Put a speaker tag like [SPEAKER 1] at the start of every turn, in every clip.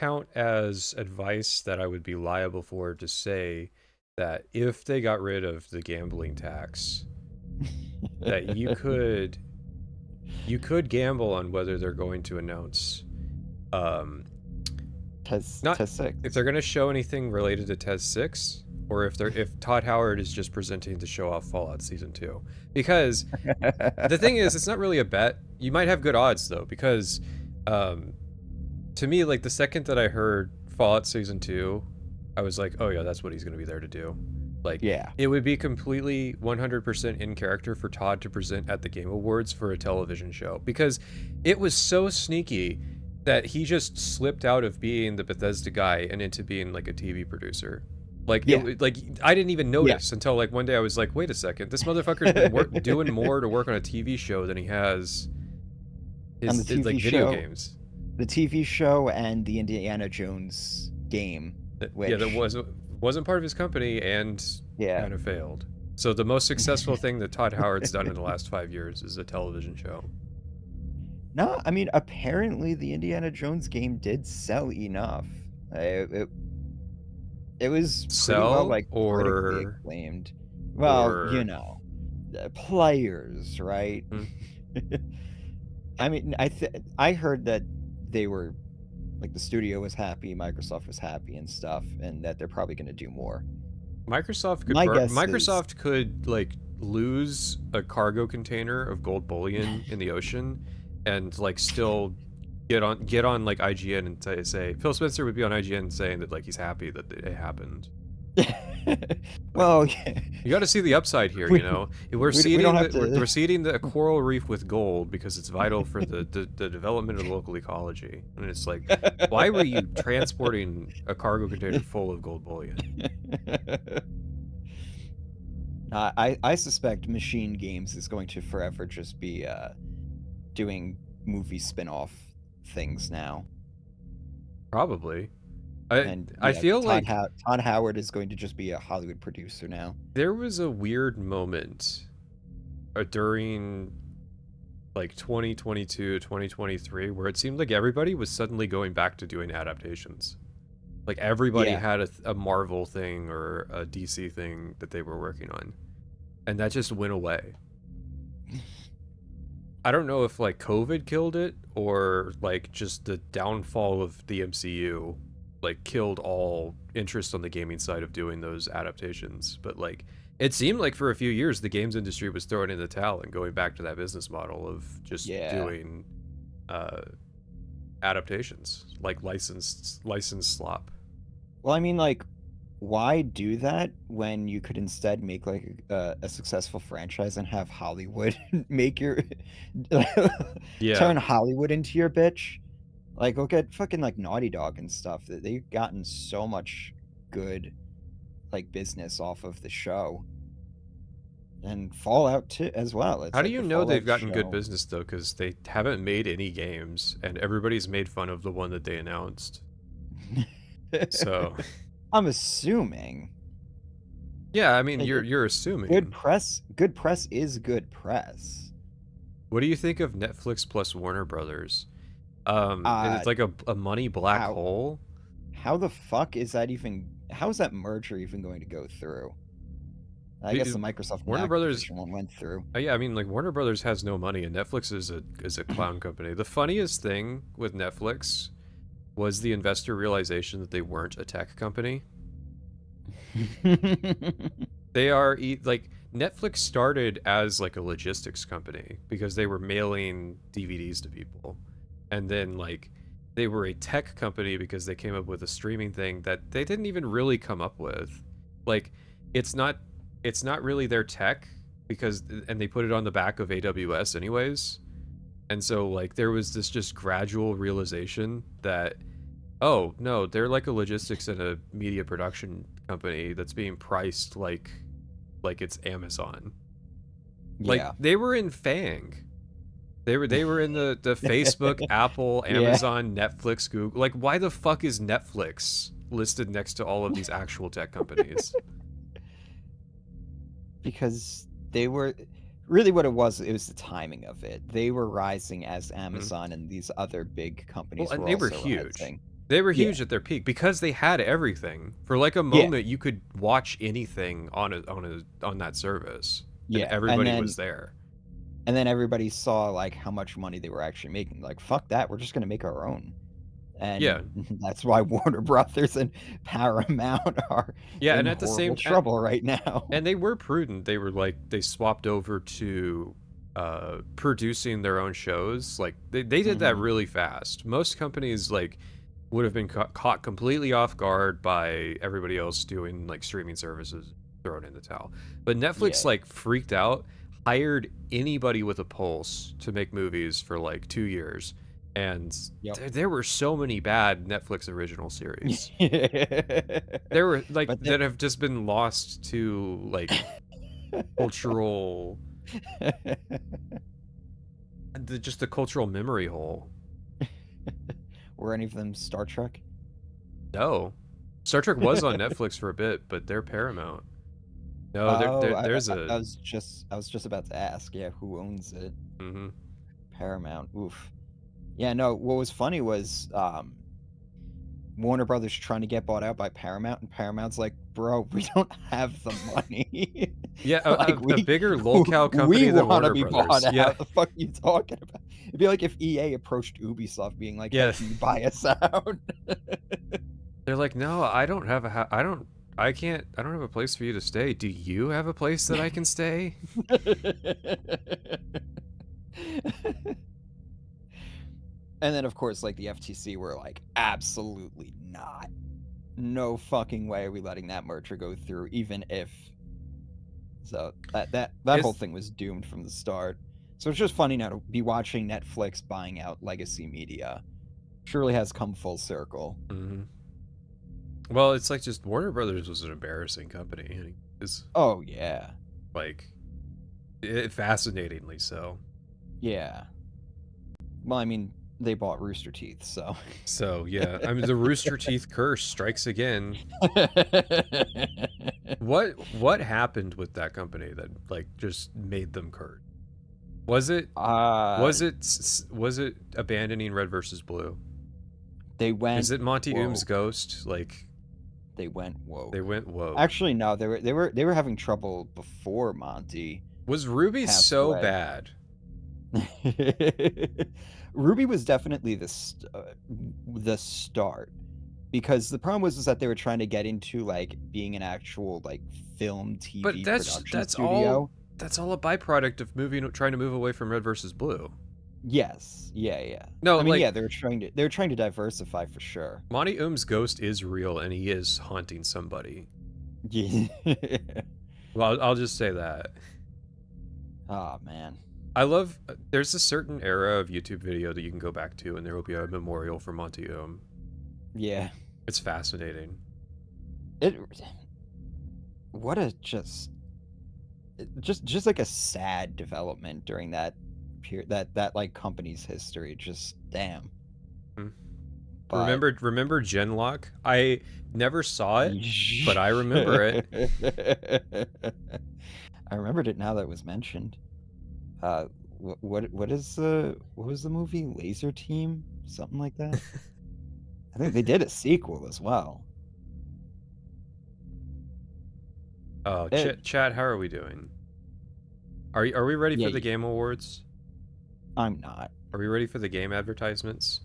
[SPEAKER 1] count as advice that I would be liable for to say that if they got rid of the gambling tax, that you could gamble on whether they're going to announce not
[SPEAKER 2] TES 6.
[SPEAKER 1] if they're going to show anything related to TES 6, or if Todd Howard is just presenting to show off Fallout Season 2. Because the thing is, it's not really a bet. You might have good odds though, because to me, like, the second that I heard Fallout Season 2, I was like, oh yeah, that's what he's going to be there to do. Like,
[SPEAKER 2] Yeah.
[SPEAKER 1] it would be completely 100% in character for Todd to present at the Game Awards for a television show, because it was so sneaky that he just slipped out of being the Bethesda guy and into being like a TV producer. Like,
[SPEAKER 2] Yeah.
[SPEAKER 1] like I didn't even notice until like one day I was like, wait a second, this motherfucker's been doing more to work on a TV show than he has
[SPEAKER 2] On the
[SPEAKER 1] his
[SPEAKER 2] TV
[SPEAKER 1] like video
[SPEAKER 2] show.
[SPEAKER 1] games.
[SPEAKER 2] The TV show and the Indiana Jones game.
[SPEAKER 1] Yeah, that wasn't part of his company and kind of failed. So the most successful thing that Todd Howard's done in the last 5 years is a television show.
[SPEAKER 2] No, I mean, apparently the Indiana Jones game did sell enough. It was pretty well, like, critically acclaimed. Well, you know, players, right? I mean, I heard that they were, like, the studio was happy, Microsoft was happy and stuff, and that they're probably going to do more.
[SPEAKER 1] Microsoft could like lose a cargo container of gold bullion in the ocean and like still get on like IGN and say Phil Spencer would be on IGN saying that like he's happy that it happened.
[SPEAKER 2] Well, yeah.
[SPEAKER 1] You got to see the upside here, you know. We're seeding the coral reef with gold because it's vital for the development of the local ecology. And it's like, why were you transporting a cargo container full of gold bullion?
[SPEAKER 2] I suspect Machine Games is going to forever just be doing movie spin-off things now.
[SPEAKER 1] Probably.
[SPEAKER 2] I feel like Todd Howard is going to just be a Hollywood producer now.
[SPEAKER 1] There was a weird moment during like 2022, 2023 where it seemed like everybody was suddenly going back to doing adaptations. Like everybody had a Marvel thing or a DC thing that they were working on. And that just went away. I don't know if like COVID killed it or like just the downfall of the MCU like killed all interest on the gaming side of doing those adaptations, but like it seemed like for a few years the games industry was throwing in the towel and going back to that business model of just doing adaptations, like licensed slop.
[SPEAKER 2] Well, I mean, like, why do that when you could instead make like a successful franchise and have Hollywood make your turn Hollywood into your bitch? Like, look at fucking like Naughty Dog and stuff. They've gotten so much good like business off of the show, and Fallout too as well.
[SPEAKER 1] How do you know they've gotten good business though? Because they haven't made any games, and everybody's made fun of the one that they announced. So,
[SPEAKER 2] I'm assuming.
[SPEAKER 1] Yeah, I mean, you're assuming.
[SPEAKER 2] Good press is good press.
[SPEAKER 1] What do you think of Netflix plus Warner Brothers? It's like a money black hole.
[SPEAKER 2] How the fuck is that even? How is that merger even going to go through? I guess the Microsoft
[SPEAKER 1] Warner Brothers
[SPEAKER 2] one went through.
[SPEAKER 1] Yeah, I mean, like Warner Brothers has no money, and Netflix is a clown company. The funniest thing with Netflix was the investor realization that they weren't a tech company. They are like Netflix started as like a logistics company because they were mailing DVDs to people. And then like they were a tech company because they came up with a streaming thing that they didn't even really come up with. Like it's not really their tech and they put it on the back of AWS anyways. And so like there was this just gradual realization that, oh no, they're like a logistics and a media production company that's being priced like it's Amazon. Like they were in FANG. They were in the Facebook, Apple, Amazon, Netflix, Google. Like, why the fuck is Netflix listed next to all of these actual tech companies?
[SPEAKER 2] Because they were really what it was the timing of it. They were rising as Amazon and these other big companies.
[SPEAKER 1] Well, and they were huge.
[SPEAKER 2] Rising.
[SPEAKER 1] They were huge at their peak because they had everything. For like a moment, you could watch anything on that service.
[SPEAKER 2] Yeah,
[SPEAKER 1] and everybody was there.
[SPEAKER 2] And then everybody saw like how much money they were actually making. Like, fuck that, we're just gonna make our own. And that's why Warner Brothers and Paramount are in
[SPEAKER 1] at the same
[SPEAKER 2] trouble right now.
[SPEAKER 1] And they were prudent. They were like, they swapped over to producing their own shows. Like they did that really fast. Most companies like would have been caught completely off guard by everybody else doing like streaming services, thrown in the towel. But Netflix like freaked out, hired anybody with a pulse to make movies for like 2 years. And there were so many bad Netflix original series. There were like that have just been lost to like cultural, just the cultural memory hole.
[SPEAKER 2] Were any of them Star Trek?
[SPEAKER 1] No, Star Trek was on Netflix for a bit, but they're Paramount. No, there's
[SPEAKER 2] I was just about to ask. Yeah, who owns it? Paramount. Oof. Yeah, no, what was funny was Warner Brothers trying to get bought out by Paramount, and Paramount's like, bro, we don't have the money.
[SPEAKER 1] Yeah, like, a bigger locale company than Warner Brothers.
[SPEAKER 2] Bought out. What the fuck are you talking about? It'd be like if EA approached Ubisoft being like, hey, can you buy us out?
[SPEAKER 1] They're like, no, I don't have I don't have a place for you to stay. Do you have a place that I can stay?
[SPEAKER 2] And then, of course, like the FTC were like, absolutely not. No fucking way are we letting that merger go through, even if. So that whole thing was doomed from the start. So it's just funny now to be watching Netflix buying out legacy media. Surely has come full circle.
[SPEAKER 1] Well, it's like just Warner Brothers was an embarrassing company.
[SPEAKER 2] Oh yeah.
[SPEAKER 1] Like, fascinatingly so.
[SPEAKER 2] Yeah. Well, I mean, they bought Rooster Teeth, so.
[SPEAKER 1] So yeah, I mean the Rooster Teeth curse strikes again. What happened with that company that like just made them curse? Was it abandoning Red versus Blue?
[SPEAKER 2] They went.
[SPEAKER 1] Is it Monty Oom's ghost? Like
[SPEAKER 2] they went woke.
[SPEAKER 1] They went woke.
[SPEAKER 2] Actually, no. They were having trouble before Monty.
[SPEAKER 1] Was Ruby so bad?
[SPEAKER 2] Ruby was definitely the start, because the problem was that they were trying to get into like being an actual like film TV production studio.
[SPEAKER 1] That's all a byproduct of trying to move away from Red versus Blue.
[SPEAKER 2] Yes, yeah.
[SPEAKER 1] No,
[SPEAKER 2] I mean, yeah, they were trying to diversify for sure.
[SPEAKER 1] Monty Oom's ghost is real, and he is haunting somebody.
[SPEAKER 2] Yeah.
[SPEAKER 1] Well, I'll just say that.
[SPEAKER 2] Oh man.
[SPEAKER 1] I love. There's a certain era of YouTube video that you can go back to, and there will be a memorial for Monty Oom.
[SPEAKER 2] Yeah,
[SPEAKER 1] it's fascinating.
[SPEAKER 2] What a just like a sad development during that period, that like company's history. Just damn.
[SPEAKER 1] Remember Genlock? I never saw it, but I remember it.
[SPEAKER 2] I remembered it now that it was mentioned. What was the movie? Laser Team? Something like that? I think they did a sequel as well.
[SPEAKER 1] Oh, chat, how are we doing? Are we ready for the Game Awards?
[SPEAKER 2] I'm not.
[SPEAKER 1] Are we ready for the game advertisements?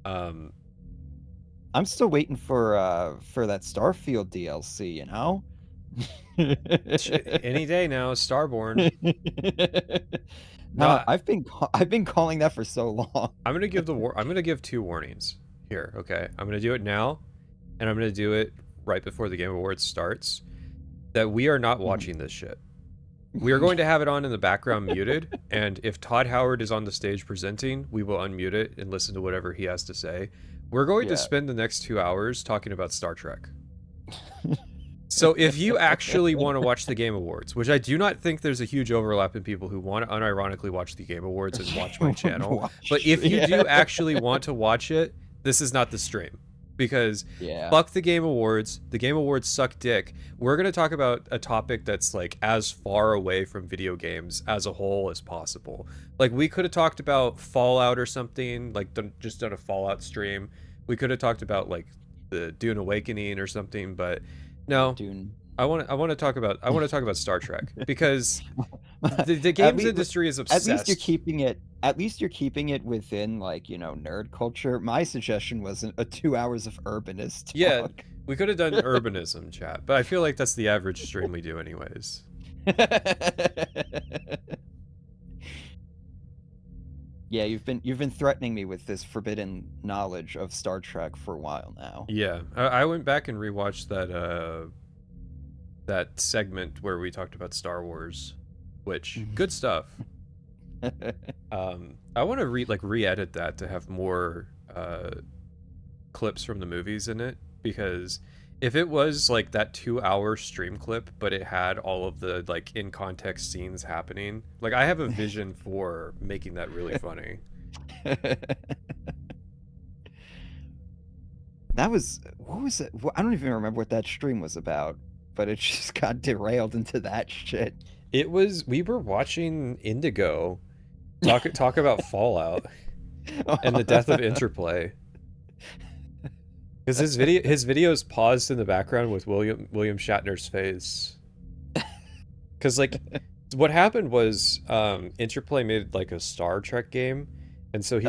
[SPEAKER 2] I'm still waiting for that Starfield DLC, you know?
[SPEAKER 1] Any day now, Starborn.
[SPEAKER 2] No, I've been calling that for so long.
[SPEAKER 1] I'm gonna give 2 warnings here. Okay, I'm gonna do it now, and I'm gonna do it right before the Game Awards starts. That we are not watching this shit. We are going to have it on in the background muted, and if Todd Howard is on the stage presenting, we will unmute it and listen to whatever he has to say. We're going to spend the next 2 hours talking about Star Trek. So if you actually want to watch the Game Awards, which I do not think there's a huge overlap in people who want to unironically watch the Game Awards and watch my channel, but if you do actually want to watch it, this is not the stream. Because fuck the Game Awards. The Game Awards suck dick. We're going to talk about a topic that's like as far away from video games as a whole as possible. Like we could have talked about Fallout or something, like just done a Fallout stream. We could have talked about like the Dune Awakening or something, but no.
[SPEAKER 2] Dune.
[SPEAKER 1] I want to talk about Star Trek because the games industry is obsessed.
[SPEAKER 2] At least you're keeping it within, like, you know, nerd culture. My suggestion wasn't a 2 hours of urbanist talk.
[SPEAKER 1] Yeah, we could have done urbanism chat, but I feel like that's the average stream we do anyways.
[SPEAKER 2] Yeah, you've been threatening me with this forbidden knowledge of Star Trek for a while now.
[SPEAKER 1] Yeah, I went back and rewatched that segment where we talked about Star Wars, which good stuff. I want to re-edit that to have more clips from the movies in it, because if it was like that 2-hour stream clip but it had all of the like in context scenes happening, like I have a vision for making that really funny.
[SPEAKER 2] What was it? I don't even remember what that stream was about, but it just got derailed into that shit.
[SPEAKER 1] We were watching Indigo talk about Fallout and the death of Interplay. Because his videos paused in the background with William Shatner's face. Because like, what happened was Interplay made like a Star Trek game, and so he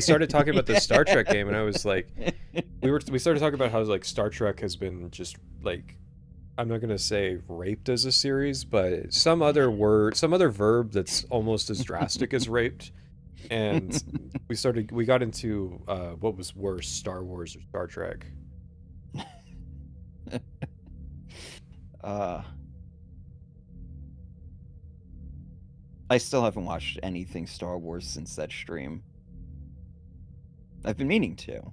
[SPEAKER 1] started talking about the Star Trek game, and I was like, we started talking about how like Star Trek has been just like, I'm not gonna say raped as a series, but some other verb that's almost as drastic as raped. And we got into what was worse, Star Wars or Star Trek.
[SPEAKER 2] I still haven't watched anything Star Wars since that stream. I've been meaning to.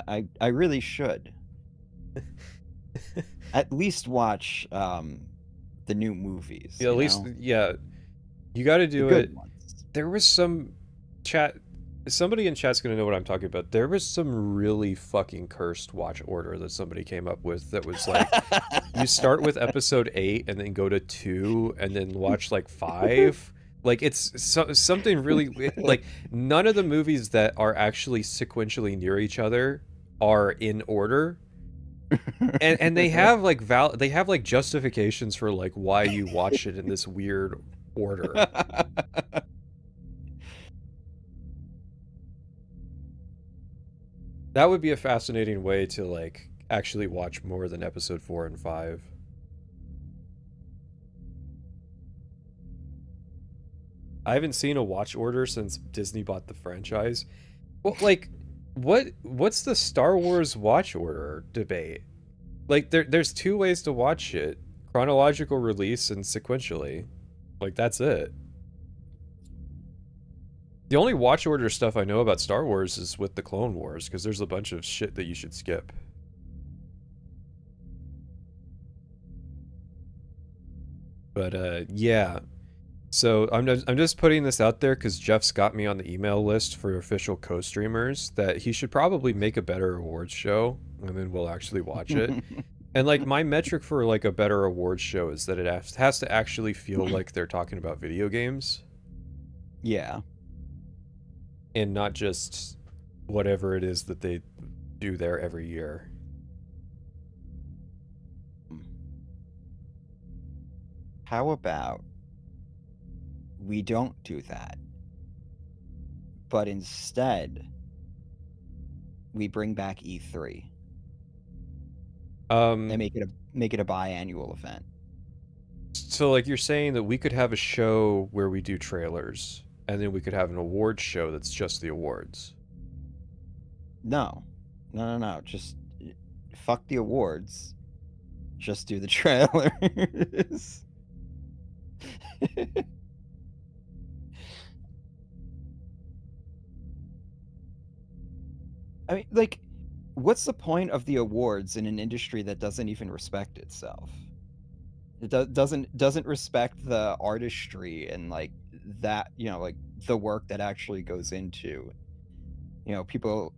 [SPEAKER 2] I really should. At least watch the new movies.
[SPEAKER 1] Yeah, at least, yeah. You got to do it. There was some somebody in chat's gonna know what I'm talking about. There was some really fucking cursed watch order that somebody came up with that was like, you start with episode 8 and then go to 2 and then watch like 5. Like it's something really like, none of the movies that are actually sequentially near each other are in order. and they have like justifications for like why you watch it in this weird order. That would be a fascinating way to like actually watch more than episode 4 and 5. I haven't seen a watch order since Disney bought the franchise. Well, like, what's the Star Wars watch order debate? Like, there's 2 ways to watch it: chronological release and sequentially. Like, that's it. The only watch order stuff I know about Star Wars is with the Clone Wars, because there's a bunch of shit that you should skip. But yeah. So I'm just putting this out there because Jeff's got me on the email list for official co-streamers that he should probably make a better awards show, and then we'll actually watch it. And like, my metric for like a better awards show is that it has to actually feel like they're talking about video games.
[SPEAKER 2] Yeah.
[SPEAKER 1] And not just whatever it is that they do there every year.
[SPEAKER 2] How about we don't do that, but instead we bring back E3 and make it a biannual event?
[SPEAKER 1] So like, you're saying that we could have a show where we do trailers, and then we could have an awards show that's just the awards.
[SPEAKER 2] No. Just fuck the awards. Just do the trailers. I mean, like, what's the point of the awards in an industry that doesn't even respect itself? It doesn't respect the artistry and like that, you know, like the work that actually goes into, you know, people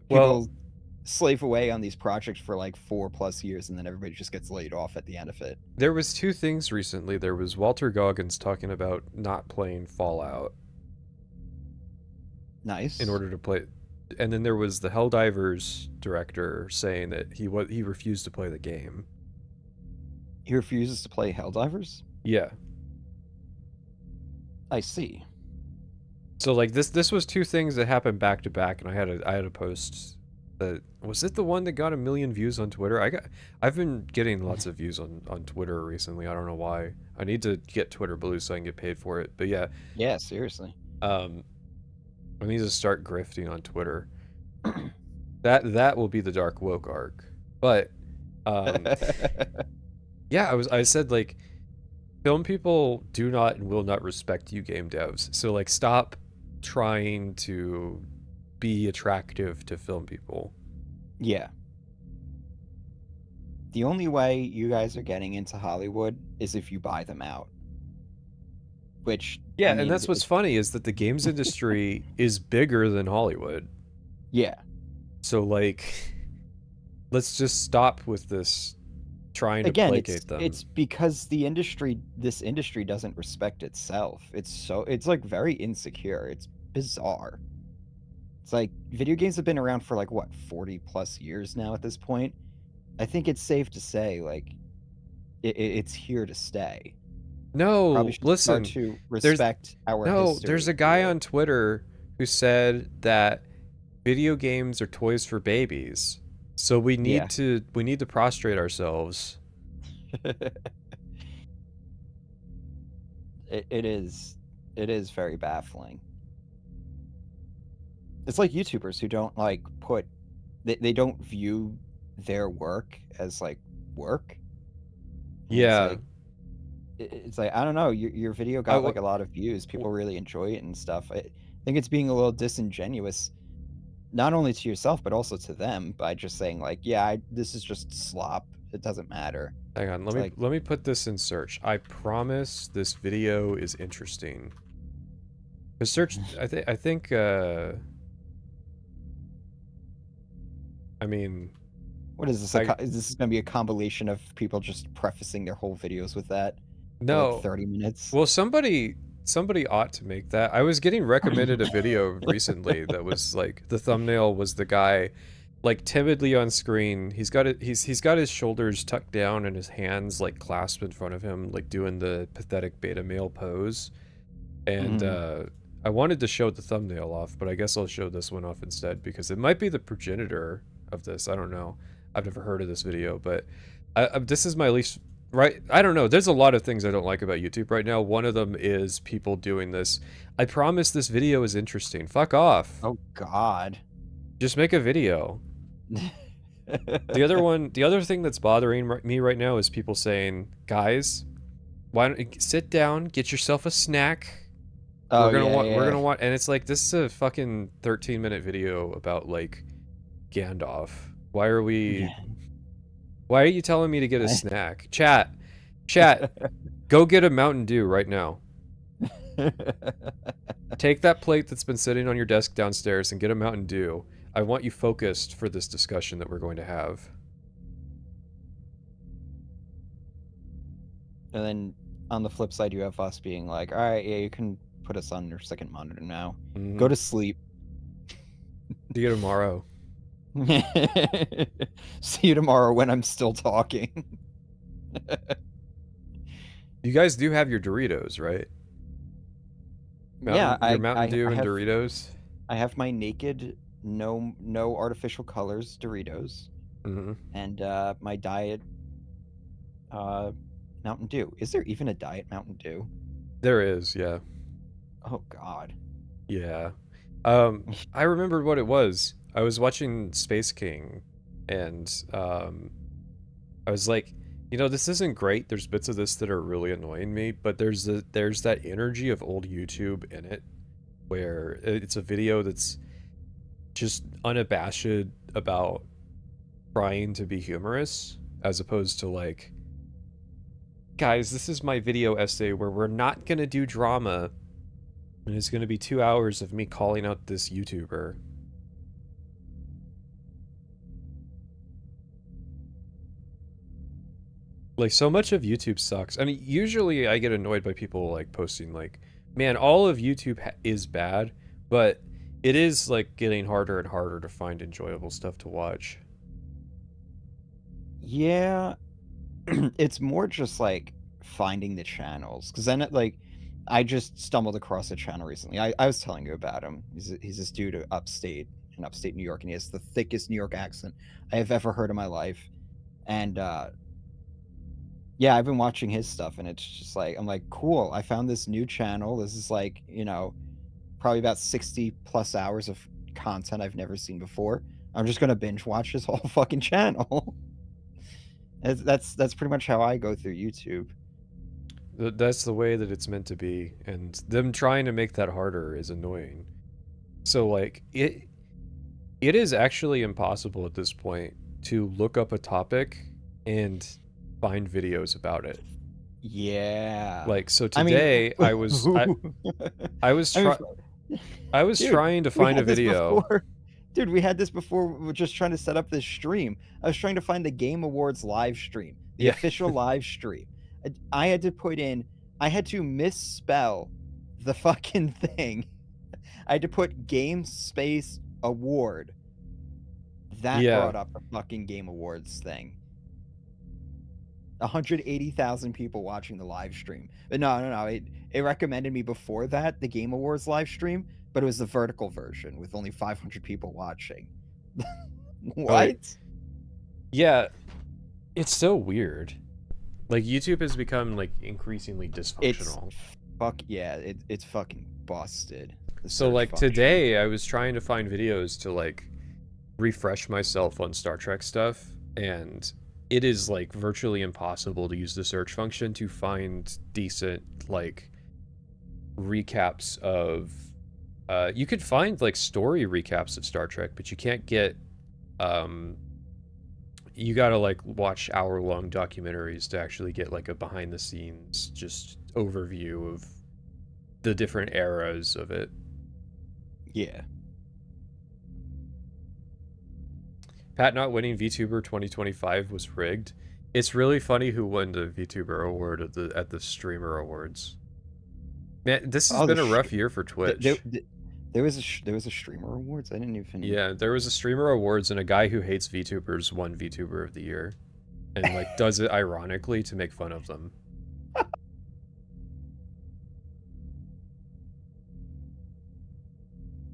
[SPEAKER 2] slave away on these projects for like 4+ years, and then everybody just gets laid off at the end of it.
[SPEAKER 1] There was 2 things recently. There was Walter Goggins talking about not playing Fallout.
[SPEAKER 2] Nice.
[SPEAKER 1] In order to play, and then there was the Helldivers director saying that he refused to play the game.
[SPEAKER 2] He refuses to play Helldivers?
[SPEAKER 1] Yeah.
[SPEAKER 2] I see.
[SPEAKER 1] So like this was two things that happened back to back, and I had a post that was it the one that got 1 million views on Twitter? I've been getting lots of views on Twitter recently. I don't know why. I need to get Twitter Blue so I can get paid for it. But yeah.
[SPEAKER 2] Yeah, seriously.
[SPEAKER 1] I need to start grifting on Twitter. That will be the dark woke arc. But yeah, I said like film people do not and will not respect you game devs. So like stop trying to be attractive to film people.
[SPEAKER 2] Yeah. The only way you guys are getting into Hollywood is if you buy them out. Which
[SPEAKER 1] yeah, I mean, and that's what's funny is that the games industry is bigger than Hollywood.
[SPEAKER 2] Yeah.
[SPEAKER 1] So like let's just stop with this trying to placate them.
[SPEAKER 2] It's because this industry doesn't respect itself. It's like very insecure. It's bizarre. It's like video games have been around for like what 40 plus years now at this point. I think it's safe to say like it's here to stay.
[SPEAKER 1] No, listen.
[SPEAKER 2] To respect our history.
[SPEAKER 1] There's a guy on Twitter who said that video games are toys for babies. So we need to prostrate ourselves.
[SPEAKER 2] It is very baffling. It's like YouTubers who don't like they don't view their work as like work.
[SPEAKER 1] Yeah.
[SPEAKER 2] It's like I don't know, your video got like a lot of views. People really enjoy it and stuff. I think it's being a little disingenuous, not only to yourself but also to them, by just saying like, yeah, this is just slop. It doesn't matter.
[SPEAKER 1] Hang on, let me put this in search. I promise this video is interesting. Cause search, I think. I mean,
[SPEAKER 2] what is this? Is this going to be a compilation of people just prefacing their whole videos with that?
[SPEAKER 1] No,
[SPEAKER 2] like 30 minutes.
[SPEAKER 1] Well, somebody ought to make that. I was getting recommended a video recently that was like the thumbnail was the guy like timidly on screen. He's got his shoulders tucked down and his hands like clasped in front of him, like doing the pathetic beta male pose. And I wanted to show the thumbnail off, but I guess I'll show this one off instead because it might be the progenitor of this. I don't know. I've never heard of this video, but this is my least right. I don't know. There's a lot of things I don't like about YouTube right now. One of them is people doing this. I promise this video is interesting. Fuck off.
[SPEAKER 2] Oh God.
[SPEAKER 1] Just make a video. The other thing that's bothering me right now is people saying, guys, why don't you sit down, get yourself a snack. We're gonna want, and it's like, this is a fucking 13-minute video about like Gandalf. Why are you telling me to get a snack? Chat, go get a Mountain Dew right now. Take that plate that's been sitting on your desk downstairs and get a Mountain Dew. I want you focused for this discussion that we're going to have. And
[SPEAKER 2] then on the flip side, you have us being like, all right, yeah, you can put us on your second monitor now. Go to sleep.
[SPEAKER 1] See you tomorrow.
[SPEAKER 2] See you tomorrow when I'm still talking.
[SPEAKER 1] You guys do have your Doritos, right? Your Mountain Dew and Doritos?
[SPEAKER 2] I have my naked, no artificial colors Doritos. And my diet Mountain Dew. Is there even a diet Mountain Dew?
[SPEAKER 1] There is, yeah.
[SPEAKER 2] Oh God.
[SPEAKER 1] Yeah. I remembered what it was. I was watching Space King, and I was like, you know, this isn't great. There's bits of this that are really annoying me, but there's that energy of old YouTube in it, where it's a video that's just unabashed about trying to be humorous, as opposed to like, guys, this is my video essay where we're not gonna do drama, and it's gonna be 2 hours of me calling out this YouTuber. Like, so much of YouTube sucks. I mean, usually I get annoyed by people like posting like, man, all of YouTube is bad, but It is like getting harder and harder to find enjoyable stuff to watch.
[SPEAKER 2] Yeah, it's more just like finding the channels, because then I just stumbled across a channel recently. I was telling you about him. He's this dude in upstate New York, and he has the thickest New York accent I have ever heard in my life. And yeah, I've been watching his stuff, and it's just like, I'm like, cool, I found this new channel. This is like, probably about 60 plus hours of content I've never seen before. I'm just gonna binge watch this whole fucking channel. That's pretty much how I go through YouTube.
[SPEAKER 1] That's the way that it's meant to be, and them trying to make that harder is annoying. So like it is actually impossible at this point to look up a topic and find videos about it.
[SPEAKER 2] Yeah.
[SPEAKER 1] Like, so today I was trying to find a video.
[SPEAKER 2] Dude, we had this before. We were just trying to set up this stream. I was trying to find the Game Awards live stream, the official live stream. I had to misspell the fucking thing. I had to put Game Space Award. That brought up the fucking Game Awards thing. 180,000 people watching the live stream. But no. It recommended me before that, the Game Awards live stream, but it was the vertical version with only 500 people watching. What?
[SPEAKER 1] Yeah. It's so weird. Like, YouTube has become, like, increasingly dysfunctional.
[SPEAKER 2] It's fucking busted.
[SPEAKER 1] So, like, today I was trying to find videos to, like, refresh myself on Star Trek stuff, and it is, like, virtually impossible to use the search function to find decent, like, recaps of... you could find, like, story recaps of Star Trek, but you can't get... you gotta, like, watch hour-long documentaries to actually get, like, a behind-the-scenes just overview of the different eras of it.
[SPEAKER 2] Yeah.
[SPEAKER 1] Pat not winning VTuber 2025 was rigged. It's really funny who won the VTuber award at the Streamer Awards. Man, this has been a rough year for Twitch.
[SPEAKER 2] There was a Streamer Awards? I didn't even...
[SPEAKER 1] Yeah, there was a Streamer Awards, and a guy who hates VTubers won VTuber of the Year. And, like, does it ironically to make fun of them.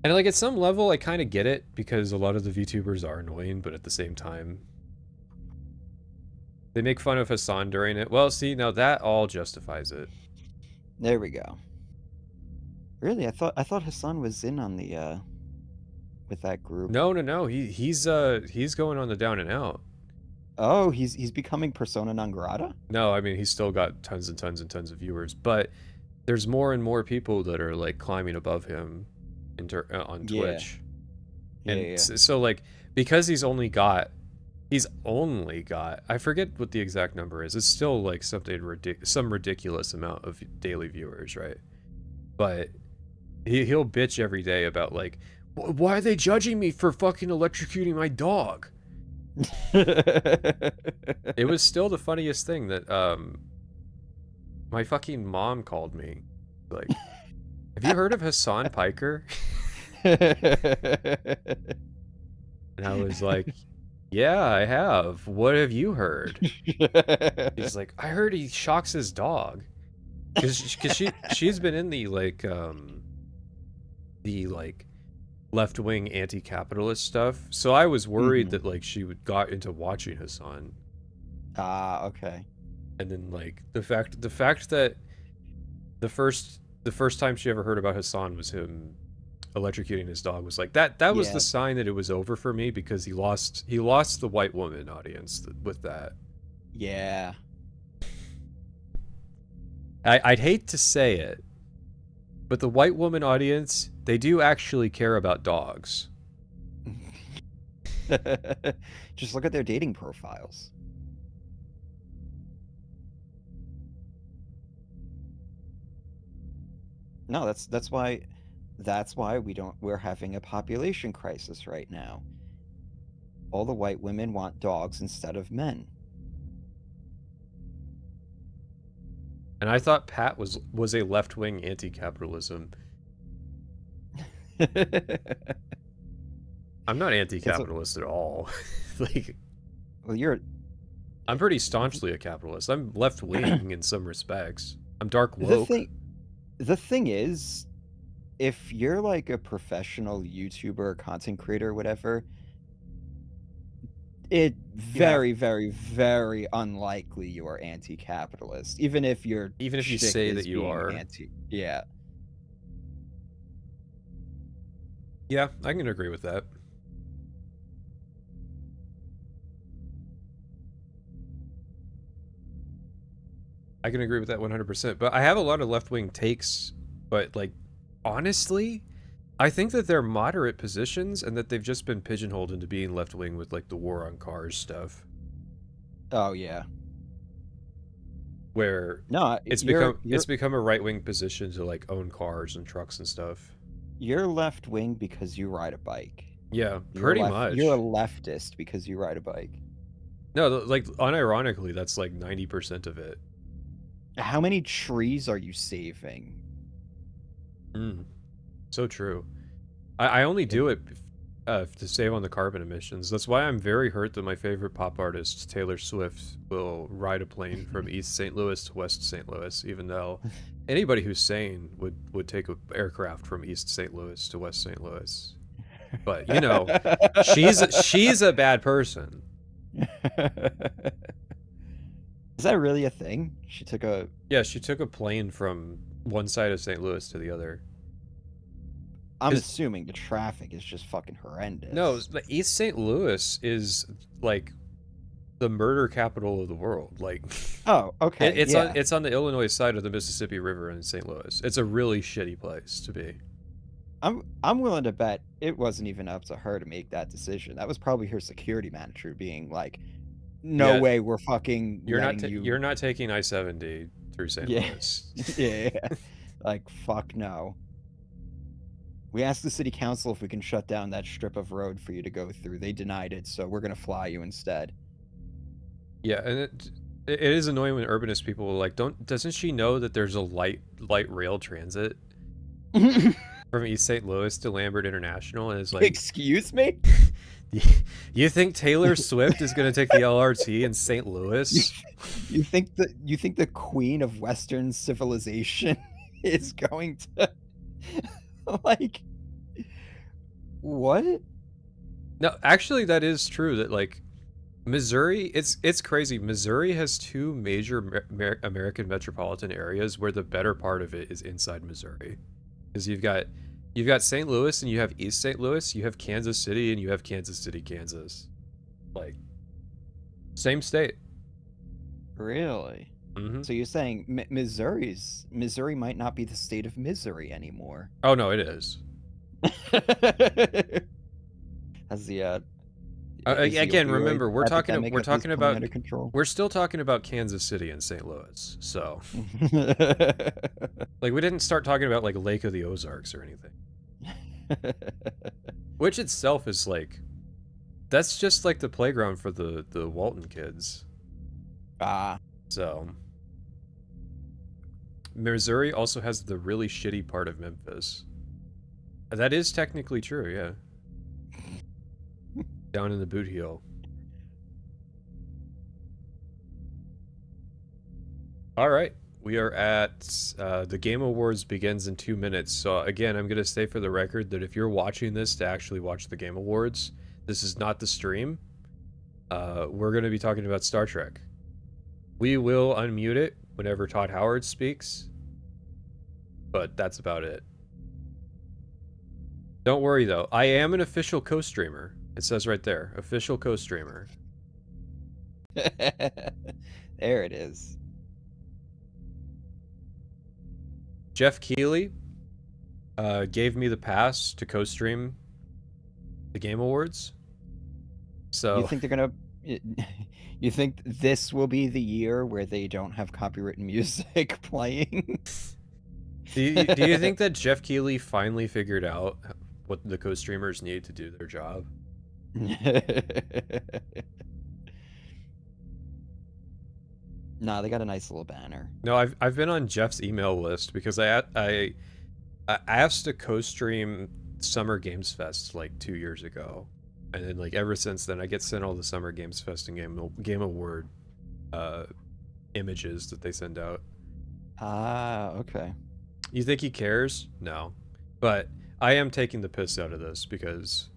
[SPEAKER 1] And, like, at some level, I kind of get it, because a lot of the VTubers are annoying, but at the same time... They make fun of Hassan during it. Well, see, now that all justifies it.
[SPEAKER 2] There we go. Really, I thought Hassan was in on the with that group.
[SPEAKER 1] No. He's going on the down and out.
[SPEAKER 2] Oh, he's becoming persona non grata?
[SPEAKER 1] No, I mean, he's still got tons and tons and tons of viewers, but there's more and more people that are, like, climbing above him on Twitch. And so, like, because he's only got I forget what the exact number is. It's still, like, some ridiculous amount of daily viewers, right? But he'll bitch every day about, like, why are they judging me for fucking electrocuting my dog? It was still the funniest thing that my fucking mom called me, like, have you heard of Hassan Piker? And I was like, yeah, I have. What have you heard? He's like, I heard he shocks his dog. Because she's been in the left-wing anti-capitalist stuff, so I was worried that, like, she got into watching Hassan.
[SPEAKER 2] Okay.
[SPEAKER 1] And then, like, the fact that the first time she ever heard about Hassan was him electrocuting his dog was like that was the sign that it was over for me, because he lost the white woman audience with that.
[SPEAKER 2] Yeah.
[SPEAKER 1] I'd hate to say it, but the white woman audience, they do actually care about dogs.
[SPEAKER 2] Just look at their dating profiles. No, that's why we're having a population crisis right now. All the white women want dogs instead of men.
[SPEAKER 1] And I thought Pat was a left-wing anti-capitalism. I'm not anti-capitalist at all. Like,
[SPEAKER 2] well,
[SPEAKER 1] I'm pretty staunchly a capitalist. I'm left-wing in some respects. I'm dark woke.
[SPEAKER 2] The thing is, if you're like a professional YouTuber, content creator, whatever, it very, very unlikely you are anti-capitalist. Even if you
[SPEAKER 1] say that you are
[SPEAKER 2] yeah.
[SPEAKER 1] Yeah, I can agree with that. I can agree with that 100%. But I have a lot of left-wing takes, but like, honestly, I think that they're moderate positions and that they've just been pigeonholed into being left-wing with like the war on cars stuff.
[SPEAKER 2] Oh yeah.
[SPEAKER 1] Where
[SPEAKER 2] no,
[SPEAKER 1] it's become a right-wing position to like own cars and trucks and stuff.
[SPEAKER 2] You're left-wing because you ride a bike.
[SPEAKER 1] Yeah, pretty much.
[SPEAKER 2] You're a leftist because you ride a bike.
[SPEAKER 1] No, like unironically, that's like 90% of it.
[SPEAKER 2] How many trees are you saving?
[SPEAKER 1] So true. I only do it to save on the carbon emissions. That's why I'm very hurt that my favorite pop artist, Taylor Swift, will ride a plane from East St. Louis to West St. Louis, even though anybody who's sane would take an aircraft from East St. Louis to West St. Louis. But, you know, she's a bad person.
[SPEAKER 2] Is that really a thing? She took a
[SPEAKER 1] plane from one side of St. Louis to the other.
[SPEAKER 2] I'm assuming the traffic is just fucking horrendous.
[SPEAKER 1] No, the East St. Louis is like the murder capital of the world. Like,
[SPEAKER 2] oh, okay.
[SPEAKER 1] It's on the Illinois side of the Mississippi River in St. Louis. It's a really shitty place to be.
[SPEAKER 2] I'm willing to bet it wasn't even up to her to make that decision. That was probably her security manager being like, "No way, we're fucking."
[SPEAKER 1] You're not taking I-70 through St. Louis.
[SPEAKER 2] Yeah. Like, fuck no. We asked the city council if we can shut down that strip of road for you to go through. They denied it, so we're gonna fly you instead.
[SPEAKER 1] Yeah, and it is annoying when urbanist people are like, doesn't she know that there's a light rail transit from East St. Louis to Lambert International? And it's like,
[SPEAKER 2] excuse me?
[SPEAKER 1] You think Taylor Swift is gonna take the LRT in St. Louis?
[SPEAKER 2] You think the queen of Western civilization is going to like, what?
[SPEAKER 1] No, actually, that is true. That like Missouri, it's crazy. Missouri has two major American metropolitan areas where the better part of it is inside Missouri, because you've got St. Louis and you have East St. Louis, you have Kansas City and you have Kansas City, Kansas. Like, same state.
[SPEAKER 2] Really?
[SPEAKER 1] Mm-hmm.
[SPEAKER 2] So you're saying Missouri might not be the state of misery anymore?
[SPEAKER 1] Oh no, it is.
[SPEAKER 2] As the
[SPEAKER 1] again, remember we're still talking about Kansas City and St. Louis. So, like, we didn't start talking about like Lake of the Ozarks or anything. Which itself is like, that's just like the playground for the Walton kids. So Missouri also has the really shitty part of Memphis. That is technically true, yeah. Down in the boot heel. All right, we are at the Game Awards begins in 2 minutes. So again, I'm gonna say for the record that if you're watching this to actually watch the Game Awards, this is not the stream. We're gonna be talking about Star Trek. We will unmute it whenever Todd Howard speaks, but that's about it. Don't worry though, I am an official co-streamer. It says right there, official co-streamer.
[SPEAKER 2] There it is.
[SPEAKER 1] Jeff Keighley gave me the pass to co-stream the Game Awards. So
[SPEAKER 2] you think they're gonna? You think this will be the year where they don't have copyrighted music playing?
[SPEAKER 1] Do you think that Jeff Keighley finally figured out what the co-streamers need to do their job?
[SPEAKER 2] Nah, they got a nice little banner.
[SPEAKER 1] No, I've been on Jeff's email list because I asked to co-stream Summer Games Fest like 2 years ago, and then like ever since then I get sent all the Summer Games Fest and Game Award images that they send out.
[SPEAKER 2] Okay.
[SPEAKER 1] You think he cares? No, but I am taking the piss out of this because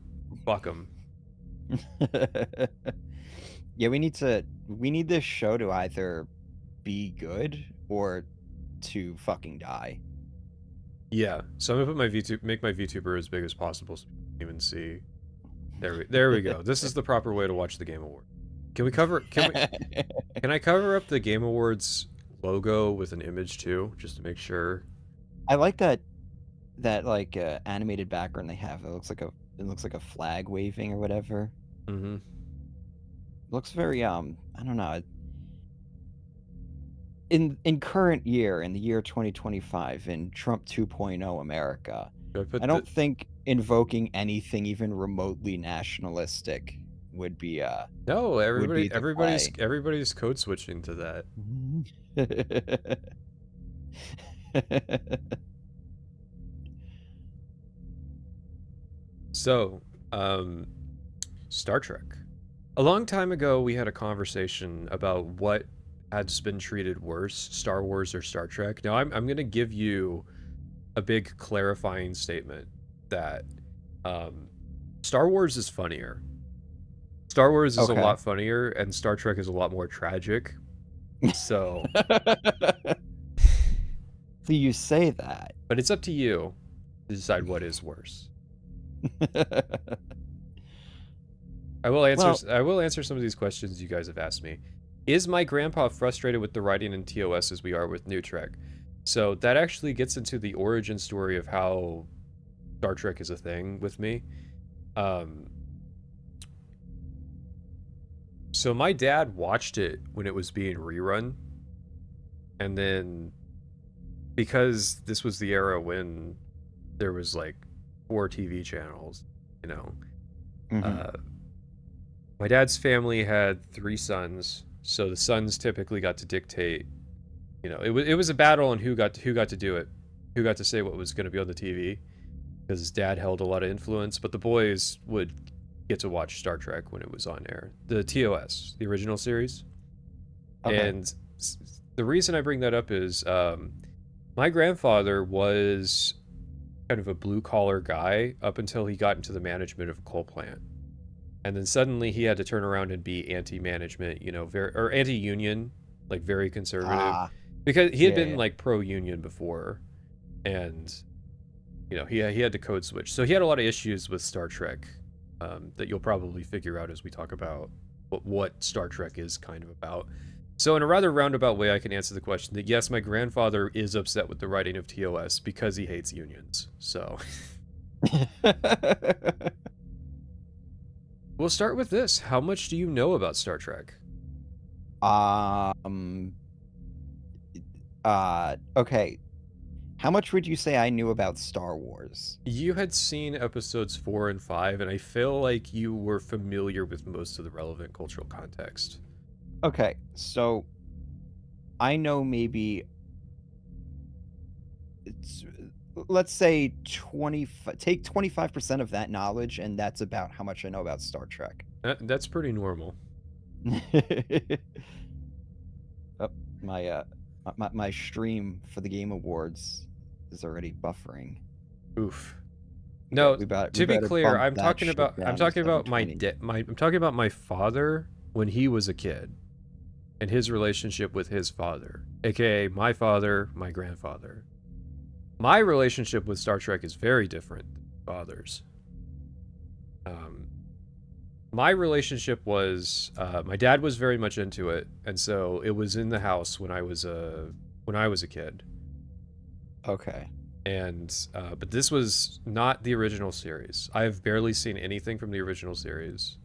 [SPEAKER 1] fuck him.
[SPEAKER 2] Yeah, we need this show to either be good or to fucking die.
[SPEAKER 1] Yeah, so I'm gonna make my VTuber as big as possible so you can even see. There we go. This is the proper way to watch the Game Award. Can I cover up the Game Awards logo with an image too, just to make sure?
[SPEAKER 2] I like that like animated background they have. It looks like a flag waving or whatever.
[SPEAKER 1] Mm-hmm.
[SPEAKER 2] It looks very I don't know. In current year, in the year 2025, in Trump 2.0 America, I don't think invoking anything even remotely nationalistic would be
[SPEAKER 1] no, everybody's code switching to that. So, Star Trek. A long time ago, we had a conversation about what has been treated worse, Star Wars or Star Trek. Now, I'm going to give you a big clarifying statement that Star Wars is funnier. Star Wars is a lot funnier, and Star Trek is a lot more tragic. So...
[SPEAKER 2] So you say that.
[SPEAKER 1] But it's up to you to decide what is worse. I will answer some of these questions you guys have asked me. Is my grandpa frustrated with the writing in TOS as we are with New Trek? So that actually gets into the origin story of how Star Trek is a thing with me. So my dad watched it when it was being rerun, and then because this was the era when there was like 4 TV channels, you know.
[SPEAKER 2] Mm-hmm.
[SPEAKER 1] My dad's family had 3 sons, so the sons typically got to dictate. You know, it was a battle on who got to do it, who got to say what was going to be on the TV, because his dad held a lot of influence. But the boys would get to watch Star Trek when it was on air, the TOS, the original series. Okay. And the reason I bring that up is my grandfather was kind of a blue-collar guy up until he got into the management of a coal plant. And then suddenly he had to turn around and be anti-management, you know, or anti-union, like very conservative. Because he had been like pro-union before. And, you know, he had to code switch. So he had a lot of issues with Star Trek that you'll probably figure out as we talk about what Star Trek is kind of about. So in a rather roundabout way, I can answer the question that yes, my grandfather is upset with the writing of TOS because he hates unions. So we'll start with this. How much do you know about Star Trek?
[SPEAKER 2] Okay. How much would you say I knew about Star Wars?
[SPEAKER 1] You had seen episodes 4 and 5, and I feel like you were familiar with most of the relevant cultural context.
[SPEAKER 2] Okay, so I know maybe let's say take 25% of that knowledge, and that's about how much I know about Star Trek.
[SPEAKER 1] That's pretty normal.
[SPEAKER 2] Oh, my stream for the Game Awards is already buffering.
[SPEAKER 1] Oof. No, to be clear, I'm talking about my father when he was a kid. And his relationship with his father, aka my father, my grandfather. My relationship with Star Trek is very different than father's. My relationship was my dad was very much into it, and so it was in the house when I was a kid.
[SPEAKER 2] Okay.
[SPEAKER 1] And but this was not the original series. I have barely seen anything from the original series.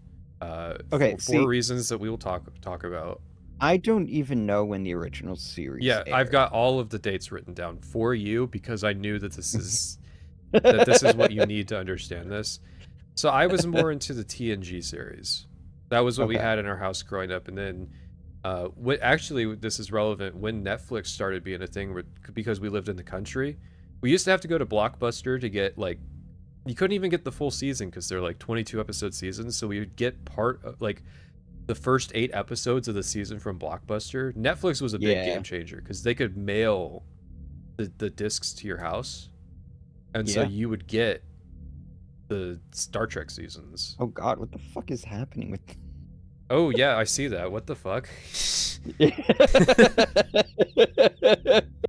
[SPEAKER 2] Okay,
[SPEAKER 1] for reasons that we will talk about.
[SPEAKER 2] I don't even know when the original series aired.
[SPEAKER 1] I've got all of the dates written down for you because I knew that this is what you need to understand this. So I was more into the TNG series. That was what we had in our house growing up. And then actually this is relevant when Netflix started being a thing because we lived in the country. We used to have to go to Blockbuster to get like you couldn't even get the full season because they're like 22 episode seasons. So we would get part of, like, the first 8 episodes of the season from Blockbuster. Netflix was a big game changer because they could mail the discs to your house, and so you would get the Star Trek seasons.
[SPEAKER 2] Oh God, what the fuck is happening with?
[SPEAKER 1] Oh yeah, I see that. What the fuck?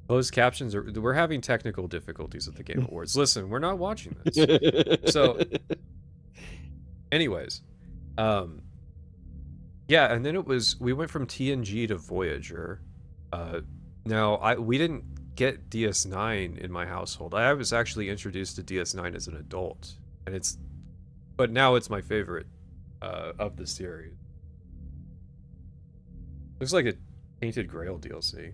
[SPEAKER 1] Closed captions are. We're having technical difficulties at the Game Awards. Listen, we're not watching this. So, anyways, yeah, and then we went from TNG to Voyager. Now we didn't get DS9 in my household. I was actually introduced to DS9 as an adult, but now it's my favorite of the series. Looks like a Tainted Grail DLC.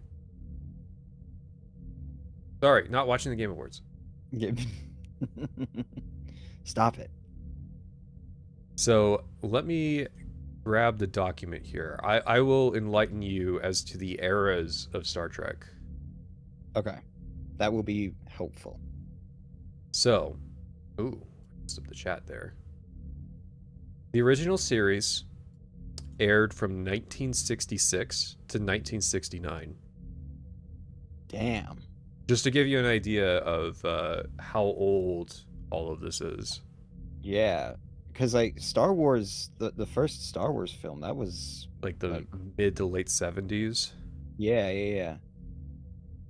[SPEAKER 1] Sorry, not watching the Game Awards.
[SPEAKER 2] Stop it.
[SPEAKER 1] So let me grab the document here. I will enlighten you as to the eras of Star Trek.
[SPEAKER 2] Okay. That will be helpful.
[SPEAKER 1] So, stop the chat there. The original series aired from 1966 to 1969.
[SPEAKER 2] Damn.
[SPEAKER 1] Just to give you an idea of how old all of this is.
[SPEAKER 2] Yeah, because like Star Wars, the first Star Wars film, that was
[SPEAKER 1] like the mid to late 70s.
[SPEAKER 2] Yeah.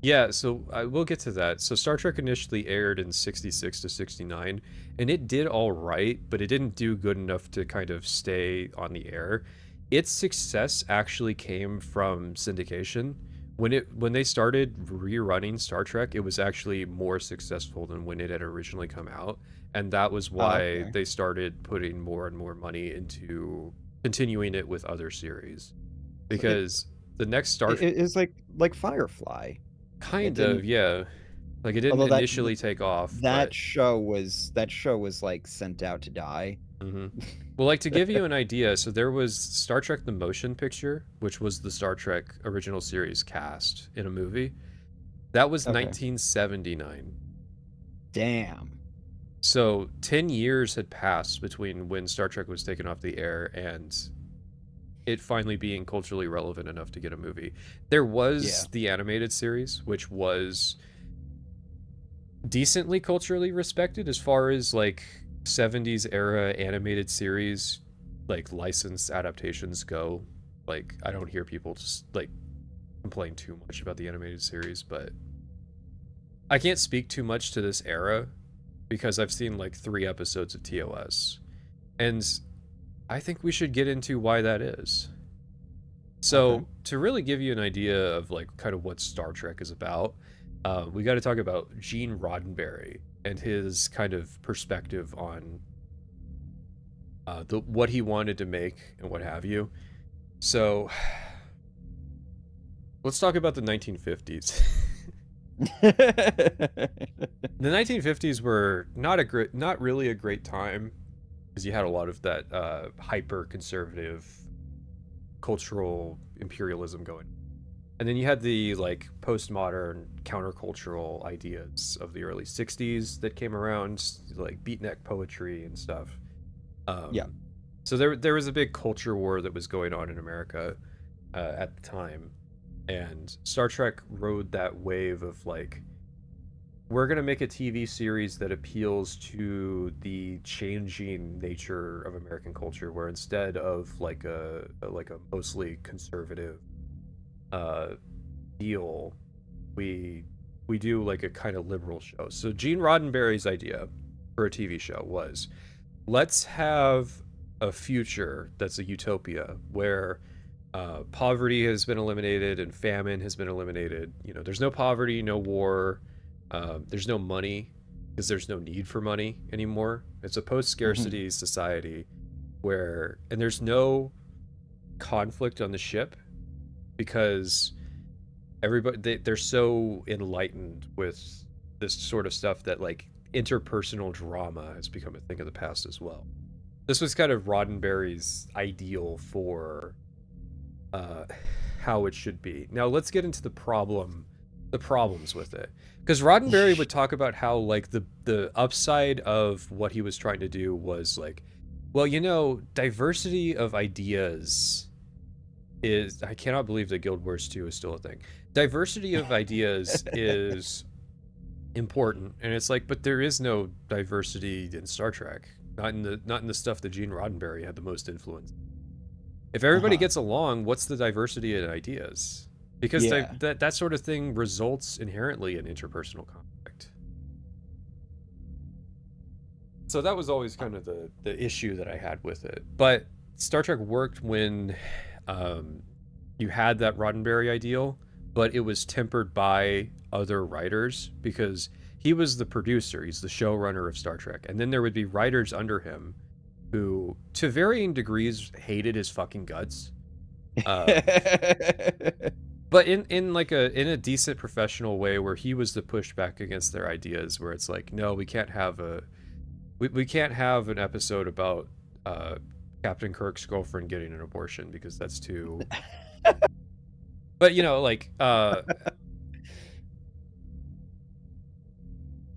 [SPEAKER 1] Yeah, so I will get to that. So Star Trek initially aired in 66 to 69, and it did all right, but it didn't do good enough to kind of stay on the air. Its success actually came from syndication. When they started rerunning Star Trek, it was actually more successful than when it had originally come out, and that was why they started putting more and more money into continuing it with other series. Because the next Star Trek
[SPEAKER 2] is like Firefly.
[SPEAKER 1] Kind of, yeah. Like it didn't initially take off.
[SPEAKER 2] That show was like sent out to die.
[SPEAKER 1] Mm-hmm. Well, like to give you an idea, so there was Star Trek the Motion Picture, which was the Star Trek original series cast in a movie. That was 1979.
[SPEAKER 2] Damn.
[SPEAKER 1] So 10 years had passed between when Star Trek was taken off the air and it finally being culturally relevant enough to get a movie. There was the animated series, which was decently culturally respected as far as like 70s era animated series, like licensed adaptations go. Like I don't hear people just like complain too much about the animated series, but I can't speak too much to this era because I've seen like 3 episodes of TOS, and I think we should get into why that is. So to really give you an idea of like kind of what Star Trek is about, we got to talk about Gene Roddenberry and his kind of perspective on what he wanted to make and what have you. So let's talk about the 1950s. The 1950s were not really a great time because you had a lot of that hyper conservative cultural imperialism going. And then you had the like postmodern countercultural ideas of the early 60s that came around, like beatnik poetry and stuff. So there was a big culture war that was going on in America at the time. And Star Trek rode that wave of like, we're going to make a TV series that appeals to the changing nature of American culture, where instead of like a mostly conservative deal, we do like a kind of liberal show. So Gene Roddenberry's idea for a TV show was, let's have a future that's a utopia where poverty has been eliminated and famine has been eliminated. You know, there's no poverty, no war, there's no money because there's no need for money anymore. It's a post-scarcity society and there's no conflict on the ship because they're so enlightened with this sort of stuff that like interpersonal drama has become a thing of the past as well. This was kind of Roddenberry's ideal for how it should be. Now let's get into the problem the problems with it. Because Roddenberry would talk about how like the upside of what he was trying to do was like, well, you know, diversity of ideas is, I cannot believe that Guild Wars 2 is still a thing. Diversity of ideas is important, and it's like, but there is no diversity in Star Trek. Not in the stuff that Gene Roddenberry had the most influence. If everybody gets along, what's the diversity in ideas? Because that sort of thing results inherently in interpersonal conflict. So that was always kind of the issue that I had with it. But Star Trek worked when you had that Roddenberry ideal, but it was tempered by other writers, because he was the producer, he's the showrunner of Star Trek, and then there would be writers under him who, to varying degrees, hated his fucking guts. But in a decent professional way, where he was the pushback against their ideas, where it's like, no, we can't have an episode about Captain Kirk's girlfriend getting an abortion, because that's too. But you know, like, but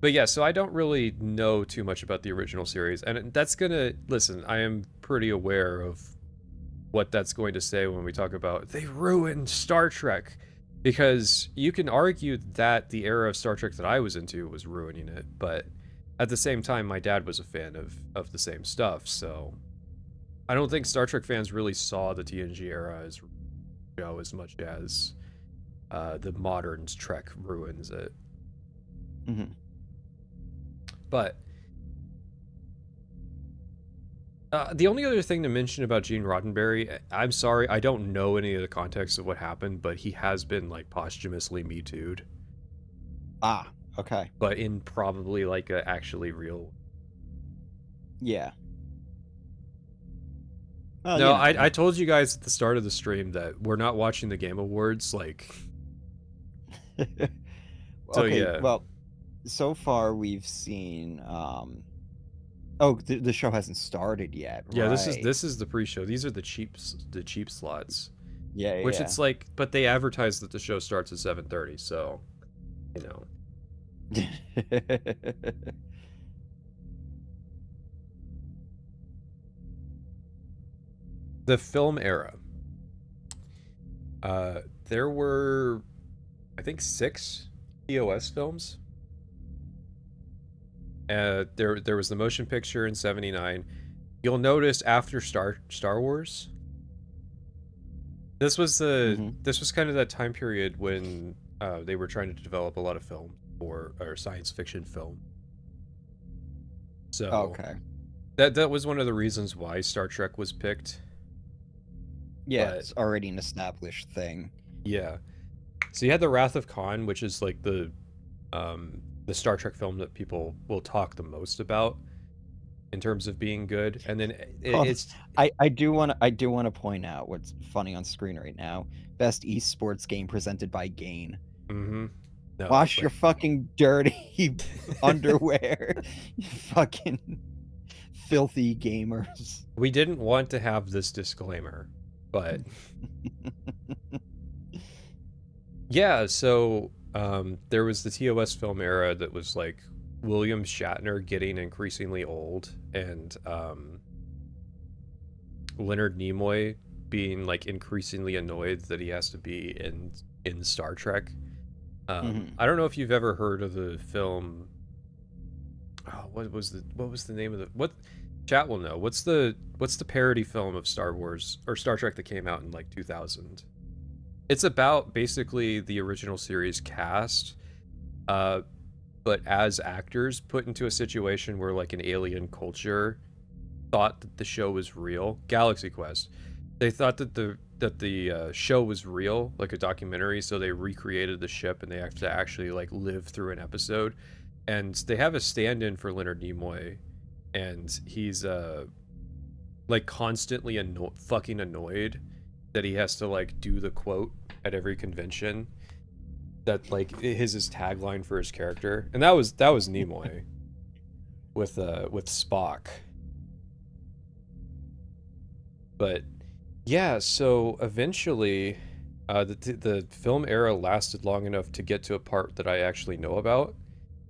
[SPEAKER 1] yeah, so I don't really know too much about the original series, and that's gonna, listen, I am pretty aware of what that's going to say when we talk about they ruined Star Trek, because you can argue that the era of Star Trek that I was into was ruining it, but at the same time, my dad was a fan of the same stuff, so I don't think Star Trek fans really saw the TNG era as much as the modern Trek ruins it.
[SPEAKER 2] Mm-hmm.
[SPEAKER 1] But the only other thing to mention about Gene Roddenberry, I'm sorry, I don't know any of the context of what happened, but he has been like posthumously Me Too'd.
[SPEAKER 2] Ah, okay.
[SPEAKER 1] But in probably like a actually real.
[SPEAKER 2] Yeah.
[SPEAKER 1] Well, no, you know. I told you guys at the start of the stream that we're not watching the Game Awards, like. So
[SPEAKER 2] okay,
[SPEAKER 1] yeah.
[SPEAKER 2] Well, so far we've seen. Oh, the show hasn't started yet.
[SPEAKER 1] Yeah,
[SPEAKER 2] right.
[SPEAKER 1] this is the pre-show. These are the cheap slots.
[SPEAKER 2] Yeah,
[SPEAKER 1] which it's like, but they advertise that the show starts at 7:30, so you know. The film era. There were, I think, 6 TOS films. There was the motion picture in 79. You'll notice after Star Wars, this was this was kind of that time period when they were trying to develop a lot of film or science fiction film. So
[SPEAKER 2] okay,
[SPEAKER 1] that was one of the reasons why Star Trek was picked.
[SPEAKER 2] Yeah, but it's already an established thing.
[SPEAKER 1] Yeah. So you had the Wrath of Khan, which is like the Star Trek film that people will talk the most about in terms of being good, and then
[SPEAKER 2] I do want to point out what's funny on screen right now. Best esports game presented by Gain.
[SPEAKER 1] Mm-hmm. No,
[SPEAKER 2] wash your fucking dirty underwear, you fucking filthy gamers.
[SPEAKER 1] We didn't want to have this disclaimer, but yeah. So there was the TOS film era that was like William Shatner getting increasingly old, and Leonard Nimoy being like increasingly annoyed that he has to be in Star Trek. I don't know if you've ever heard of the film. Oh, what was the name of the, what chat will know? What's the parody film of Star Wars or Star Trek that came out in like 2000? It's about basically the original series cast, but as actors put into a situation where like an alien culture thought that the show was real. Galaxy Quest. They thought that the show was real, like a documentary, so they recreated the ship and they have to actually like live through an episode. And they have a stand-in for Leonard Nimoy, and he's like constantly fucking annoyed that he has to like do the quote at every convention that like his tagline for his character. And that was Nimoy with Spock. But yeah, so eventually The film era lasted long enough to get to a part that I actually know about,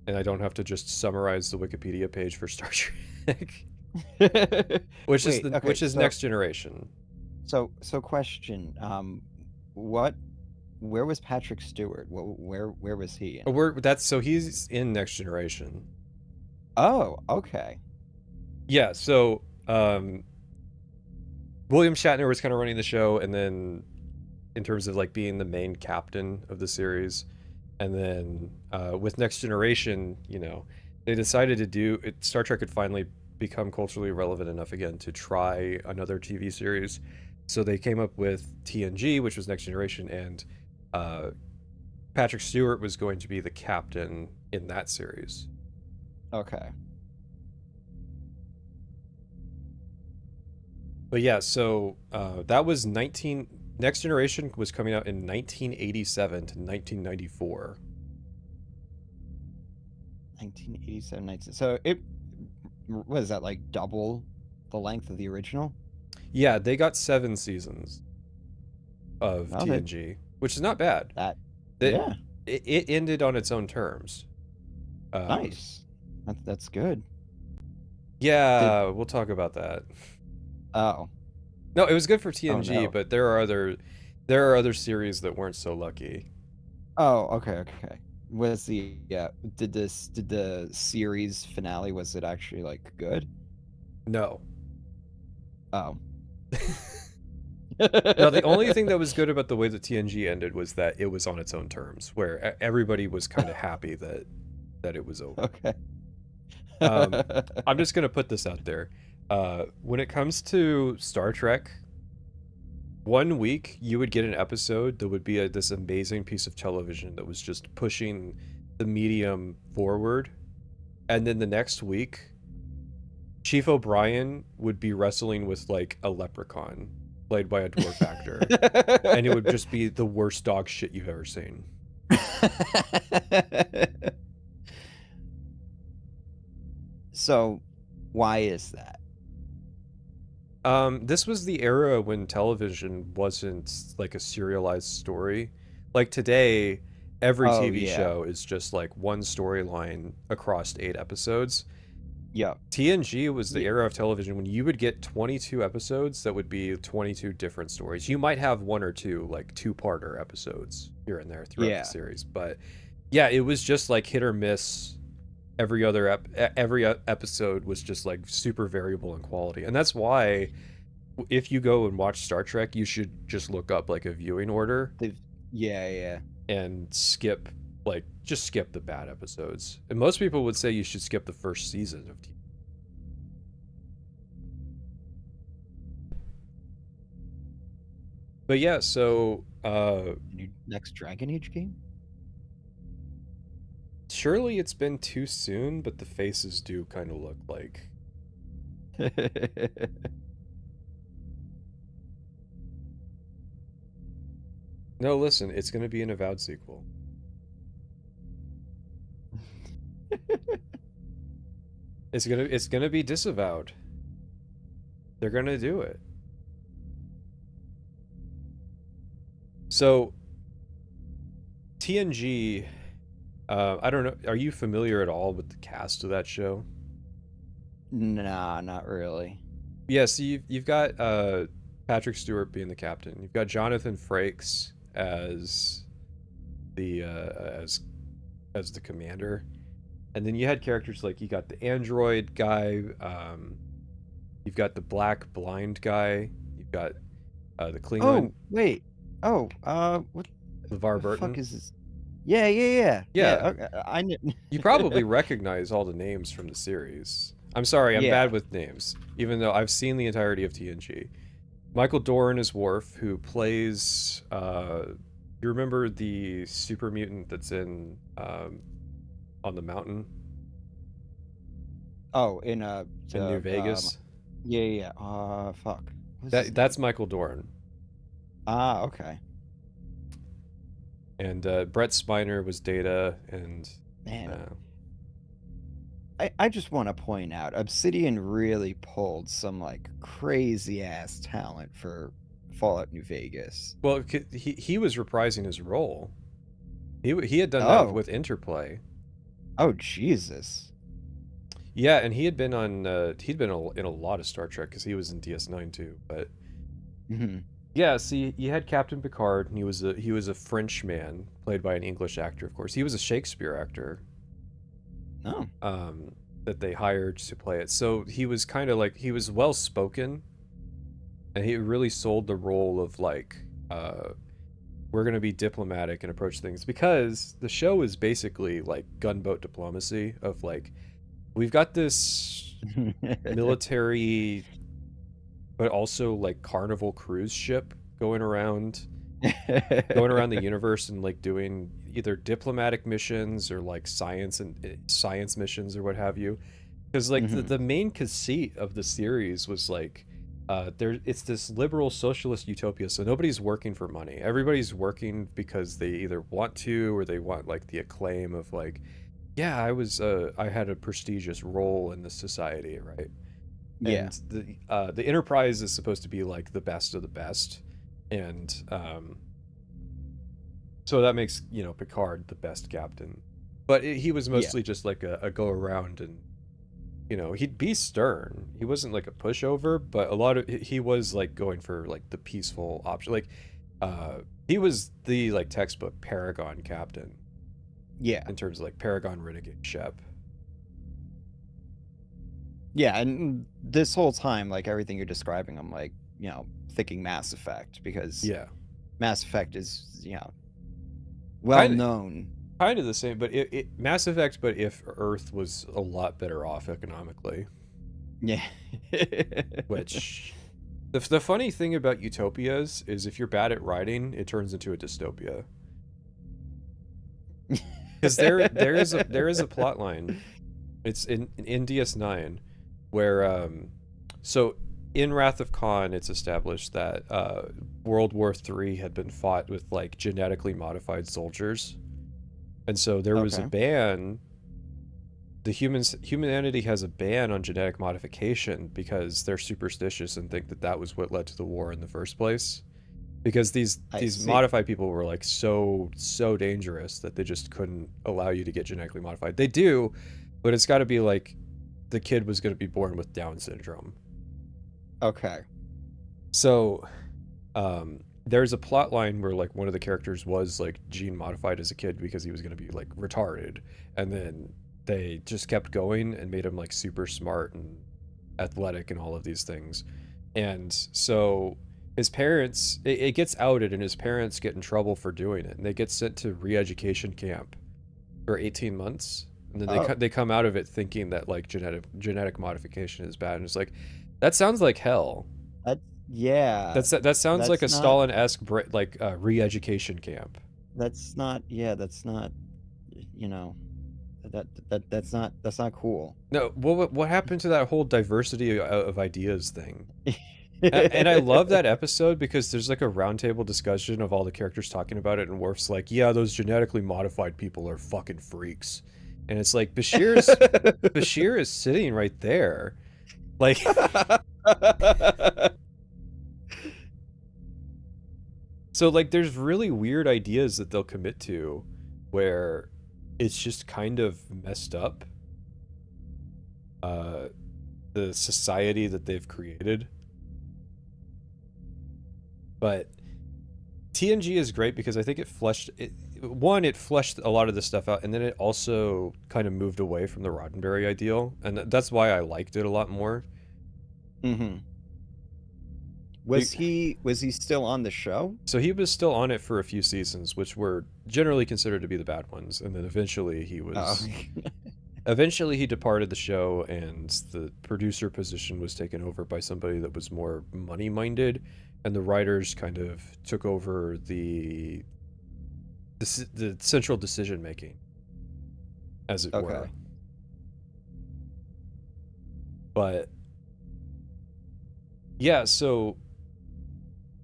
[SPEAKER 1] and I don't have to just summarize the Wikipedia page for Star Trek. Which is Next Generation.
[SPEAKER 2] So question, where was Patrick Stewart? Where was he in?
[SPEAKER 1] So he's in Next Generation.
[SPEAKER 2] Oh, okay.
[SPEAKER 1] Yeah, so William Shatner was kind of running the show, and then in terms of like being the main captain of the series, and then with Next Generation, you know, they decided to do it. Star Trek had finally become culturally relevant enough again to try another TV series, so they came up with TNG, which was Next Generation, and Patrick Stewart was going to be the captain in that series.
[SPEAKER 2] Okay.
[SPEAKER 1] But yeah, so that was Next Generation was coming out in 1987 to 1994.
[SPEAKER 2] 1987, so it was that like double the length of the original?
[SPEAKER 1] Yeah, they got 7 seasons of TNG, which is not bad.
[SPEAKER 2] Yeah.
[SPEAKER 1] It ended on its own terms.
[SPEAKER 2] Nice. That's good.
[SPEAKER 1] Yeah, we'll talk about that.
[SPEAKER 2] Oh.
[SPEAKER 1] No, it was good for TNG, but there are other series that weren't so lucky.
[SPEAKER 2] Oh, okay. Was did the series finale, was it actually like good?
[SPEAKER 1] No.
[SPEAKER 2] Oh.
[SPEAKER 1] No, the only thing that was good about the way that TNG ended was that it was on its own terms, where everybody was kind of happy that it was over.
[SPEAKER 2] Okay.
[SPEAKER 1] I'm just gonna put this out there. When it comes to Star Trek, 1 week you would get an episode that would be this amazing piece of television that was just pushing the medium forward, and then the next week Chief O'Brien would be wrestling with like a leprechaun played by a dwarf actor, and it would just be the worst dog shit you've ever seen.
[SPEAKER 2] So why is that?
[SPEAKER 1] This was the era when television wasn't like a serialized story. Like today, every TV show is just like one storyline across 8 episodes.
[SPEAKER 2] Yeah.
[SPEAKER 1] TNG was the era of television when you would get 22 episodes that would be 22 different stories. You might have 1 or 2 like 2-parter episodes here and there throughout the series, but yeah, it was just like hit or miss. Every episode was just like super variable in quality, and that's why if you go and watch Star Trek, you should just look up like a viewing order. And skip the bad episodes. And most people would say you should skip the first season of TV. But yeah, so
[SPEAKER 2] next Dragon Age game?
[SPEAKER 1] Surely it's been too soon, but the faces do kind of look like. No, listen, it's going to be an avowed sequel. It's gonna be disavowed. They're gonna do it. So TNG, I don't know, are you familiar at all with the cast of that show?
[SPEAKER 2] Nah, not really.
[SPEAKER 1] Yeah, so you've got Patrick Stewart being the captain. You've got Jonathan Frakes as the commander. And then you had characters like, you got the android guy, you've got the black blind guy, you've got the Klingon.
[SPEAKER 2] Oh, wait. Oh, what
[SPEAKER 1] LeVar Burton?
[SPEAKER 2] Fuck is this? Yeah.
[SPEAKER 1] Okay.
[SPEAKER 2] I knew.
[SPEAKER 1] You probably recognize all the names from the series. I'm sorry, I'm bad with names, even though I've seen the entirety of TNG. Michael Dorn is Worf, who plays, you remember the super mutant that's in On the Mountain?
[SPEAKER 2] Oh, in
[SPEAKER 1] New Vegas?
[SPEAKER 2] Yeah. Fuck.
[SPEAKER 1] That's Michael Dorn.
[SPEAKER 2] Ah, okay.
[SPEAKER 1] And Brett Spiner was Data, and
[SPEAKER 2] man, I just want to point out, Obsidian really pulled some like crazy ass talent for Fallout New Vegas.
[SPEAKER 1] Well, he was reprising his role. He had done that with Interplay.
[SPEAKER 2] Oh Jesus.
[SPEAKER 1] Yeah, and he had been on in a lot of Star Trek because he was in DS9 too. But yeah, see, you had Captain Picard, and he was a French man played by an English actor, of course. He was a Shakespeare actor.
[SPEAKER 2] Oh.
[SPEAKER 1] That they hired to play it. So he was kind of like, he was well spoken, and he really sold the role of like, we're gonna be diplomatic and approach things, because the show is basically like gunboat diplomacy of like, we've got this military but also like Carnival cruise ship going around the universe and like doing either diplomatic missions or like science missions or what have you. Because like the main conceit of the series was like, it's this liberal socialist utopia, so nobody's working for money. Everybody's working because they either want to, or they want like the acclaim of like, yeah, I had a prestigious role in this society, right?
[SPEAKER 2] Yeah.
[SPEAKER 1] And the Enterprise is supposed to be like the best of the best, and so that makes, you know, Picard the best captain. But he was mostly just like a go around, and you know, he'd be stern. He wasn't like a pushover, but a lot of he was like going for like the peaceful option. Like he was the like textbook Paragon captain.
[SPEAKER 2] Yeah.
[SPEAKER 1] In terms of like Paragon Renegade Shep.
[SPEAKER 2] Yeah, and this whole time, like everything you're describing, I'm like, you know, thinking Mass Effect, because Mass Effect is, you know, well known.
[SPEAKER 1] Kind of the same, but Mass Effect, but if Earth was a lot better off economically.
[SPEAKER 2] Yeah.
[SPEAKER 1] Which the funny thing about utopias is if you're bad at writing, it turns into a dystopia. Because there is a plot line. It's in DS9 where so in Wrath of Khan, it's established that World War III had been fought with like genetically modified soldiers, and so there was a ban. Humanity has a ban on genetic modification because they're superstitious and think that that was what led to the war in the first place. Because these modified people were like so dangerous that they just couldn't allow you to get genetically modified. They do, but it's got to be like the kid was going to be born with Down syndrome.
[SPEAKER 2] Okay.
[SPEAKER 1] So there's a plot line where like one of the characters was like gene modified as a kid because he was going to be like retarded, and then they just kept going and made him like super smart and athletic and all of these things. And so his parents, it gets outed, and his parents get in trouble for doing it, and they get sent to re-education camp for 18 months, and then they come out of it thinking that like genetic modification is bad, and it's like, that sounds like hell. That sounds like a Stalin-esque like re-education camp.
[SPEAKER 2] That's not, you know, that's not cool.
[SPEAKER 1] No, what happened to that whole diversity of ideas thing? And I love that episode because there's like a roundtable discussion of all the characters talking about it, and Worf's like, yeah, those genetically modified people are fucking freaks. And it's like, Bashir is sitting right there. Like so like there's really weird ideas that they'll commit to where it's just kind of messed up. The society that they've created. But TNG is great because I think it fleshed a lot of this stuff out, and then it also kind of moved away from the Roddenberry ideal, and that's why I liked it a lot more.
[SPEAKER 2] Was he still on the show?
[SPEAKER 1] So he was still on it for a few seasons, which were generally considered to be the bad ones, and then eventually he was eventually he departed the show, and the producer position was taken over by somebody that was more money minded, and the writers kind of took over the central decision making, as it were. But yeah, so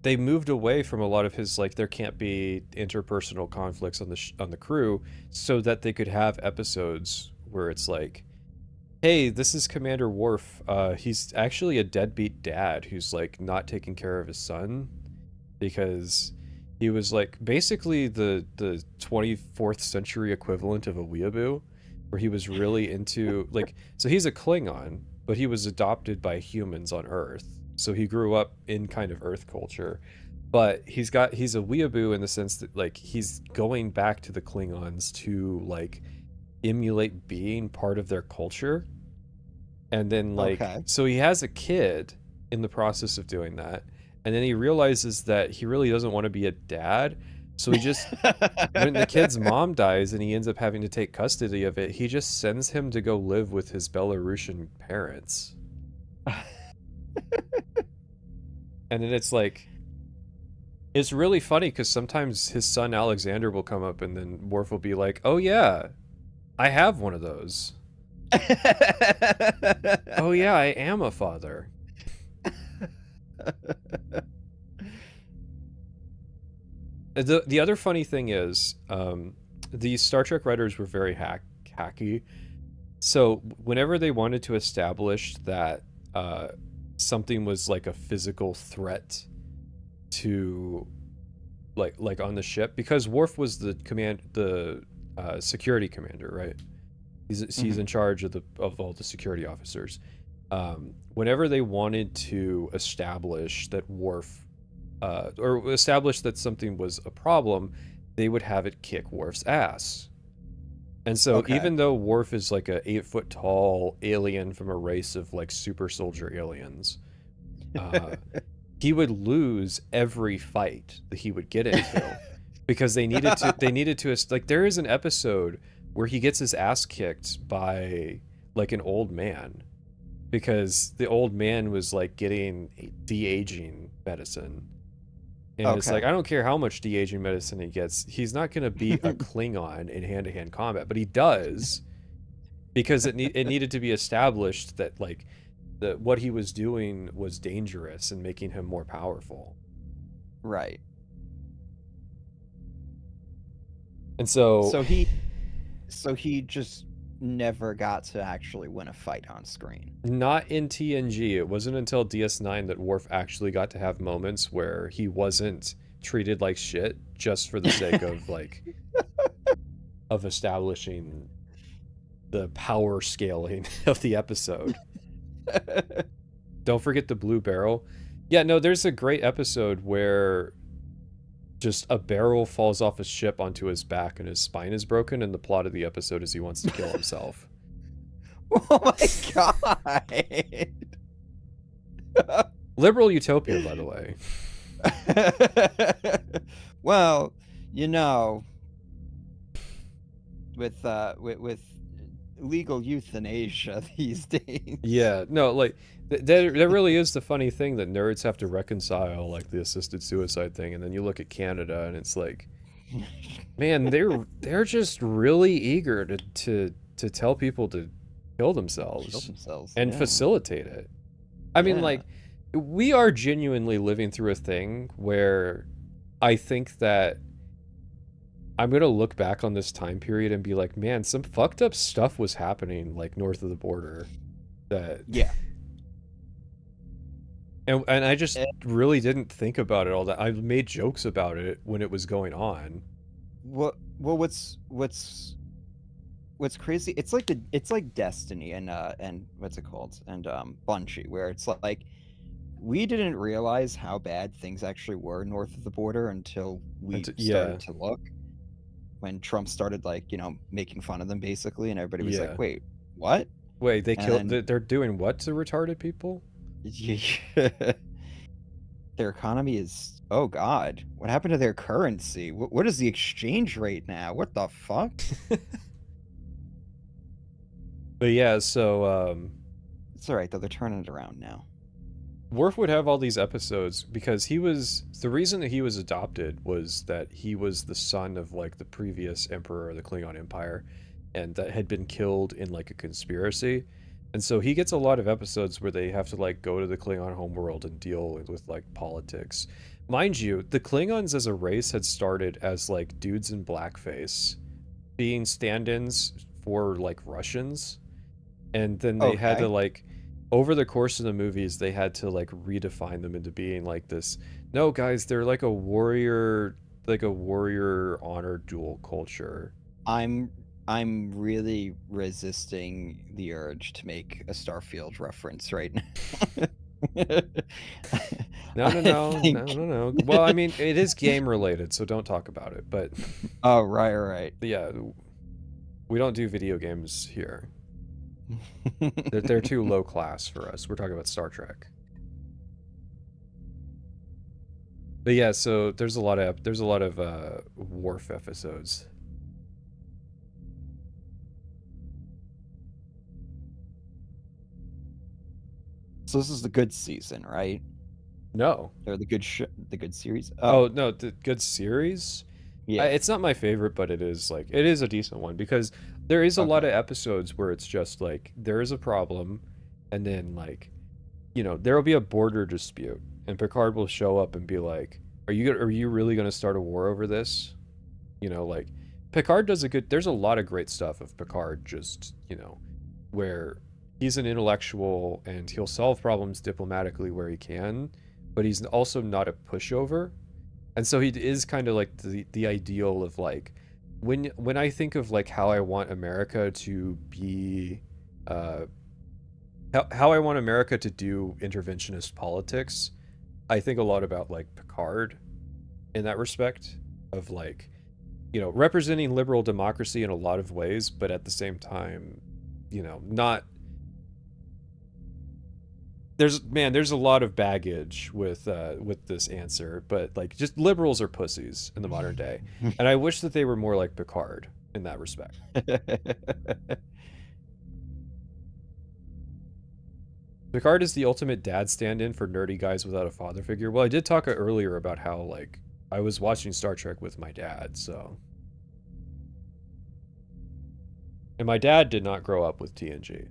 [SPEAKER 1] they moved away from a lot of his like, there can't be interpersonal conflicts on the crew, so that they could have episodes where it's like, hey, this is Commander Worf. He's actually a deadbeat dad who's like not taking care of his son, because he was like basically the 24th century equivalent of a weeaboo, where he was really into like, so he's a Klingon, but he was adopted by humans on Earth. So he grew up in kind of Earth culture, but he's a weeaboo in the sense that like he's going back to the Klingons to like emulate being part of their culture. And then like, so he has a kid in the process of doing that. And then he realizes that he really doesn't want to be a dad. So he just, when the kid's mom dies and he ends up having to take custody of it, he just sends him to go live with his Belarusian parents. And then it's like, it's really funny because sometimes his son Alexander will come up and then Worf will be like, oh yeah, I have one of those. Oh yeah, I am a father. The other funny thing is, these Star Trek writers were very hacky. So whenever they wanted to establish that something was like a physical threat to like on the ship, because Worf was the security commander, right? He's in charge of all the security officers. Whenever they wanted to establish that Worf, or establish that something was a problem, they would have it kick Worf's ass. And so even though Worf is like a 8-foot tall alien from a race of like super soldier aliens, he would lose every fight that he would get into because they needed to like, there is an episode where he gets his ass kicked by like an old man because the old man was like getting de-aging medicine. And it's like, I don't care how much de-aging medicine he gets, he's not going to beat a Klingon in hand-to-hand combat, but he does because it needed to be established that like what he was doing was dangerous and making him more powerful.
[SPEAKER 2] Right.
[SPEAKER 1] And so
[SPEAKER 2] he just never got to actually win a fight on screen.
[SPEAKER 1] Not in TNG. It wasn't until DS9 that Worf actually got to have moments where he wasn't treated like shit just for the sake of like of establishing the power scaling of the episode. Don't forget the blue barrel. Yeah, no, there's a great episode where just a barrel falls off a ship onto his back and his spine is broken, and the plot of the episode is he wants to kill himself.
[SPEAKER 2] Oh my god.
[SPEAKER 1] Liberal utopia, by the way.
[SPEAKER 2] Well, you know, with legal euthanasia these days.
[SPEAKER 1] Yeah, no, like that really is the funny thing that nerds have to reconcile, like the assisted suicide thing, and then you look at Canada and it's like, man, they're just really eager to tell people to kill themselves and facilitate it. I mean, like, we are genuinely living through a thing where I think that I'm going to look back on this time period and be like, man, some fucked up stuff was happening like north of the border that and I just really didn't think about it all that. I made jokes about it when it was going on.
[SPEAKER 2] Well, what's crazy, it's like Destiny and what's it called, and Bungie, where it's like we didn't realize how bad things actually were north of the border until we started to look, when Trump started, like, you know, making fun of them basically, and everybody was like, wait, what?
[SPEAKER 1] Wait, they're doing what to retarded people?
[SPEAKER 2] Their economy is, oh god, what happened to their currency? What is the exchange rate now? What the fuck?
[SPEAKER 1] But yeah, so
[SPEAKER 2] it's all right though, they're turning it around now.
[SPEAKER 1] Worf would have all these episodes because the reason that he was adopted was that he was the son of like the previous emperor of the Klingon Empire, and that had been killed in like a conspiracy. And so he gets a lot of episodes where they have to like go to the Klingon homeworld and deal with like politics. Mind you, the Klingons as a race had started as like dudes in blackface being stand-ins for like Russians. And then they had to like, over the course of the movies, they had to like redefine them into being like this. No, guys, they're like a warrior honor dual culture.
[SPEAKER 2] I'm really resisting the urge to make a Starfield reference right now.
[SPEAKER 1] No. Well, I mean, it is game related, so don't talk about it. But
[SPEAKER 2] oh, right.
[SPEAKER 1] Yeah, we don't do video games here. They're too low class for us. We're talking about Star Trek. But yeah, so there's a lot of Worf episodes.
[SPEAKER 2] So this is the good season, right?
[SPEAKER 1] No.
[SPEAKER 2] Or the good series?
[SPEAKER 1] Oh, no, the good series?
[SPEAKER 2] Yeah.
[SPEAKER 1] It's not my favorite, but it is a decent one, because there is a lot of episodes where it's just like there is a problem, and then like, you know, there will be a border dispute, and Picard will show up and be like, are you really going to start a war over this? You know, like Picard does there's a lot of great stuff of Picard, just, you know, where he's an intellectual and he'll solve problems diplomatically where he can, but he's also not a pushover. And so he is kind of like the ideal of like, when I think of like how I want America to be, how I want America to do interventionist politics, I think a lot about like Picard in that respect, of like, you know, representing liberal democracy in a lot of ways, but at the same time, you know, not. There's a lot of baggage with this answer, but like, just liberals are pussies in the modern day, and I wish that they were more like Picard in that respect. Picard is the ultimate dad stand-in for nerdy guys without a father figure. Well, I did talk earlier about how like I was watching Star Trek with my dad, so. And my dad did not grow up with TNG.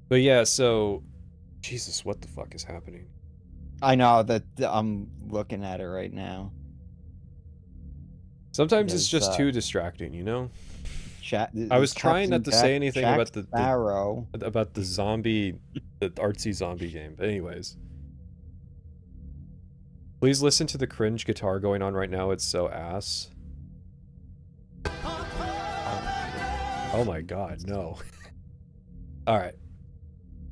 [SPEAKER 1] But yeah, so, Jesus, what the fuck is happening?
[SPEAKER 2] I know that I'm looking at it right now.
[SPEAKER 1] Sometimes it's just too distracting, you know? I was trying not to say anything about the zombie, the artsy zombie game. But anyways. Please listen to the cringe guitar going on right now. It's so ass. Oh my god, no. Alright.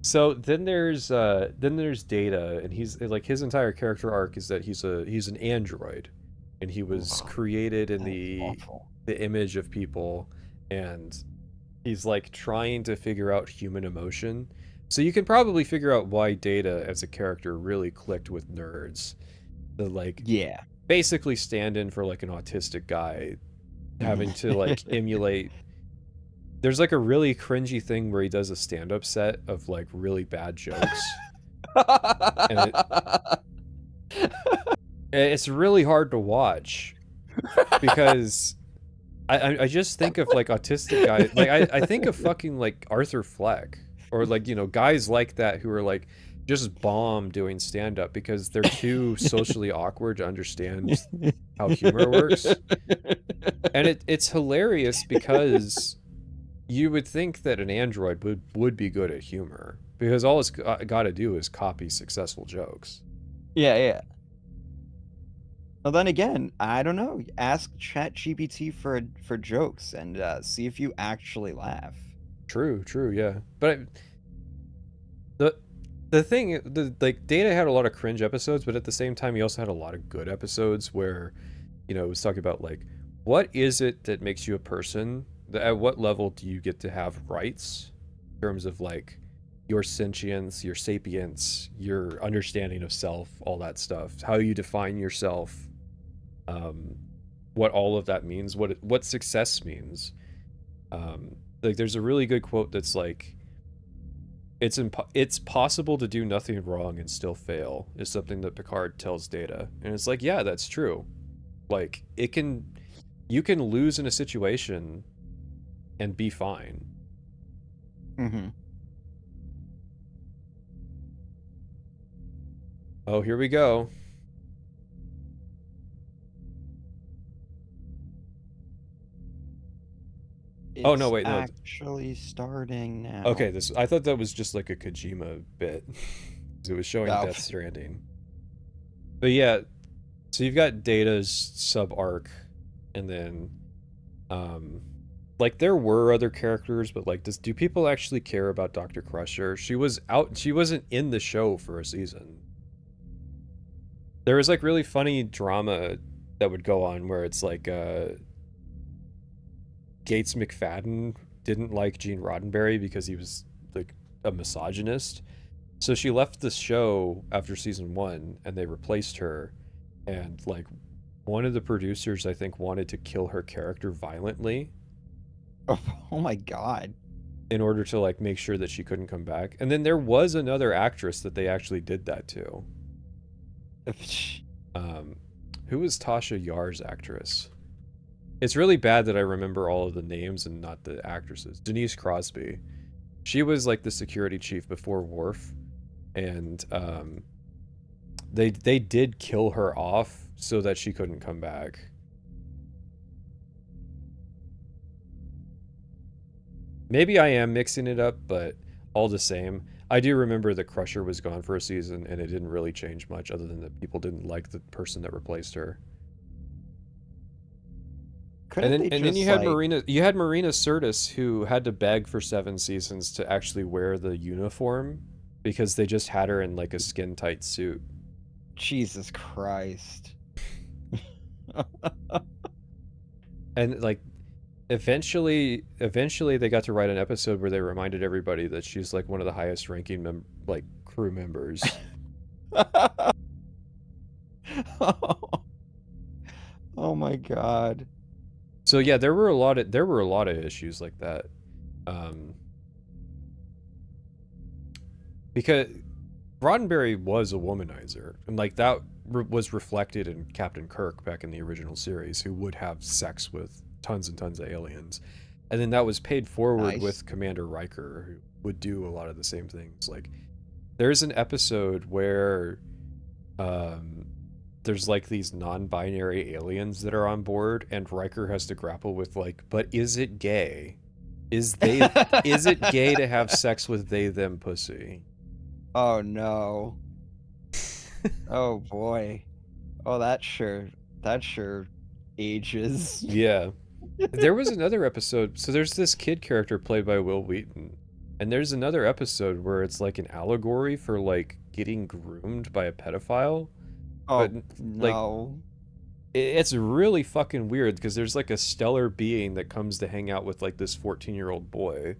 [SPEAKER 1] So then there's Data, and he's like, his entire character arc is that he's an android, and he was created in the image of people, and he's like trying to figure out human emotion. So you can probably figure out why Data as a character really clicked with nerds. The like,
[SPEAKER 2] yeah,
[SPEAKER 1] basically stand in for like an autistic guy having to like emulate. There's like a really cringy thing where he does a stand-up set of like really bad jokes. And it's really hard to watch because I just think of like autistic guys. Like I think of fucking like Arthur Fleck, or like, you know, guys like that who are like just bomb doing stand-up because they're too socially awkward to understand how humor works. And it's hilarious because you would think that an android would be good at humor, because all it's got to do is copy successful jokes.
[SPEAKER 2] Yeah. Well, then again, I don't know. Ask ChatGPT for jokes and see if you actually laugh.
[SPEAKER 1] True, yeah. But the thing, like, Data had a lot of cringe episodes, but at the same time, he also had a lot of good episodes where, you know, it was talking about like, what is it that makes you a person? At what level do you get to have rights in terms of like your sentience, your sapience, your understanding of self, all that stuff, how you define yourself, what all of that means, what success means. Like, there's a really good quote that's like, it's possible to do nothing wrong and still fail, is something that Picard tells Data, and it's like, yeah, that's true. Like, you can lose in a situation and be fine.
[SPEAKER 2] Mm-hmm.
[SPEAKER 1] Oh, here we go. Oh no, wait, no.
[SPEAKER 2] Actually starting now.
[SPEAKER 1] Okay, I thought that was just like a Kojima bit. It was showing Death Stranding. But yeah, so you've got Data's sub-arc, and then like there were other characters, but like do people actually care about Dr. Crusher? She wasn't in the show for a season. There was like really funny drama that would go on where it's like Gates McFadden didn't like Gene Roddenberry because he was like a misogynist. So she left the show after season 1 and they replaced her, and like one of the producers I think wanted to kill her character violently.
[SPEAKER 2] Oh my god.
[SPEAKER 1] In order to like make sure that she couldn't come back. And then there was another actress that they actually did that to. Who was Tasha Yar's actress? It's really bad that I remember all of the names and not the actresses. Denise Crosby. She was like the security chief before Worf, and they did kill her off so that she couldn't come back. Maybe I am mixing it up, but all the same, I do remember that Crusher was gone for a season and it didn't really change much other than that people didn't like the person that replaced her. And then you had Marina Sirtis, who had to beg for 7 seasons to actually wear the uniform because they just had her in like a skin tight suit.
[SPEAKER 2] Jesus Christ.
[SPEAKER 1] And like eventually they got to write an episode where they reminded everybody that she's like one of the highest ranking crew members.
[SPEAKER 2] Oh my god.
[SPEAKER 1] So yeah, there were a lot of issues like that. Because Roddenberry was a womanizer, and like that was reflected in Captain Kirk back in the original series, who would have sex with tons and tons of aliens, and then that was paid forward with Commander Riker, who would do a lot of the same things. Like there's an episode where there's like these non-binary aliens that are on board, and Riker has to grapple with like, but is it gay? Is it gay to have sex with they them pussy?
[SPEAKER 2] Oh no. Oh boy. Oh, that sure ages.
[SPEAKER 1] Yeah. There was another episode, so there's this kid character played by Will Wheaton, and there's another episode where it's like an allegory for like getting groomed by a pedophile.
[SPEAKER 2] Oh,
[SPEAKER 1] but
[SPEAKER 2] no.
[SPEAKER 1] Like, it's really fucking weird because there's like a stellar being that comes to hang out with like this 14-year-old boy,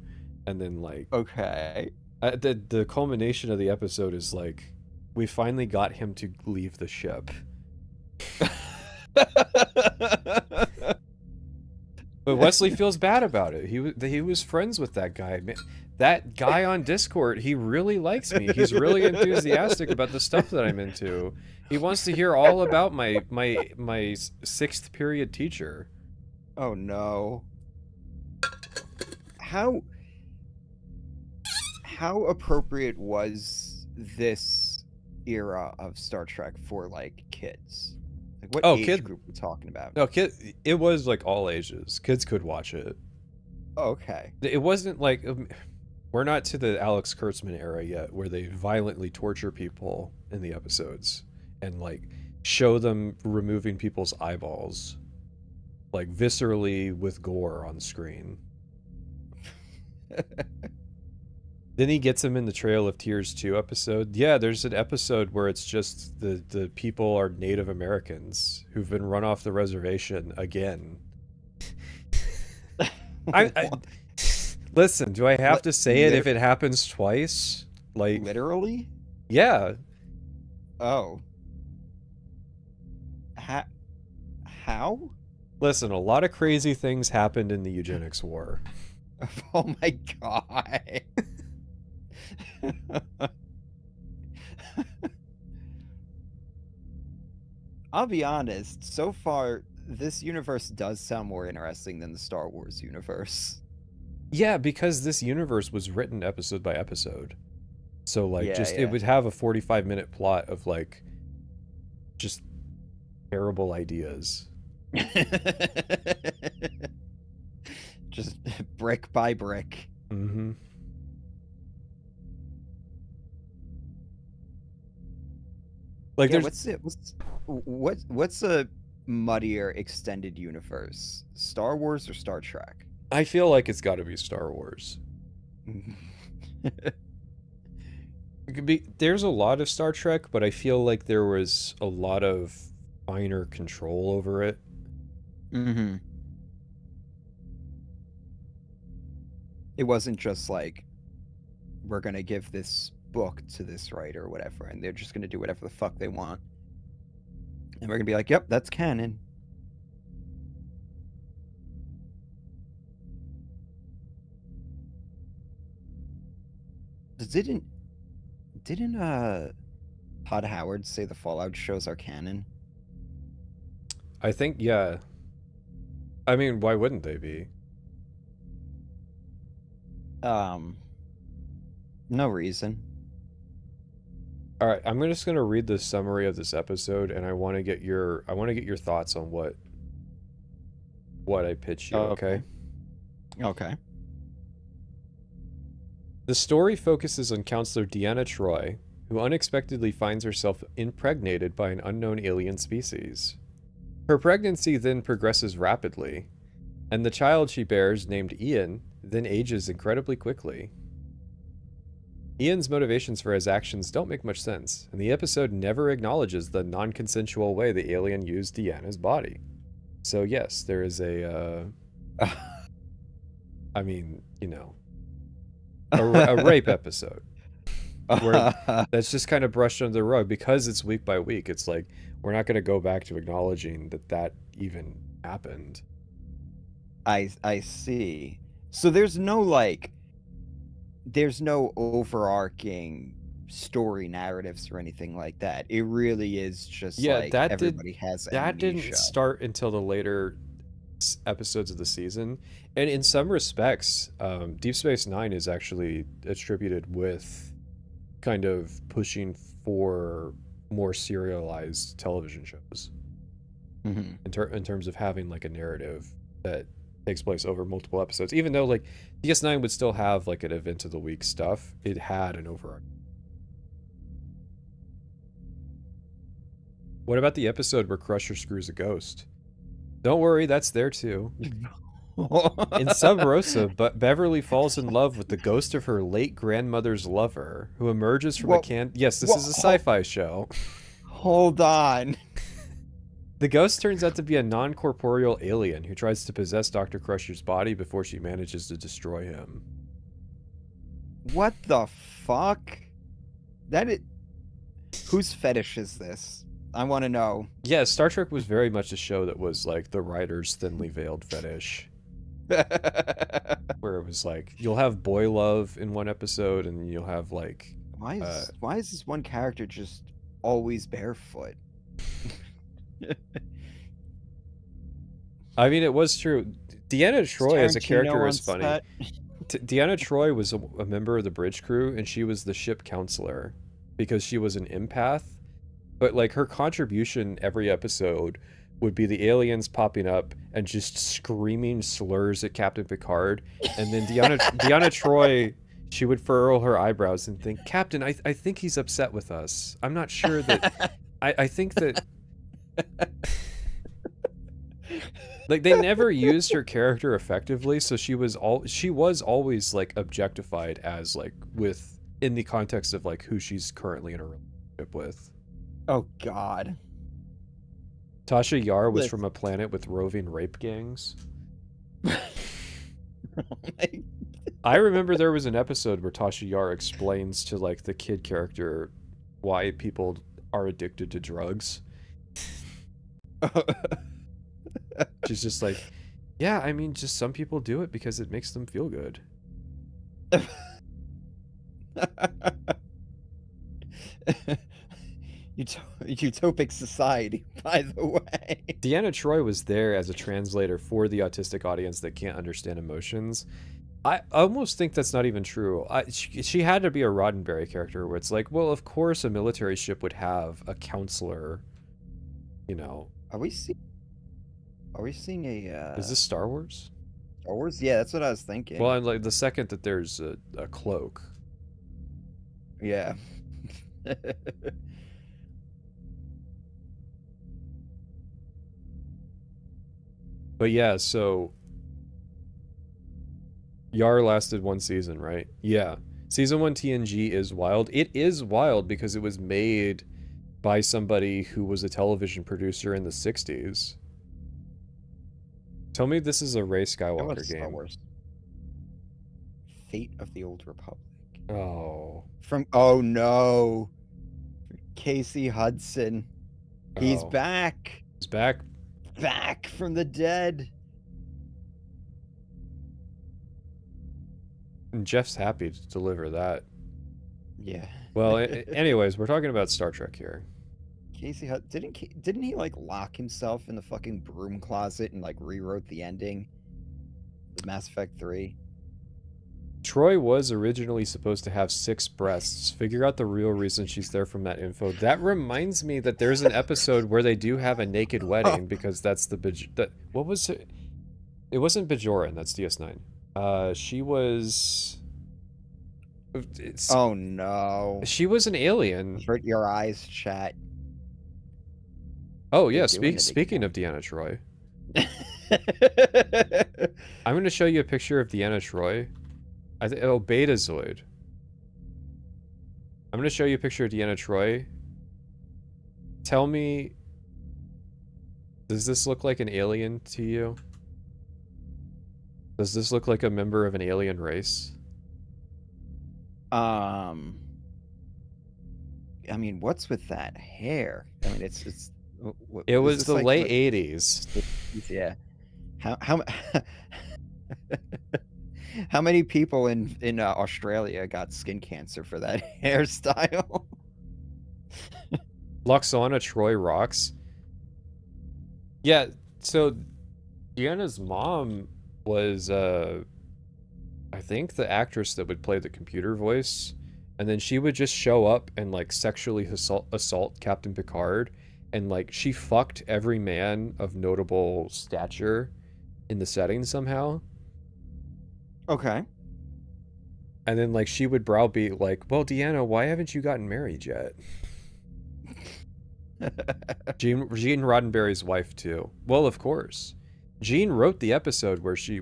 [SPEAKER 1] and then like
[SPEAKER 2] okay,
[SPEAKER 1] the culmination of the episode is like we finally got him to leave the ship. But Wesley feels bad about it. He was friends with that guy. That guy on Discord, he really likes me. He's really enthusiastic about the stuff that I'm into. He wants to hear all about my 6th period teacher.
[SPEAKER 2] Oh no. How appropriate was this era of Star Trek for like kids? Like what age group are we talking about?
[SPEAKER 1] No, it was like all ages. Kids could watch it.
[SPEAKER 2] Oh, okay.
[SPEAKER 1] It wasn't like we're not to the Alex Kurtzman era yet, where they violently torture people in the episodes and like show them removing people's eyeballs, like viscerally with gore on screen. Then he gets him in the Trail of Tears 2 episode. Yeah, there's an episode where it's just the people are Native Americans who've been run off the reservation again. I listen, do I have to say it if it happens twice? Like
[SPEAKER 2] literally?
[SPEAKER 1] Yeah.
[SPEAKER 2] Oh. How?
[SPEAKER 1] Listen, a lot of crazy things happened in the eugenics war.
[SPEAKER 2] Oh my god. I'll be honest, so far this universe does sound more interesting than the Star Wars universe.
[SPEAKER 1] Yeah, because this universe was written episode by episode. So like it would have a 45-minute plot of like just terrible ideas.
[SPEAKER 2] Just brick by brick.
[SPEAKER 1] Mm-hmm. Like,
[SPEAKER 2] yeah,
[SPEAKER 1] there's...
[SPEAKER 2] what's a muddier extended universe? Star Wars or Star Trek?
[SPEAKER 1] I feel like it's got to be Star Wars. It could be... There's a lot of Star Trek, but I feel like there was a lot of finer control over it.
[SPEAKER 2] Mm-hmm. It wasn't just like, we're gonna give this book to this writer or whatever, and they're just gonna do whatever the fuck they want. And we're gonna be like, yep, that's canon. Didn't Todd Howard say the Fallout shows are canon?
[SPEAKER 1] I think, yeah. I mean, why wouldn't they be?
[SPEAKER 2] No reason.
[SPEAKER 1] All right, I'm just gonna read the summary of this episode, and I want to get your thoughts on what I pitched you. Okay.
[SPEAKER 2] Okay.
[SPEAKER 1] The story focuses on Counselor Deanna Troi, who unexpectedly finds herself impregnated by an unknown alien species. Her pregnancy then progresses rapidly, and the child she bears, named Ian, then ages incredibly quickly. Ian's motivations for his actions don't make much sense, and the episode never acknowledges the non-consensual way the alien used Deanna's body. So yes, there is a, I mean, you know, a rape episode. Where that's just kind of brushed under the rug because it's week by week. It's like, we're not going to go back to acknowledging that even happened.
[SPEAKER 2] I see. So there's no overarching story narratives or anything like that. It really is just like everybody has amnesia.
[SPEAKER 1] That didn't start until the later episodes of the season, and in some respects, Deep Space Nine is actually attributed with kind of pushing for more serialized television shows.
[SPEAKER 2] Mm-hmm.
[SPEAKER 1] In terms of having like a narrative that takes place over multiple episodes. Even though like DS9 would still have like an event of the week stuff, it had an overarching. What about the episode where Crusher screws a ghost? Don't worry, that's there too. In Sub Rosa, but Beverly falls in love with the ghost of her late grandmother's lover, who emerges from a can. Yes, this is a sci-fi show.
[SPEAKER 2] Hold on.
[SPEAKER 1] The ghost turns out to be a non-corporeal alien who tries to possess Dr. Crusher's body before she manages to destroy him.
[SPEAKER 2] What the fuck? Whose fetish is this? I want to know.
[SPEAKER 1] Yeah, Star Trek was very much a show that was like the writer's thinly veiled fetish. Where it was like, you'll have boy love in one episode, and you'll have like...
[SPEAKER 2] Why is this one character just always barefoot?
[SPEAKER 1] I mean, it was true. Deanna Troi as a character is funny. Deanna Troi was a member of the bridge crew, and she was the ship counselor because she was an empath. But like her contribution every episode would be the aliens popping up and just screaming slurs at Captain Picard, and then Deanna Troi, she would furrow her eyebrows and think, "Captain, I think he's upset with us. I'm not sure that. I think that." Like, they never used her character effectively, so she was always like objectified as like in the context of like who she's currently in a relationship with.
[SPEAKER 2] Oh God.
[SPEAKER 1] Tasha Yar was from a planet with roving rape gangs. I remember there was an episode where Tasha Yar explains to like the kid character why people are addicted to drugs. She's just like, yeah, I mean, just some people do it because it makes them feel good.
[SPEAKER 2] Utopic society, by the way.
[SPEAKER 1] Deanna Troi was there as a translator for the autistic audience that can't understand emotions. I almost think that's not even true. She had to be a Roddenberry character where it's like, well, of course a military ship would have a counselor, you know.
[SPEAKER 2] Are we seeing a...
[SPEAKER 1] Is this Star Wars?
[SPEAKER 2] Star Wars? Yeah, that's what I was thinking.
[SPEAKER 1] Well, and like the second that there's a cloak.
[SPEAKER 2] Yeah.
[SPEAKER 1] But yeah, so Yar lasted 1 season, right? Yeah. Season 1 TNG is wild. It is wild because it was made by somebody who was a television producer in the 60s. Tell me this is a Rey Skywalker game. Star Wars.
[SPEAKER 2] Fate of the Old Republic.
[SPEAKER 1] Oh.
[SPEAKER 2] Oh no. Casey Hudson. He's back.
[SPEAKER 1] He's back.
[SPEAKER 2] Back from the dead.
[SPEAKER 1] And Jeff's happy to deliver that.
[SPEAKER 2] Yeah.
[SPEAKER 1] Well, anyways, we're talking about Star Trek here.
[SPEAKER 2] Casey Hudson, didn't he like lock himself in the fucking broom closet and like rewrote the ending with Mass Effect 3?
[SPEAKER 1] Troy was originally supposed to have 6 breasts. Figure out the real reason she's there from that info. That reminds me that there's an episode where they do have a naked wedding because that's the what was it? It wasn't Bajoran, that's DS9. She was...
[SPEAKER 2] Oh no.
[SPEAKER 1] She was an alien.
[SPEAKER 2] Hurt your eyes, chat.
[SPEAKER 1] Oh yeah, speaking of Deanna Troi. I'm going to show you a picture of Deanna Troi. Betazoid. I'm going to show you a picture of Deanna Troi. Tell me, does this look like an alien to you? Does this look like a member of an alien race?
[SPEAKER 2] I mean, what's with that hair? I mean, it's
[SPEAKER 1] it was the late 80s.
[SPEAKER 2] Yeah. How many people in Australia got skin cancer for that hairstyle?
[SPEAKER 1] Loxana Troi rocks. Yeah, so Deanna's mom was I think the actress that would play the computer voice, and then she would just show up and like sexually assault Captain Picard, and like she fucked every man of notable stature in the setting somehow.
[SPEAKER 2] Okay.
[SPEAKER 1] And then like she would browbeat like, well, Deanna, why haven't you gotten married yet? Gene Roddenberry's wife too. Well, of course. Gene wrote the episode where she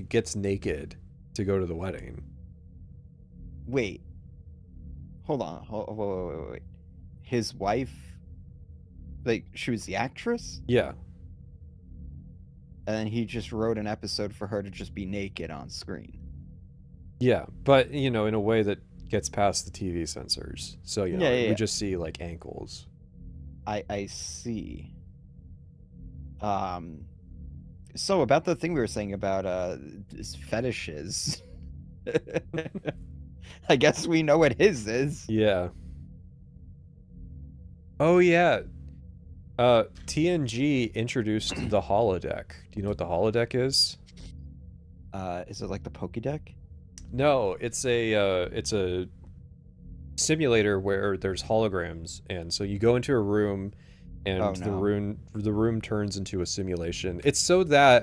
[SPEAKER 1] gets naked to go to the wedding.
[SPEAKER 2] Wait. Hold on. Wait. His wife, like, she was the actress?
[SPEAKER 1] Yeah.
[SPEAKER 2] And then he just wrote an episode for her to just be naked on screen.
[SPEAKER 1] Yeah, but, you know, in a way that gets past the TV censors. So, you know, we just see, like, ankles.
[SPEAKER 2] I see. So, about the thing we were saying about fetishes. I guess we know what his is.
[SPEAKER 1] Yeah. Oh, yeah. TNG introduced the holodeck. Do you know what the holodeck is?
[SPEAKER 2] Is it like the Pokédeck?
[SPEAKER 1] No, it's a simulator where there's holograms, and so you go into a room, and the room turns into a simulation. It's so that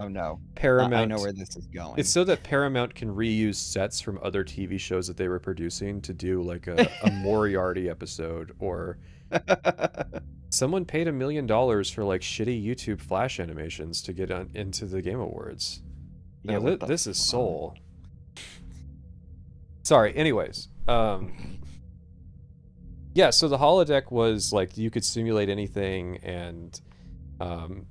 [SPEAKER 1] Paramount.
[SPEAKER 2] I know where this is going.
[SPEAKER 1] It's so that Paramount can reuse sets from other TV shows that they were producing to do like a Moriarty episode, or someone paid $1 million for like shitty YouTube Flash animations to get into the Game Awards. Yeah, this is Soul. Sorry. Anyways, yeah. So the holodeck was like you could simulate anything, and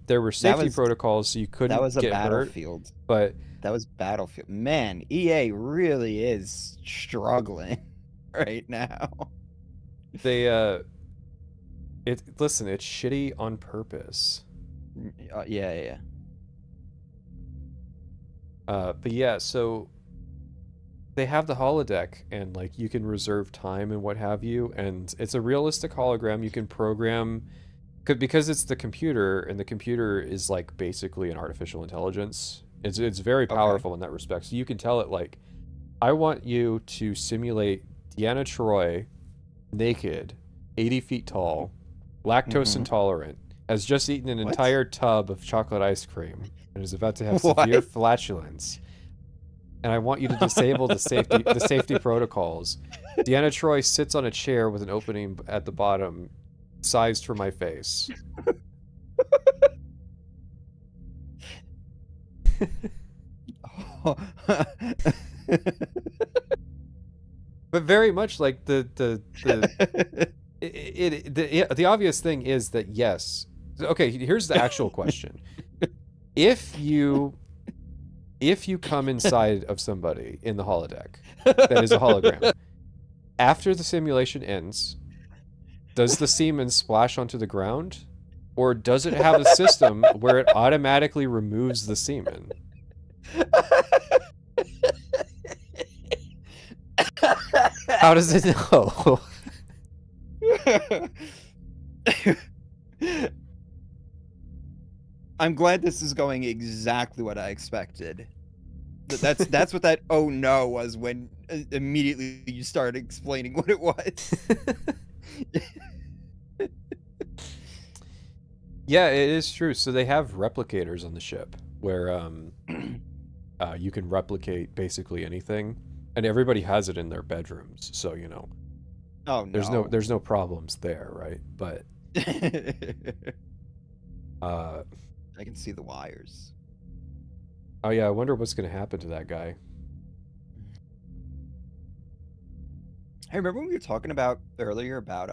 [SPEAKER 1] there were safety protocols, so you couldn't.
[SPEAKER 2] That was a
[SPEAKER 1] get
[SPEAKER 2] Battlefield,
[SPEAKER 1] hurt, but
[SPEAKER 2] that was Battlefield. Man, EA really is struggling right now.
[SPEAKER 1] They listen. It's shitty on purpose.
[SPEAKER 2] Yeah.
[SPEAKER 1] But yeah, so they have the holodeck, and like you can reserve time and what have you, and it's a realistic hologram. You can program, because it's the computer, and the computer is like basically an artificial intelligence. It's very powerful in that respect. So you can tell it like, I want you to simulate Deanna Troi naked, 80 feet tall, lactose intolerant, has just eaten an entire tub of chocolate ice cream and is about to have
[SPEAKER 2] What?
[SPEAKER 1] severe flatulence. And I want you to disable the safety protocols. Deanna Troi sits on a chair with an opening at the bottom, sized for my face. But very much like the obvious thing is that yes. Okay, here's the actual question. If you come inside of somebody in the holodeck that is a hologram, after the simulation ends, does the semen splash onto the ground? Or does it have a system where it automatically removes the semen? How does it know?
[SPEAKER 2] I'm glad this is going exactly what I expected. That's what that oh no was when immediately you started explaining what it was.
[SPEAKER 1] Yeah, it is true. So they have replicators on the ship where you can replicate basically anything, and everybody has it in their bedrooms. So you know,
[SPEAKER 2] oh no,
[SPEAKER 1] there's no problems there, right? But
[SPEAKER 2] I can see the wires.
[SPEAKER 1] Oh yeah, I wonder what's gonna happen to that guy.
[SPEAKER 2] Hey, remember when we were talking about earlier about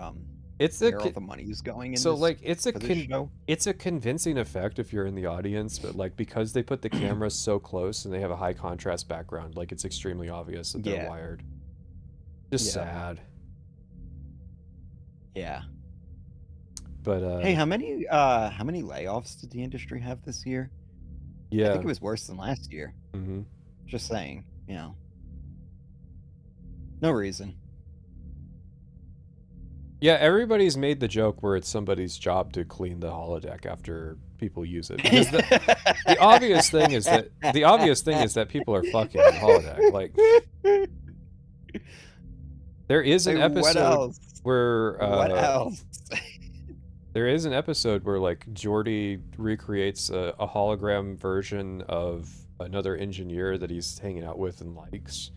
[SPEAKER 1] it's
[SPEAKER 2] where all the money is going in
[SPEAKER 1] so
[SPEAKER 2] this,
[SPEAKER 1] like it's a
[SPEAKER 2] show?
[SPEAKER 1] convincing effect if you're in the audience, but like because they put the cameras so close and they have a high contrast background, like it's extremely obvious that they're wired. Just sad.
[SPEAKER 2] Yeah.
[SPEAKER 1] But
[SPEAKER 2] hey, how many layoffs did the industry have this year?
[SPEAKER 1] Yeah,
[SPEAKER 2] I think it was worse than last year.
[SPEAKER 1] Mm-hmm.
[SPEAKER 2] Just saying, you know. No reason.
[SPEAKER 1] Yeah, everybody's made the joke where it's somebody's job to clean the holodeck after people use it. Because the obvious thing is that people are fucking the holodeck. Like, there is an episode where
[SPEAKER 2] what else?
[SPEAKER 1] There is an episode where like Geordi recreates a hologram version of another engineer that he's hanging out with and likes.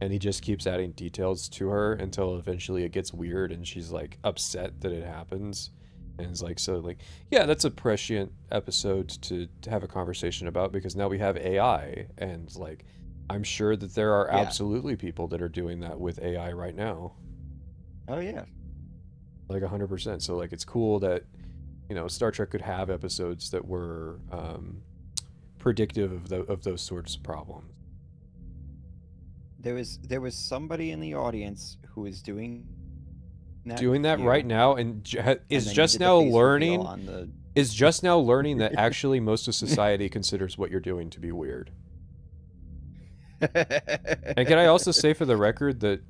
[SPEAKER 1] And he just keeps adding details to her until eventually it gets weird and she's like upset that it happens. And it's like, so like, yeah, that's a prescient episode to have a conversation about because now we have AI. And like, I'm sure that there are absolutely people that are doing that with AI right now.
[SPEAKER 2] Oh, yeah.
[SPEAKER 1] Like 100%. So like, it's cool that, you know, Star Trek could have episodes that were predictive of those sorts of problems.
[SPEAKER 2] There was somebody in the audience who was doing
[SPEAKER 1] that right now and is just now learning that actually most of society considers what you're doing to be weird. And can I also say for the record that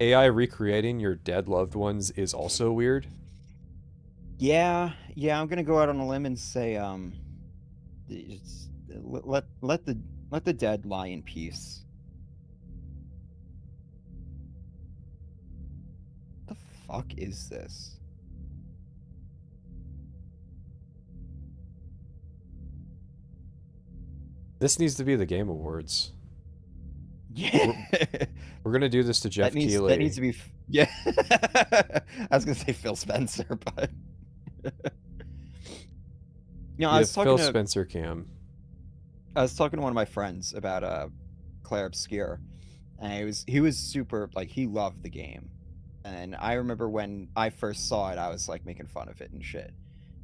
[SPEAKER 1] AI recreating your dead loved ones is also weird?
[SPEAKER 2] Yeah, I'm gonna go out on a limb and say let the dead lie in peace. What the fuck is this?
[SPEAKER 1] This needs to be the Game Awards.
[SPEAKER 2] Yeah.
[SPEAKER 1] We're gonna do this to Jeff Keighley.
[SPEAKER 2] That needs to be yeah. I was gonna say Phil Spencer, but I was talking
[SPEAKER 1] Phil Spencer cam.
[SPEAKER 2] I was talking to one of my friends about Claire Obscure, and he was super like he loved the game, and I remember when I first saw it, I was like making fun of it and shit.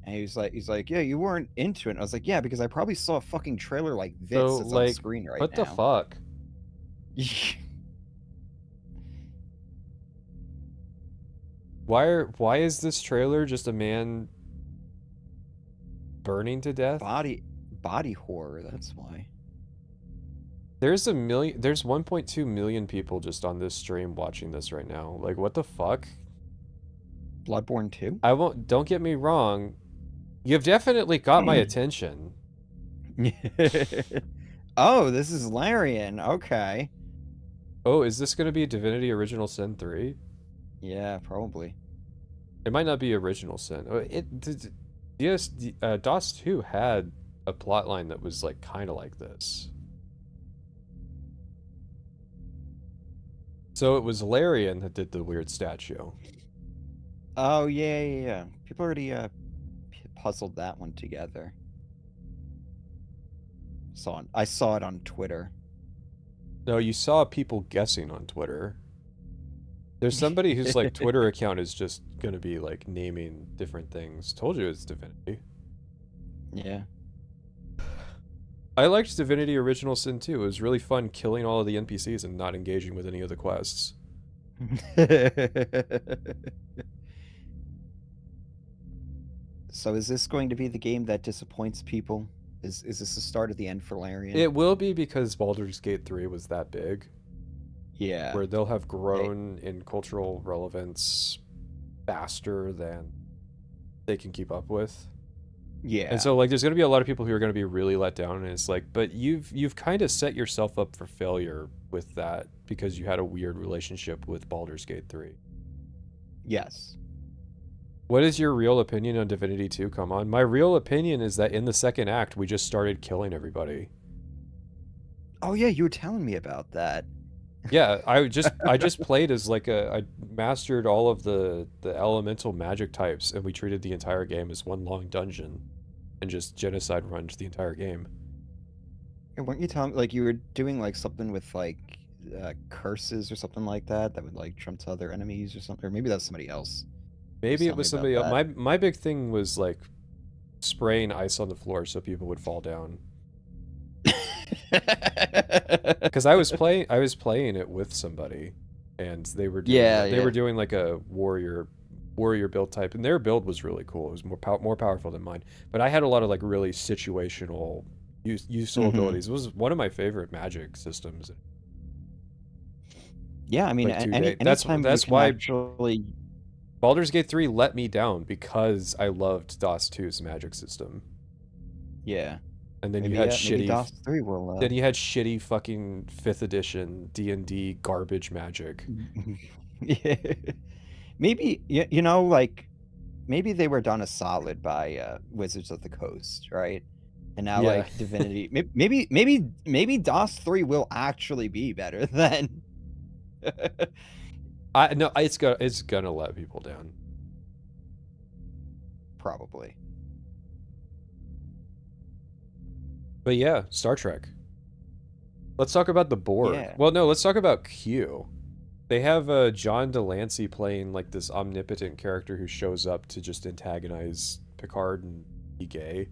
[SPEAKER 2] And he's like, yeah, you weren't into it. And I was like, yeah, because I probably saw a fucking trailer like this that's on screen right now.
[SPEAKER 1] What the fuck? Why is this trailer just a man burning to death?
[SPEAKER 2] Body horror, that's why.
[SPEAKER 1] There's 1.2 million people just on this stream watching this right now. Like, what the fuck?
[SPEAKER 2] Bloodborne 2?
[SPEAKER 1] Don't get me wrong. You've definitely got my attention.
[SPEAKER 2] Oh, this is Larian. Okay.
[SPEAKER 1] Oh, is this going to be Divinity Original Sin 3?
[SPEAKER 2] Yeah, probably.
[SPEAKER 1] It might not be Original Sin. Yes, DOS 2 had a plot line that was like kind of like this. So it was Larian that did the weird statue.
[SPEAKER 2] Oh yeah. People already puzzled that one together. I saw it on Twitter.
[SPEAKER 1] No, you saw people guessing on Twitter. There's somebody whose like Twitter account is just gonna be like naming different things. Told you it's Divinity.
[SPEAKER 2] Yeah.
[SPEAKER 1] I liked Divinity Original Sin 2. It was really fun killing all of the NPCs and not engaging with any of the quests.
[SPEAKER 2] So is this going to be the game that disappoints people? Is this the start of the end for Larian?
[SPEAKER 1] It will be, because Baldur's Gate 3 was that big.
[SPEAKER 2] Yeah.
[SPEAKER 1] Where they'll have grown in cultural relevance faster than they can keep up with.
[SPEAKER 2] Yeah.
[SPEAKER 1] And so like there's going to be a lot of people who are going to be really let down, and it's like, but you've kind of set yourself up for failure with that because you had a weird relationship with Baldur's Gate 3.
[SPEAKER 2] Yes.
[SPEAKER 1] What is your real opinion on Divinity 2? Come on. My real opinion is that in the second act we just started killing everybody.
[SPEAKER 2] Oh yeah, you were telling me about that.
[SPEAKER 1] Yeah, I just played as like I mastered all of the elemental magic types, and we treated the entire game as one long dungeon and just genocide runned the entire game.
[SPEAKER 2] And weren't you telling like you were doing like something with like curses or something like that would like trump to other enemies or something? Or maybe that's somebody else.
[SPEAKER 1] Maybe it was somebody else. My big thing was like spraying ice on the floor so people would fall down. Because I was playing it with somebody, and they were doing like a warrior build type, and their build was really cool. It was more powerful than mine, but I had a lot of like really situational useful abilities. It was one of my favorite magic systems.
[SPEAKER 2] Yeah, I mean,
[SPEAKER 1] like that's why actually Baldur's Gate 3 let me down, because I loved DOS 2's magic system.
[SPEAKER 2] Yeah.
[SPEAKER 1] And then you had shitty. Then you had shitty fucking 5th edition D&D garbage magic.
[SPEAKER 2] Yeah. Maybe you know, like maybe they were done a solid by Wizards of the Coast, right? And now like Divinity, maybe DOS 3 will actually be better than.
[SPEAKER 1] No, it's gonna let people down.
[SPEAKER 2] Probably.
[SPEAKER 1] But yeah, Star Trek. Let's talk about the Borg.
[SPEAKER 2] Yeah.
[SPEAKER 1] Well, no, let's talk about Q. They have John Delancey playing like this omnipotent character who shows up to just antagonize Picard and be gay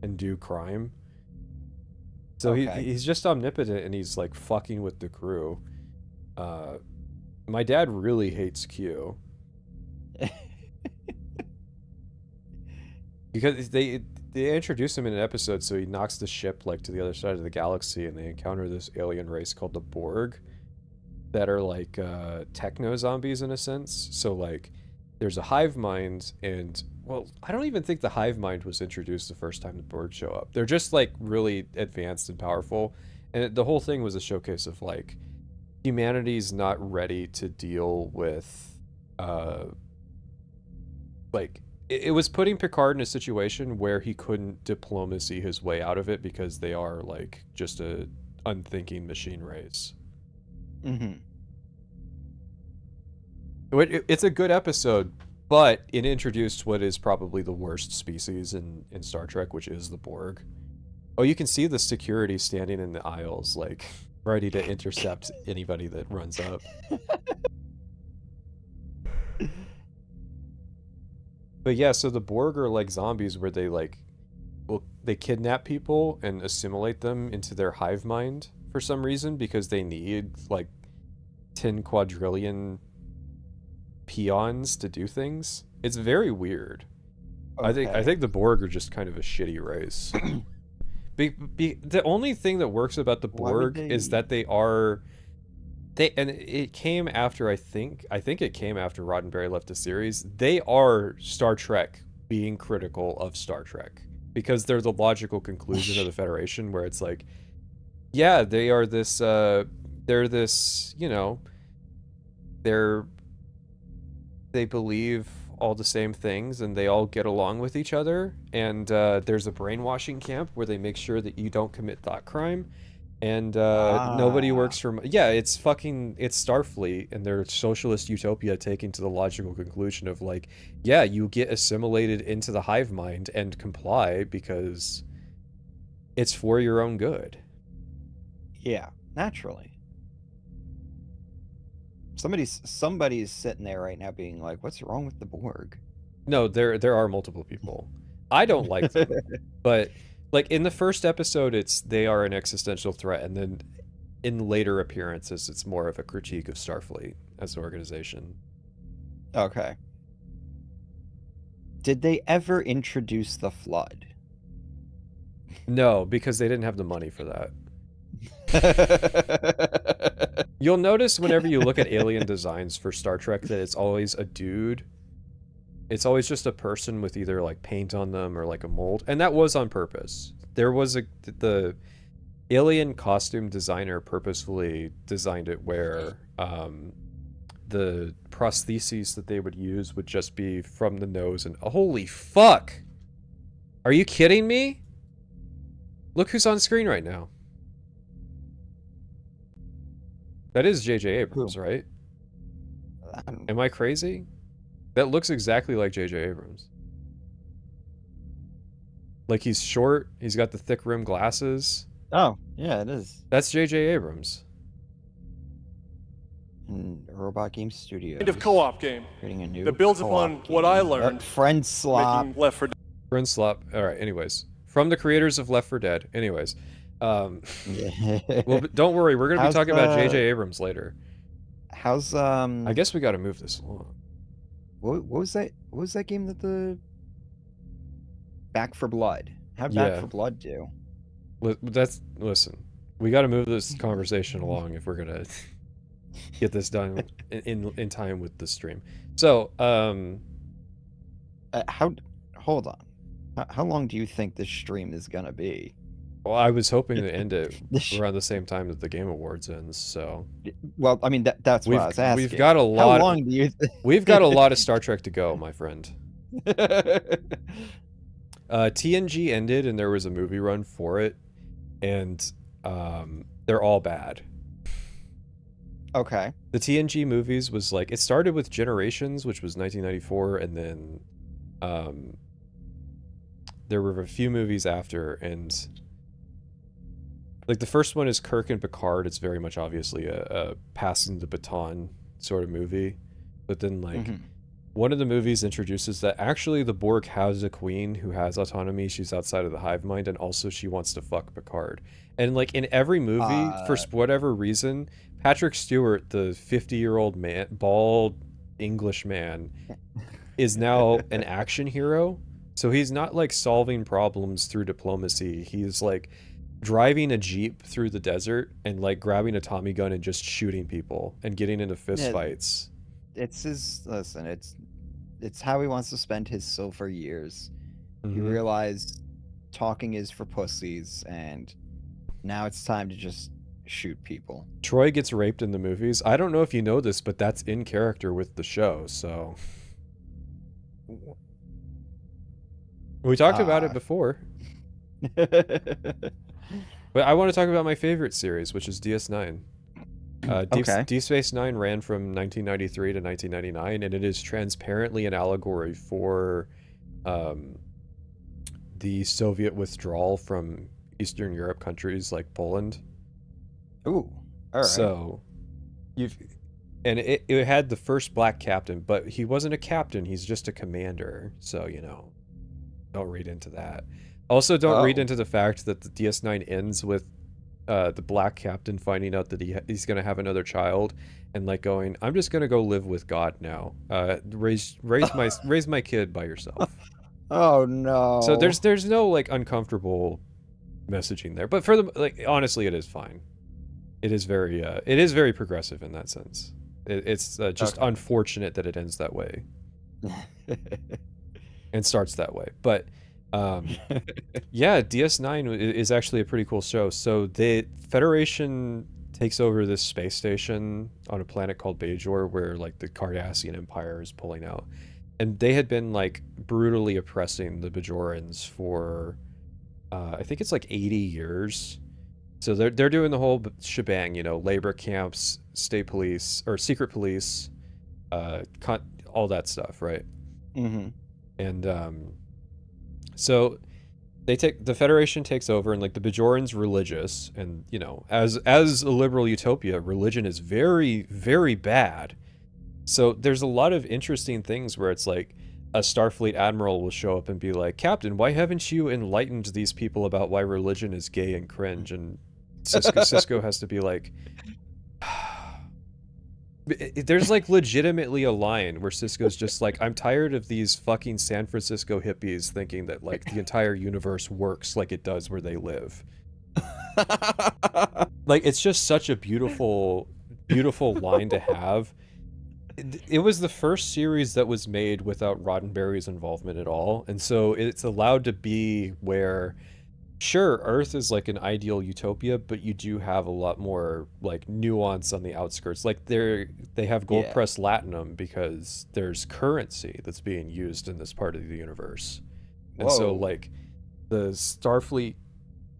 [SPEAKER 1] and do crime. So he's just omnipotent, and he's like fucking with the crew. My dad really hates Q. Because they introduce him in an episode, so he knocks the ship like to the other side of the galaxy, and they encounter this alien race called the Borg that are like techno zombies in a sense. So like there's a hive mind, and well, I don't even think the hive mind was introduced the first time the Borg show up. They're just like really advanced and powerful, and the whole thing was a showcase of like humanity's not ready to deal with like it was putting Picard in a situation where he couldn't diplomacy his way out of it, because they are like just a unthinking machine race. It's a good episode, but it introduced what is probably the worst species in Star Trek, which is the Borg. Oh, you can see the security standing in the aisles, like ready to intercept anybody that runs up. But yeah, so the Borg are like zombies where they like, well, they kidnap people and assimilate them into their hive mind for some reason, because they need like 10 quadrillion peons to do things. It's very weird. Okay. I think the Borg are just kind of a shitty race. The only thing that works about the Borg is that and it came after, I think it came after Roddenberry left the series. They are Star Trek being critical of Star Trek, because they're the logical conclusion of the Federation, where it's like, yeah, they are this they're this, you know, they believe all the same things, and they all get along with each other. And there's a brainwashing camp where they make sure that you don't commit thought crime. And nobody works for... Yeah, it's Starfleet and their socialist utopia taking to the logical conclusion of like, yeah, you get assimilated into the hive mind and comply because it's for your own good.
[SPEAKER 2] Yeah, naturally. Somebody's sitting there right now being like, what's wrong with the Borg?
[SPEAKER 1] No, there are multiple people. I don't like them, but... Like, in the first episode, they are an existential threat, and then in later appearances, it's more of a critique of Starfleet as an organization.
[SPEAKER 2] Okay. Did they ever introduce the Flood?
[SPEAKER 1] No, because they didn't have the money for that. You'll notice whenever you look at alien designs for Star Trek that it's always a dude. It's always just a person with either like paint on them or like a mold, and that was on purpose. There was the alien costume designer purposefully designed it where the prostheses that they would use would just be from the nose and holy fuck! Are you kidding me? Look who's on screen right now. That is J.J. Abrams, right? Am I crazy? That looks exactly like J.J. Abrams. Like, he's short, he's got the thick rim glasses.
[SPEAKER 2] Oh, yeah, it is.
[SPEAKER 1] That's J.J. Abrams.
[SPEAKER 2] And Robot Game Studio.
[SPEAKER 3] Kind of co-op game
[SPEAKER 2] Creating a new
[SPEAKER 3] that builds upon what I learned.
[SPEAKER 2] Friend Slop.
[SPEAKER 3] Making Left 4 Dead.
[SPEAKER 1] Friend Slop. Alright, anyways. From the creators of Left 4 Dead. Anyways. Well, don't worry, we're gonna be talking about J.J. Abrams later.
[SPEAKER 2] How's,
[SPEAKER 1] I guess we gotta move this along.
[SPEAKER 2] What was that? What was that game that the Back 4 Blood? How'd Back 4 Blood do?
[SPEAKER 1] Listen. We got to move this conversation along if we're gonna get this done in time with the stream. So,
[SPEAKER 2] hold on. How long do you think this stream is gonna be?
[SPEAKER 1] Well, I was hoping to end it around the same time that the Game Awards ends, so...
[SPEAKER 2] Well, I mean, that's what I was asking.
[SPEAKER 1] We've got a lot...
[SPEAKER 2] How long do you
[SPEAKER 1] We've got a lot of Star Trek to go, my friend. TNG ended, and there was a movie run for it, and they're all bad.
[SPEAKER 2] Okay.
[SPEAKER 1] The TNG movies was like... It started with Generations, which was 1994, and then there were a few movies after, and... Like, the first one is Kirk and Picard. It's very much obviously a passing the baton sort of movie. But then, like, one of the movies introduces that actually the Borg has a queen who has autonomy. She's outside of the hive mind, and also she wants to fuck Picard. And, like, in every movie, for whatever reason, Patrick Stewart, the 50-year-old man, bald English man, is now an action hero. So he's not, like, solving problems through diplomacy. He's, like... driving a Jeep through the desert and like grabbing a Tommy gun and just shooting people and getting into fist fights.
[SPEAKER 2] Listen, it's how he wants to spend his silver years. He realized talking is for pussies, and now it's time to just shoot people.
[SPEAKER 1] Troy gets raped in the movies. I don't know if you know this, but that's in character with the show, so... We talked about it before. But I want to talk about my favorite series, which is DS9. Deep Space Nine ran from 1993 to 1999, and it is transparently an allegory for the Soviet withdrawal from Eastern Europe countries like Poland.
[SPEAKER 2] Ooh, all right.
[SPEAKER 1] So, it had the first black captain, but he wasn't a captain, he's just a commander. So, you know, don't read into that. Also, don't read into the fact that the DS9 ends with the black captain finding out that he's going to have another child and like going, I'm just going to go live with God now. Raise my kid by yourself.
[SPEAKER 2] Oh no.
[SPEAKER 1] So there's no like uncomfortable messaging there. But for the like honestly it is fine. It is very progressive in that sense. It's just unfortunate that it ends that way. And starts that way. But yeah, DS9 is actually a pretty cool show. So the Federation takes over this space station on a planet called Bajor, where like the Cardassian Empire is pulling out, and they had been like brutally oppressing the Bajorans for I think it's like 80 years. So they're doing the whole shebang, you know, labor camps, state police or secret police, all that stuff, right?
[SPEAKER 2] Mm-hmm.
[SPEAKER 1] And so the Federation takes over, and like the Bajoran's religious, and you know, as a liberal utopia, religion is very, very bad. So there's a lot of interesting things where it's like a Starfleet admiral will show up and be like, Captain, why haven't you enlightened these people about why religion is gay and cringe? And Sisko has to be like, there's like legitimately a line where Sisko's just like, I'm tired of these fucking San Francisco hippies thinking that like the entire universe works like it does where they live. Like, it's just such a beautiful line to have. It was the first series that was made without Roddenberry's involvement at all, and so it's allowed to be where, sure, Earth is like an ideal utopia, but you do have a lot more like nuance on the outskirts. Like they have gold press latinum because there's currency that's being used in this part of the universe. And so like the Starfleet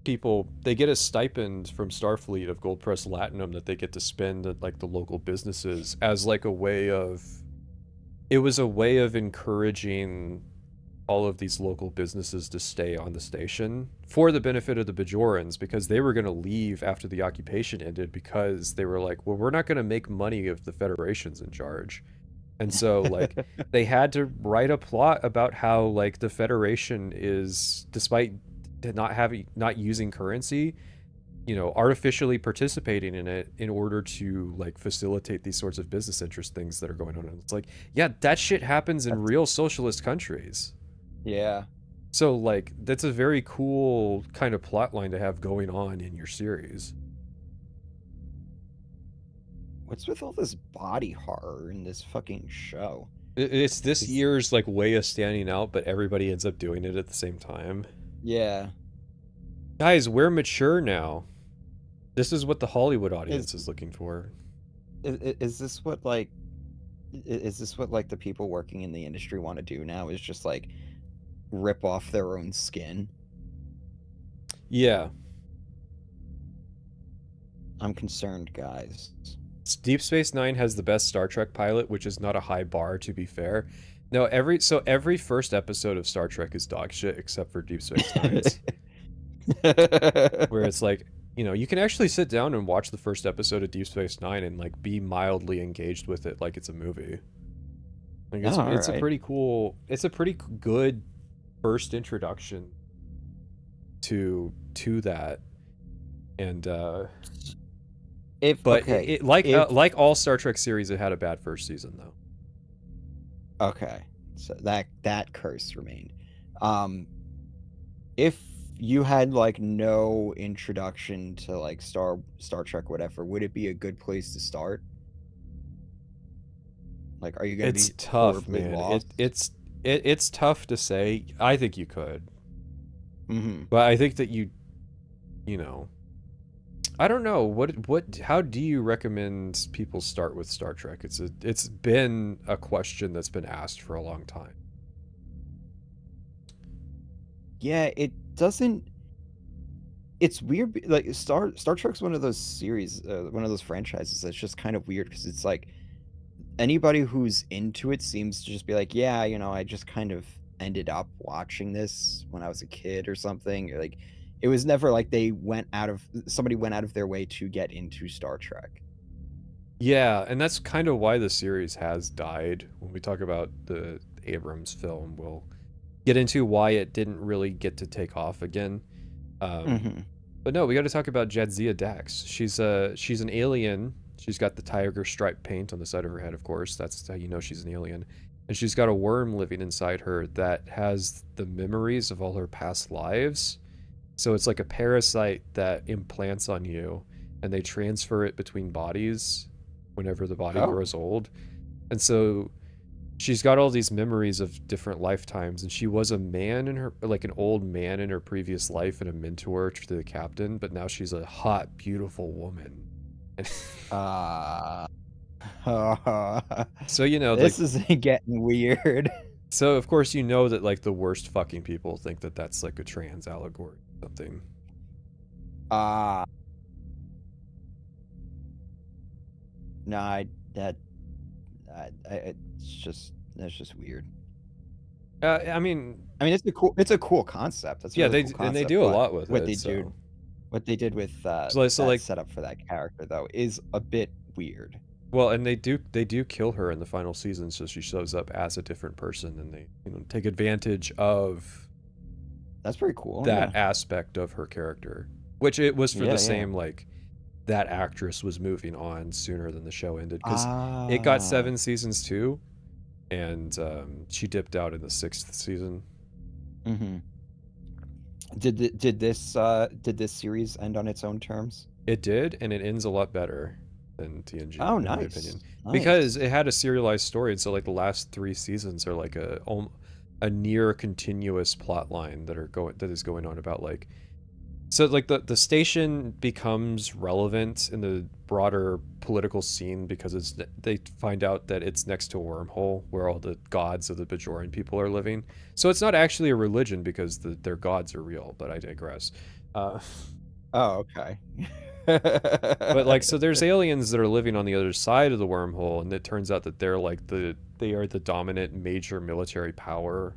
[SPEAKER 1] people, they get a stipend from Starfleet of gold press latinum that they get to spend at like the local businesses as like a way of encouraging all of these local businesses to stay on the station for the benefit of the Bajorans, because they were going to leave after the occupation ended because they were like, well, we're not going to make money if the Federation's in charge. And so like they had to write a plot about how like the Federation is, despite not using currency, you know, artificially participating in it in order to like facilitate these sorts of business interest things that are going on. And it's like, yeah, that shit happens in real socialist countries.
[SPEAKER 2] Yeah.
[SPEAKER 1] So like that's a very cool kind of plot line to have going on in your series.
[SPEAKER 2] What's with all this body horror in this fucking show?
[SPEAKER 1] It's this year's like way of standing out, but everybody ends up doing it at the same time.
[SPEAKER 2] Yeah.
[SPEAKER 1] Guys, we're mature now. This is what the Hollywood audience is looking for.
[SPEAKER 2] Is this what like the people working in the industry want to do now, is just like rip off their own skin?
[SPEAKER 1] Yeah.
[SPEAKER 2] I'm concerned, guys.
[SPEAKER 1] Deep Space Nine has the best Star Trek pilot, which is not a high bar, to be fair. No, every first episode of Star Trek is dog shit except for Deep Space Nine. Where it's like, you know, you can actually sit down and watch the first episode of Deep Space Nine and like be mildly engaged with it like it's a movie. Like it's a pretty cool, it's a pretty good first introduction to that. And like all Star Trek series, it had a bad first season though.
[SPEAKER 2] Okay, so that curse remained. If you had like no introduction to like Star Trek, whatever, would it be a good place to start? Like, are you gonna
[SPEAKER 1] It's
[SPEAKER 2] be
[SPEAKER 1] tough, man.
[SPEAKER 2] lost?
[SPEAKER 1] It's tough to say. I think you could,
[SPEAKER 2] Mm-hmm.
[SPEAKER 1] but I think that you know, I don't know how do you recommend people start with Star Trek? It's been a question that's been asked for a long time.
[SPEAKER 2] Yeah, it doesn't. It's weird. Like Star Trek's one of those series, one of those franchises that's just kind of weird, because it's like anybody who's into it seems to just be like, yeah, you know, I just kind of ended up watching this when I was a kid or something. Like, it was never like somebody went out of their way to get into Star Trek.
[SPEAKER 1] Yeah, and that's kind of why the series has died. When we talk about the Abrams film, we'll get into why it didn't really get to take off again. But no, we got to talk about Jadzia Dax. She's an alien. She's got the tiger stripe paint on the side of her head, of course. That's how you know she's an alien. And she's got a worm living inside her that has the memories of all her past lives. So it's like a parasite that implants on you, and they transfer it between bodies whenever the body grows old. And so she's got all these memories of different lifetimes, and she was a man in her, like an old man in her previous life and a mentor to the captain, but now she's a hot, beautiful woman. So, you know,
[SPEAKER 2] this
[SPEAKER 1] like,
[SPEAKER 2] is getting weird.
[SPEAKER 1] So, of course, you know that, like, the worst fucking people think that that's, like, a trans allegory or something.
[SPEAKER 2] No, that's just weird.
[SPEAKER 1] I mean,
[SPEAKER 2] it's a cool concept. That's a really cool concept,
[SPEAKER 1] and they do a lot with
[SPEAKER 2] what
[SPEAKER 1] it.
[SPEAKER 2] What they did with that setup for that character though is a bit weird.
[SPEAKER 1] Well, and they do kill her in the final season, so she shows up as a different person, and they take advantage of.
[SPEAKER 2] That's pretty cool.
[SPEAKER 1] That aspect of her character, which it was for the same like. That actress was moving on sooner than the show ended because it got 7 seasons too, and she dipped out in the 6th season.
[SPEAKER 2] Mm-hmm. Did this series end on its own terms?
[SPEAKER 1] It did, and it ends a lot better than TNG.
[SPEAKER 2] Oh,
[SPEAKER 1] in
[SPEAKER 2] nice.
[SPEAKER 1] my opinion,
[SPEAKER 2] nice.
[SPEAKER 1] Because it had a serialized story, and so like the last 3 seasons are like a near continuous plot line that is going on about like. So, like, the station becomes relevant in the broader political scene because they find out that it's next to a wormhole where all the gods of the Bajoran people are living. So it's not actually a religion because their gods are real, but I digress.
[SPEAKER 2] Oh, okay.
[SPEAKER 1] But, like, so there's aliens that are living on the other side of the wormhole, and it turns out that they're, like, they are the dominant major military power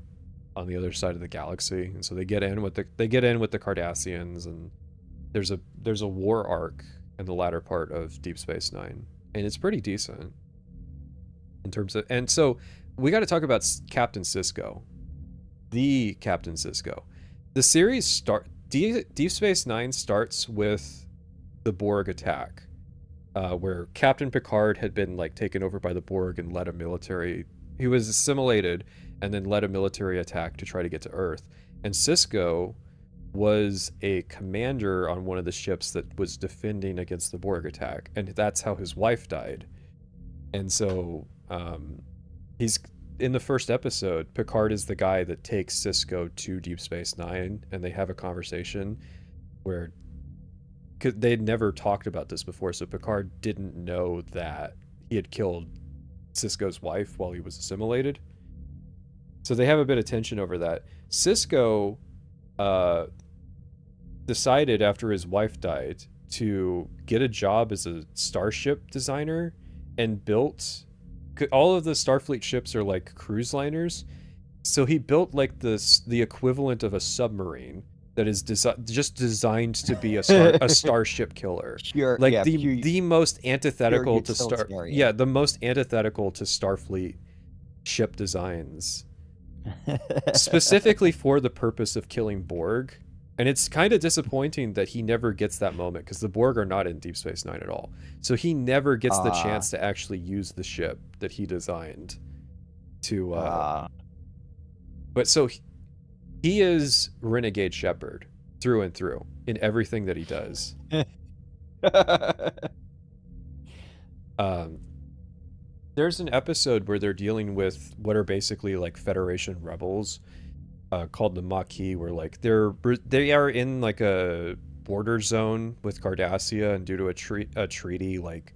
[SPEAKER 1] on the other side of the galaxy, and so they get in with the Cardassians, and there's a war arc in the latter part of Deep Space Nine, and it's pretty decent in terms of. And so we got to talk about Captain Sisko, the Captain Sisko. The series Deep Space Nine starts with the Borg attack, where Captain Picard had been like taken over by the Borg and led a military. He was assimilated and then led a military attack to try to get to Earth. And Sisko was a commander on one of the ships that was defending against the Borg attack, and that's how his wife died. And so he's in the first episode, Picard is the guy that takes Sisko to Deep Space Nine, and they have a conversation where they'd never talked about this before, so Picard didn't know that he had killed Sisko's wife while he was assimilated. So they have a bit of tension over that. Sisko decided after his wife died to get a job as a starship designer and built. All of the Starfleet ships are like cruise liners, so he built like the equivalent of a submarine that is just designed to be a starship killer.
[SPEAKER 2] Pure,
[SPEAKER 1] like the most antithetical to the most antithetical to Starfleet ship designs. Specifically for the purpose of killing Borg. And it's kind of disappointing that he never gets that moment, because the Borg are not in Deep Space Nine at all. So he never gets the chance to actually use the ship that he designed to but so he is Renegade Shepard through and through in everything that he does. There's an episode where they're dealing with what are basically like Federation rebels, called the Maquis, where like they are in like a border zone with Cardassia, and due to a treaty, like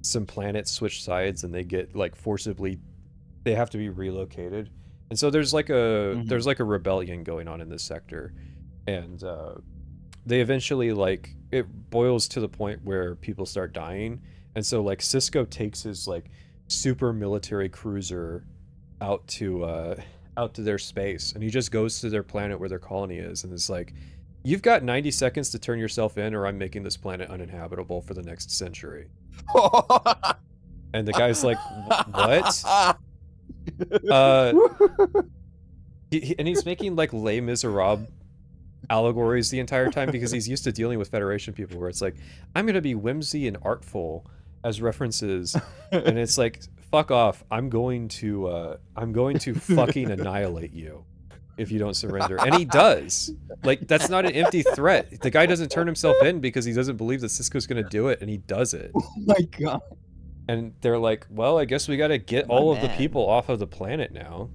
[SPEAKER 1] some planets switch sides and they get like forcibly, they have to be relocated. And so there's like a rebellion going on in this sector, and they eventually, like, it boils to the point where people start dying, and so like Sisko takes his like super military cruiser out to their space, and he just goes to their planet where their colony is, and it's like, you've got 90 seconds to turn yourself in, or I'm making this planet uninhabitable for the next century. And the guy's like, what? And he's making like Les Miserables allegories the entire time, because he's used to dealing with Federation people, where it's like, I'm gonna be whimsy and artful as references, and it's like, fuck off, I'm going to fucking annihilate you if you don't surrender. And he does. Like, that's not an empty threat. The guy doesn't turn himself in because he doesn't believe that Sisko's gonna do it, and he does it.
[SPEAKER 2] Oh my god.
[SPEAKER 1] And they're like, well, I guess we gotta get all of the people off of the planet now.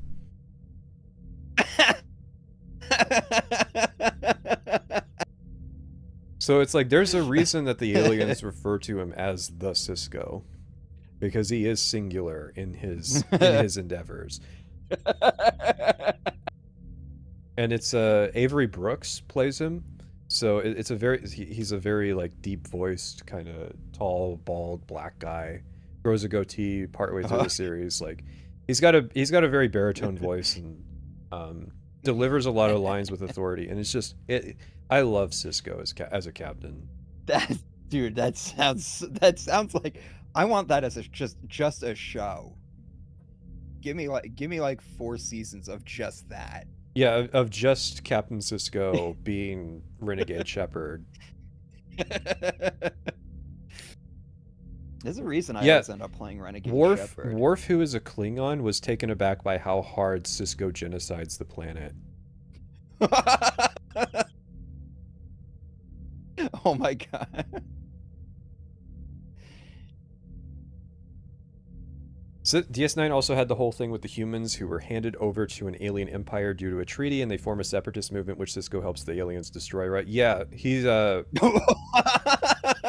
[SPEAKER 1] So it's like, there's a reason that the aliens refer to him as the Sisko. because he is singular in his endeavors. And it's Avery Brooks plays him, so it's a very he's a very like deep voiced, kind of tall, bald, black guy, grows a goatee partway through the series. Like he's got a very baritone voice, and delivers a lot of lines with authority, and it's just I love Sisko as a captain.
[SPEAKER 2] That sounds like I want that as just a show. Give me like 4 seasons of just that.
[SPEAKER 1] Yeah, of just Captain Sisko being Renegade Shepherd.
[SPEAKER 2] There's a reason I always end up playing Renegade Shepherd.
[SPEAKER 1] Worf, who is a Klingon, was taken aback by how hard Sisko genocides the planet.
[SPEAKER 2] Oh my god.
[SPEAKER 1] So DS9 also had the whole thing with the humans who were handed over to an alien empire due to a treaty, and they form a separatist movement which Sisko helps the aliens destroy, right? Yeah, he's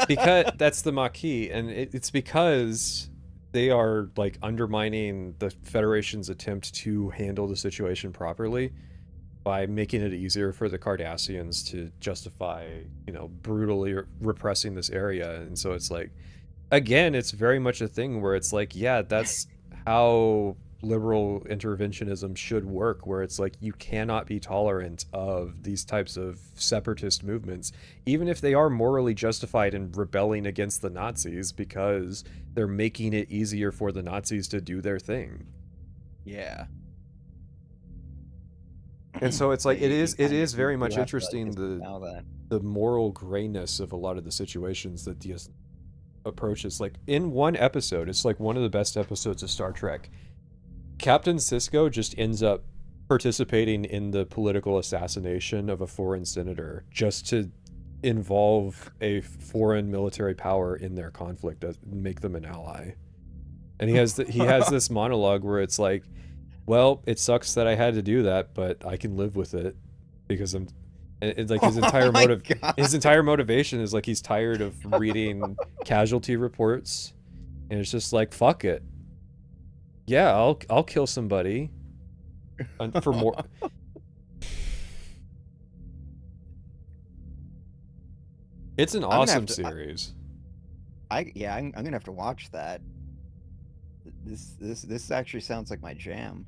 [SPEAKER 1] because that's the Maquis, and it's because they are like undermining the Federation's attempt to handle the situation properly by making it easier for the Cardassians to justify, brutally repressing this area. And so it's like, again, it's very much a thing where it's like, yeah, that's how liberal interventionism should work, where it's like you cannot be tolerant of these types of separatist movements, even if they are morally justified in rebelling against the Nazis, because they're making it easier for the Nazis to do their thing.
[SPEAKER 2] Yeah.
[SPEAKER 1] And so it's like it is very much interesting the moral grayness of a lot of the situations that DS approaches. Like in one episode, it's like one of the best episodes of Star Trek, Captain Sisko just ends up participating in the political assassination of a foreign senator just to involve a foreign military power in their conflict, make them an ally. And he has this monologue where it's like, well, it sucks that I had to do that, but I can live with it because it's like his entire motivation is like he's tired of reading casualty reports, and it's just like, fuck it. Yeah, I'll kill somebody for more. It's an awesome series.
[SPEAKER 2] I'm gonna have to watch that. This actually sounds like my jam.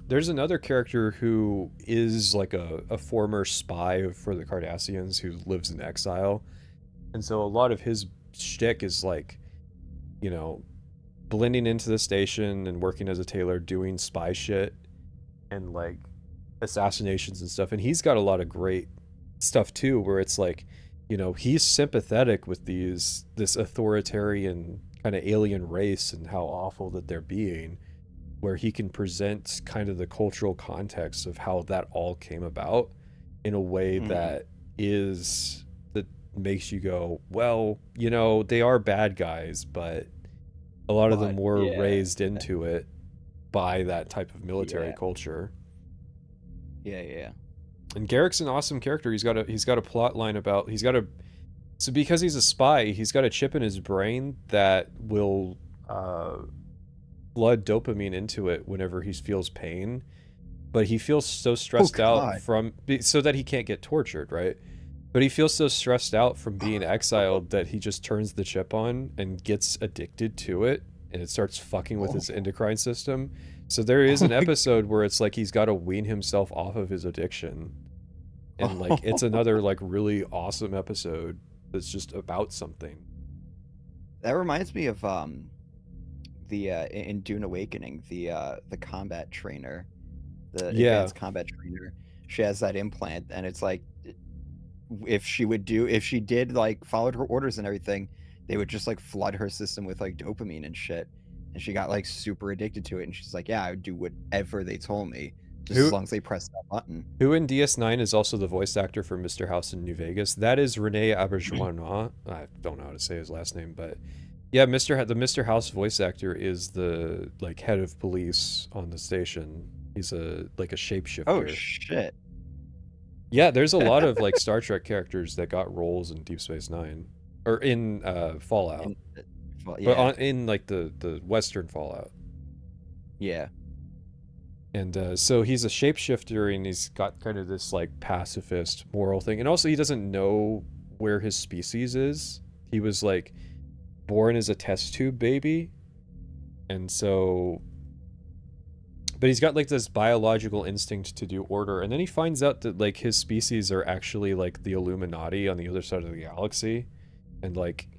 [SPEAKER 1] There's another character who is like a former spy for the Cardassians who lives in exile. And so a lot of his shtick is like, blending into the station and working as a tailor, doing spy shit and like assassinations and stuff. And he's got a lot of great stuff too, where it's like, he's sympathetic with this authoritarian kind of alien race and how awful that they're being, where he can present kind of the cultural context of how that all came about in a way that makes you go, well, they are bad guys, but a lot of them were raised into it by that type of military culture.
[SPEAKER 2] Yeah.
[SPEAKER 1] And Garrick's an awesome character. He's got a plot line about so because he's a spy, he's got a chip in his brain that will flood dopamine into it whenever he feels pain, but he feels so stressed out so that he can't get tortured, right? But he feels so stressed out from being exiled that he just turns the chip on and gets addicted to it, and it starts fucking with his endocrine system. So there is an episode where it's like he's got to wean himself off of his addiction, and like it's another like really awesome episode that's just about something.
[SPEAKER 2] That reminds me of in Dune Awakening, the combat trainer, the advanced combat trainer. She has that implant, and it's like, if she did like followed her orders and everything, they would just like flood her system with like dopamine and shit, and she got like super addicted to it. And she's like, yeah, I would do whatever they told me, just as long as they press that button.
[SPEAKER 1] Who in DS9 is also the voice actor for Mr. House in New Vegas? That is Rene Auberjonois. I don't know how to say his last name, but yeah, the Mr. House voice actor is the like head of police on the station. He's a shapeshifter.
[SPEAKER 2] Oh shit.
[SPEAKER 1] Yeah, there's a lot of like Star Trek characters that got roles in Deep Space Nine or in Fallout.
[SPEAKER 2] Yeah.
[SPEAKER 1] But in like the Western Fallout.
[SPEAKER 2] Yeah.
[SPEAKER 1] And so he's a shapeshifter, and he's got kind of this like pacifist moral thing, and also he doesn't know where his species is. He was like born as a test tube baby, and so, but he's got like this biological instinct to do order, and then he finds out that like his species are actually like the Illuminati on the other side of the galaxy, and like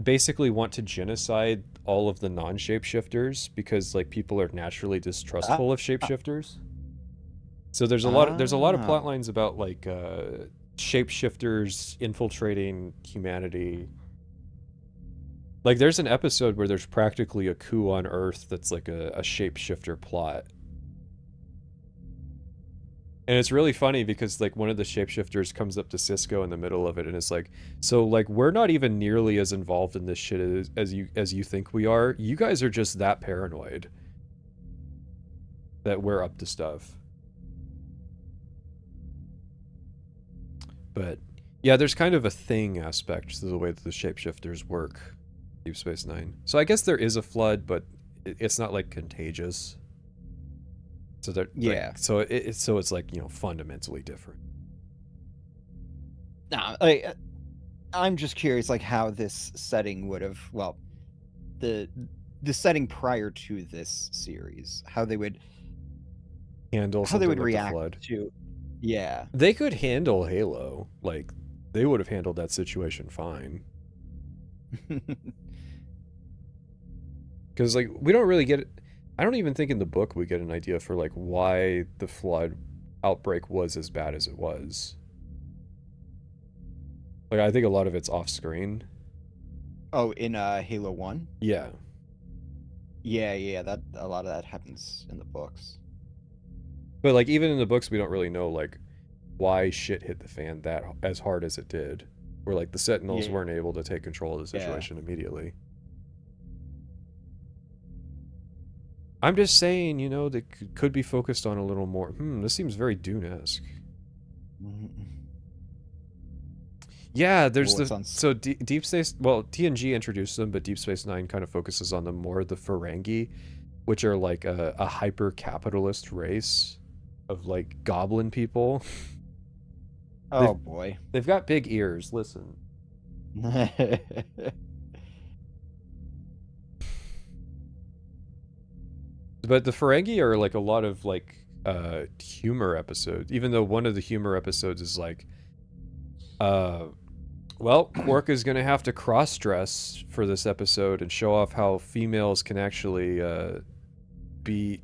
[SPEAKER 1] basically want to genocide all of the non-shapeshifters because like people are naturally distrustful of shapeshifters. So there's a lot of plot lines about like shapeshifters infiltrating humanity. Like there's an episode where there's practically a coup on Earth that's like a shapeshifter plot. And it's really funny because like one of the shapeshifters comes up to Sisko in the middle of it and is like, so like we're not even nearly as involved in this shit as you think we are. You guys are just that paranoid that we're up to stuff. But yeah, there's kind of a thing aspect to the way that the shapeshifters work, Deep Space Nine. So I guess there is a flood, but it's not like contagious. So that
[SPEAKER 2] yeah.
[SPEAKER 1] Like, so it's like, you know, fundamentally different.
[SPEAKER 2] Nah, I'm just curious, like how this setting would have, well, the setting prior to this series, how they would
[SPEAKER 1] handle,
[SPEAKER 2] how they would
[SPEAKER 1] like
[SPEAKER 2] react
[SPEAKER 1] the flood.
[SPEAKER 2] to, yeah.
[SPEAKER 1] They could handle Halo, like they would have handled that situation fine. Because like we don't really get it. I don't even think in the book we get an idea for like why the flood outbreak was as bad as it was. Like I think a lot of it's off screen.
[SPEAKER 2] Oh, in Halo 1?
[SPEAKER 1] Yeah.
[SPEAKER 2] Yeah, that a lot of that happens in the books.
[SPEAKER 1] But like even in the books we don't really know like why shit hit the fan that as hard as it did. Where like the Sentinels weren't able to take control of the situation immediately. I'm just saying, you know, that could be focused on a little more. This seems very Dune-esque. Yeah, there's Deep Space. Well, TNG introduced them, but Deep Space Nine kind of focuses on them more. The Ferengi, which are like a hyper-capitalist race of like goblin people.
[SPEAKER 2] Oh boy,
[SPEAKER 1] they've got big ears. Listen. But the Ferengi are like a lot of like humor episodes, even though one of the humor episodes is like well, Quark is gonna have to cross-dress for this episode and show off how females can actually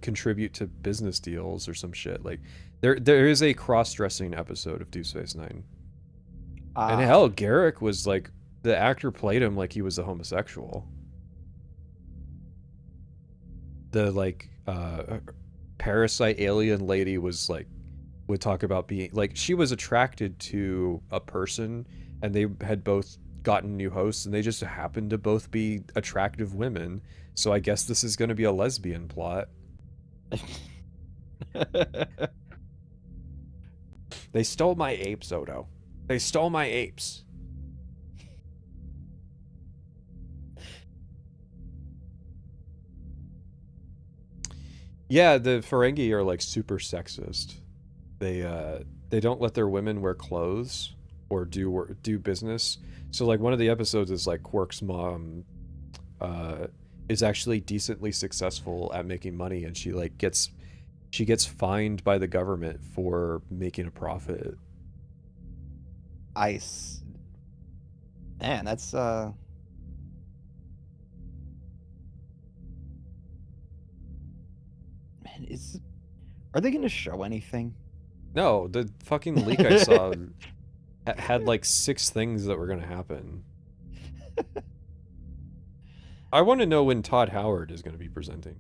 [SPEAKER 1] contribute to business deals or some shit. Like there is a cross-dressing episode of Deep Space Nine. And hell, Garrick was like, the actor played him like he was a homosexual. The like parasite alien lady was like, would talk about being like, she was attracted to a person and they had both gotten new hosts and they just happened to both be attractive women. So I guess this is going to be a lesbian plot. They stole my apes, Odo. They stole my apes. Yeah, the Ferengi are like super sexist. They don't let their women wear clothes or do business. So like one of the episodes is like Quark's mom is actually decently successful at making money, and she gets fined by the government for making a profit.
[SPEAKER 2] Man, that's are they gonna show anything?
[SPEAKER 1] No, the fucking leak I saw had like 6 things that were gonna happen. I want to know when Todd Howard is gonna be presenting.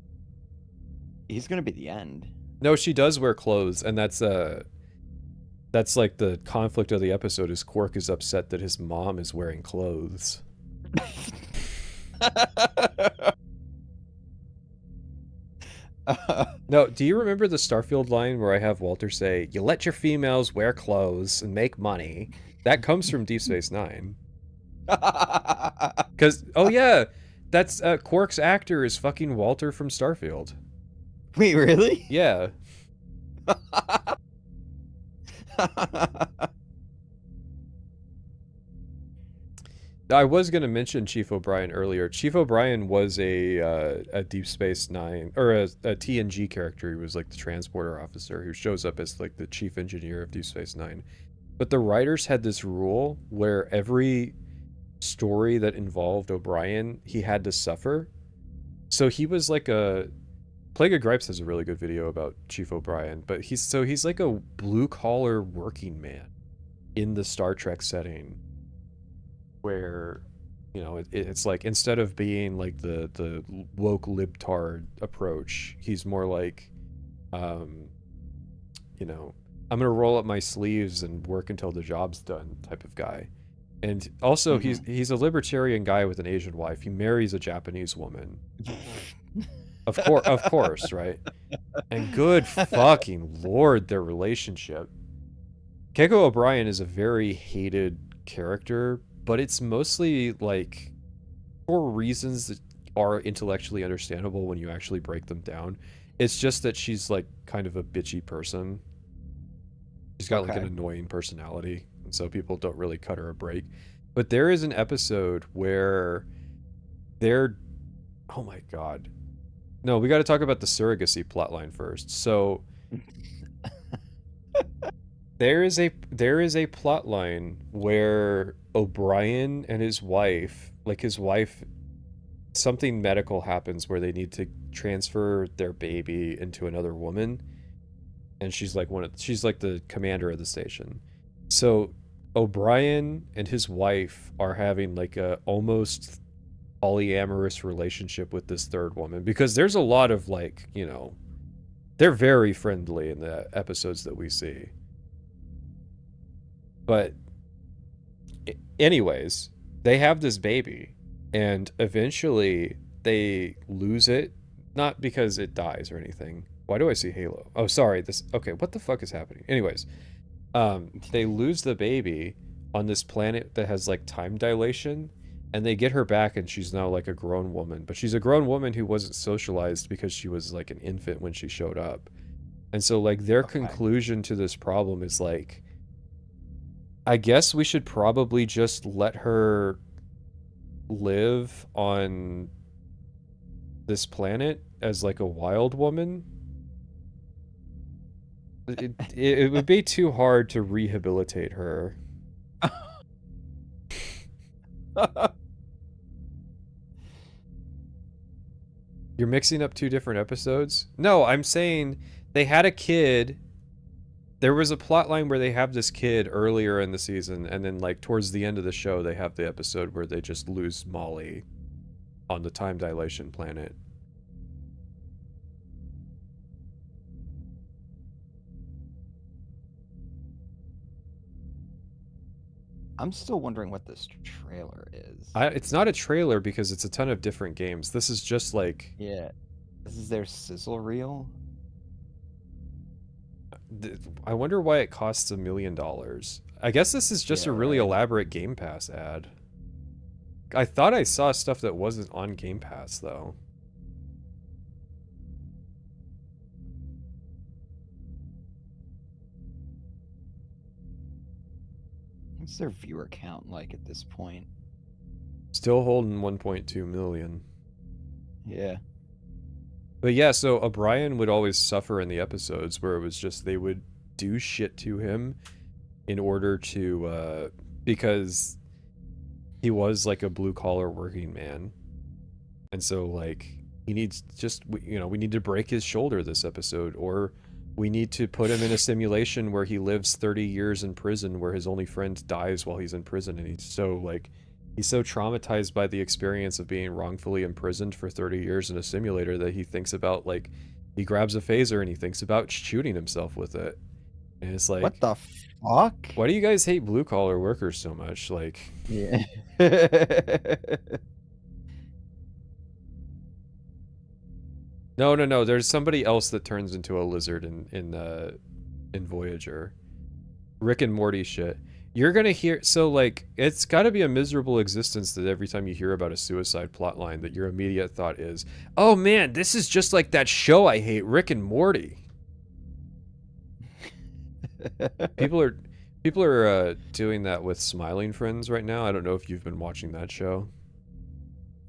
[SPEAKER 2] He's gonna be the end.
[SPEAKER 1] No, she does wear clothes, and that's like the conflict of the episode. Is Quark is upset that his mom is wearing clothes. No, do you remember the Starfield line where I have Walter say, "You let your females wear clothes and make money"? That comes from Deep Space Nine. Because, oh yeah, that's Quark's actor is fucking Walter from Starfield.
[SPEAKER 2] Wait, really?
[SPEAKER 1] Yeah. I was going to mention Chief O'Brien earlier. Chief O'Brien was a Deep Space Nine, or a TNG character. He was like the transporter officer who shows up as like the chief engineer of Deep Space Nine. But the writers had this rule where every story that involved O'Brien, he had to suffer. So he was like a... Plague of Gripes has a really good video about Chief O'Brien, but he's like a blue-collar working man in the Star Trek setting, where, you know, it's like, instead of being like the woke libtard approach, he's more like, you know, I'm gonna roll up my sleeves and work until the job's done type of guy. And also, he's a libertarian guy with an Asian wife. He marries a Japanese woman. Of course, right? And good fucking lord, their relationship. Keiko O'Brien is a very hated character, but it's mostly like for reasons that are intellectually understandable when you actually break them down. It's just that she's like kind of a bitchy person. She's got like an annoying personality, and so people don't really cut her a break. But there is an episode where they're... Oh my god. No, we got to talk about the surrogacy plotline first. So there is a plotline where O'Brien and his wife, something medical happens where they need to transfer their baby into another woman, and she's like the commander of the station. So O'Brien and his wife are having like a almost polyamorous relationship with this third woman, because there's a lot of like, you know, they're very friendly in the episodes that we see. But anyways, they have this baby, and eventually they lose it, not because it dies or anything. Why do I see Halo? Oh, sorry. Okay, what the fuck is happening? Anyways, they lose the baby on this planet that has like time dilation, and they get her back, and she's now like a grown woman. But she's a grown woman who wasn't socialized because she was like an infant when she showed up. And so like their conclusion to this problem is like, I guess we should probably just let her live on this planet as like a wild woman. It would be too hard to rehabilitate her. You're mixing up two different episodes? No, I'm saying they had a kid. There was a plot line where they have this kid earlier in the season, and then like towards the end of the show they have the episode where they just lose Molly on the time dilation planet.
[SPEAKER 2] I'm still wondering what this trailer is.
[SPEAKER 1] It's not a trailer because it's a ton of different games. This is just like...
[SPEAKER 2] Yeah. This is their sizzle reel?
[SPEAKER 1] I wonder why it costs $1 million. I guess this is just a really elaborate Game Pass ad. I thought I saw stuff that wasn't on Game Pass, though.
[SPEAKER 2] What's their viewer count like at this point?
[SPEAKER 1] Still holding 1.2 million.
[SPEAKER 2] Yeah.
[SPEAKER 1] But yeah, so O'Brien would always suffer in the episodes where it was just they would do shit to him in order to, because he was like a blue-collar working man. And so like, he needs just, you know, we need to break his shoulder this episode, or we need to put him in a simulation where he lives 30 years in prison where his only friend dies while he's in prison, and he's so traumatized by the experience of being wrongfully imprisoned for 30 years in a simulator that he thinks about, like, he grabs a phaser and he thinks about shooting himself with it. And it's like,
[SPEAKER 2] what the fuck?
[SPEAKER 1] Why do you guys hate blue-collar workers so much? Like,
[SPEAKER 2] yeah.
[SPEAKER 1] No. There's somebody else that turns into a lizard in Voyager. Rick and Morty shit. You're gonna hear, so like, it's got to be a miserable existence that every time you hear about a suicide plotline, that your immediate thought is, "Oh man, this is just like that show I hate, Rick and Morty." People are doing that with Smiling Friends right now. I don't know if you've been watching that show.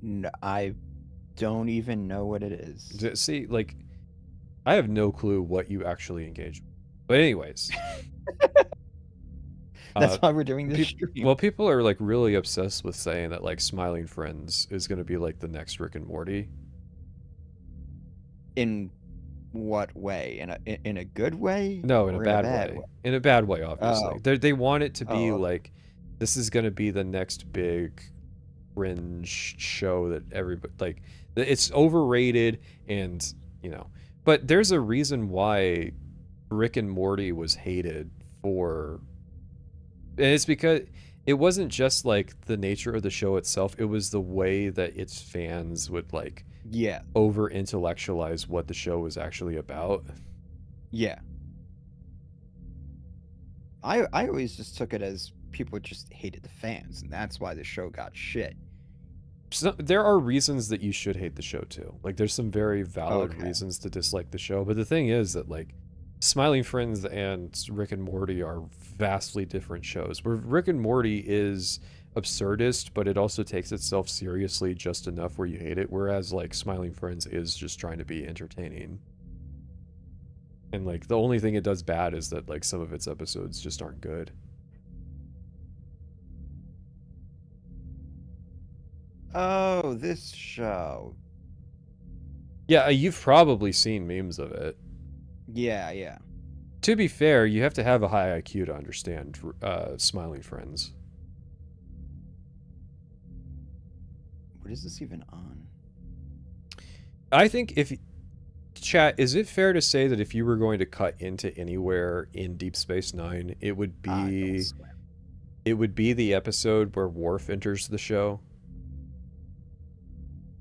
[SPEAKER 2] No, I don't even know what it is.
[SPEAKER 1] See, like, I have no clue what you actually engage with. But anyways.
[SPEAKER 2] That's why we're doing this stream.
[SPEAKER 1] Well, people are like really obsessed with saying that like Smiling Friends is going to be like the next Rick and Morty.
[SPEAKER 2] In what way? In a good way?
[SPEAKER 1] No, in a bad way. In a bad way, obviously.
[SPEAKER 2] Oh.
[SPEAKER 1] They want it to be like, this is going to be the next big fringe show that everybody, like, it's overrated and, you know. But there's a reason why Rick and Morty was hated for... And it's because it wasn't just like the nature of the show itself, it was the way that its fans would like over intellectualize what the show was actually about.
[SPEAKER 2] Yeah. I always just took it as people just hated the fans, and that's why the show got shit.
[SPEAKER 1] So there are reasons that you should hate the show too. Like there's some very valid reasons to dislike the show, but the thing is that like Smiling Friends and Rick and Morty are vastly different shows. Where Rick and Morty is absurdist, but it also takes itself seriously just enough where you hate it, whereas like Smiling Friends is just trying to be entertaining. And like the only thing it does bad is that like some of its episodes just aren't good.
[SPEAKER 2] Oh, this show.
[SPEAKER 1] Yeah, you've probably seen memes of it.
[SPEAKER 2] Yeah.
[SPEAKER 1] To be fair, you have to have a high IQ to understand Smiling Friends.
[SPEAKER 2] What is this even on?
[SPEAKER 1] I think if... Chat, is it fair to say that if you were going to cut into anywhere in Deep Space Nine, it would be... it would be the episode where Worf enters the show?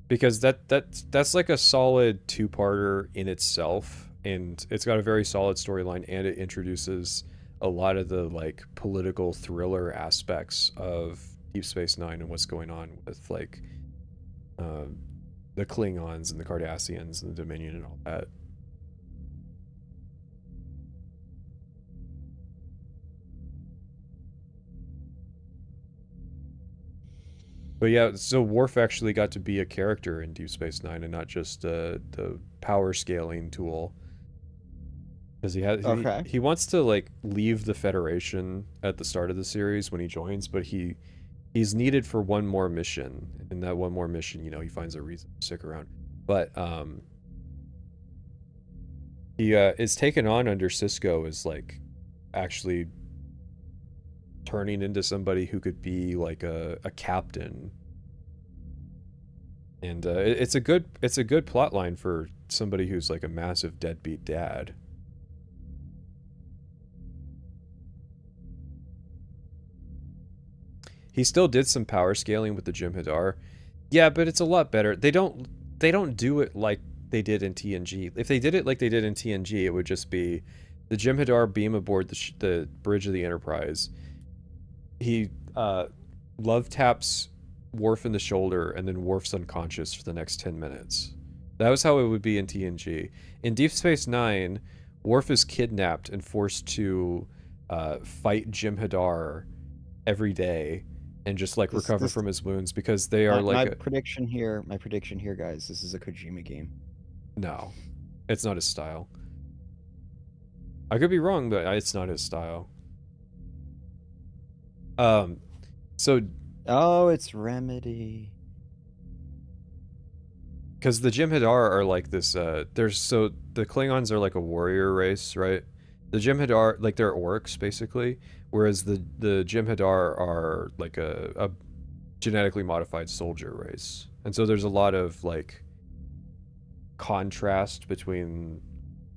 [SPEAKER 1] Because that's like a solid two-parter in itself. And it's got a very solid storyline, and it introduces a lot of the like political thriller aspects of Deep Space Nine and what's going on with like the Klingons and the Cardassians and the Dominion and all that. But yeah, so Worf actually got to be a character in Deep Space Nine and not just the power scaling tool. Because he wants to like leave the Federation at the start of the series when he joins, but he's needed for one more mission. And that one more mission, you know, he finds a reason to stick around. But he is taken on under Sisko as like actually turning into somebody who could be like a captain. And it's a good plot line for somebody who's like a massive deadbeat dad. He still did some power scaling with the Jem'Hadar. Yeah, but it's a lot better. They don't do it like they did in TNG. If they did it like they did in TNG, it would just be the Jem'Hadar beam aboard the bridge of the Enterprise. He love taps Worf in the shoulder, and then Worf's unconscious for the next 10 minutes. That was how it would be in TNG. In Deep Space Nine, Worf is kidnapped and forced to fight Jem'Hadar every day and just like recover from his wounds because they are like
[SPEAKER 2] my prediction here, guys. This is a Kojima game.
[SPEAKER 1] No, it's not his style. I could be wrong, but it's not his style. So.
[SPEAKER 2] Oh, it's Remedy.
[SPEAKER 1] Because the Jem'Hadar are like this. The Klingons are like a warrior race, right? The Jem'Hadar, like they're orcs basically, whereas the Jem'Hadar are like a genetically modified soldier race, and so there's a lot of like contrast between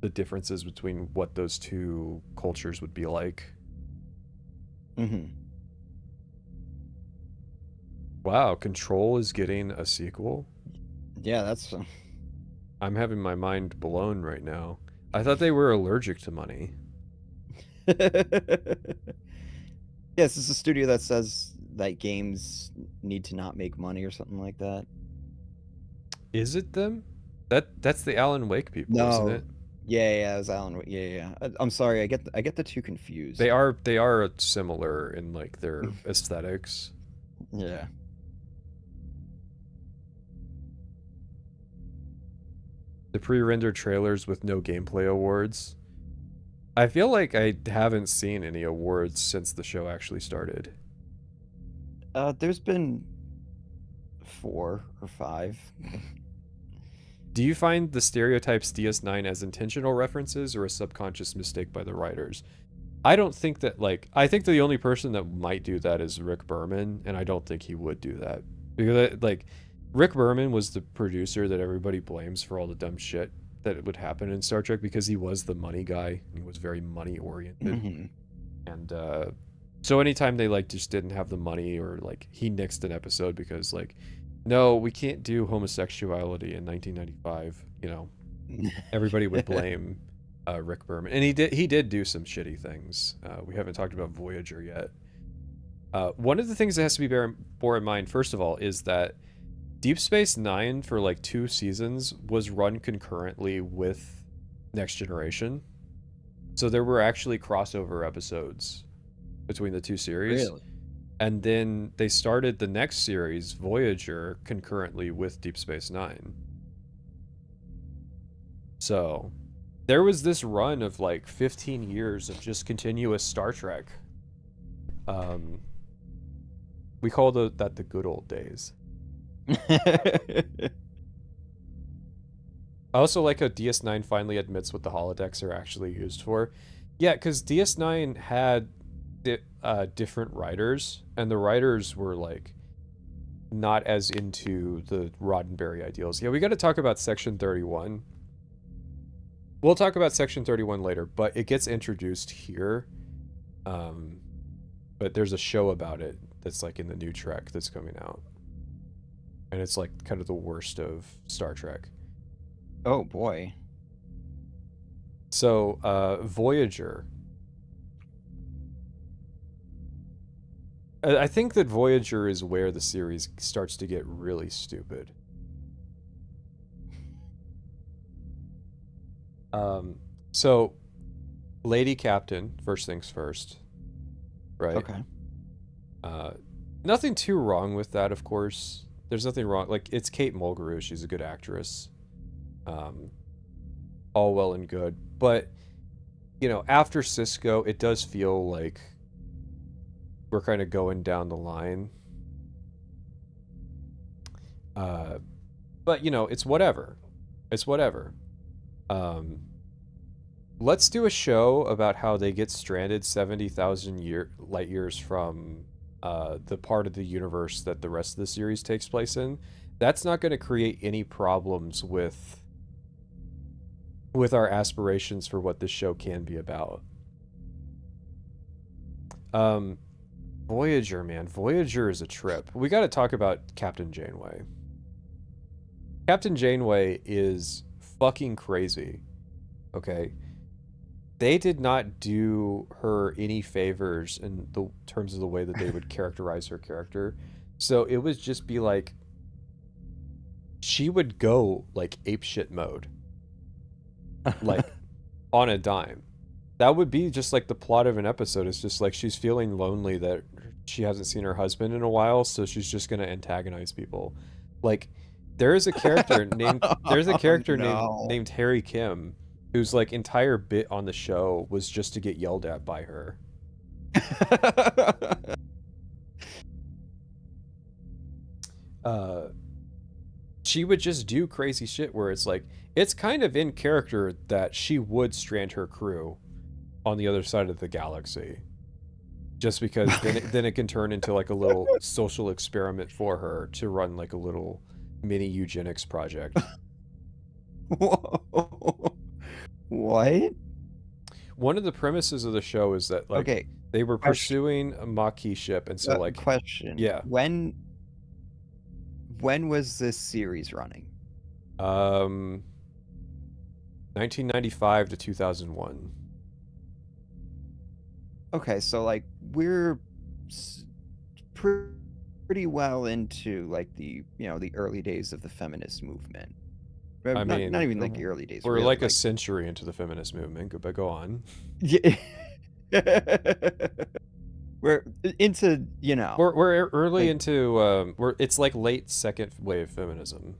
[SPEAKER 1] the differences between what those two cultures would be like.
[SPEAKER 2] Mm-hmm.
[SPEAKER 1] Wow, Control is getting a sequel?
[SPEAKER 2] Yeah, that's...
[SPEAKER 1] I'm having my mind blown right now. I thought they were allergic to money.
[SPEAKER 2] Yes, it's a studio that says that games need to not make money or something like that.
[SPEAKER 1] Is it them? That's the Alan Wake people,
[SPEAKER 2] No.
[SPEAKER 1] isn't it?
[SPEAKER 2] Yeah, it was Alan Wake. Yeah. I'm sorry, I get the two confused.
[SPEAKER 1] They are similar in like their aesthetics.
[SPEAKER 2] Yeah.
[SPEAKER 1] The pre-rendered trailers with no gameplay awards. I feel like I haven't seen any awards since the show actually started.
[SPEAKER 2] There's been 4 or 5.
[SPEAKER 1] Do you find the stereotypes DS9 as intentional references or a subconscious mistake by the writers? I don't think that, like, I think the only person that might do that is Rick Berman, and I don't think he would do that. Because, like, Rick Berman was the producer that everybody blames for all the dumb shit that would happen in Star Trek because he was the money guy. He was very money-oriented. And, so anytime they, like, just didn't have the money or, like, he nixed an episode because, like, no, we can't do homosexuality in 1995, you know, everybody would blame Rick Berman. And he did do some shitty things. We haven't talked about Voyager yet. One of the things that has to be bore in mind, first of all, is that Deep Space Nine for like 2 seasons was run concurrently with Next Generation. So there were actually crossover episodes between the 2 series.
[SPEAKER 2] Really?
[SPEAKER 1] And then they started the next series, Voyager, concurrently with Deep Space Nine. So there was this run of like 15 years of just continuous Star Trek. We call that the good old days. I also like how DS9 finally admits what the holodecks are actually used for. Yeah, because DS9 had different writers, and the writers were like not as into the Roddenberry ideals. Yeah, we got to talk about Section 31. We'll talk about Section 31 later, but it gets introduced here. But there's a show about it that's like in the new Trek that's coming out. And it's like kind of the worst of Star Trek.
[SPEAKER 2] Oh boy.
[SPEAKER 1] So, Voyager. I think that Voyager is where the series starts to get really stupid. So, Lady Captain, first things first. Right?
[SPEAKER 2] Okay.
[SPEAKER 1] Nothing too wrong with that, of course. There's nothing wrong. Like, it's Kate Mulgrew. She's a good actress. All well and good. But, you know, after Sisko, it does feel like we're kind of going down the line. But, you know, it's whatever. It's whatever. Let's do a show about how they get stranded 70,000 light years from the part of the universe that the rest of the series takes place in. That's not going to create any problems with our aspirations for what this show can be about. Voyager, man. Voyager is a trip. We got to talk about Captain Janeway. Captain Janeway is fucking crazy. Okay? They did not do her any favors in the terms of the way that they would characterize her character. So it would just be like, she would go like apeshit mode. Like, on a dime. That would be just like the plot of an episode. It's just like she's feeling lonely that she hasn't seen her husband in a while, so she's just gonna antagonize people. Like, there is a character named named Harry Kim, whose like entire bit on the show was just to get yelled at by her. She would just do crazy shit where it's like, it's kind of in character that she would strand her crew on the other side of the galaxy, just because then it can turn into like a little social experiment for her to run like a little mini eugenics project.
[SPEAKER 2] Whoa. What?
[SPEAKER 1] One of the premises of the show is that like they were pursuing a Maquis ship, and so like
[SPEAKER 2] question.
[SPEAKER 1] Yeah.
[SPEAKER 2] When was this series running?
[SPEAKER 1] 1995 to 2001.
[SPEAKER 2] Okay, so like we're pretty well into like the the early days of the feminist movement.
[SPEAKER 1] I mean,
[SPEAKER 2] not even like the early days.
[SPEAKER 1] We're
[SPEAKER 2] really,
[SPEAKER 1] like a century into the feminist movement, but go on.
[SPEAKER 2] Yeah. We're into,
[SPEAKER 1] We're early into it's like late second wave feminism.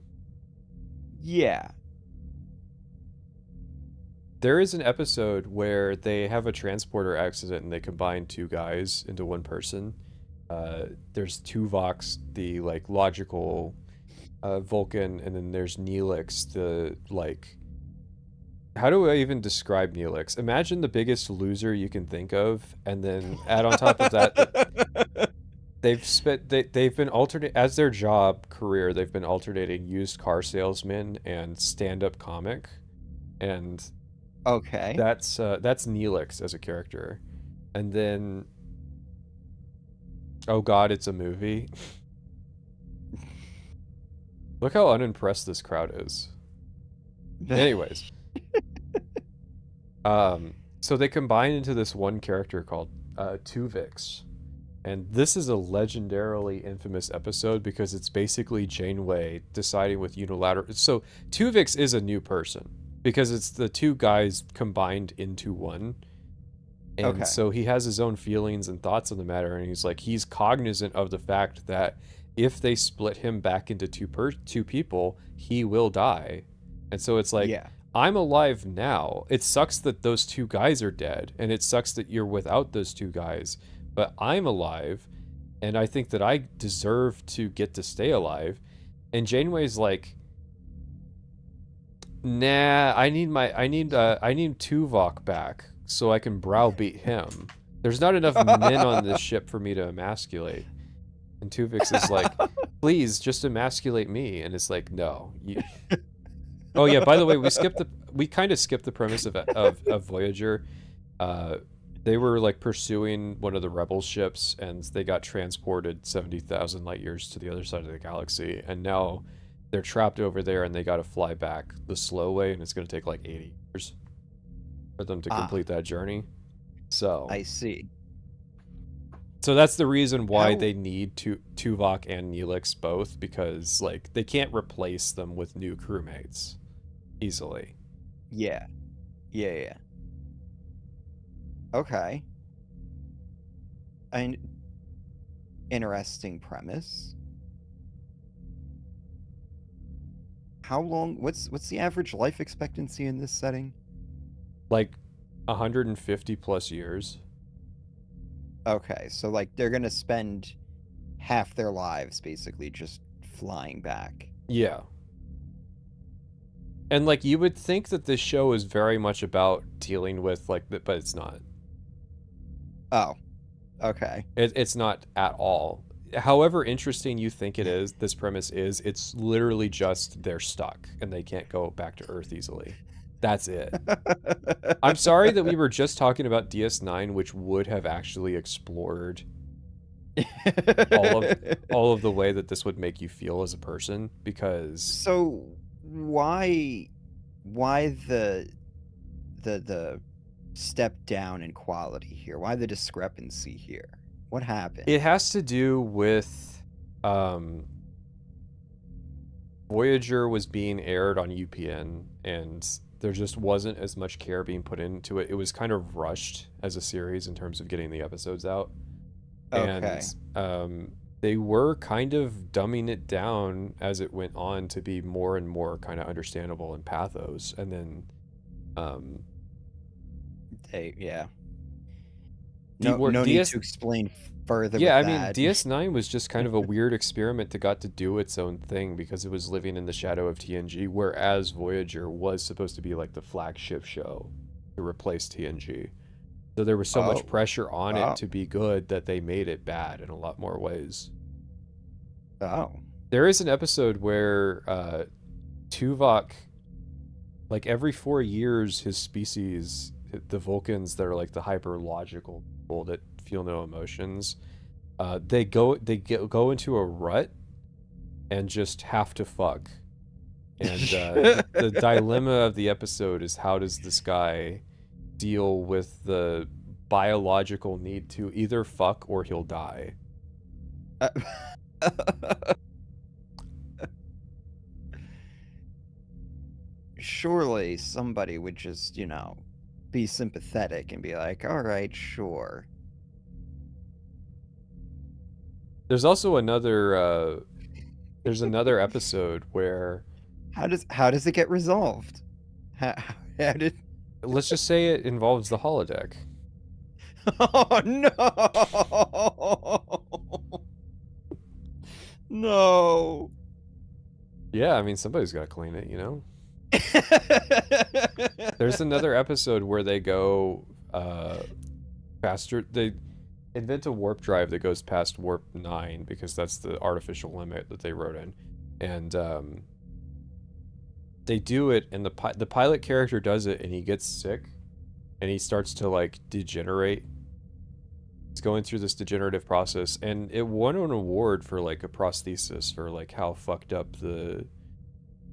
[SPEAKER 2] Yeah.
[SPEAKER 1] There is an episode where they have a transporter accident and they combine two guys into one person. There's Tuvok, the like logical Vulcan, and then there's Neelix, the like. How do I even describe Neelix? Imagine the biggest loser you can think of, and then add on top of that, they've been alternate as their job career. They've been alternating used car salesman and stand-up comic, and
[SPEAKER 2] okay,
[SPEAKER 1] that's Neelix as a character, and then oh god, it's a movie. Look how unimpressed this crowd is. Anyways. So they combine into this one character called Tuvix, and this is a legendarily infamous episode because it's basically Janeway deciding with unilateral. So Tuvix is a new person because it's the two guys combined into one, and so he has his own feelings and thoughts on the matter, and he's cognizant of the fact that if they split him back into two people, he will die, and so it's like.
[SPEAKER 2] Yeah.
[SPEAKER 1] I'm alive now. It sucks that those two guys are dead, and it sucks that you're without those two guys, but I'm alive, and I think that I deserve to get to stay alive. And Janeway's like, nah, I need Tuvok back so I can browbeat him. There's not enough men on this ship for me to emasculate. And Tuvix is like, please just emasculate me. And it's like, no. Oh yeah, by the way, we kind of skipped the premise of Voyager. They were like pursuing one of the rebel ships, and they got transported 70,000 light years to the other side of the galaxy, and now they're trapped over there, and they got to fly back the slow way, and it's going to take like 80 years for them to complete that journey. So
[SPEAKER 2] I see.
[SPEAKER 1] So that's the reason why they need Tuvok and Neelix both, because like they can't replace them with new crewmates easily.
[SPEAKER 2] Yeah. Okay. An interesting premise. How long? What's the average life expectancy in this setting?
[SPEAKER 1] Like 150 plus years.
[SPEAKER 2] Okay, so like they're gonna spend half their lives basically just flying back.
[SPEAKER 1] Yeah. And like you would think that this show is very much about dealing with like but it's not.
[SPEAKER 2] Oh. Okay.
[SPEAKER 1] It's not at all. However interesting you think it is, this premise is, it's literally just they're stuck and they can't go back to Earth easily. That's it. I'm sorry that we were just talking about DS9, which would have actually explored all of the way that this would make you feel as a person, because
[SPEAKER 2] so why the step down in quality here? Why the discrepancy here? What happened?
[SPEAKER 1] It has to do with Voyager was being aired on UPN, and there just wasn't as much care being put into it. It was kind of rushed as a series in terms of getting the episodes out.
[SPEAKER 2] Okay.
[SPEAKER 1] And they were kind of dumbing it down as it went on to be more and more kind of understandable and pathos. And then
[SPEAKER 2] no need to explain further.
[SPEAKER 1] Yeah, I
[SPEAKER 2] that.
[SPEAKER 1] mean, DS9 was just kind of a weird experiment that got to do its own thing because it was living in the shadow of TNG, whereas Voyager was supposed to be like the flagship show to replace TNG. So there was so much pressure on it to be good that they made it bad in a lot more ways.
[SPEAKER 2] Oh.
[SPEAKER 1] There is an episode where Tuvok, like every 4 years, his species, the Vulcans that are like the hyper-logical people that feel no emotions, they go into a rut and just have to fuck. And the dilemma of the episode is, how does this guy deal with the biological need to either fuck or he'll die.
[SPEAKER 2] Surely somebody would just, you know, be sympathetic and be like, all right, sure.
[SPEAKER 1] There's also another there's another episode where
[SPEAKER 2] how does it get resolved? How did
[SPEAKER 1] let's just say it involves the holodeck.
[SPEAKER 2] Oh no. No.
[SPEAKER 1] Yeah, I mean somebody's got to clean it, you know? There's another episode where they go faster. They invent a warp drive that goes past warp 9 because that's the artificial limit that they wrote in, and they do it, and the pilot character does it, and he gets sick, and he starts to like degenerate. He's going through this degenerative process, and it won an award for like a prosthesis for like how fucked up the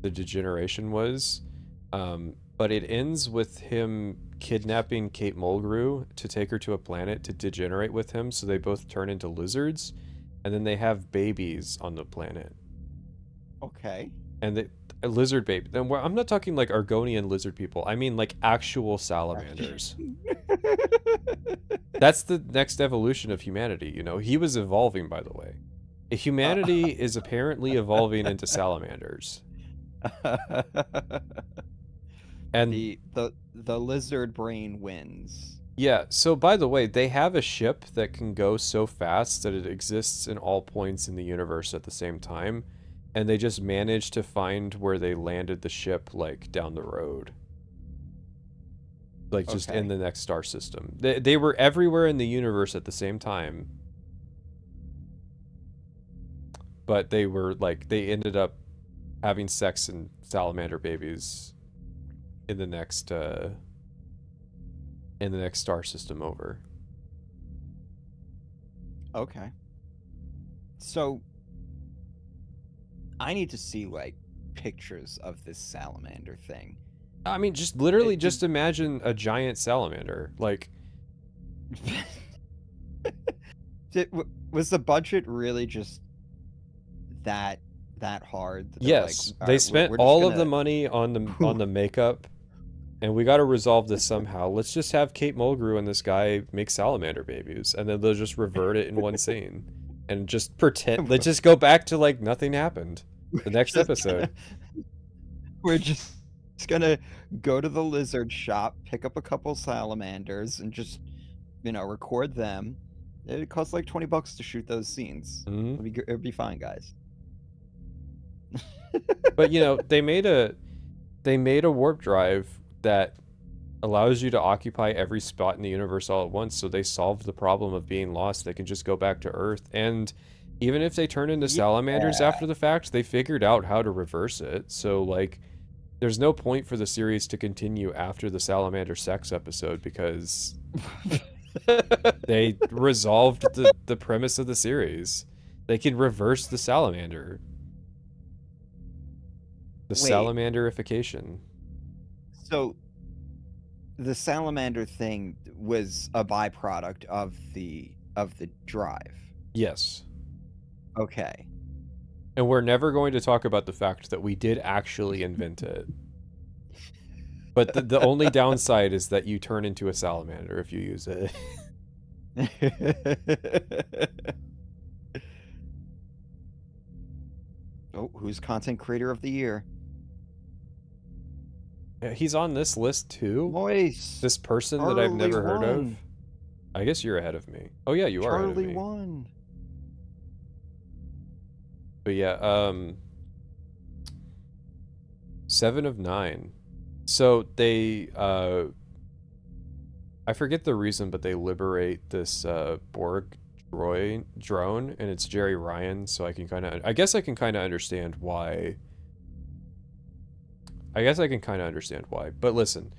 [SPEAKER 1] degeneration was. But it ends with him kidnapping Kate Mulgrew to take her to a planet to degenerate with him, so they both turn into lizards, and then they have babies on the planet.
[SPEAKER 2] Okay.
[SPEAKER 1] And a lizard baby. Then I'm not talking like Argonian lizard people. I mean like actual salamanders. That's the next evolution of humanity, you know? He was evolving, by the way. Humanity is apparently evolving into salamanders. And
[SPEAKER 2] the lizard brain wins.
[SPEAKER 1] Yeah, so by the way, they have a ship that can go so fast that it exists in all points in the universe at the same time, and they just managed to find where they landed the ship, like, down the road. Like, just in the next star system. They were everywhere in the universe at the same time. But they were, like, they ended up having sex and salamander babies in the next star system over.
[SPEAKER 2] Okay. So I need to see like pictures of this salamander thing.
[SPEAKER 1] I mean, just literally just imagine a giant salamander. Like
[SPEAKER 2] was the budget really just that hard?
[SPEAKER 1] Yes,
[SPEAKER 2] like,
[SPEAKER 1] they spent all of the money on the makeup. And we got to resolve this somehow. Let's just have Kate Mulgrew and this guy make salamander babies, and then they'll just revert it in one scene, and just pretend. Let's just go back to like nothing happened. The next episode.
[SPEAKER 2] We're just gonna go to the lizard shop, pick up a couple salamanders, and just, you know, record them. It costs like $20 to shoot those scenes.
[SPEAKER 1] Mm-hmm.
[SPEAKER 2] It'd be fine, guys.
[SPEAKER 1] But you know, they made a warp drive that allows you to occupy every spot in the universe all at once, so they solved the problem of being lost. They can just go back to Earth, and even if they turn into salamanders after the fact, they figured out how to reverse it. So like there's no point for the series to continue after the salamander sex episode because they resolved the premise of the series. They can reverse the salamander. The salamanderification.
[SPEAKER 2] So the salamander thing was a byproduct of the drive.
[SPEAKER 1] Yes.
[SPEAKER 2] Okay.
[SPEAKER 1] And we're never going to talk about the fact that we did actually invent it. But the only downside is that you turn into a salamander if you use it.
[SPEAKER 2] Oh, who's content creator of the year?
[SPEAKER 1] He's on this list too?
[SPEAKER 2] Moist.
[SPEAKER 1] This person that I've never heard of? I guess you're ahead of me. Oh yeah, you are ahead of me.
[SPEAKER 2] Charlie won.
[SPEAKER 1] But yeah, 7 of 9. So they, I forget the reason, but they liberate this Borg drone, and it's Jerry Ryan, so I guess I can kind of understand why. But listen,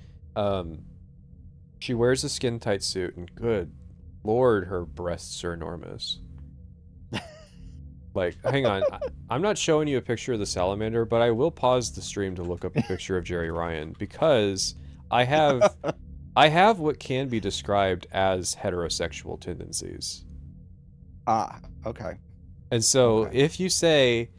[SPEAKER 1] she wears a skin-tight suit, and good lord, her breasts are enormous. Like, hang on, I'm not showing you a picture of the salamander, but I will pause the stream to look up a picture of Jerry Ryan, because I have I have what can be described as heterosexual tendencies.
[SPEAKER 2] Ah, okay.
[SPEAKER 1] And so if you say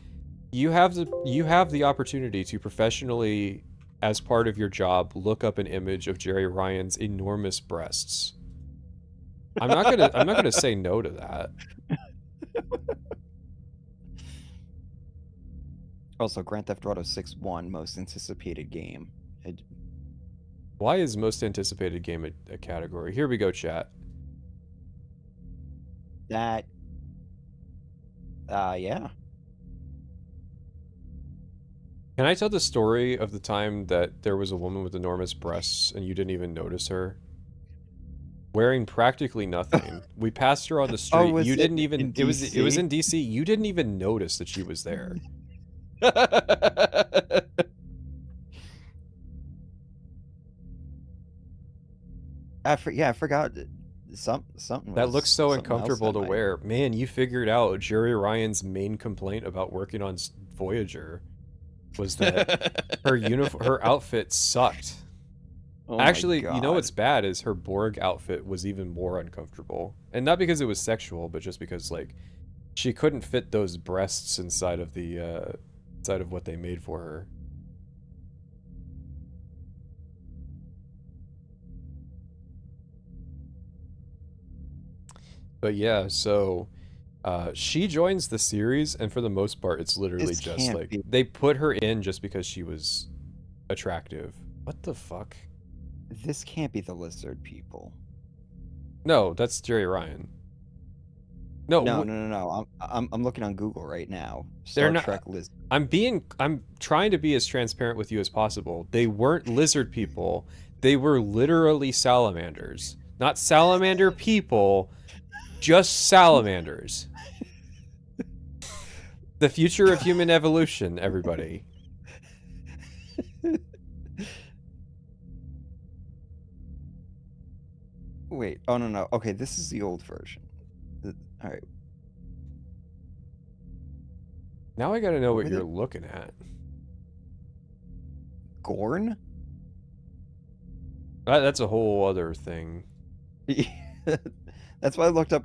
[SPEAKER 1] you have the opportunity to professionally, as part of your job, look up an image of Jerry Ryan's enormous breasts, I'm not gonna say no to that.
[SPEAKER 2] Also, Grand Theft Auto 6 won most anticipated game.
[SPEAKER 1] Why is most anticipated game a category? Here we go, chat.
[SPEAKER 2] That, yeah.
[SPEAKER 1] Can I tell the story of the time that there was a woman with enormous breasts and you didn't even notice her? Wearing practically nothing. We passed her on the street. You didn't even. It was in DC. You didn't even notice that she was there.
[SPEAKER 2] I forgot something.
[SPEAKER 1] That looks so uncomfortable to wear. Man, you figured out Jerry Ryan's main complaint about working on Voyager was that her outfit sucked.
[SPEAKER 2] Oh
[SPEAKER 1] actually, you know what's bad is her Borg outfit was even more uncomfortable. And not because it was sexual, but just because, like, she couldn't fit those breasts inside of the inside of what they made for her. But yeah, so she joins the series, and for the most part, it's literally just like they put her in just because she was attractive. What the fuck?
[SPEAKER 2] This can't be the lizard people.
[SPEAKER 1] No, that's Jerry Ryan. No.
[SPEAKER 2] I'm looking on Google right now.
[SPEAKER 1] Star
[SPEAKER 2] Trek lizard.
[SPEAKER 1] I'm trying to be as transparent with you as possible. They weren't lizard people. They were literally salamanders. Not salamander people, just salamanders. The future of human evolution, everybody.
[SPEAKER 2] Wait, oh no. Okay, this is the old version. All right.
[SPEAKER 1] Now I gotta know what you're looking at.
[SPEAKER 2] Gorn?
[SPEAKER 1] That's a whole other thing.
[SPEAKER 2] That's what I looked up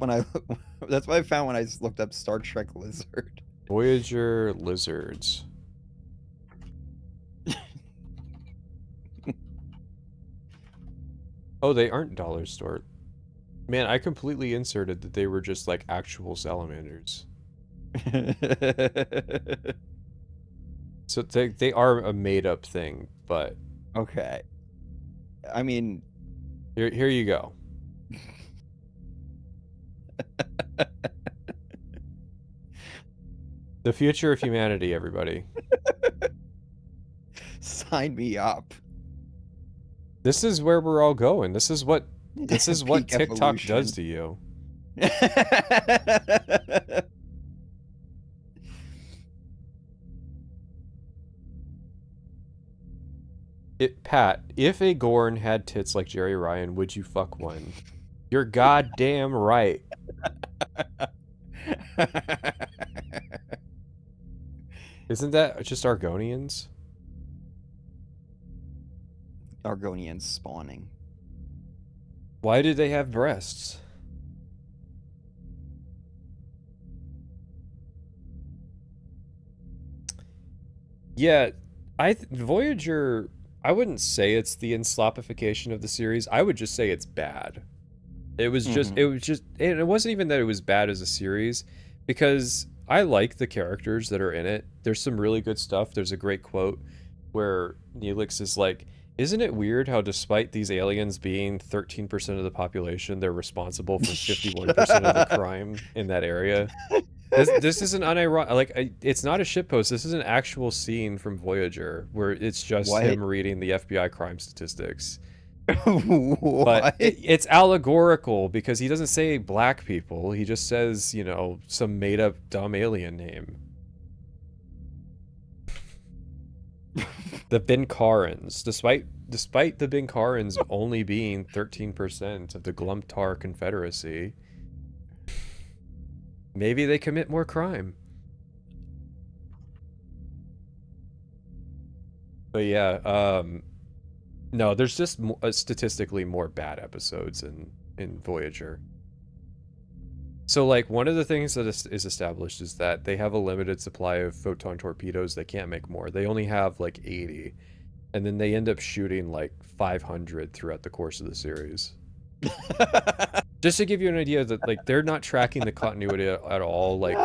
[SPEAKER 2] that's what I found when I looked up Star Trek lizard.
[SPEAKER 1] Voyager lizards. Oh, they aren't dollar store. Man, I completely inserted that they were just like actual salamanders. So they are a made up thing, but
[SPEAKER 2] okay. I mean,
[SPEAKER 1] here you go. The future of humanity, everybody.
[SPEAKER 2] Sign me up.
[SPEAKER 1] This is where we're all going. This is what TikTok
[SPEAKER 2] evolution.
[SPEAKER 1] does to you. Pat, if a Gorn had tits like Jerry Ryan, would you fuck one? You're goddamn right. Isn't that just Argonians?
[SPEAKER 2] Argonians spawning.
[SPEAKER 1] Why do they have breasts? Yeah, Voyager, I wouldn't say it's the enslopification of the series. I would just say it's bad. It was just, it wasn't even that it was bad as a series, because I like the characters that are in it. There's some really good stuff. There's a great quote where Neelix is like, isn't it weird how despite these aliens being 13% of the population, they're responsible for 51% of the crime in that area? This is an unironic, like, it's not a shitpost. This is an actual scene from Voyager where it's just him reading the FBI crime statistics. But it's allegorical because he doesn't say black people. He just says, you know, some made up dumb alien name. The Binkarans. Despite the Binkarans only being 13% of the Glumtar Confederacy, maybe they commit more crime. But yeah, No, there's just statistically more bad episodes in Voyager. So, like, one of the things that is established is that they have a limited supply of photon torpedoes. They can't make more. They only have, like, 80. And then they end up shooting, like, 500 throughout the course of the series. Just to give you an idea that, like, they're not tracking the continuity at all. Like,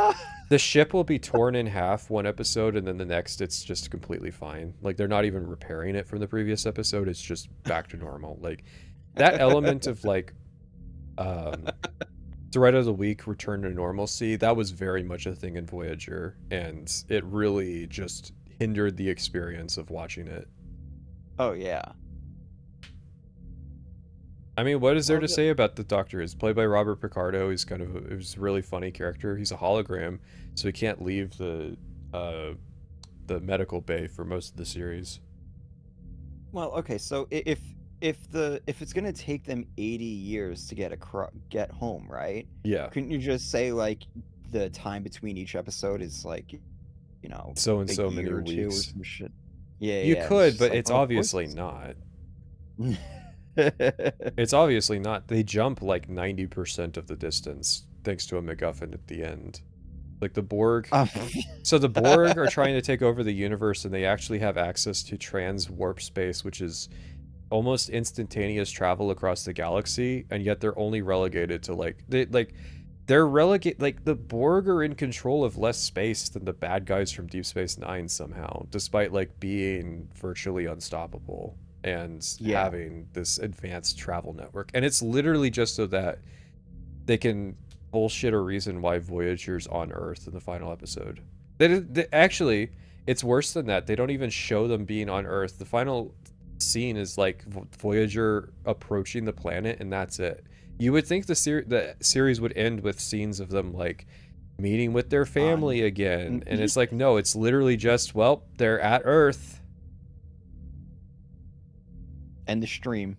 [SPEAKER 1] the ship will be torn in half one episode, and then the next it's just completely fine. Like, they're not even repairing it from the previous episode. It's just back to normal. Like, that element of, like, threat of the week, return to normalcy, that was very much a thing in Voyager, and it really just hindered the experience of watching it.
[SPEAKER 2] Oh, yeah.
[SPEAKER 1] I mean, what is there to say about the Doctor? He's played by Robert Picardo. He's kind of a really funny character. He's a hologram, so he can't leave the medical bay for most of the series.
[SPEAKER 2] Well, okay, so if it's gonna take them 80 years to get home, right?
[SPEAKER 1] Yeah.
[SPEAKER 2] Couldn't you just say, like, the time between each episode is, like, you know,
[SPEAKER 1] so and so many weeks
[SPEAKER 2] or some shit? Yeah,
[SPEAKER 1] you could, but
[SPEAKER 2] like,
[SPEAKER 1] it's obviously not. It's obviously not. They jump like 90% of the distance thanks to a MacGuffin at the end. Like the Borg. So the Borg are trying to take over the universe, and they actually have access to trans-warp space, which is almost instantaneous travel across the galaxy, and yet they're only relegated to they're relegated, like, the Borg are in control of less space than the bad guys from Deep Space Nine somehow, despite, like, being virtually unstoppable and having this advanced travel network. And it's literally just so that they can bullshit a reason why Voyager's on Earth in the final episode. Actually, it's worse than that. They don't even show them being on Earth. The final scene is, like, Voyager approaching the planet, and that's it. You would think the series would end with scenes of them, like, meeting with their family again. And it's like, no, it's literally just, well, they're at Earth.
[SPEAKER 2] End the stream.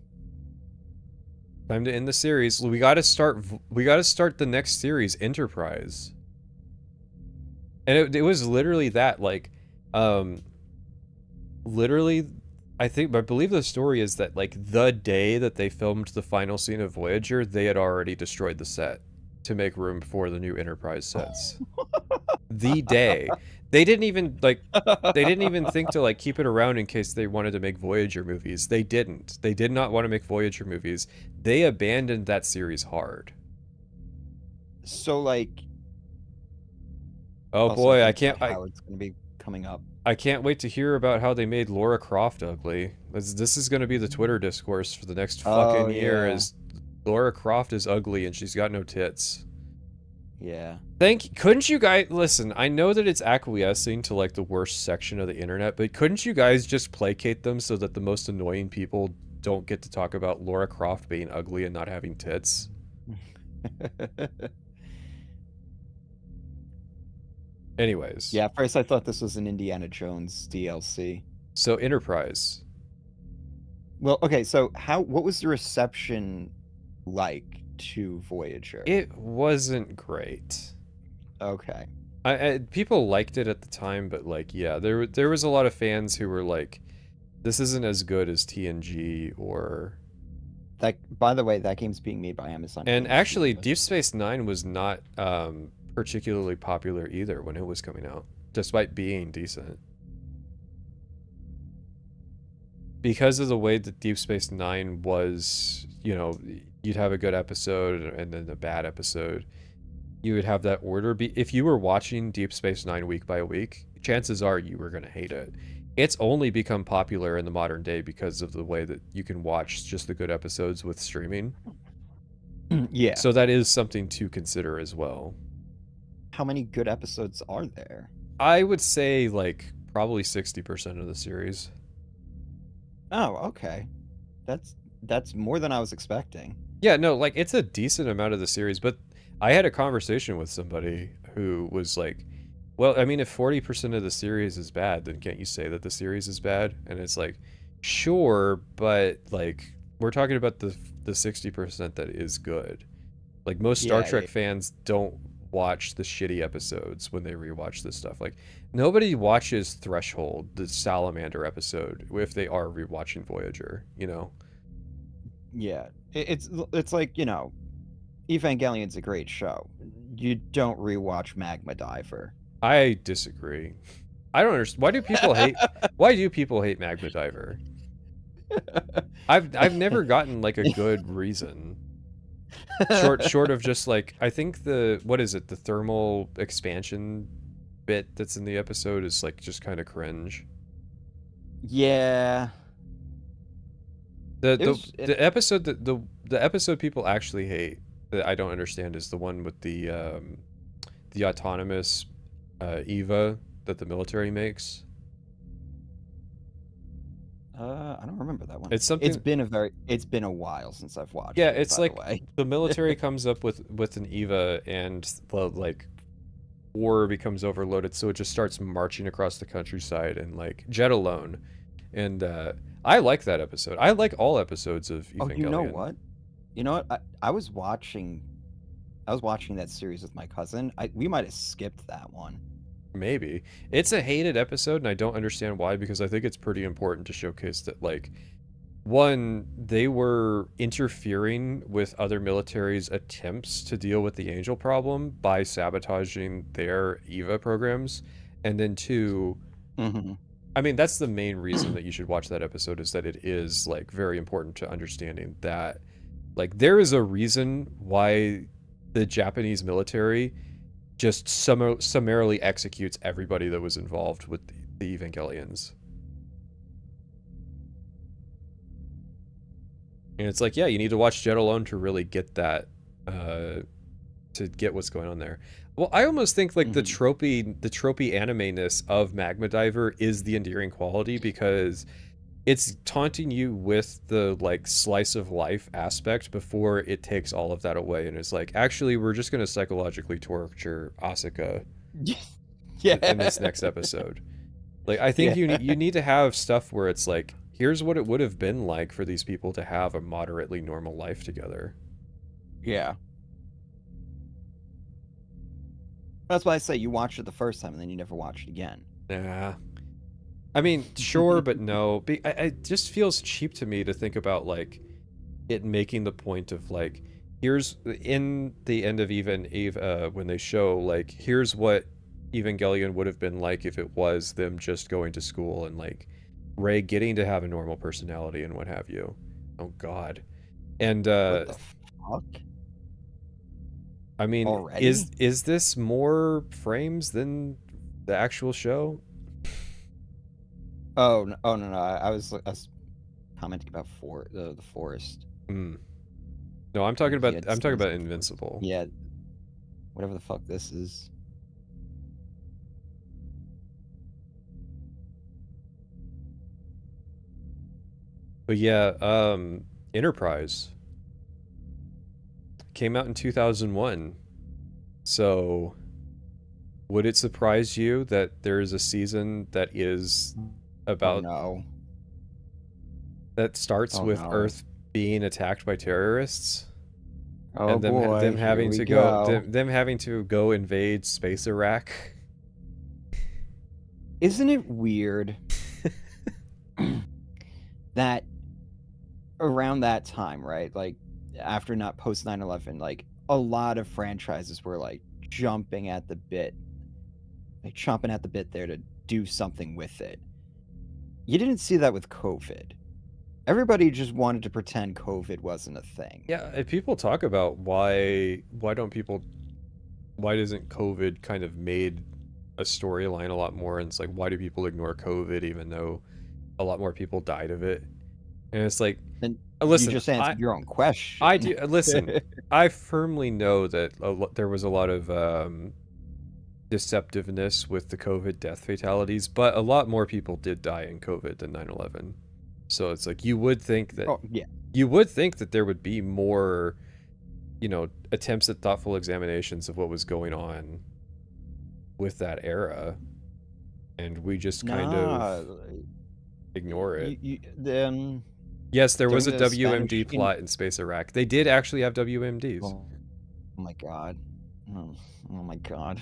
[SPEAKER 1] Time to end the series. We gotta start the next series, Enterprise. And it was literally that, like, literally, I believe the story is that, like, the day that they filmed the final scene of Voyager, they had already destroyed the set to make room for the new Enterprise sets. The day. They didn't even think to, like, keep it around in case they wanted to make Voyager movies. They didn't. They did not want to make Voyager movies. They abandoned that series hard.
[SPEAKER 2] So, like,
[SPEAKER 1] oh boy, I can't.
[SPEAKER 2] How it's gonna be coming up.
[SPEAKER 1] I can't wait to hear about how they made Lara Croft ugly. This is going to be the Twitter discourse for the next fucking year. Is Lara Croft is ugly and she's got no tits.
[SPEAKER 2] Yeah.
[SPEAKER 1] Couldn't you guys listen? I know that it's acquiescing to, like, the worst section of the internet, but couldn't you guys just placate them so that the most annoying people don't get to talk about Lara Croft being ugly and not having tits? Anyways.
[SPEAKER 2] Yeah, at first I thought this was an Indiana Jones DLC.
[SPEAKER 1] So, Enterprise.
[SPEAKER 2] Well, okay, so what was the reception like to Voyager?
[SPEAKER 1] It wasn't great.
[SPEAKER 2] Okay.
[SPEAKER 1] People liked it at the time, but, like, yeah, there was a lot of fans who were like, this isn't as good as TNG or...
[SPEAKER 2] That, by the way, that game's being made by Amazon.
[SPEAKER 1] And actually, Deep Space Nine was not particularly popular either when it was coming out, despite being decent. Because of the way that Deep Space Nine was, you know, you'd have a good episode and then a bad episode. You would have that order. If you were watching Deep Space Nine week by week, chances are you were going to hate it. It's only become popular in the modern day because of the way that you can watch just the good episodes with streaming.
[SPEAKER 2] Yeah.
[SPEAKER 1] So that is something to consider as well.
[SPEAKER 2] How many good episodes are there?
[SPEAKER 1] I would say, like, probably 60% of the series.
[SPEAKER 2] Oh, okay. That's more than I was expecting.
[SPEAKER 1] Yeah, no, like, it's a decent amount of the series, but I had a conversation with somebody who was like, well, I mean, if 40% of the series is bad, then can't you say that the series is bad? And it's like, sure, but, like, we're talking about the 60% that is good. Like, most Star Trek fans don't watch the shitty episodes when they rewatch this stuff. Like, nobody watches Threshold, the Salamander episode, if they are rewatching Voyager, you know?
[SPEAKER 2] Yeah. It's like, you know, Evangelion's a great show. You don't rewatch Magma Diver.
[SPEAKER 1] I disagree. I don't understand. Why do people hate Magma Diver? I've never gotten like a good reason. Short of just like, I think the thermal expansion bit that's in the episode is like just kind of cringe.
[SPEAKER 2] Yeah.
[SPEAKER 1] The episode people actually hate that I don't understand is the one with the autonomous Eva that the military makes.
[SPEAKER 2] I don't remember that one.
[SPEAKER 1] It's something.
[SPEAKER 2] It's been a while since I've watched.
[SPEAKER 1] Yeah,
[SPEAKER 2] it,
[SPEAKER 1] it's like the military comes up with an Eva, and the like war becomes overloaded, so it just starts marching across the countryside and like jet alone. And I like that episode. I like all episodes of Evangelion.
[SPEAKER 2] Oh, you know what? I was watching that series with my cousin. We might have skipped that one.
[SPEAKER 1] Maybe. It's a hated episode, and I don't understand why, because I think it's pretty important to showcase that, like, one, they were interfering with other militaries' attempts to deal with the Angel problem by sabotaging their EVA programs. And then two, I mean, that's the main reason that you should watch that episode, is that it is, like, very important to understanding that, like, there is a reason why the Japanese military just summarily executes everybody that was involved with the Evangelions. And it's like, yeah, you need to watch Jet Alone to really get that, to get what's going on there. Well, I almost think like the tropey anime-ness of Magma Diver is the endearing quality, because it's taunting you with the like slice of life aspect before it takes all of that away, and it's like, actually, we're just going to psychologically torture Asuka in this next episode. Like, I think you need to have stuff where it's like, here's what it would have been like for these people to have a moderately normal life together.
[SPEAKER 2] Yeah. That's why I say you watched it the first time and then you never watched it again.
[SPEAKER 1] Nah. I mean, sure, but no. It just feels cheap to me to think about, like, it making the point of, like, here's, in the end of Eve, when they show, like, here's what Evangelion would have been like if it was them just going to school and, like, Rey getting to have a normal personality and what have you. Oh, God. And,
[SPEAKER 2] what the fuck?
[SPEAKER 1] I mean,
[SPEAKER 2] already?
[SPEAKER 1] Is this more frames than the actual show?
[SPEAKER 2] Oh no! I was commenting about the forest.
[SPEAKER 1] No, I'm talking about Invincible.
[SPEAKER 2] Yeah, whatever the fuck this is.
[SPEAKER 1] But yeah, Enterprise came out in 2001. So would it surprise you that there is a season that is about that starts with Earth being attacked by terrorists? And them having to go invade space Iraq?
[SPEAKER 2] Isn't it weird that around that time, right? Like after, not post 9/11, like a lot of franchises were like chomping at the bit there to do something with it. You didn't see that with COVID. Everybody just wanted to pretend COVID wasn't a thing.
[SPEAKER 1] Yeah, people talk about why doesn't COVID kind of made a storyline a lot more, and it's like, why do people ignore COVID even though a lot more people died of it? And it's like, listen,
[SPEAKER 2] you just answered your own question.
[SPEAKER 1] I do. Listen, I firmly know that there was a lot of deceptiveness with the COVID death fatalities, but a lot more people did die in COVID than 9/11. So it's like, you would think that there would be more, attempts at thoughtful examinations of what was going on with that era, and we just kind of ignore it. Yes, there was a WMD plot in Space Iraq. They did actually have WMDs.
[SPEAKER 2] Oh my God. Oh my god.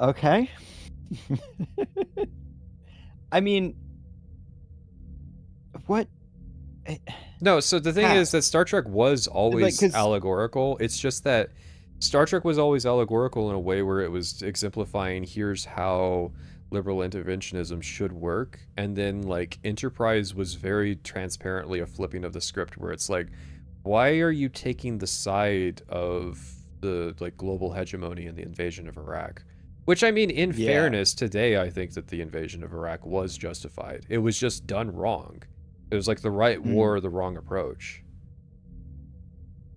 [SPEAKER 2] Okay. I mean, what?
[SPEAKER 1] No, so the thing is that Star Trek was always allegorical. It's just that Star Trek was always allegorical in a way where it was exemplifying here's how liberal interventionism should work, and then like Enterprise was very transparently a flipping of the script where it's like, why are you taking the side of the like global hegemony and the invasion of Iraq? Which, I mean, in fairness, today I think that the invasion of Iraq was justified. It was just done wrong. It was like the right war, the wrong approach.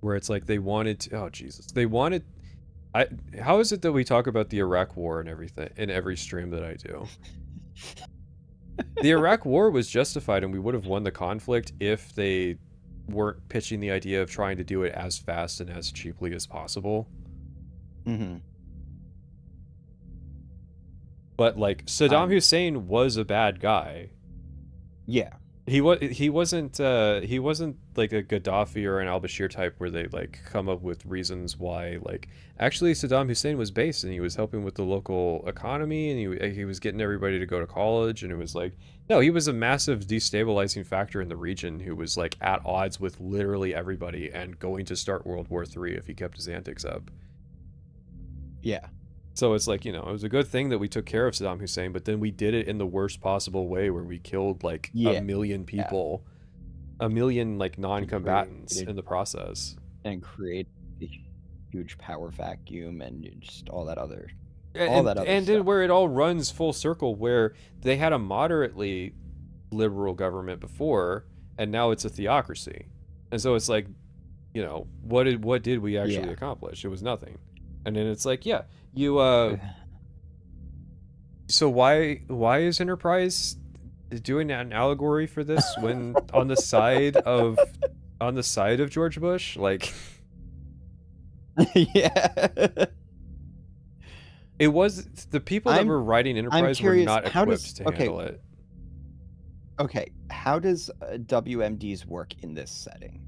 [SPEAKER 1] Where it's like they wanted to, oh Jesus, they wanted, how is it that we talk about the Iraq war and everything in every stream that I do? The Iraq war was justified and we would have won the conflict if they weren't pitching the idea of trying to do it as fast and as cheaply as possible. But like Saddam Hussein was a bad guy.
[SPEAKER 2] Yeah.
[SPEAKER 1] He wasn't like a Gaddafi or an al-Bashir type where they like come up with reasons why like actually Saddam Hussein was based and he was helping with the local economy and he was getting everybody to go to college, and it was like, no, he was a massive destabilizing factor in the region who was like at odds with literally everybody and going to start World War III if he kept his antics up.
[SPEAKER 2] Yeah.
[SPEAKER 1] So it's like, you know, it was a good thing that we took care of Saddam Hussein, but then we did it in the worst possible way where we killed like a million people, a million like non-combatants in the process.
[SPEAKER 2] And create a huge power vacuum and just all that other
[SPEAKER 1] and then where it all runs full circle where they had a moderately liberal government before and now it's a theocracy. And so it's like, you know, what did we actually accomplish? It was nothing. And then it's like, yeah, you so why is Enterprise doing an allegory for this when on the side of George Bush? Like
[SPEAKER 2] yeah.
[SPEAKER 1] It was the people that were writing Enterprise were not equipped to handle it.
[SPEAKER 2] Okay, how does WMDs work in this setting?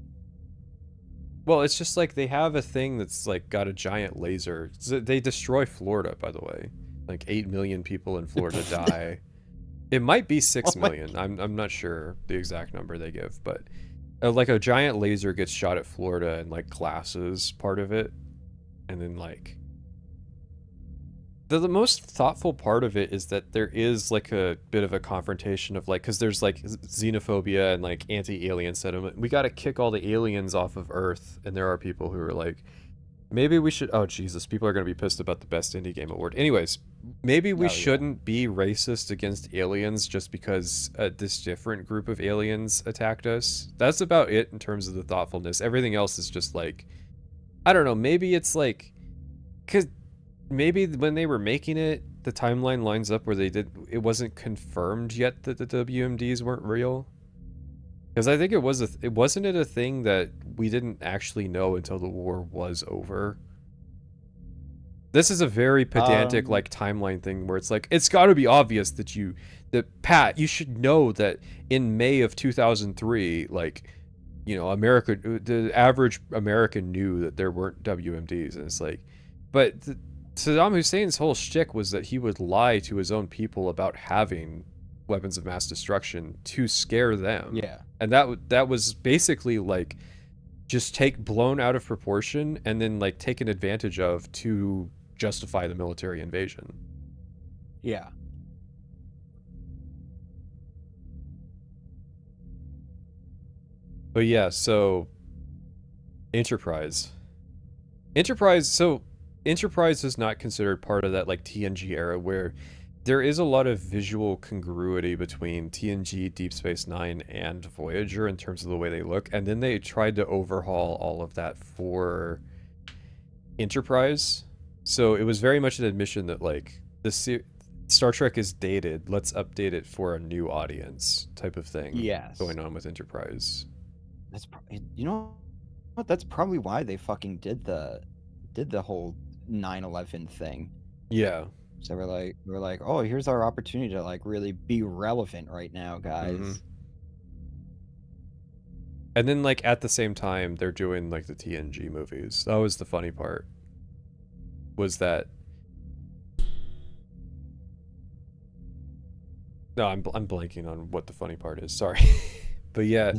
[SPEAKER 1] Well, it's just like they have a thing that's like got a giant laser. They destroy Florida, by the way. Like 8 million people in Florida die. It might be 6 million. I'm not sure the exact number they give, but like a giant laser gets shot at Florida and like glasses part of it, and then like the most thoughtful part of it is that there is like a bit of a confrontation of like, because there's like xenophobia and like anti-alien sentiment. We got to kick all the aliens off of Earth, and there are people who are like, maybe we should, oh Jesus, people are going to be pissed about the best indie game award. Anyways, maybe we shouldn't be racist against aliens just because this different group of aliens attacked us. That's about it in terms of the thoughtfulness. Everything else is just like, I don't know, maybe it's like, because maybe when they were making it, the timeline lines up where it wasn't confirmed yet that the WMDs weren't real. Because I think it wasn't it a thing that we didn't actually know until the war was over? This is a very pedantic like timeline thing where it's like, it's got to be obvious that Pat, you should know that in May of 2003, like, you know, the average American knew that there weren't WMDs, and it's like, but Saddam Hussein's whole shtick was that he would lie to his own people about having weapons of mass destruction to scare them.
[SPEAKER 2] Yeah.
[SPEAKER 1] And that was basically like just blown out of proportion and then like taken advantage of to justify the military invasion.
[SPEAKER 2] Yeah.
[SPEAKER 1] But yeah, so Enterprise is not considered part of that like TNG era where there is a lot of visual congruity between TNG, Deep Space Nine, and Voyager in terms of the way they look, and then they tried to overhaul all of that for Enterprise. So it was very much an admission that like Star Trek is dated, let's update it for a new audience type of thing.
[SPEAKER 2] Yes.
[SPEAKER 1] Going on with Enterprise.
[SPEAKER 2] That's you know what? That's probably why they fucking did the whole 9/11 thing.
[SPEAKER 1] Yeah.
[SPEAKER 2] So we're like, oh, here's our opportunity to like really be relevant right now, guys.
[SPEAKER 1] And then like at the same time they're doing like the TNG movies. That was the funny part. Was that No, I'm blanking on what the funny part is. Sorry. But yeah.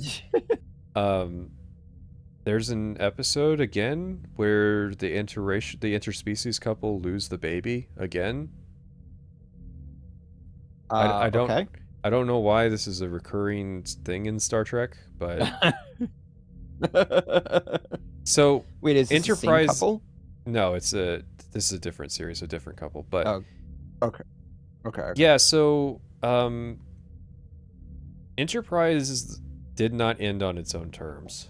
[SPEAKER 1] There's an episode again where the interspecies couple lose the baby again. I don't
[SPEAKER 2] Okay.
[SPEAKER 1] I don't know why this is a recurring thing in Star Trek, but so
[SPEAKER 2] wait, is this
[SPEAKER 1] Enterprise
[SPEAKER 2] the same couple?
[SPEAKER 1] No, this is a different series, a different couple, but
[SPEAKER 2] Oh, okay.
[SPEAKER 1] Yeah, so Enterprise did not end on its own terms.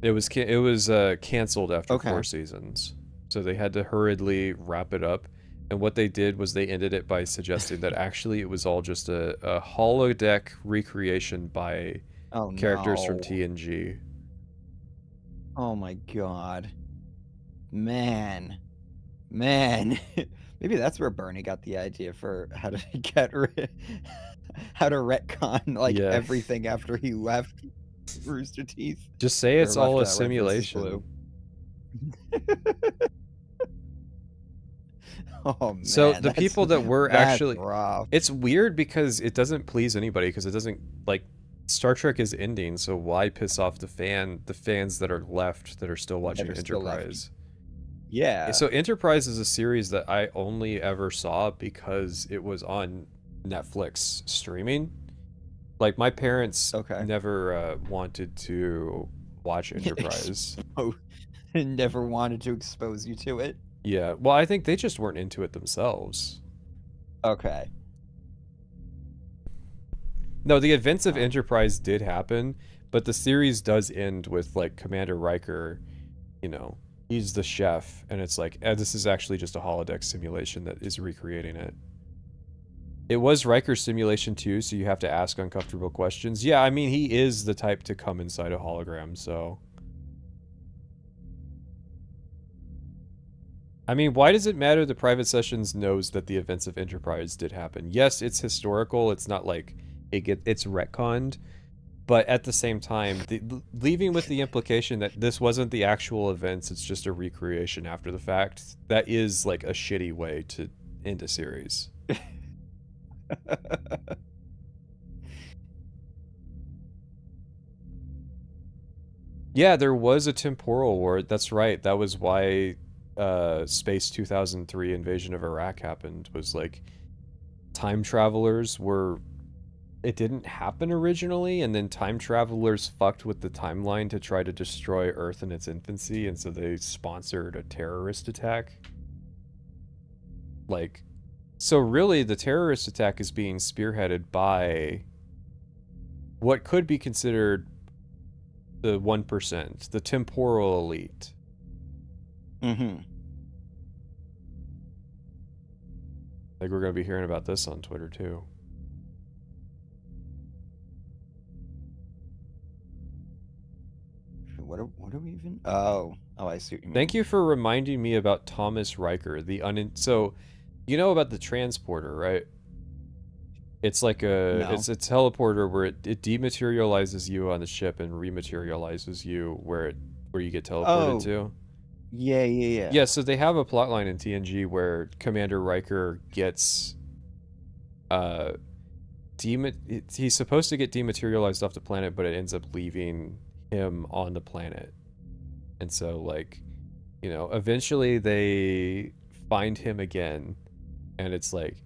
[SPEAKER 1] It was canceled after 4 seasons, so they had to hurriedly wrap it up. And what they did was they ended it by suggesting that actually it was all just a holodeck recreation by characters from TNG.
[SPEAKER 2] Oh my god, man. Maybe that's where Bernie got the idea for how to retcon like everything after he left Rooster Teeth.
[SPEAKER 1] Just say it's all a simulation.
[SPEAKER 2] Oh man.
[SPEAKER 1] So the people that were actually
[SPEAKER 2] rough.
[SPEAKER 1] It's weird because it doesn't please anybody, because it doesn't, like, Star Trek is ending, so why piss off the fans that are left that are still watching Enterprise?
[SPEAKER 2] Yeah.
[SPEAKER 1] So Enterprise is a series that I only ever saw because it was on Netflix streaming. Like, my parents never wanted to watch Enterprise.
[SPEAKER 2] Never wanted to expose you to it.
[SPEAKER 1] Yeah, well, I think they just weren't into it themselves.
[SPEAKER 2] Okay.
[SPEAKER 1] No, the events of Enterprise did happen, but the series does end with, like, Commander Riker, you know, he's the chef, and it's like, this is actually just a holodeck simulation that is recreating it. It was Riker's simulation too, so you have to ask uncomfortable questions. Yeah, I mean, he is the type to come inside a hologram, so... I mean, why does it matter that Private Sessions knows that the events of Enterprise did happen? Yes, it's historical, it's not like it's retconned, but at the same time, leaving with the implication that this wasn't the actual events, it's just a recreation after the fact, that is like a shitty way to end a series. Yeah, there was a temporal war. That's right. That was why Space 2003 invasion of Iraq happened. Was like time travelers were... It didn't happen originally, and then time travelers fucked with the timeline to try to destroy Earth in its infancy, and so they sponsored a terrorist attack. Like... So really, the terrorist attack is being spearheaded by what could be considered the 1%, the temporal elite.
[SPEAKER 2] Mm-hmm.
[SPEAKER 1] Like, we're going to be hearing about this on Twitter, too.
[SPEAKER 2] What are we even... Oh, I see what you mean.
[SPEAKER 1] Thank you for reminding me about Thomas Riker, so... You know about the transporter, right? It's like it's a teleporter where it dematerializes you on the ship and rematerializes you where you get teleported to.
[SPEAKER 2] Yeah.
[SPEAKER 1] Yeah, so they have a plotline in TNG where Commander Riker gets he's supposed to get dematerialized off the planet, but it ends up leaving him on the planet. And so, like, you know, eventually they find him again. And it's like,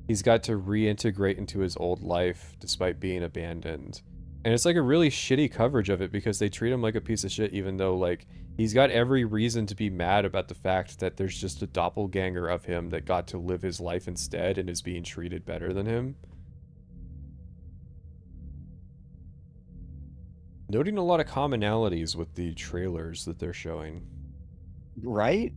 [SPEAKER 1] he's got to reintegrate into his old life despite being abandoned. And it's like a really shitty coverage of it because they treat him like a piece of shit, even though, like, he's got every reason to be mad about the fact that there's just a doppelganger of him that got to live his life instead and is being treated better than him. Noting a lot of commonalities with the trailers that they're showing.
[SPEAKER 2] Right?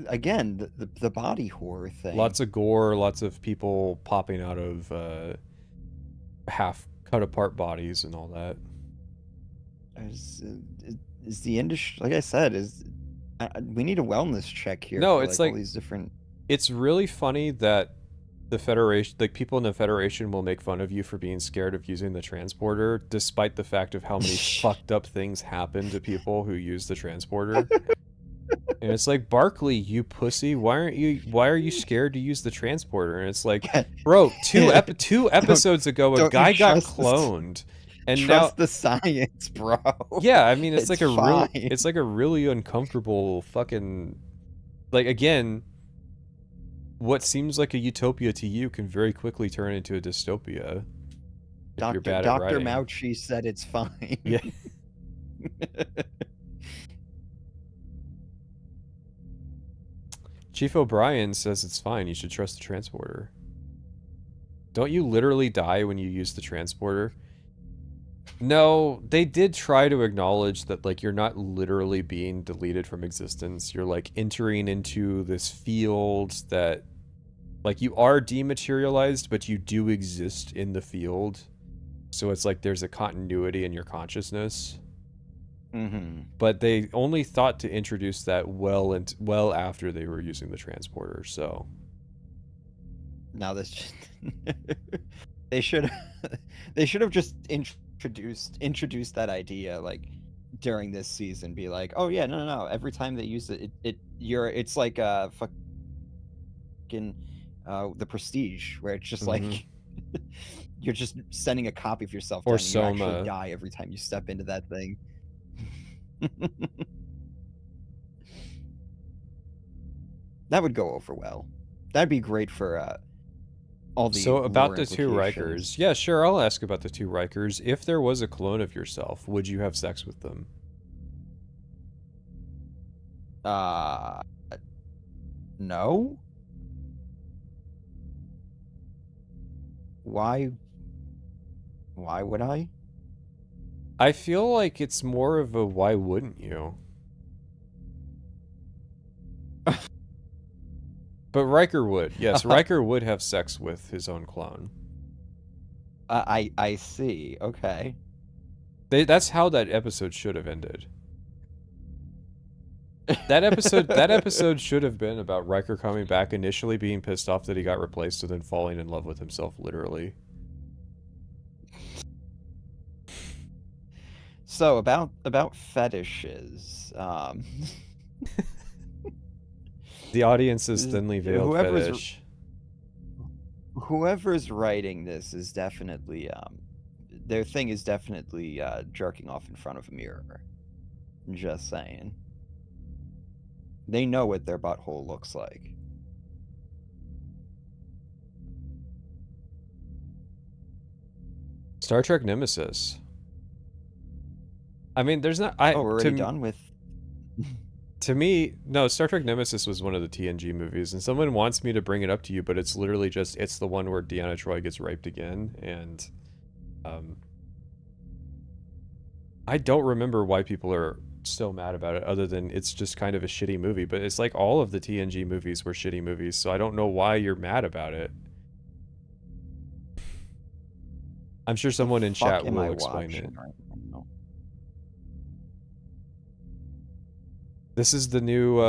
[SPEAKER 2] Again, the body horror thing.
[SPEAKER 1] Lots of gore, lots of people popping out of half cut apart bodies and all that.
[SPEAKER 2] Is the industry, like I said, we need a wellness check here.
[SPEAKER 1] No,
[SPEAKER 2] for,
[SPEAKER 1] it's like
[SPEAKER 2] all these different...
[SPEAKER 1] It's really funny that the Federation, like people in the Federation will make fun of you for being scared of using the transporter, despite the fact of how many fucked up things happen to people who use the transporter. And it's like, Barkley, you pussy, why are you scared to use the transporter? And it's like, bro, two episodes ago a guy got cloned. And
[SPEAKER 2] trust the science, bro.
[SPEAKER 1] Yeah, I mean it's like
[SPEAKER 2] fine.
[SPEAKER 1] it's like a really uncomfortable fucking, like, again, what seems like a utopia to you can very quickly turn into a dystopia.
[SPEAKER 2] Dr. Maquis said it's fine.
[SPEAKER 1] Yeah. Chief O'Brien says it's fine, you should trust the transporter. Don't you literally die when you use the transporter? No, they did try to acknowledge that, like, you're not literally being deleted from existence. You're, like, entering into this field that, like, you are dematerialized, but you do exist in the field. So it's like there's a continuity in your consciousness.
[SPEAKER 2] Mm-hmm.
[SPEAKER 1] But they only thought to introduce that well after they were using the transporter, so...
[SPEAKER 2] Now this... they should have just introduced that idea, like, during this season. Be like, oh yeah, no. Every time they use it, it's like fucking the Prestige, where it's just like you're just sending a copy of yourself down,
[SPEAKER 1] or
[SPEAKER 2] and you actually die every time you step into that thing. That would go over well. That'd be great for all the...
[SPEAKER 1] So about the two Rikers. Yeah, sure, I'll ask about the two Rikers. If there was a clone of yourself, would you have sex with them?
[SPEAKER 2] No. Why would I?
[SPEAKER 1] I feel like it's more of a why wouldn't you? But Riker would. Yes, Riker would have sex with his own clone.
[SPEAKER 2] I see. Okay.
[SPEAKER 1] That's how that episode should have ended. That episode should have been about Riker coming back, initially being pissed off that he got replaced, and then falling in love with himself, literally.
[SPEAKER 2] So about fetishes.
[SPEAKER 1] The audience's thinly veiled fetish.
[SPEAKER 2] Whoever's writing this is definitely their thing is definitely jerking off in front of a mirror. Just saying. They know what their butthole looks like.
[SPEAKER 1] Star Trek Nemesis. I mean, there's not...
[SPEAKER 2] we're already done with...
[SPEAKER 1] To me, no, Star Trek Nemesis was one of the TNG movies, and someone wants me to bring it up to you, but it's literally just, it's the one where Deanna Troi gets raped again, and I don't remember why people are so mad about it, other than it's just kind of a shitty movie, but it's like all of the TNG movies were shitty movies, so I don't know why you're mad about it. I'm sure someone in chat will explain it.
[SPEAKER 2] Right now?
[SPEAKER 1] This is the new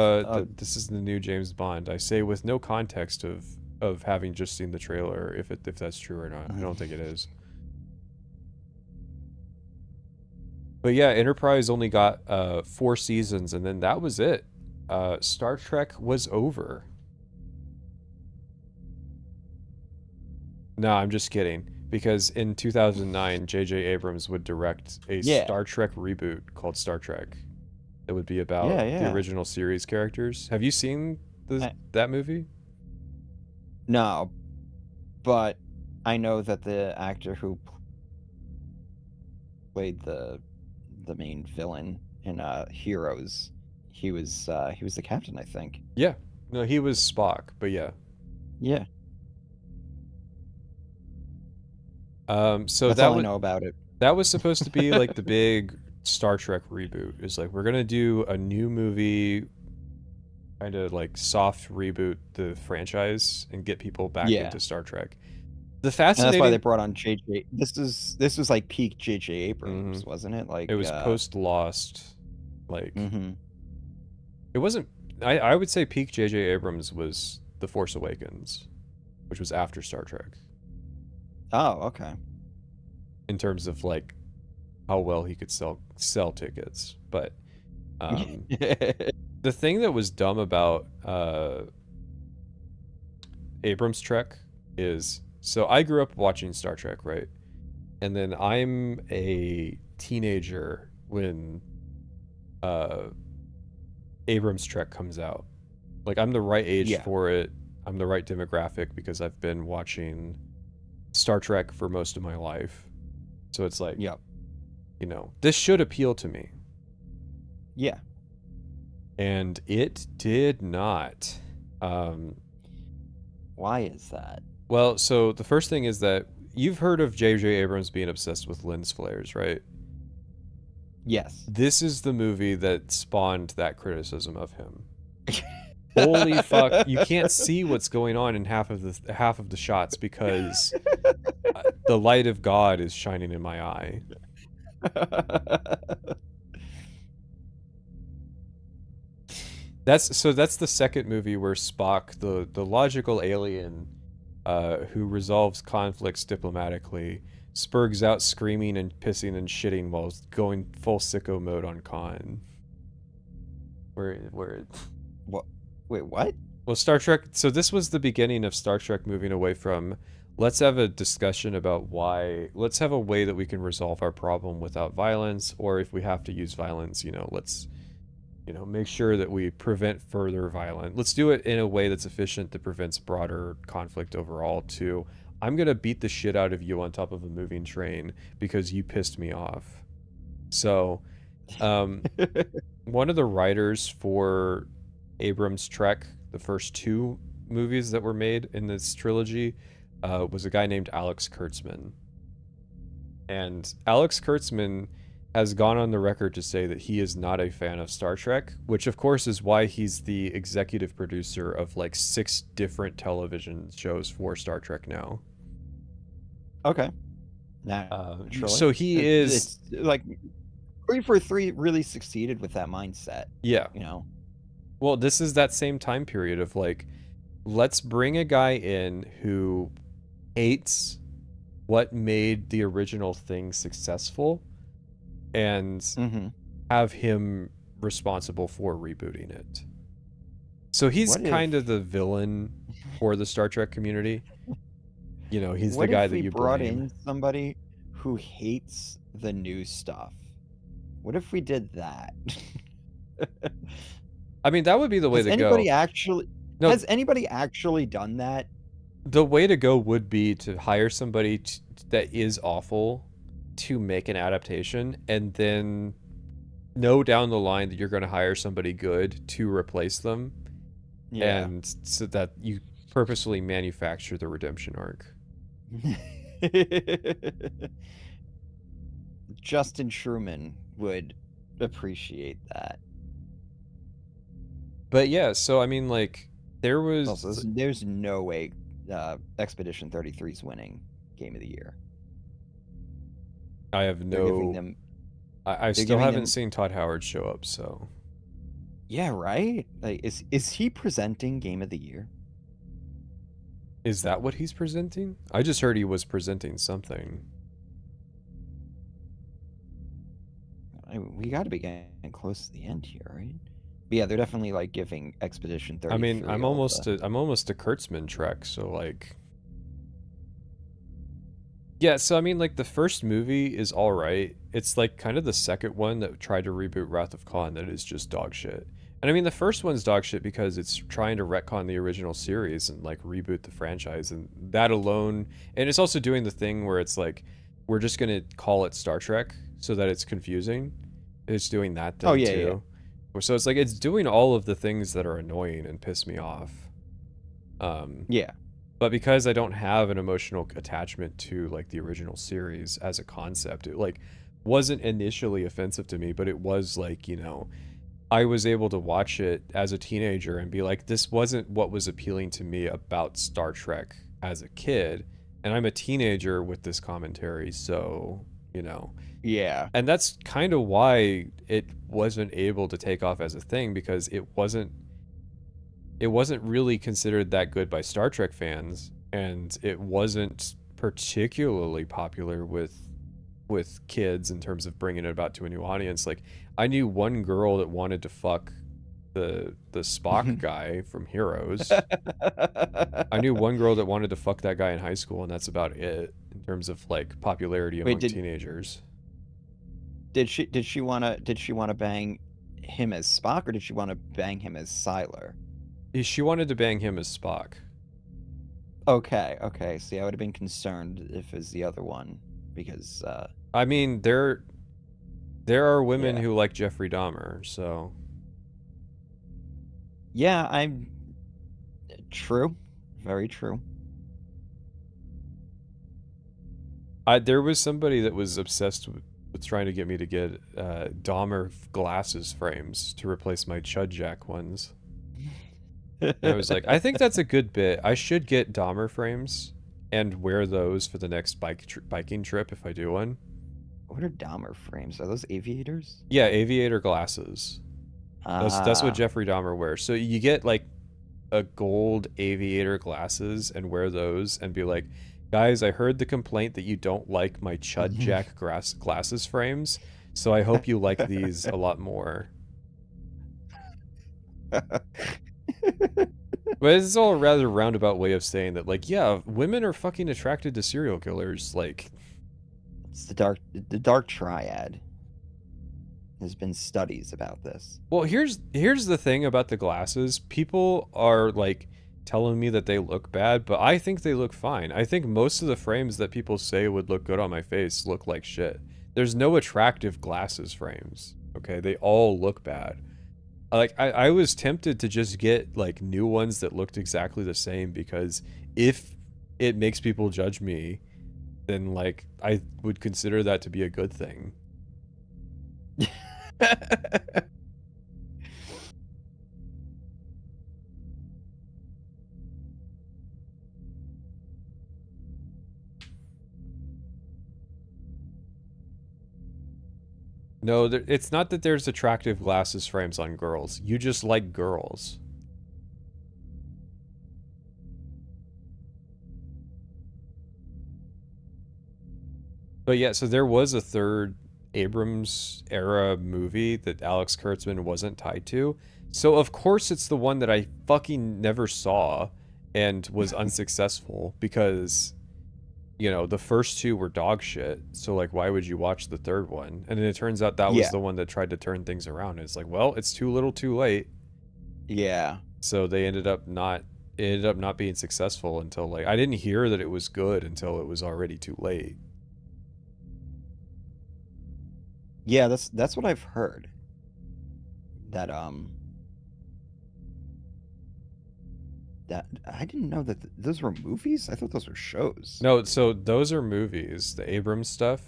[SPEAKER 1] this is the new James Bond. I say with no context of having just seen the trailer, if that's true or not. I don't think it is. But yeah, Enterprise only got 4 seasons, and then that was it. Star Trek was over. No, I'm just kidding. Because in 2009, J.J. Abrams would direct a Star Trek reboot called Star Trek. It would be about the original series characters. Have you seen that movie?
[SPEAKER 2] No, but I know that the actor who played the main villain in Heroes, he was the captain, I think.
[SPEAKER 1] Yeah. No, he was Spock, but yeah.
[SPEAKER 2] Yeah.
[SPEAKER 1] So
[SPEAKER 2] that's all I know about it.
[SPEAKER 1] That was supposed to be like the big Star Trek reboot. It's like, we're gonna do a new movie, kind of like soft reboot the franchise and get people back into Star Trek. The fascinating...
[SPEAKER 2] And that's why they brought on J.J. This was like peak J.J. Abrams, wasn't it? Like,
[SPEAKER 1] it was post Lost. Like, it wasn't... I would say peak J.J. Abrams was The Force Awakens, which was after Star Trek.
[SPEAKER 2] Oh, okay.
[SPEAKER 1] In terms of like how well he could sell tickets, but the thing that was dumb about Abrams Trek is, so I grew up watching Star Trek, right? And then I'm a teenager when Abrams Trek comes out. Like, I'm the right age for it. I'm the right demographic because I've been watching Star Trek for most of my life. So it's like, you know, this should appeal to me.
[SPEAKER 2] Yeah.
[SPEAKER 1] And it did not.
[SPEAKER 2] Why is that?
[SPEAKER 1] Well, so the first thing is that you've heard of J.J. Abrams being obsessed with lens flares, right?
[SPEAKER 2] Yes.
[SPEAKER 1] This is the movie that spawned that criticism of him. Holy fuck! You can't see what's going on in half of the shots because the light of God is shining in my eye. That's the second movie where Spock, the logical alien, who resolves conflicts diplomatically, spurgs out screaming and pissing and shitting while going full sicko mode on Khan. Where
[SPEAKER 2] what? Wait, what?
[SPEAKER 1] Well, Star Trek. So this was the beginning of Star Trek moving away from, let's have a discussion about why. Let's have a way that we can resolve our problem without violence, or if we have to use violence, you know, let's, you know, make sure that we prevent further violence. Let's do it in a way that's efficient that prevents broader conflict overall. To, I'm gonna beat the shit out of you on top of a moving train because you pissed me off. So, one of the writers for Abrams Trek, the first two movies that were made in this trilogy, was a guy named Alex Kurtzman. And Alex Kurtzman has gone on the record to say that he is not a fan of Star Trek, which of course is why he's the executive producer of like 6 different television shows for Star Trek now.
[SPEAKER 2] Okay.
[SPEAKER 1] So he is
[SPEAKER 2] like 3 for 3 really succeeded with that mindset.
[SPEAKER 1] Yeah.
[SPEAKER 2] You know.
[SPEAKER 1] Well, this is that same time period of like, let's bring a guy in who hates what made the original thing successful and have him responsible for rebooting it. So he's kind of the villain for the Star Trek community. You know, he's the guy that you
[SPEAKER 2] brought
[SPEAKER 1] blame.
[SPEAKER 2] in somebody who hates the new stuff. What if we did that?
[SPEAKER 1] I mean, that would be the way to go.
[SPEAKER 2] Has anybody actually done that?
[SPEAKER 1] The way to go would be to hire somebody that is awful to make an adaptation, and then know down the line that you're going to hire somebody good to replace them. Yeah. And so that you purposely manufacture the redemption arc.
[SPEAKER 2] Justin Truman would appreciate that.
[SPEAKER 1] But yeah, so I mean, like, there was...
[SPEAKER 2] Also, there's no way Expedition 33 is winning Game of the Year.
[SPEAKER 1] I have no... I still haven't seen Todd Howard show up, so...
[SPEAKER 2] Yeah, right? Like, is he presenting Game of the Year?
[SPEAKER 1] Is that what he's presenting? I just heard he was presenting something.
[SPEAKER 2] We got to be getting close to the end here, right? But yeah, they're definitely like giving Expedition 33.
[SPEAKER 1] I mean, I'm almost a Kurtzman Trek, so like... Yeah, so I mean, like, the first movie is alright. It's like kind of the second one that tried to reboot Wrath of Khan that is just dog shit. And I mean, the first one's dog shit because it's trying to retcon the original series and like reboot the franchise, and that alone, and it's also doing the thing where it's like, we're just gonna call it Star Trek so that it's confusing. It's doing that thing too. Yeah. So it's like, it's doing all of the things that are annoying and piss me off.
[SPEAKER 2] Yeah.
[SPEAKER 1] But because I don't have an emotional attachment to like the original series as a concept, it like wasn't initially offensive to me, but it was like, you know, I was able to watch it as a teenager and be like, this wasn't what was appealing to me about Star Trek as a kid. And I'm a teenager with this commentary, so, you know.
[SPEAKER 2] Yeah.
[SPEAKER 1] And that's kind of why it wasn't able to take off as a thing, because it wasn't really considered that good by Star Trek fans, and it wasn't particularly popular with kids in terms of bringing it about to a new audience. Like, I knew one girl that wanted to fuck the Spock guy from Heroes. I knew one girl that wanted to fuck that guy in high school, and that's about it in terms of like popularity among teenagers.
[SPEAKER 2] Did she wanna bang him as Spock, or did she want to bang him as Siler?
[SPEAKER 1] She wanted to bang him as Spock.
[SPEAKER 2] Okay. See, I would have been concerned if it was the other one, because
[SPEAKER 1] I mean, there are women who like Jeffrey Dahmer, so
[SPEAKER 2] yeah, I'm true, very true.
[SPEAKER 1] There was somebody that was obsessed with trying to get me to get Dahmer glasses frames to replace my Chud Jack ones. And I was like, I think that's a good bit. I should get Dahmer frames and wear those for the next biking trip if I do one.
[SPEAKER 2] What are Dahmer frames? Are those aviators?
[SPEAKER 1] Yeah, aviator glasses. That's what Jeffrey Dahmer wears. So you get like a gold aviator glasses and wear those and be like, guys, I heard the complaint that you don't like my Chud Jack glasses frames, so I hope you like these a lot more. But it's all a rather roundabout way of saying that, like, yeah, women are fucking attracted to serial killers. Like,
[SPEAKER 2] it's the dark triad. There's been studies about this.
[SPEAKER 1] Well, here's the thing about the glasses. People are like telling me that they look bad, but I think they look fine. I think most of the frames that people say would look good on my face look like shit. There's no attractive glasses frames. Okay, they all look bad. Like, I was tempted to just get like new ones that looked exactly the same, because if it makes people judge me, then like I would consider that to be a good thing. No, it's not that there's attractive glasses frames on girls. You just like girls. But yeah, so there was a third Abrams era movie that Alex Kurtzman wasn't tied to. So of course it's the one that I fucking never saw and was unsuccessful, because, you know, the first two were dog shit. So like, why would you watch the third one? And then it turns out that was the one that tried to turn things around. It's like, well, it's too little too late.
[SPEAKER 2] Yeah.
[SPEAKER 1] So they ended up not being successful until, like, I didn't hear that it was good until it was already too late.
[SPEAKER 2] Yeah, that's what I've heard. That I didn't know that those were movies. I thought those were shows.
[SPEAKER 1] No, so those are movies. The Abrams stuff,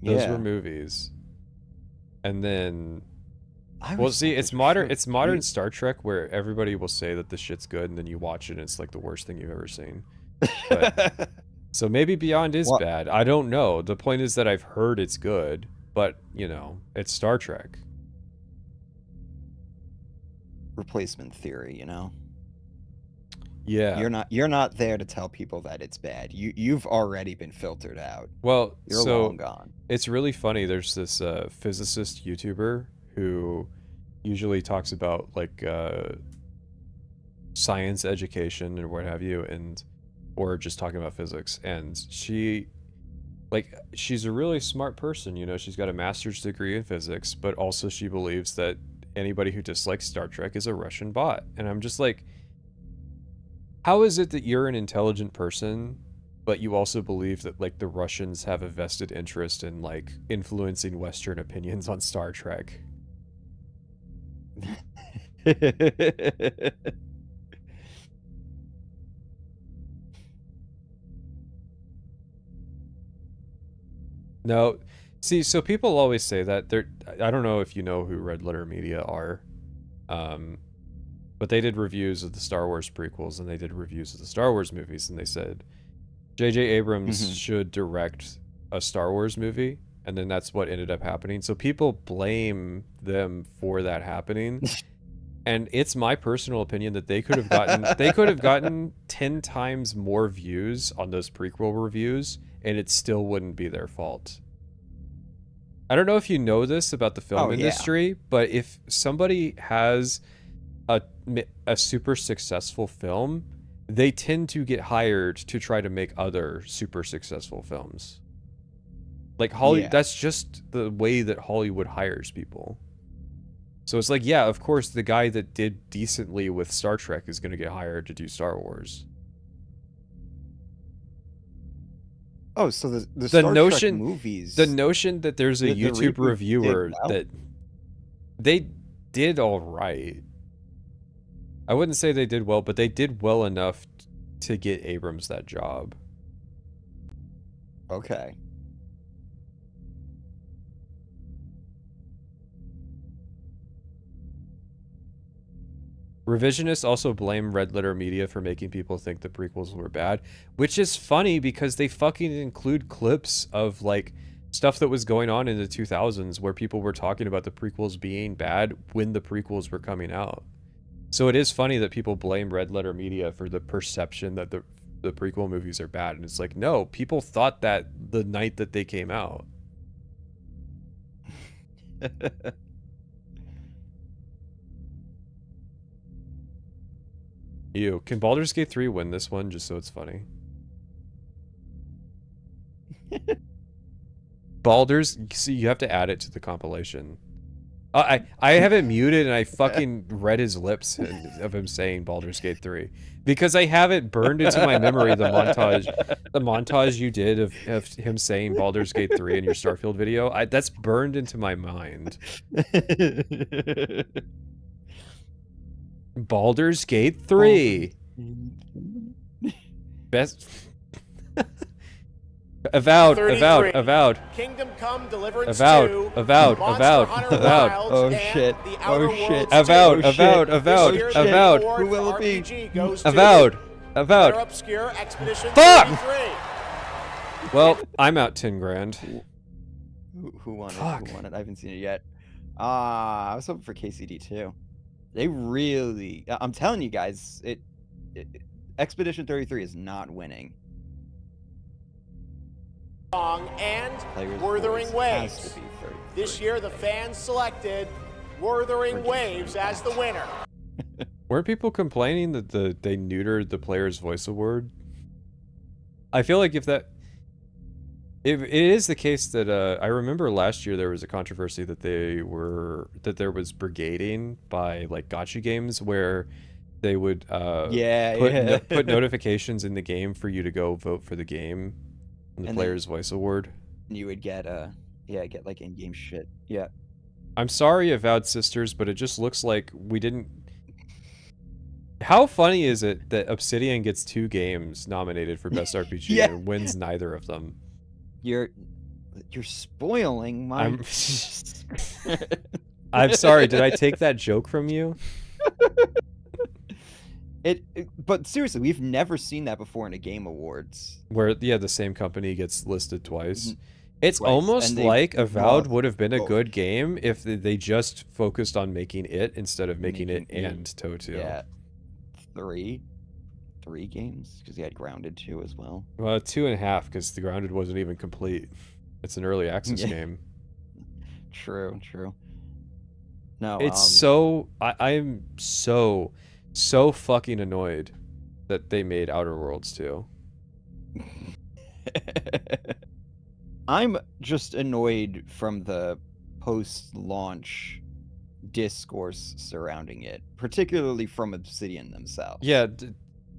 [SPEAKER 1] those were movies. And then, well, see, it's modern Star Trek, where everybody will say that the shit's good, and then you watch it and it's like the worst thing you've ever seen. But, so maybe Beyond is bad. I don't know. The point is that I've heard it's good, but, you know, it's Star Trek.
[SPEAKER 2] Replacement theory, you know?
[SPEAKER 1] Yeah.
[SPEAKER 2] You're not there to tell people that it's bad. You've already been filtered out.
[SPEAKER 1] Well,
[SPEAKER 2] you're long gone.
[SPEAKER 1] It's really funny. There's this physicist YouTuber who usually talks about like science education and what have you, or just talking about physics. And she's a really smart person, you know. She's got a master's degree in physics, but also she believes that anybody who dislikes Star Trek is a Russian bot. And I'm just like, how is it that you're an intelligent person, but you also believe that like the Russians have a vested interest in like influencing Western opinions on Star Trek? No, see, so people always say that. I don't know if you know who Red Letter Media are, but they did reviews of the Star Wars prequels, and they did reviews of the Star Wars movies, and they said J.J. Abrams should direct a Star Wars movie, and then that's what ended up happening. So people blame them for that happening, And it's my personal opinion that they could have gotten 10 times more views on those prequel reviews, and it still wouldn't be their fault. I don't know if you know this about the film industry, but if somebody has a super successful film, they tend to get hired to try to make other super successful films. Like that's just the way that Hollywood hires people. So it's like, yeah, of course, the guy that did decently with Star Trek is going to get hired to do Star Wars.
[SPEAKER 2] Oh, so the Star Trek movies...
[SPEAKER 1] The notion that there's a YouTube reviewer that... They did all right. I wouldn't say they did well, but they did well enough to get Abrams that job.
[SPEAKER 2] Okay.
[SPEAKER 1] Revisionists also blame Red Letter Media for making people think the prequels were bad, which is funny because they fucking include clips of like stuff that was going on in the 2000s where people were talking about the prequels being bad when the prequels were coming out. So it is funny that people blame Red Letter Media for the perception that the prequel movies are bad, and it's like, no, people thought that the night that they came out. Ew. Can Baldur's Gate 3 win this one just so it's funny? So you have to add it to the compilation. I have it muted and I fucking read his lips of him saying Baldur's Gate 3 because I have it burned into my memory, the montage you did of him saying Baldur's Gate 3 in your Starfield video. That's burned into my mind. Baldur's Gate 3. Best. Avowed.
[SPEAKER 3] Kingdom Come, Deliverance
[SPEAKER 1] Avowed.
[SPEAKER 3] 2.
[SPEAKER 1] Avowed.
[SPEAKER 2] Oh shit. Oh shit.
[SPEAKER 1] Avowed.
[SPEAKER 2] Who will it be?
[SPEAKER 1] Avowed.
[SPEAKER 3] Obscure Expedition
[SPEAKER 1] Fuck!
[SPEAKER 3] 33.
[SPEAKER 1] Well, I'm out 10 grand.
[SPEAKER 2] Who won it?
[SPEAKER 1] Fuck.
[SPEAKER 2] Who won it? I haven't seen it yet. I was hoping for KCD too. They really... I'm telling you guys, Expedition 33 is not winning.
[SPEAKER 3] And Wuthering Waves. This year, the fans selected Wuthering Waves as the winner.
[SPEAKER 1] Weren't people complaining that they neutered the player's voice award? I feel like if it is the case that I remember last year there was a controversy that there was brigading by like gacha games where they would put notifications in the game for you to go vote for the game and the player's voice award.
[SPEAKER 2] You would get get like in-game shit. Yeah.
[SPEAKER 1] I'm sorry, Avowed Sisters, but it just looks like we didn't. How funny is it that Obsidian gets 2 games nominated for Best RPG and wins neither of them?
[SPEAKER 2] You're spoiling my...
[SPEAKER 1] I'm sorry, did I take that joke from you?
[SPEAKER 2] But seriously, we've never seen that before in a Game Awards.
[SPEAKER 1] Where, the same company gets listed twice. It's almost like Avowed would have been a good game if they just focused on making it instead of making it and TOTO.
[SPEAKER 2] Yeah. 3 games? Because he had Grounded 2 as well.
[SPEAKER 1] Well, 2.5, because the Grounded wasn't even complete. It's an early access game.
[SPEAKER 2] True. No,
[SPEAKER 1] it's I'm so fucking annoyed that they made Outer Worlds 2.
[SPEAKER 2] I'm just annoyed from the post-launch discourse surrounding it, particularly from Obsidian themselves.
[SPEAKER 1] Yeah,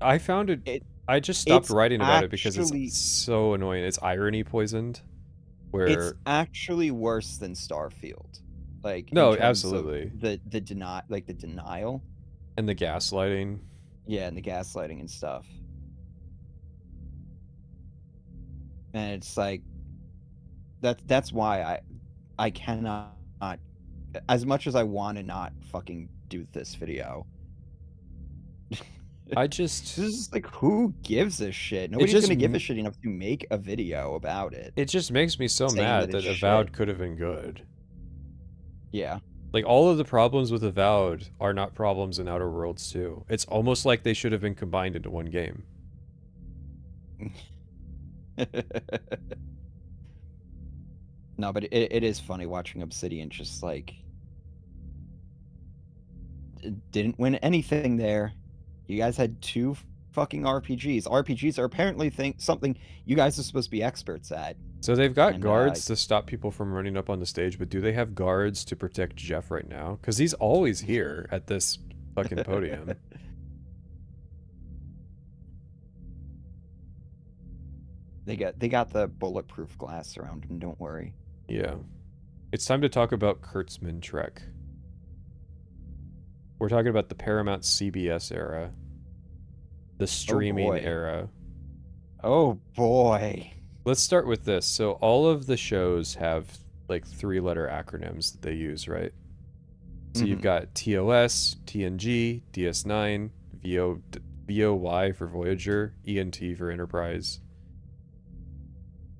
[SPEAKER 1] I found it I just stopped writing about it because it's so annoying. It's irony poisoned. Where
[SPEAKER 2] it's actually worse than Starfield. Like,
[SPEAKER 1] no, absolutely.
[SPEAKER 2] The denial
[SPEAKER 1] and the gaslighting.
[SPEAKER 2] Yeah, and the gaslighting and stuff. And it's like that's why I cannot, as much as I want to not fucking do this video. This is like, who gives a shit? Nobody's gonna give a shit enough to make a video about it.
[SPEAKER 1] It just makes me so mad that Avowed could have been good.
[SPEAKER 2] Yeah.
[SPEAKER 1] Like, all of the problems with Avowed are not problems in Outer Worlds 2. It's almost like they should have been combined into one game.
[SPEAKER 2] No, but it is funny watching Obsidian just, like... Didn't win anything there. You guys had 2 fucking RPGs. RPGs are apparently something you guys are supposed to be experts at.
[SPEAKER 1] So they've got guards to stop people from running up on the stage, but do they have guards to protect Jeff right now? Because he's always here at this fucking podium.
[SPEAKER 2] They got the bulletproof glass around him, don't worry.
[SPEAKER 1] Yeah. It's time to talk about Kurtzman Trek. We're talking about the Paramount CBS era. The streaming era.
[SPEAKER 2] Oh boy.
[SPEAKER 1] Let's start with this. So all of the shows have like 3-letter acronyms that they use, right? So you've got TOS, TNG, DS9, VOY for Voyager, ENT for Enterprise.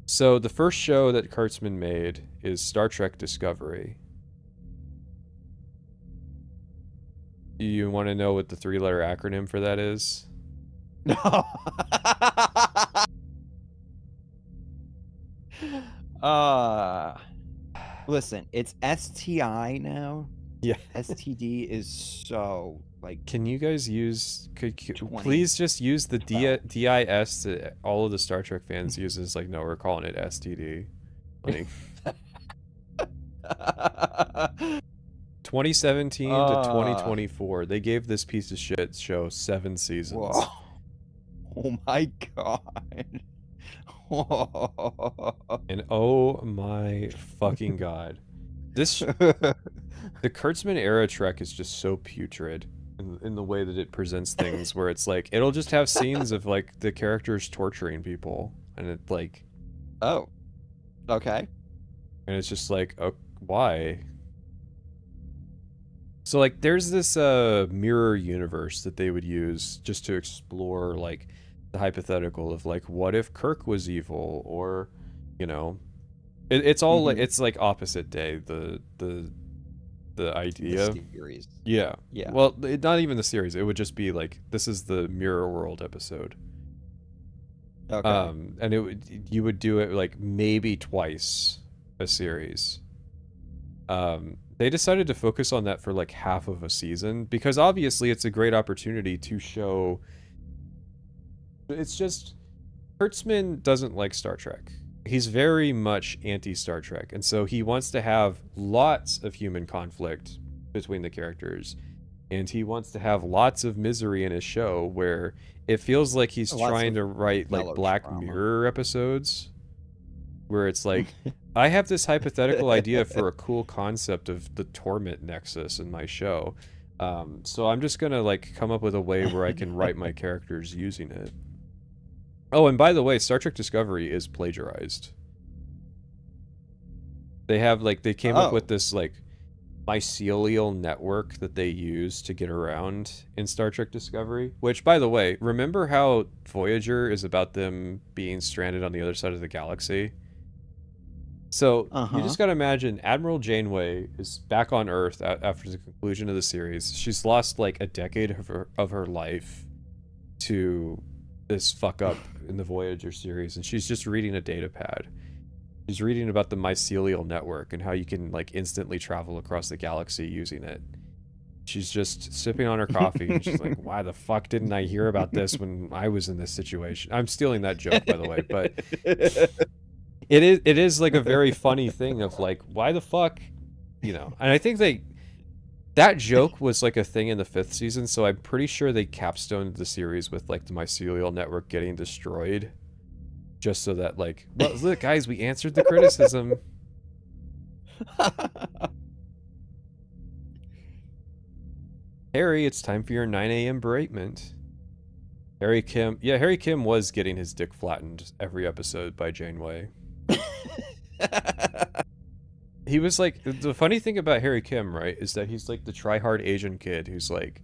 [SPEAKER 1] So the first show that Kurtzman made is Star Trek Discovery. You want to know what the 3-letter acronym for that is?
[SPEAKER 2] No. Listen, it's STI now.
[SPEAKER 1] Yeah.
[SPEAKER 2] STD is so like.
[SPEAKER 1] Can you guys use? Please just use the DIS that all of the Star Trek fans use. Is like, no, we're calling it STD. Like 2017 to 2024, they gave this piece of shit show 7 seasons.
[SPEAKER 2] Whoa. Oh my god.
[SPEAKER 1] And oh my fucking god. This the Kurtzman era Trek is just so putrid in the way that it presents things, where it's like it'll just have scenes of like the characters torturing people, and it's like,
[SPEAKER 2] oh, okay,
[SPEAKER 1] and it's just like, oh, why? So like there's this mirror universe that they would use just to explore like the hypothetical of like, what if Kirk was evil, or you know, it's all like it's like opposite day, the idea.
[SPEAKER 2] The series.
[SPEAKER 1] Yeah.
[SPEAKER 2] Yeah.
[SPEAKER 1] Well, not even the series. It would just be like, this is the Mirror World episode.
[SPEAKER 2] Okay.
[SPEAKER 1] And you would do it like maybe twice a series. They decided to focus on that for like half of a season because obviously it's a great opportunity to show. It's just Kurtzman doesn't like Star Trek. He's very much anti-Star Trek, and so he wants to have lots of human conflict between the characters, and he wants to have lots of misery in his show where it feels like he's trying to write like Black Mirror episodes, where it's like, I have this hypothetical idea for a cool concept of the torment nexus in my show, so I'm just gonna like come up with a way where I can write my characters using it. Oh, and by the way, Star Trek Discovery is plagiarized. They have like, they came up with this like mycelial network that they use to get around in Star Trek Discovery, which, by the way, remember how Voyager is about them being stranded on the other side of the galaxy? So you just gotta imagine Admiral Janeway is back on Earth after the conclusion of the series. She's lost like a decade of her life to this fuck up in the Voyager series, and she's just reading a data pad. She's reading about the mycelial network and how you can like instantly travel across the galaxy using it. She's just sipping on her coffee and she's like, why the fuck didn't I hear about this when I was in this situation? I'm stealing that joke, by the way, but it is like a very funny thing of like, why the fuck, you know? And I think that joke was like a thing in the 5th season, so I'm pretty sure they capstoned the series with like the mycelial network getting destroyed, just so that like, well, look guys, we answered the criticism. Harry, it's time for your 9 a.m. beratement. Harry Kim was getting his dick flattened every episode by Janeway. He was like, the funny thing about Harry Kim, right, is that he's like the try-hard Asian kid who's like,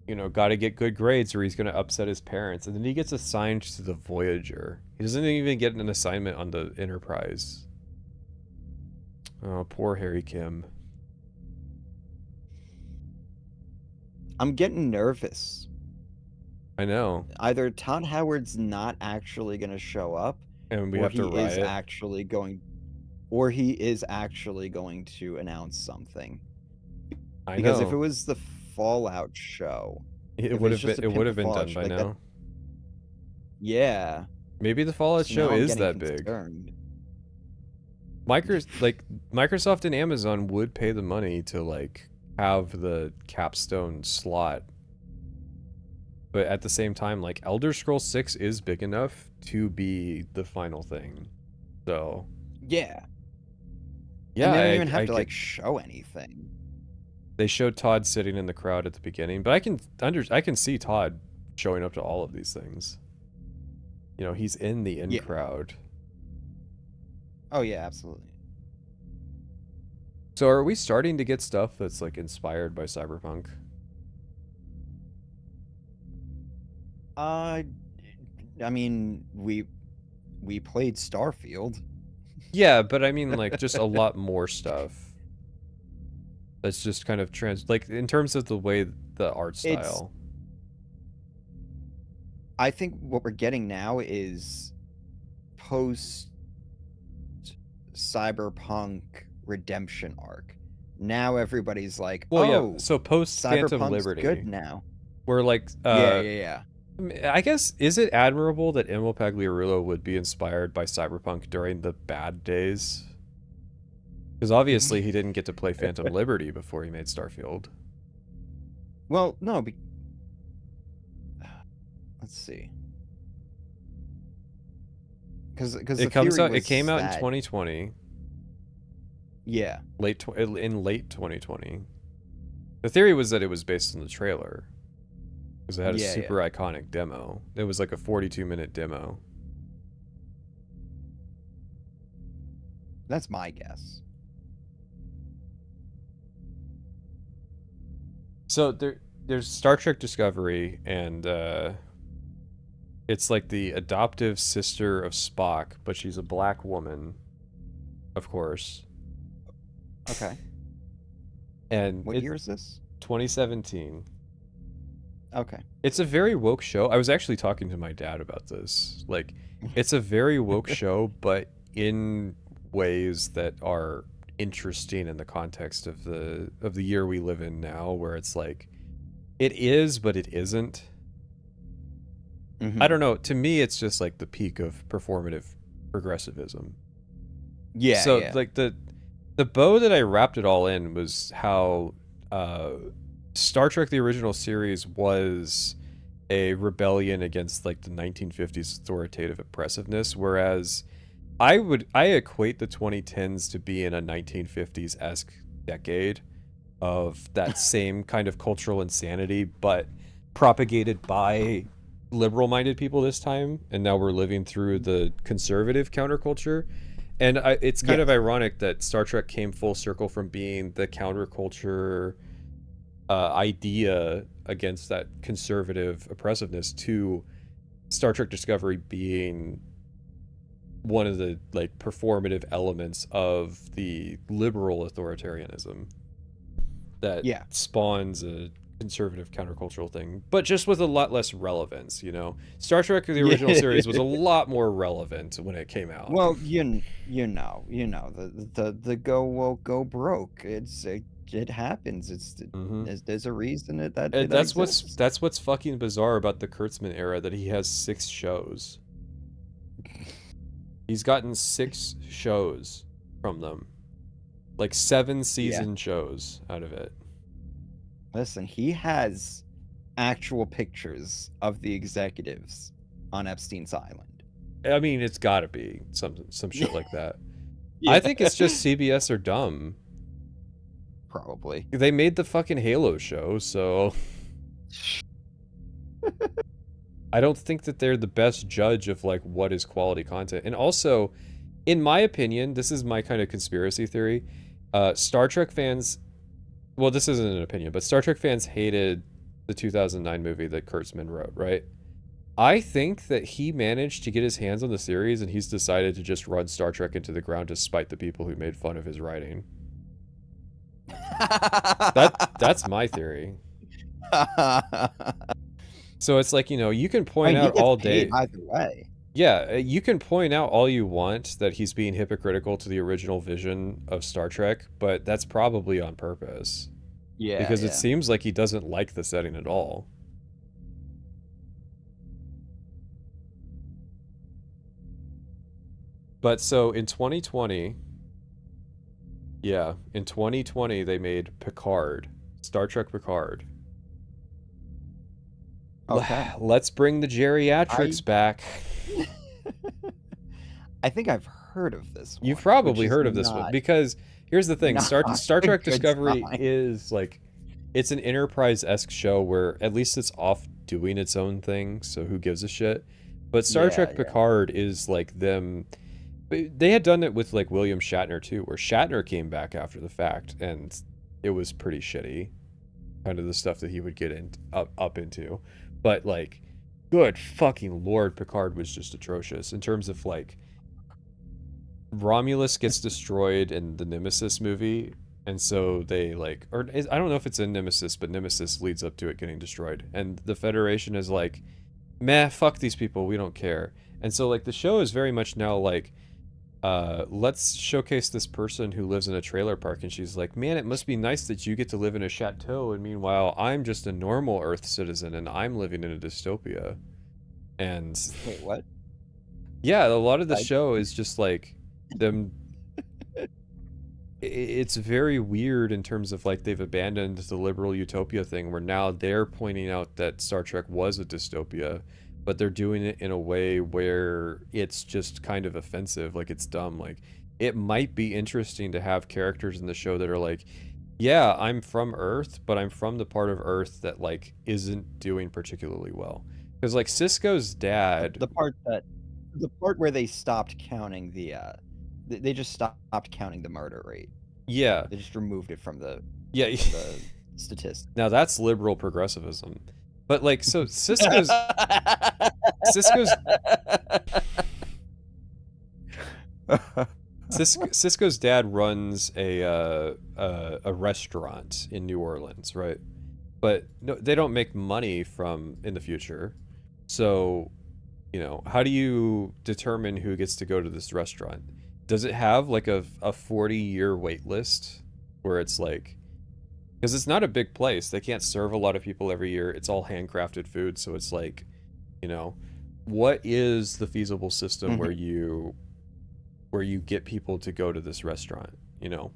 [SPEAKER 1] you know, got to get good grades or he's going to upset his parents. And then he gets assigned to the Voyager. He doesn't even get an assignment on the Enterprise. Oh, poor Harry Kim.
[SPEAKER 2] I'm getting nervous.
[SPEAKER 1] I know.
[SPEAKER 2] Either Todd Howard's not actually going to show up,
[SPEAKER 1] and we have to riot.
[SPEAKER 2] He is actually going to announce something.
[SPEAKER 1] Because
[SPEAKER 2] if it was the Fallout show,
[SPEAKER 1] it would have been done by now.
[SPEAKER 2] Yeah.
[SPEAKER 1] Maybe the Fallout show is that big. Microsoft and Amazon would pay the money to like have the capstone slot. But at the same time, like Elder Scrolls 6 is big enough to be the final thing. So
[SPEAKER 2] yeah.
[SPEAKER 1] Yeah,
[SPEAKER 2] and they don't even have to like show anything.
[SPEAKER 1] They showed Todd sitting in the crowd at the beginning, but I can see Todd showing up to all of these things. You know, he's in the crowd.
[SPEAKER 2] Oh yeah, absolutely.
[SPEAKER 1] So are we starting to get stuff that's like inspired by cyberpunk?
[SPEAKER 2] I mean, we played Starfield.
[SPEAKER 1] Yeah, but I mean like just a lot more stuff. That's just kind of like in terms of the way the art style.
[SPEAKER 2] I think what we're getting now is post cyberpunk redemption arc. Now everybody's like,
[SPEAKER 1] well, yeah. So post Phantom Liberty,
[SPEAKER 2] good now.
[SPEAKER 1] We're like,
[SPEAKER 2] yeah.
[SPEAKER 1] I guess, is it admirable that Emil Pagliarulo would be inspired by cyberpunk during the bad days? Because obviously he didn't get to play Phantom Liberty before he made Starfield.
[SPEAKER 2] Well, no. Let's see. Because
[SPEAKER 1] it came out in 2020.
[SPEAKER 2] Yeah.
[SPEAKER 1] In late 2020. The theory was that it was based on the trailer. Because it had a super iconic demo. It was like a 42-minute demo.
[SPEAKER 2] That's my guess.
[SPEAKER 1] So there's Star Trek Discovery, and it's like the adoptive sister of Spock, but she's a black woman, of course.
[SPEAKER 2] Okay.
[SPEAKER 1] And
[SPEAKER 2] what year is this?
[SPEAKER 1] 2017.
[SPEAKER 2] Okay.
[SPEAKER 1] It's a very woke show. I was actually talking to my dad about this. Like, it's a very woke show, but in ways that are interesting in the context of the year we live in now, where it's like, it is, but it isn't. I don't know. To me, it's just like the peak of performative progressivism.
[SPEAKER 2] Yeah.
[SPEAKER 1] So like the bow that I wrapped it all in was how Star Trek the original series was a rebellion against like the 1950s authoritative oppressiveness, whereas I equate the 2010s to be in a 1950s-esque decade of that same kind of cultural insanity, but propagated by liberal-minded people this time, and now we're living through the conservative counterculture. And it's kind of ironic that Star Trek came full circle from being the counterculture idea against that conservative oppressiveness to Star Trek Discovery being one of the like performative elements of the liberal authoritarianism that spawns a conservative countercultural thing, but just with a lot less relevance. You know, Star Trek the original series was a lot more relevant when it came out.
[SPEAKER 2] Well, you know the go woke go broke. It happens. There's a reason
[SPEAKER 1] that's what's fucking bizarre about the Kurtzman era, that he has 6 shows. He's gotten 6 shows from them, like 7 season shows out of it.
[SPEAKER 2] Listen, he has actual pictures of the executives on Epstein's Island.
[SPEAKER 1] I mean, it's got to be some shit like that. I think it's just CBS are dumb.
[SPEAKER 2] Probably.
[SPEAKER 1] They made the fucking Halo show, so I don't think that they're the best judge of like what is quality content. And also, in my opinion, this is my kind of conspiracy theory. Star Trek fans, well, this isn't an opinion, but Star Trek fans hated the 2009 movie that Kurtzman wrote, right? I think that he managed to get his hands on the series, and he's decided to just run Star Trek into the ground to spite the people who made fun of his writing. That's my theory. So it's like, you know, you can point out all day
[SPEAKER 2] either way.
[SPEAKER 1] Yeah, you can point out all you want that he's being hypocritical to the original vision of Star Trek, but that's probably on purpose.
[SPEAKER 2] Yeah,
[SPEAKER 1] because it seems like he doesn't like the setting at all. But so in 2020, in 2020 they made Picard, Star Trek Picard.
[SPEAKER 2] Okay.
[SPEAKER 1] Let's bring the geriatrics back.
[SPEAKER 2] I think I've heard of this one.
[SPEAKER 1] You've probably heard of this one because here's the thing: Star Trek Discovery is like, it's an Enterprise-esque show where at least it's off doing its own thing, so who gives a shit? But Star Trek Picard is like them. They had done it with like William Shatner too, where Shatner came back after the fact, and it was pretty shitty, kind of the stuff that he would get up into. But like, good fucking lord, Picard was just atrocious in terms of like, Romulus gets destroyed in the Nemesis movie, and so they like, or I don't know if it's in Nemesis, but Nemesis leads up to it getting destroyed, and the Federation is like, meh, fuck these people, we don't care. And so like the show is very much now like, let's showcase this person who lives in a trailer park, and she's like, man, it must be nice that you get to live in a chateau, and meanwhile I'm just a normal Earth citizen and I'm living in a dystopia. And
[SPEAKER 2] wait, what?
[SPEAKER 1] Yeah, a lot of the show is just like them. It's very weird in terms of like they've abandoned the liberal utopia thing, where now they're pointing out that Star Trek was a dystopia, but they're doing it in a way where it's just kind of offensive, like it's dumb. Like, it might be interesting to have characters in the show that are like, yeah, I'm from Earth, but I'm from the part of Earth that like isn't doing particularly well. Because like Sisko's dad,
[SPEAKER 2] the part where they stopped counting they just stopped counting the murder rate.
[SPEAKER 1] Yeah,
[SPEAKER 2] they just removed it from the statistics.
[SPEAKER 1] Now that's liberal progressivism. But like, so Sisko's Sisko's dad runs a restaurant in New Orleans, right? But no, they don't make money in the future. So, you know, how do you determine who gets to go to this restaurant? Does it have like a 40-year wait list where it's like, because it's not a big place, they can't serve a lot of people every year, it's all handcrafted food, so it's like, you know, what is the feasible system where you get people to go to this restaurant, you know?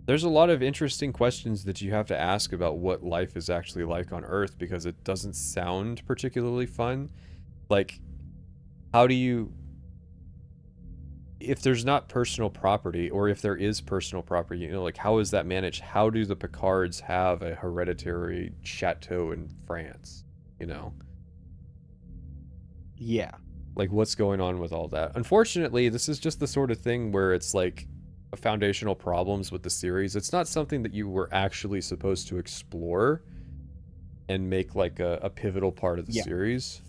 [SPEAKER 1] There's a lot of interesting questions that you have to ask about what life is actually like on Earth, because it doesn't sound particularly fun. Like, how do you, if there's not personal property, or if there is personal property, you know, like, how is that managed? How do the Picards have a hereditary chateau in France, you know?
[SPEAKER 2] Yeah.
[SPEAKER 1] Like, what's going on with all that? Unfortunately, this is just the sort of thing where it's like foundational problems with the series. It's not something that you were actually supposed to explore and make like a pivotal part of the series.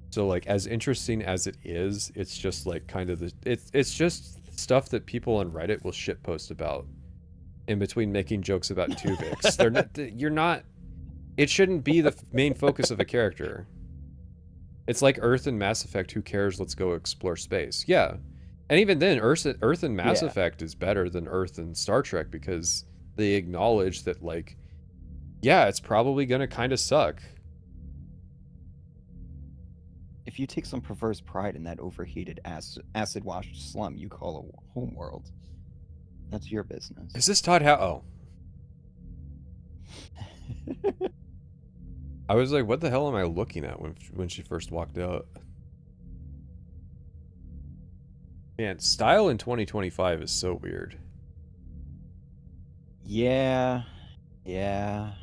[SPEAKER 1] So like, as interesting as it is, it's just like kind of it's just stuff that people on Reddit will shitpost about in between making jokes about Tuvix. They're not, it shouldn't be the main focus of a character. It's like Earth and Mass Effect, who cares, let's go explore space. Yeah. And even then, Earth and Mass Effect is better than Earth and Star Trek, because they acknowledge that, like, yeah, it's probably gonna kind of suck.
[SPEAKER 2] If you take some perverse pride in that overheated acid-washed slum you call a homeworld, that's your business.
[SPEAKER 1] Is this Todd Howe? Oh. I was like, what the hell am I looking at when she first walked out? Man, style in 2025 is so weird.
[SPEAKER 2] Yeah. Yeah.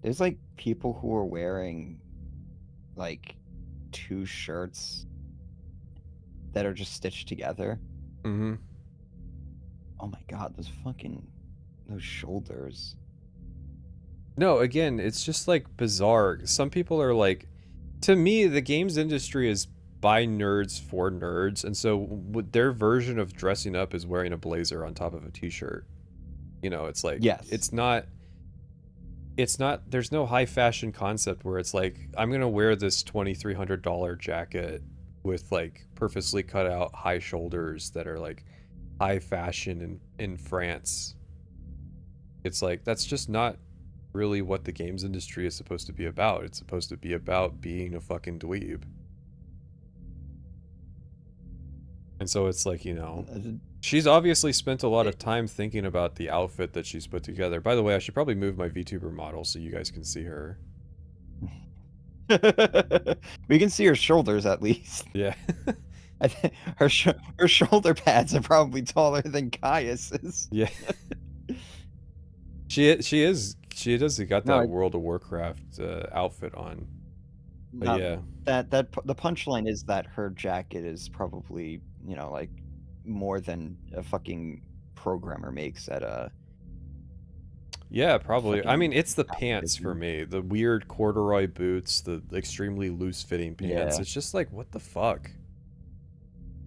[SPEAKER 2] There's like people who are wearing like 2 shirts that are just stitched together.
[SPEAKER 1] Mm-hmm.
[SPEAKER 2] Oh my god, those shoulders.
[SPEAKER 1] No, again, it's just like bizarre. Some people are like, to me, the games industry is by nerds for nerds, and so their version of dressing up is wearing a blazer on top of a t-shirt. You know, it's like,
[SPEAKER 2] yes,
[SPEAKER 1] it's not, it's not, there's no high fashion concept where it's like, I'm gonna wear this $2,300 jacket with like purposely cut out high shoulders that are like high fashion in France. It's like, that's just not really what the games industry is supposed to be about. It's supposed to be about being a fucking dweeb. And so it's like, you know, she's obviously spent a lot of time thinking about the outfit that she's put together. By the way, I should probably move my VTuber model so you guys can see her.
[SPEAKER 2] We can see her shoulders at least.
[SPEAKER 1] Yeah.
[SPEAKER 2] I think her shoulder pads are probably taller than Caius's.
[SPEAKER 1] Yeah. She does got that World of Warcraft outfit on. But yeah.
[SPEAKER 2] The punchline is that her jacket is probably, you know, like more than a fucking programmer makes at a.
[SPEAKER 1] Yeah, probably. I mean, it's the pants for me. The weird corduroy boots, the extremely loose-fitting pants. Yeah. It's just like, what the fuck?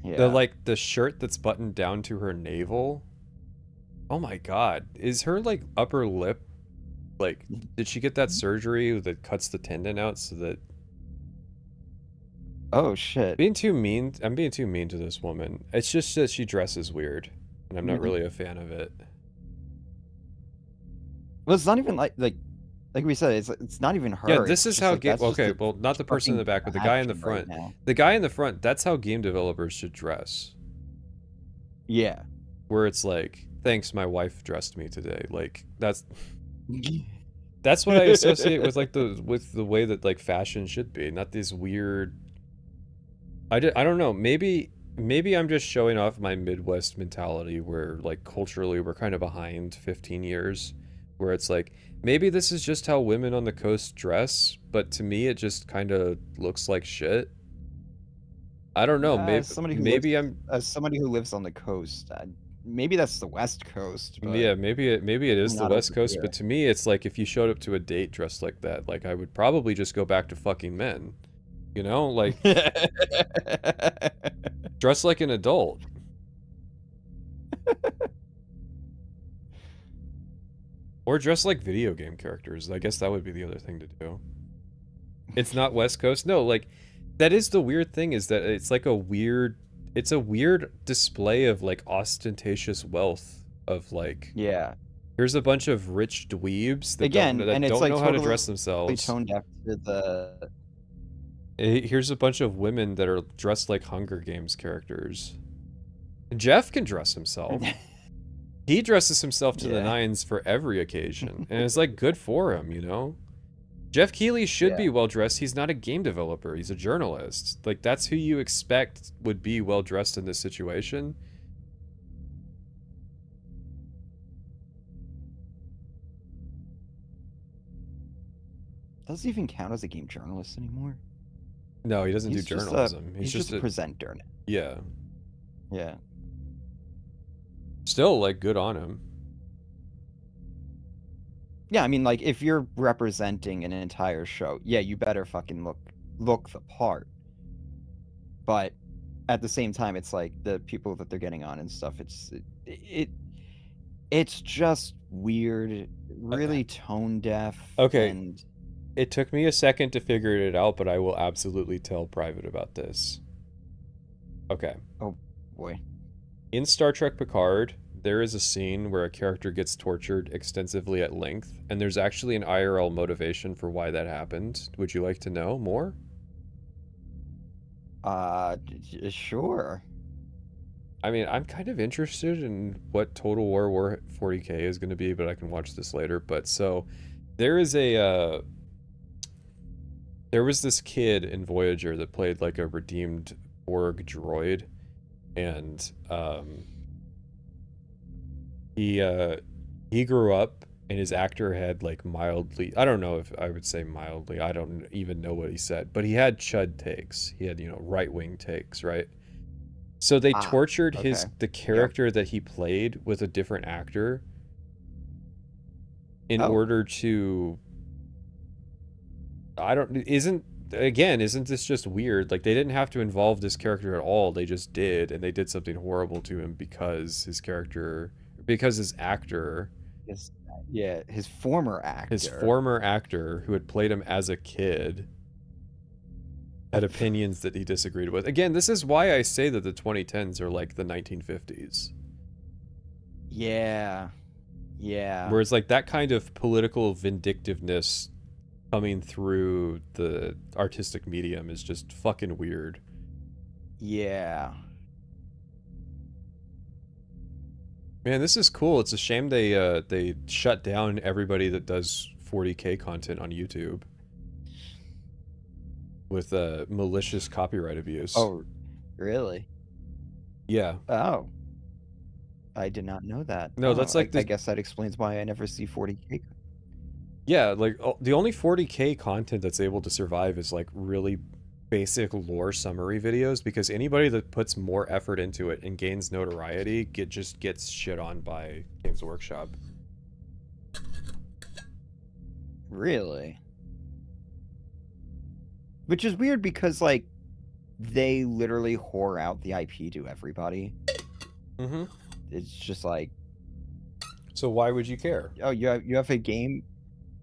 [SPEAKER 1] Yeah. The shirt that's buttoned down to her navel. Oh my god. Is her, like, upper lip, like, did she get that surgery that cuts the tendon out so that...
[SPEAKER 2] Oh, shit.
[SPEAKER 1] I'm being too mean to this woman. It's just that she dresses weird, and I'm not really a fan of it.
[SPEAKER 2] Well, it's not even like we said, it's not even her.
[SPEAKER 1] Yeah, this is how game. Okay, well, not the person in the back, but the guy in the front. Right, the guy in the front. That's how game developers should dress.
[SPEAKER 2] Yeah.
[SPEAKER 1] Where it's like, thanks, my wife dressed me today. Like that's what I associate with like with the way that like fashion should be, not these weird. I don't know. Maybe I'm just showing off my Midwest mentality, where like culturally we're kind of behind 15 years. Where it's like, maybe this is just how women on the coast dress, but to me it just kind of looks like shit. I don't know.
[SPEAKER 2] As somebody who lives on the coast, maybe that's the West Coast. But
[SPEAKER 1] yeah, maybe it is the West Coast, but to me it's like, if you showed up to a date dressed like that, like I would probably just go back to fucking men. You know, like dress like an adult. Or dress like video game characters. I guess that would be the other thing to do. It's not West Coast. No, like, that is the weird thing, is that it's like it's a weird display of like ostentatious wealth of like,
[SPEAKER 2] yeah,
[SPEAKER 1] here's a bunch of rich dweebs that don't know how to dress themselves.
[SPEAKER 2] Toned after the...
[SPEAKER 1] Here's a bunch of women that are dressed like Hunger Games characters. Jeff can dress himself. He dresses himself to the nines for every occasion, and it's like, good for him, you know? Jeff Keighley should be well-dressed. He's not a game developer. He's a journalist. Like, that's who you expect would be well-dressed in this situation.
[SPEAKER 2] Does he even count as a game journalist anymore?
[SPEAKER 1] No, he doesn't do journalism.
[SPEAKER 2] He's just a presenter now.
[SPEAKER 1] Yeah.
[SPEAKER 2] Yeah.
[SPEAKER 1] Still, like, good on him.
[SPEAKER 2] Yeah, I mean, like, if you're representing an entire show, yeah, you better fucking look the part. But at the same time, it's like the people that they're getting on and stuff, it's just weird, really tone deaf.
[SPEAKER 1] Okay.
[SPEAKER 2] And
[SPEAKER 1] it took me a second to figure it out, but I will absolutely tell Private about this. Okay.
[SPEAKER 2] Oh, boy.
[SPEAKER 1] In Star Trek Picard, there is a scene where a character gets tortured extensively at length, and there's actually an IRL motivation for why that happened. Would you like to know more?
[SPEAKER 2] Sure.
[SPEAKER 1] I mean, I'm kind of interested in what Total War 40K is going to be, but I can watch this later. But so, there is there was this kid in Voyager that played like a redeemed Borg droid. And he grew up, and his actor had like mildly, I don't know if I would say mildly, I don't even know what he said, but he had chud takes. He had, you know, right-wing takes, right? So they tortured the character that he played with a different actor in order to, isn't this just weird? Like, they didn't have to involve this character at all. They just did, and they did something horrible to him because his actor
[SPEAKER 2] Yeah, his former actor.
[SPEAKER 1] His former actor who had played him as a kid had opinions that he disagreed with. Again, this is why I say that the 2010s are like the 1950s.
[SPEAKER 2] Yeah. Yeah.
[SPEAKER 1] Where it's like that kind of political vindictiveness coming through the artistic medium is just fucking weird.
[SPEAKER 2] Yeah.
[SPEAKER 1] Man, this is cool. It's a shame they shut down everybody that does 40K content on YouTube with malicious copyright abuse.
[SPEAKER 2] Oh, really?
[SPEAKER 1] Yeah.
[SPEAKER 2] Oh. I did not know that.
[SPEAKER 1] No, that's like
[SPEAKER 2] I guess that explains why I never see 40K.
[SPEAKER 1] Yeah, like the only 40K content that's able to survive is like really basic lore summary videos, because anybody that puts more effort into it and gains notoriety just gets shit on by Games Workshop.
[SPEAKER 2] Really? Which is weird because like they literally whore out the IP to everybody.
[SPEAKER 1] Mm-hmm.
[SPEAKER 2] It's just like,
[SPEAKER 1] so why would you care?
[SPEAKER 2] oh, you have a game.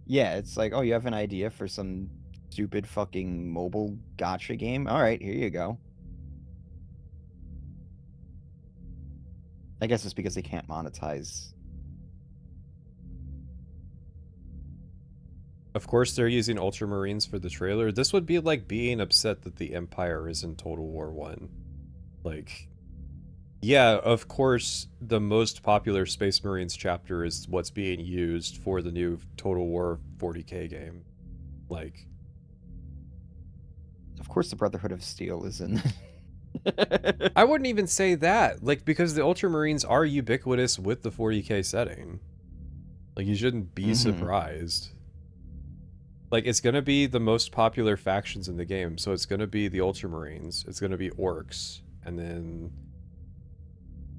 [SPEAKER 2] Yeah, it's like, oh, you have an idea for some stupid fucking mobile gacha game? All right, here you go. I guess it's because they can't monetize.
[SPEAKER 1] Of course they're using Ultramarines for the trailer. This would be like being upset that the Empire is in Total War 1. Like, yeah, of course the most popular Space Marines chapter is what's being used for the new Total War 40K game. Like,
[SPEAKER 2] of course the Brotherhood of Steel is in.
[SPEAKER 1] I wouldn't even say that, like, because the Ultramarines are ubiquitous with the 40K setting. Like, you shouldn't be surprised. Like, it's gonna be the most popular factions in the game, so it's gonna be the Ultramarines, it's gonna be Orcs, and then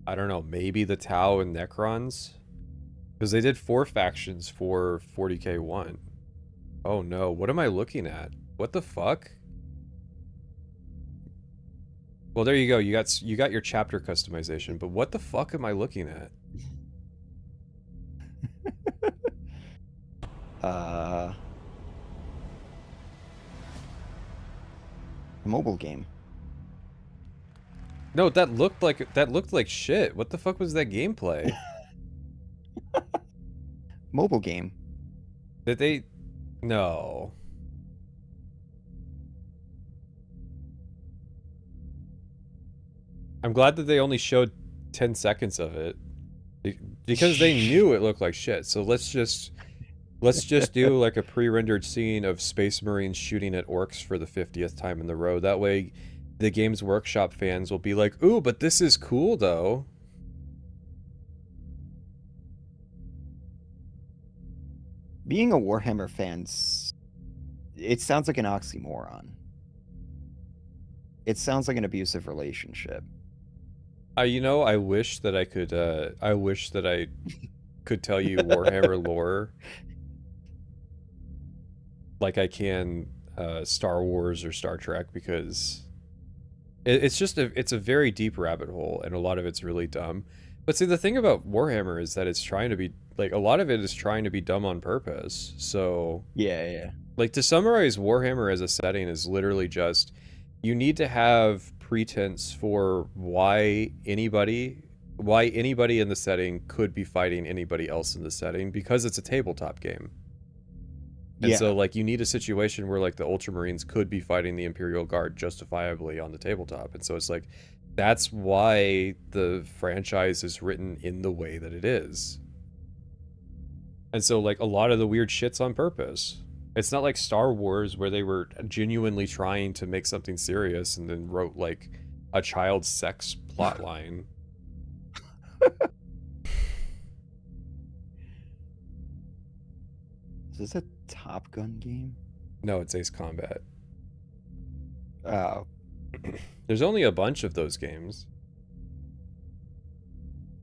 [SPEAKER 1] I don't know, maybe the Tau and Necrons? Because they did 4 factions for 40K1. Oh no, what am I looking at? What the fuck? Well, there you go. You got your chapter customization, but what the fuck am I looking at?
[SPEAKER 2] A mobile game.
[SPEAKER 1] No, that looked like shit. What the fuck was that gameplay?
[SPEAKER 2] Mobile game.
[SPEAKER 1] Did they? No. I'm glad that they only showed 10 seconds of it, because they knew it looked like shit. So let's just do like a pre-rendered scene of Space Marines shooting at orcs for the 50th time in the row. That way the Games Workshop fans will be like, ooh, but this is cool though.
[SPEAKER 2] Being a Warhammer fan, it sounds like an oxymoron. It sounds like an abusive relationship.
[SPEAKER 1] You know, I wish that I could tell you Warhammer lore like I can Star Wars or Star Trek, because it's a very deep rabbit hole, and a lot of it's really dumb. But see, the thing about Warhammer is that it's trying to be, like, a lot of it is trying to be dumb on purpose. So
[SPEAKER 2] yeah.
[SPEAKER 1] Like, to summarize Warhammer as a setting is literally just, you need to have pretense for why anybody in the setting could be fighting anybody else in the setting, because it's a tabletop game. And so, like, you need a situation where, like, the Ultramarines could be fighting the Imperial Guard justifiably on the tabletop. And so it's like, that's why the franchise is written in the way that it is. And so, like, a lot of the weird shit's on purpose. It's not like Star Wars, where they were genuinely trying to make something serious and then wrote, like, a child sex plotline.
[SPEAKER 2] Is this a Top Gun game?
[SPEAKER 1] No, it's Ace Combat.
[SPEAKER 2] Oh.
[SPEAKER 1] There's only a bunch of those games.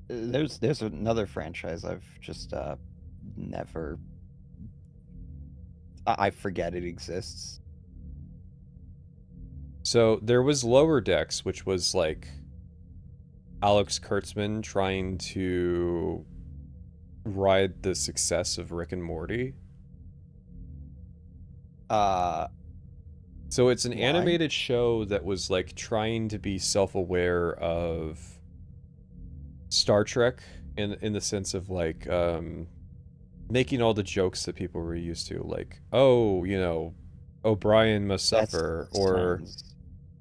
[SPEAKER 2] There's another franchise I've just never... I forget it exists.
[SPEAKER 1] So there was Lower Decks, which was like Alex Kurtzman trying to ride the success of Rick and Morty? So it's an animated show that was like trying to be self-aware of Star Trek in the sense of like making all the jokes that people were used to, like, oh, you know, O'Brien must suffer, or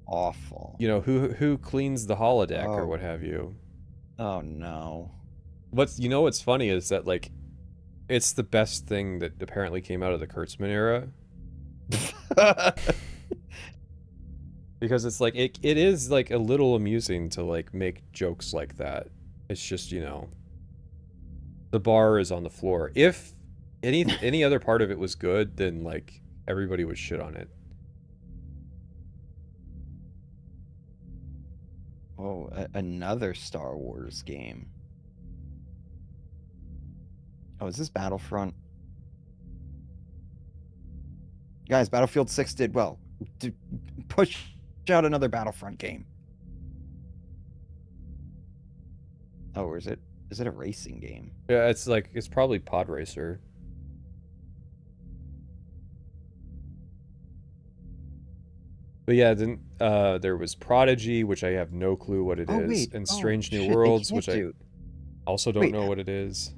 [SPEAKER 2] awful.
[SPEAKER 1] You know, who cleans the holodeck or what have you.
[SPEAKER 2] Oh no.
[SPEAKER 1] What's funny is that like it's the best thing that apparently came out of the Kurtzman era. Because it's like it is like a little amusing to like make jokes like that. It's just, you know, the bar is on the floor. If any other part of it was good, then like everybody would shit on it.
[SPEAKER 2] Oh, another Star Wars game. Oh, is this Battlefront? Guys, Battlefield 6 did well. Push out another Battlefront game. Oh, or is it a racing game?
[SPEAKER 1] Yeah, it's probably Pod Racer. But yeah, then there was Prodigy, which I have no clue what it is,
[SPEAKER 2] wait.
[SPEAKER 1] and Strange New Worlds, which I also don't know what it is.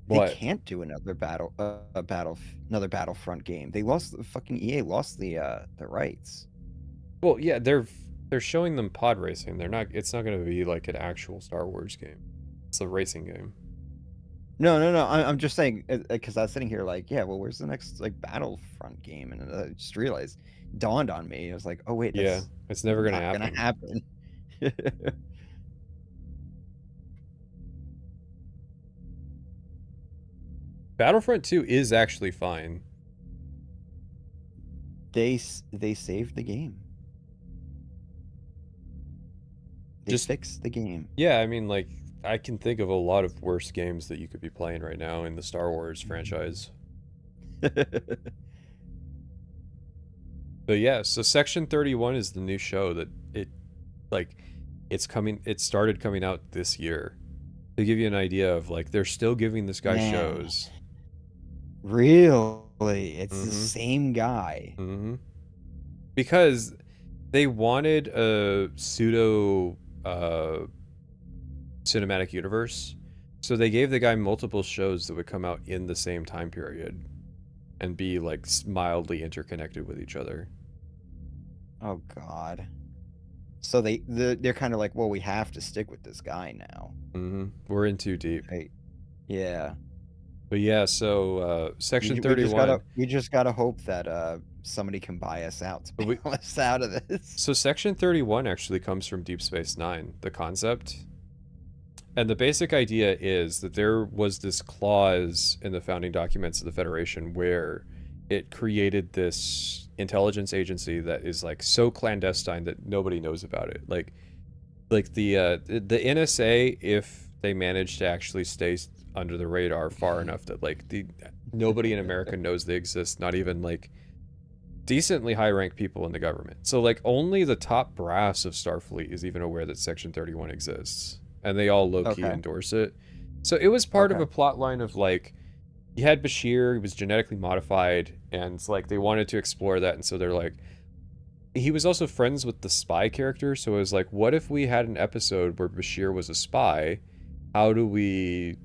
[SPEAKER 2] They can't do another another Battlefront game. They lost fucking EA lost the rights.
[SPEAKER 1] Well, yeah, they're showing them pod racing. They're not. It's not going to be like an actual Star Wars game. It's a racing game.
[SPEAKER 2] No. I'm just saying because I was sitting here like, yeah, well, where's the next like Battlefront game? And I just realized, dawned on me. I was like, oh wait,
[SPEAKER 1] yeah, it's never going to happen.
[SPEAKER 2] Gonna happen.
[SPEAKER 1] Battlefront 2 is actually fine.
[SPEAKER 2] They saved the game. They just fixed the game.
[SPEAKER 1] Yeah, I mean, like, I can think of a lot of worse games that you could be playing right now in the Star Wars franchise. But yeah, so Section 31 is the new show that it started coming out this year. To give you an idea of like, they're still giving this guy shows.
[SPEAKER 2] Really? It's the same guy.
[SPEAKER 1] Mm-hmm. Because they wanted a pseudo cinematic universe, so they gave the guy multiple shows that would come out in the same time period and be like mildly interconnected with each other.
[SPEAKER 2] Oh god. So they're kind of like, well, we have to stick with this guy now.
[SPEAKER 1] We're in too deep.
[SPEAKER 2] Right. Yeah.
[SPEAKER 1] But yeah, so Section 31.
[SPEAKER 2] We just gotta hope that somebody can buy us out to bail us out of this.
[SPEAKER 1] So Section 31 actually comes from Deep Space Nine, the concept. And the basic idea is that there was this clause in the founding documents of the Federation where it created this intelligence agency that is like so clandestine that nobody knows about it. Like the NSA, if they manage to actually stay under the radar far enough that like nobody in America knows they exist, not even like decently high ranked people in the government. So like only the top brass of Starfleet is even aware that Section 31 exists, and they all low-key endorse it. So it was part of a plot line of like, you had Bashir, he was genetically modified, and it's like they wanted to explore that, and so they're like, he was also friends with the spy character, so it was like, what if we had an episode where Bashir was a spy? How do we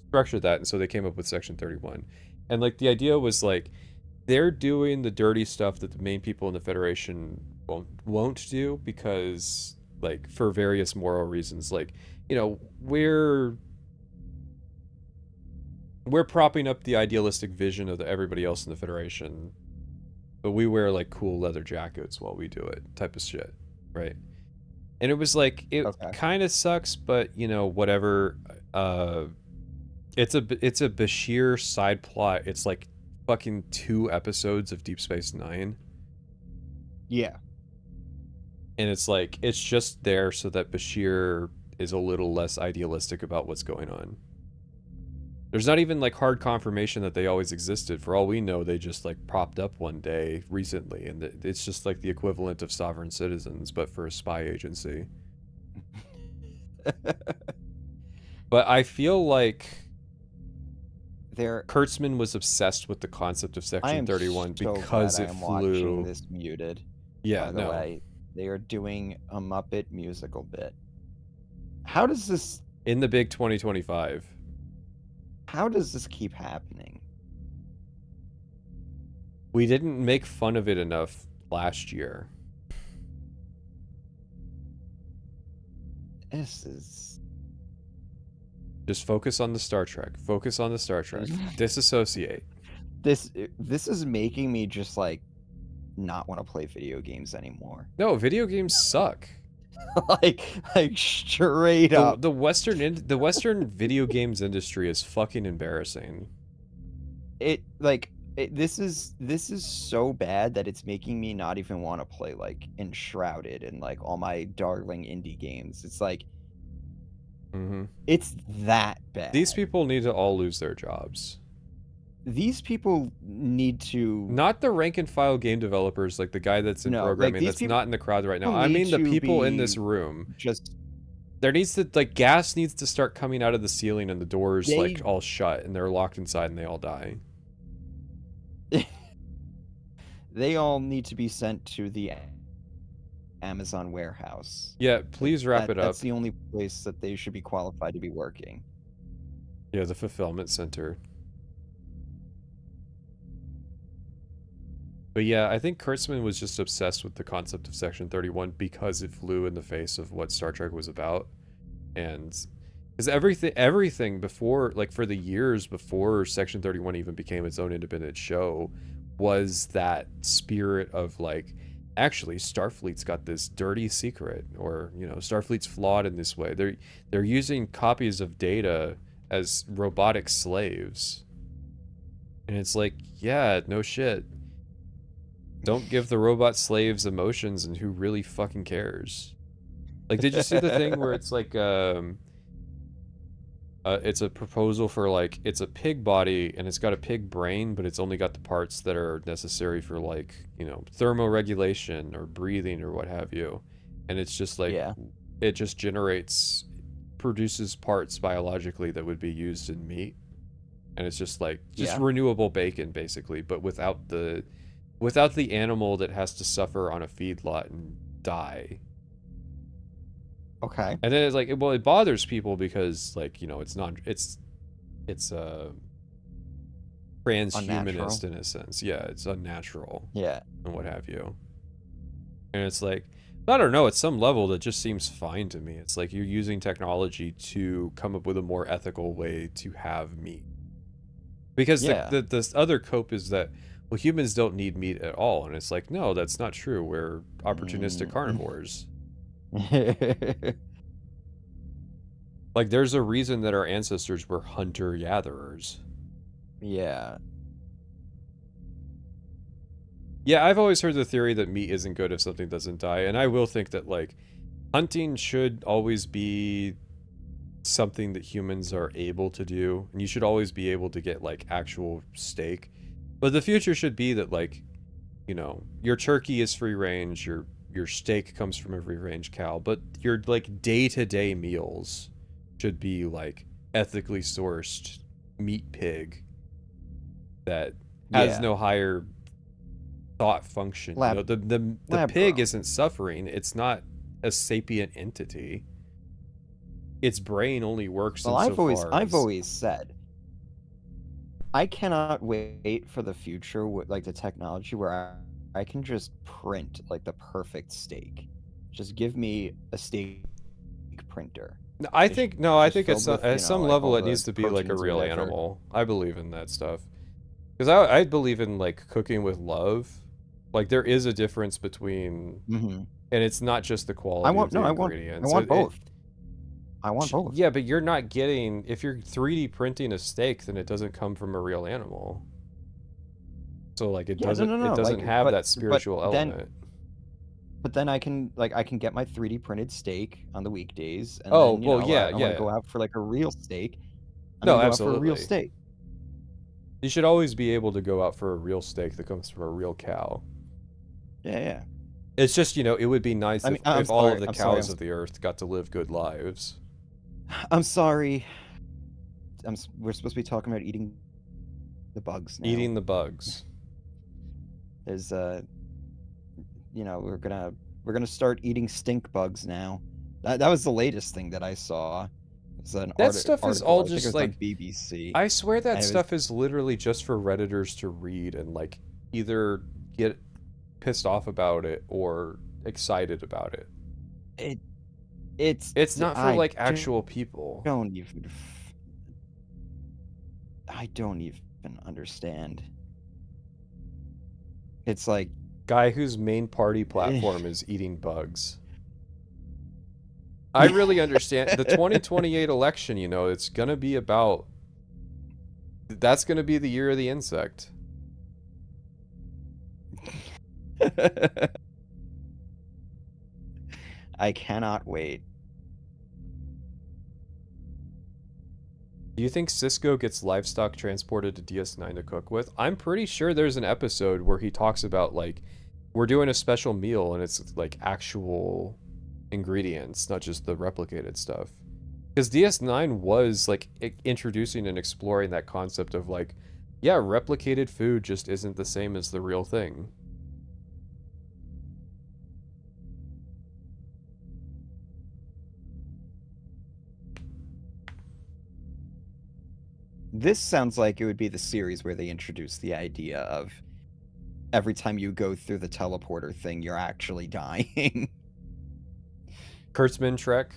[SPEAKER 1] structure that? And so they came up with Section 31. And like the idea was like, they're doing the dirty stuff that the main people in the Federation won't do, because like for various moral reasons, like, you know, we're propping up the idealistic vision of everybody else in the Federation, but we wear like cool leather jackets while we do it, type of shit, right? And it was like, it kind of sucks, but you know, whatever. It's a Bashir side plot. It's like fucking 2 episodes of Deep Space Nine.
[SPEAKER 2] Yeah.
[SPEAKER 1] And it's like, it's just there so that Bashir is a little less idealistic about what's going on. There's not even like hard confirmation that they always existed. For all we know, they just like popped up one day recently, and it's just like the equivalent of sovereign citizens, but for a spy agency. But I feel like Kurtzman was obsessed with the concept of Section 31 because it flew.
[SPEAKER 2] Watching this muted.
[SPEAKER 1] Yeah,
[SPEAKER 2] by the way, they are doing a Muppet musical bit. How does this
[SPEAKER 1] in the big 2025?
[SPEAKER 2] How does this keep happening?
[SPEAKER 1] We didn't make fun of it enough last year.
[SPEAKER 2] This is...
[SPEAKER 1] Just focus on the Star Trek. Focus on the Star Trek. Disassociate.
[SPEAKER 2] This is making me just, like, not want to play video games anymore.
[SPEAKER 1] No, video games suck.
[SPEAKER 2] like straight up.
[SPEAKER 1] The Western video games industry is fucking embarrassing.
[SPEAKER 2] This is so bad that it's making me not even want to play like Enshrouded and like all my darling indie games. It's like it's that bad.
[SPEAKER 1] These people need to all lose their jobs.
[SPEAKER 2] These people need to...
[SPEAKER 1] Not the rank and file game developers, like the guy that's in programming that's not in the crowd right now. I mean the people in this room. There needs to, like, gas needs to start coming out of the ceiling and the doors like all shut and they're locked inside and they all die.
[SPEAKER 2] They all need to be sent to the Amazon warehouse.
[SPEAKER 1] Yeah, please wrap it up.
[SPEAKER 2] That's the only place that they should be qualified to be working.
[SPEAKER 1] Yeah, the fulfillment center. But yeah, I think Kurtzman was just obsessed with the concept of Section 31 because it flew in the face of what Star Trek was about. And because everything before, like for the years before Section 31 even became its own independent show, was that spirit of like, actually Starfleet's got this dirty secret, or, you know, Starfleet's flawed in this way. They're using copies of data as robotic slaves. And it's like, yeah, no shit. Don't give the robot slaves emotions, and who really fucking cares? Like, did you see the thing where it's like, it's a proposal for like, it's a pig body and it's got a pig brain, but it's only got the parts that are necessary for like, you know, thermoregulation or breathing or what have you. And it's just like, it just produces parts biologically that would be used in meat. And it's just like, renewable bacon basically, but without the animal that has to suffer on a feedlot and die.
[SPEAKER 2] Okay.
[SPEAKER 1] And then it's like, well, it bothers people because, like, you know, it's transhumanist in a sense. Yeah, it's unnatural.
[SPEAKER 2] Yeah.
[SPEAKER 1] And what have you. And it's like, I don't know, at some level that just seems fine to me. It's like you're using technology to come up with a more ethical way to have meat. Because the other cope is that, well, humans don't need meat at all. And it's like, no, that's not true. We're opportunistic carnivores. Like, there's a reason that our ancestors were hunter-gatherers.
[SPEAKER 2] Yeah.
[SPEAKER 1] Yeah, I've always heard the theory that meat isn't good if something doesn't die. And I will think that, like, hunting should always be something that humans are able to do. And you should always be able to get, like, actual steak. But the future should be that, like, you know, your turkey is free range, your steak comes from a free range cow, but your, like, day-to-day meals should be, like, ethically sourced meat pig that has no higher thought function. You know, the pig isn't suffering. It's not a sapient entity. Its brain only works
[SPEAKER 2] I've always said, I cannot wait for the future with, like, the technology where I can just print, like, the perfect steak. Just give me a steak printer.
[SPEAKER 1] I think at some level it needs to be like a real animal. I believe in that stuff. Because I believe in, like, cooking with love. Like, there is a difference between... and it's not just the quality of the ingredients.
[SPEAKER 2] I want both. I want both.
[SPEAKER 1] Yeah, but you're not getting... If you're 3D printing a steak, then it doesn't come from a real animal. So, like, it doesn't have that spiritual element.
[SPEAKER 2] But then I can get my 3D printed steak on the weekdays. And
[SPEAKER 1] then,
[SPEAKER 2] I want to go out for, like, a real steak.
[SPEAKER 1] No, absolutely.
[SPEAKER 2] For a real steak.
[SPEAKER 1] You should always be able to go out for a real steak that comes from a real cow.
[SPEAKER 2] Yeah.
[SPEAKER 1] It's just, you know, it would be nice if all of the cows of the earth got to live good lives.
[SPEAKER 2] I'm sorry. we're supposed to be talking about eating the bugs now.
[SPEAKER 1] Eating the bugs.
[SPEAKER 2] There's we're gonna start eating stink bugs now. That was the latest thing that I saw.
[SPEAKER 1] That stuff is all just like
[SPEAKER 2] BBC.
[SPEAKER 1] I swear that stuff is literally just for Redditors to read and like either get pissed off about it or excited about it. It's not for like actual people.
[SPEAKER 2] I don't even understand. It's like
[SPEAKER 1] guy whose main party platform is eating bugs. I really understand the 2028 election, it's going to be about that's going to be the year of the insect.
[SPEAKER 2] I cannot wait.
[SPEAKER 1] Do you think Sisko gets livestock transported to DS9 to cook with? I'm pretty sure there's an episode where he talks about like we're doing a special meal and it's like actual ingredients, not just the replicated stuff. Because DS9 was like introducing and exploring that concept of like, yeah, replicated food just isn't the same as the real thing.
[SPEAKER 2] This sounds like it would be the series where they introduce the idea of every time you go through the teleporter thing, you're actually dying.
[SPEAKER 1] Kurtzman Trek.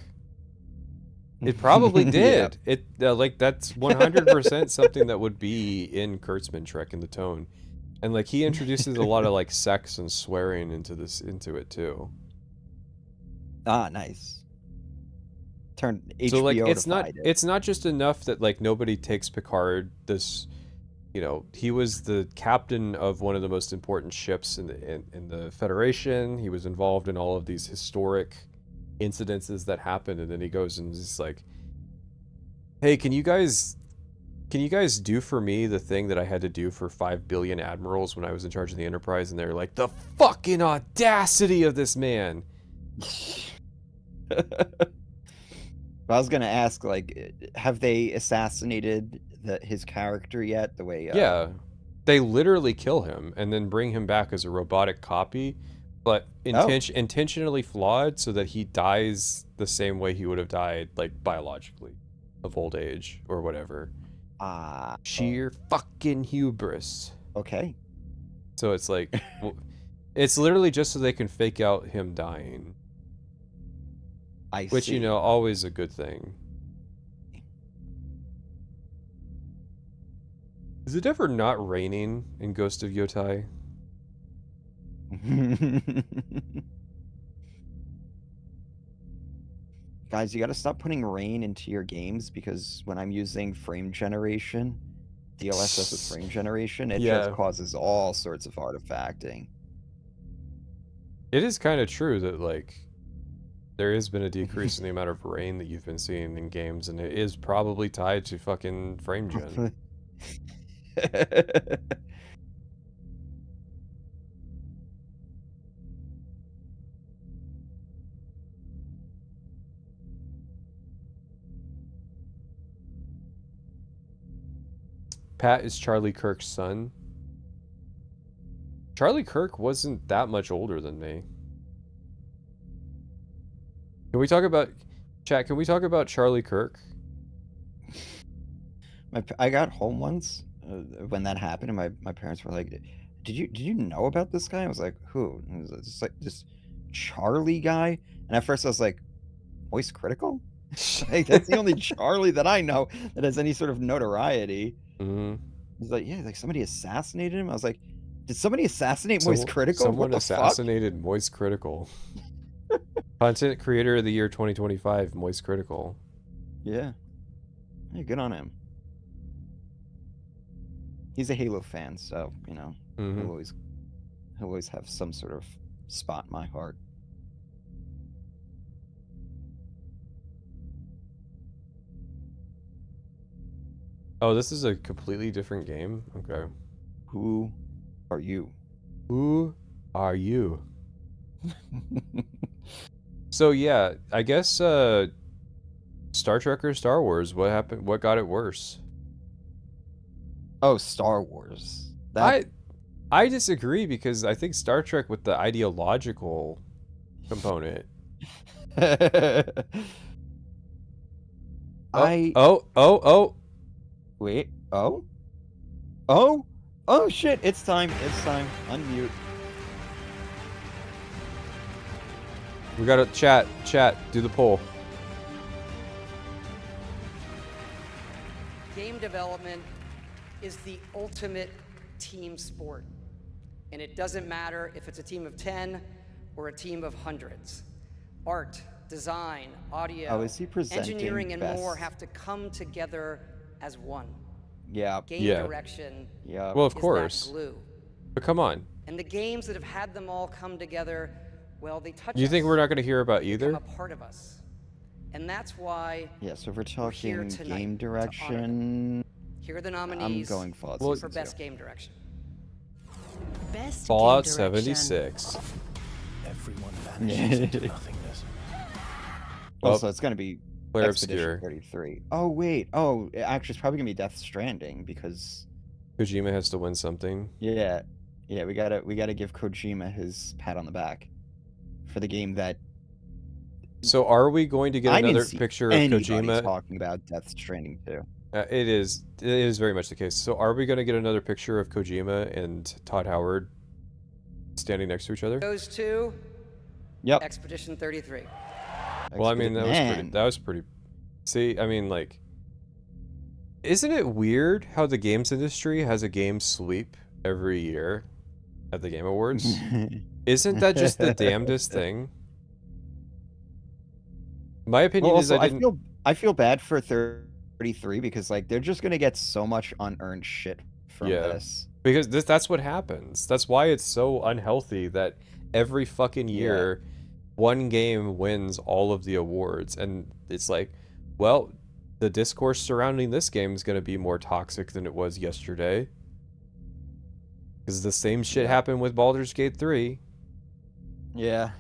[SPEAKER 1] It probably did. Yeah. It like that's 100% something that would be in Kurtzman Trek in the tone, and like he introduces a lot of like sex and swearing into it too.
[SPEAKER 2] Ah, nice. Turn HBO
[SPEAKER 1] so like it's not just enough that like nobody takes Picard this. He was the captain of one of the most important ships in the Federation. He was involved in all of these historic incidences that happened, and then he goes and is like, hey, can you guys do for me the thing that I had to do for 5 billion admirals when I was in charge of the Enterprise? And they're like, the fucking audacity of this man.
[SPEAKER 2] I was gonna ask, like, have they assassinated his character yet? The way
[SPEAKER 1] yeah, they literally kill him and then bring him back as a robotic copy, but intentionally flawed so that he dies the same way he would have died, like biologically, of old age or whatever. Sheer fucking hubris.
[SPEAKER 2] Okay.
[SPEAKER 1] So it's like, it's literally just so they can fake out him dying. Which, always a good thing. Is it ever not raining in Ghost of Yotai?
[SPEAKER 2] Guys, you gotta stop putting rain into your games, because when I'm using frame generation, DLSS with frame generation, it just causes all sorts of artifacting.
[SPEAKER 1] It is kind of true that, like, there has been a decrease in the amount of rain that you've been seeing in games, and it is probably tied to fucking frame gen. Pat is Charlie Kirk's son. Charlie Kirk wasn't that much older than me. Can we talk about chat? Can we talk about Charlie Kirk?
[SPEAKER 2] I got home once when that happened, and my parents were like, "Did you know about this guy?" I was like, "Who?" And it was just like this Charlie guy. And at first I was like, "Voice Critical?" Like, that's the only Charlie that I know that has any sort of notoriety.
[SPEAKER 1] Mm-hmm.
[SPEAKER 2] He's like, "Yeah, like somebody assassinated him." I was like, "Did somebody assassinate Voice Critical?"
[SPEAKER 1] Someone assassinated Voice Critical. Content Creator of the Year 2025, Voice Critical.
[SPEAKER 2] Yeah. Hey, good on him. He's a Halo fan, so,
[SPEAKER 1] Mm-hmm.
[SPEAKER 2] he'll always have some sort of spot in my heart.
[SPEAKER 1] Oh, this is a completely different game? Okay.
[SPEAKER 2] Who are you?
[SPEAKER 1] Who are you? So yeah, I guess Star Star Trek or Star Wars? What happened? What got it worse?
[SPEAKER 2] Oh, Star Wars.
[SPEAKER 1] I disagree because I think Star Trek with the ideological component.
[SPEAKER 2] Wait. Oh shit! It's time. Unmute.
[SPEAKER 1] We gotta chat. Do the poll.
[SPEAKER 4] Game development is the ultimate team sport. And it doesn't matter if it's a team of 10 or a team of hundreds. Art, design, audio, engineering, and more have to come together as one.
[SPEAKER 2] Yeah.
[SPEAKER 4] Game direction
[SPEAKER 1] well, of course.
[SPEAKER 4] That glue.
[SPEAKER 1] But come on.
[SPEAKER 4] And the games that have had them all come together, well, they touch us.
[SPEAKER 1] You think we're not going to hear about either?
[SPEAKER 4] Become a part of us. And that's why
[SPEAKER 2] so if we're talking game direction,
[SPEAKER 4] here are the nominees
[SPEAKER 2] I'm going Fallout
[SPEAKER 4] for Best Game Direction.
[SPEAKER 5] Best
[SPEAKER 1] Fallout
[SPEAKER 5] game direction.
[SPEAKER 1] 76.
[SPEAKER 3] Everyone vanishes into nothingness.
[SPEAKER 2] Also, it's going to be
[SPEAKER 1] Player
[SPEAKER 2] Expedition
[SPEAKER 1] Obscure.
[SPEAKER 2] 33. Oh, wait. Oh, actually, it's probably going to be Death Stranding because
[SPEAKER 1] Kojima has to win something.
[SPEAKER 2] Yeah, we gotta give Kojima his pat on the back for the game that.
[SPEAKER 1] So are we going to get another picture of Kojima
[SPEAKER 2] talking about Death Stranding too?
[SPEAKER 1] It is very much the case. So are we going to get another picture of Kojima and Todd Howard standing next to each other?
[SPEAKER 4] Those two.
[SPEAKER 2] Yep.
[SPEAKER 4] Expedition 33.
[SPEAKER 1] Well, I mean, that was pretty. See, I mean, like, isn't it weird how the games industry has a game sweep every year at the Game Awards? Isn't that just the damnedest thing? My opinion is
[SPEAKER 2] I feel bad for 33 because like they're just gonna get so much unearned shit from this.
[SPEAKER 1] Because that's what happens. That's why it's so unhealthy that every fucking year one game wins all of the awards, and it's like, well, the discourse surrounding this game is going to be more toxic than it was yesterday. Because the same shit happened with Baldur's Gate 3.
[SPEAKER 2] Yeah.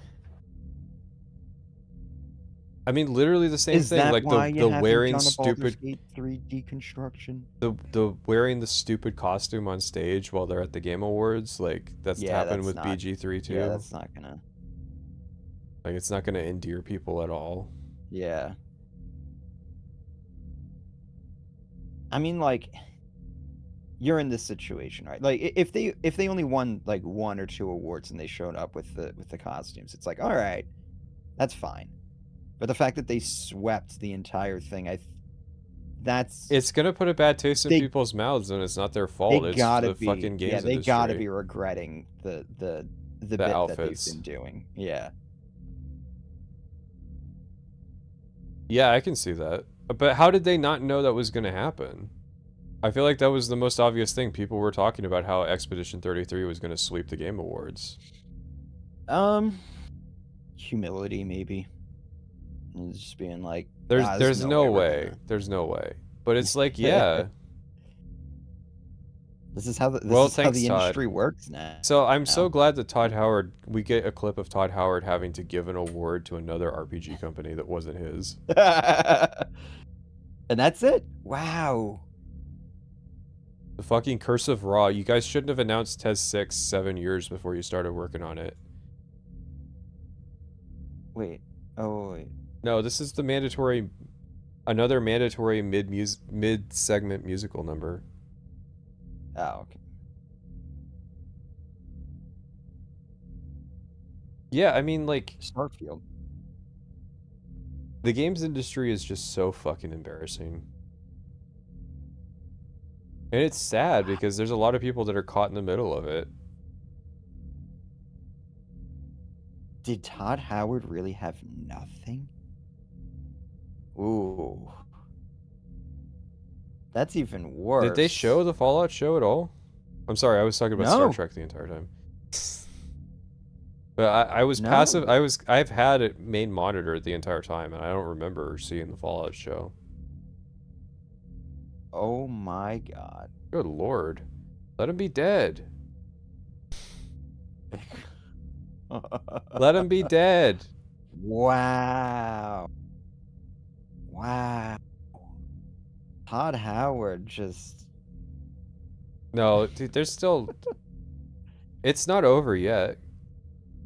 [SPEAKER 1] I mean, literally the same thing. Like the wearing stupid
[SPEAKER 2] 3 deconstruction.
[SPEAKER 1] The wearing the stupid costume on stage while they're at the Game Awards, like that's happened with BG3 too.
[SPEAKER 2] Yeah, that's not gonna.
[SPEAKER 1] Like, it's not gonna endear people at all.
[SPEAKER 2] Yeah. I mean, like, you're in this situation, right? Like, if they only won like 1 or 2 awards and they showed up with the costumes, it's like, all right, that's fine. But the fact that they swept the entire thing, it's
[SPEAKER 1] gonna put a bad taste in people's mouths, and it's not their fault. It's the fucking games industry.
[SPEAKER 2] They gotta be regretting the bit
[SPEAKER 1] outfits
[SPEAKER 2] that they've been doing. Yeah.
[SPEAKER 1] Yeah, I can see that. But how did they not know that was gonna happen? I feel like that was the most obvious thing. People were talking about how Expedition 33 was gonna sweep the Game Awards.
[SPEAKER 2] Humility, maybe. It's just being like,
[SPEAKER 1] there's no way. There's no way. But it's like, yeah.
[SPEAKER 2] This is how the industry works now.
[SPEAKER 1] So I'm so glad that we get a clip of Todd Howard having to give an award to another RPG company that wasn't his.
[SPEAKER 2] And that's it. Wow.
[SPEAKER 1] The fucking Curse of Ra. You guys shouldn't have announced TES 6 7 years before you started working on it.
[SPEAKER 2] Wait. Oh, wait.
[SPEAKER 1] No, this is another mandatory mid-segment musical number.
[SPEAKER 2] Oh, okay.
[SPEAKER 1] Yeah, I mean, like,
[SPEAKER 2] Starfield.
[SPEAKER 1] The games industry is just so fucking embarrassing. And it's sad because there's a lot of people that are caught in the middle of it.
[SPEAKER 2] Did Todd Howard really have nothing? Ooh. That's even worse.
[SPEAKER 1] Did they show the Fallout show at all? I'm sorry, I was talking about Star Trek the entire time. But I was passive. I've had it main monitored the entire time, and I don't remember seeing the Fallout show.
[SPEAKER 2] Oh my god.
[SPEAKER 1] Good lord. Let him be dead. Let him be dead.
[SPEAKER 2] Wow. Wow. Todd Howard just...
[SPEAKER 1] No, dude, there's still... It's not over yet.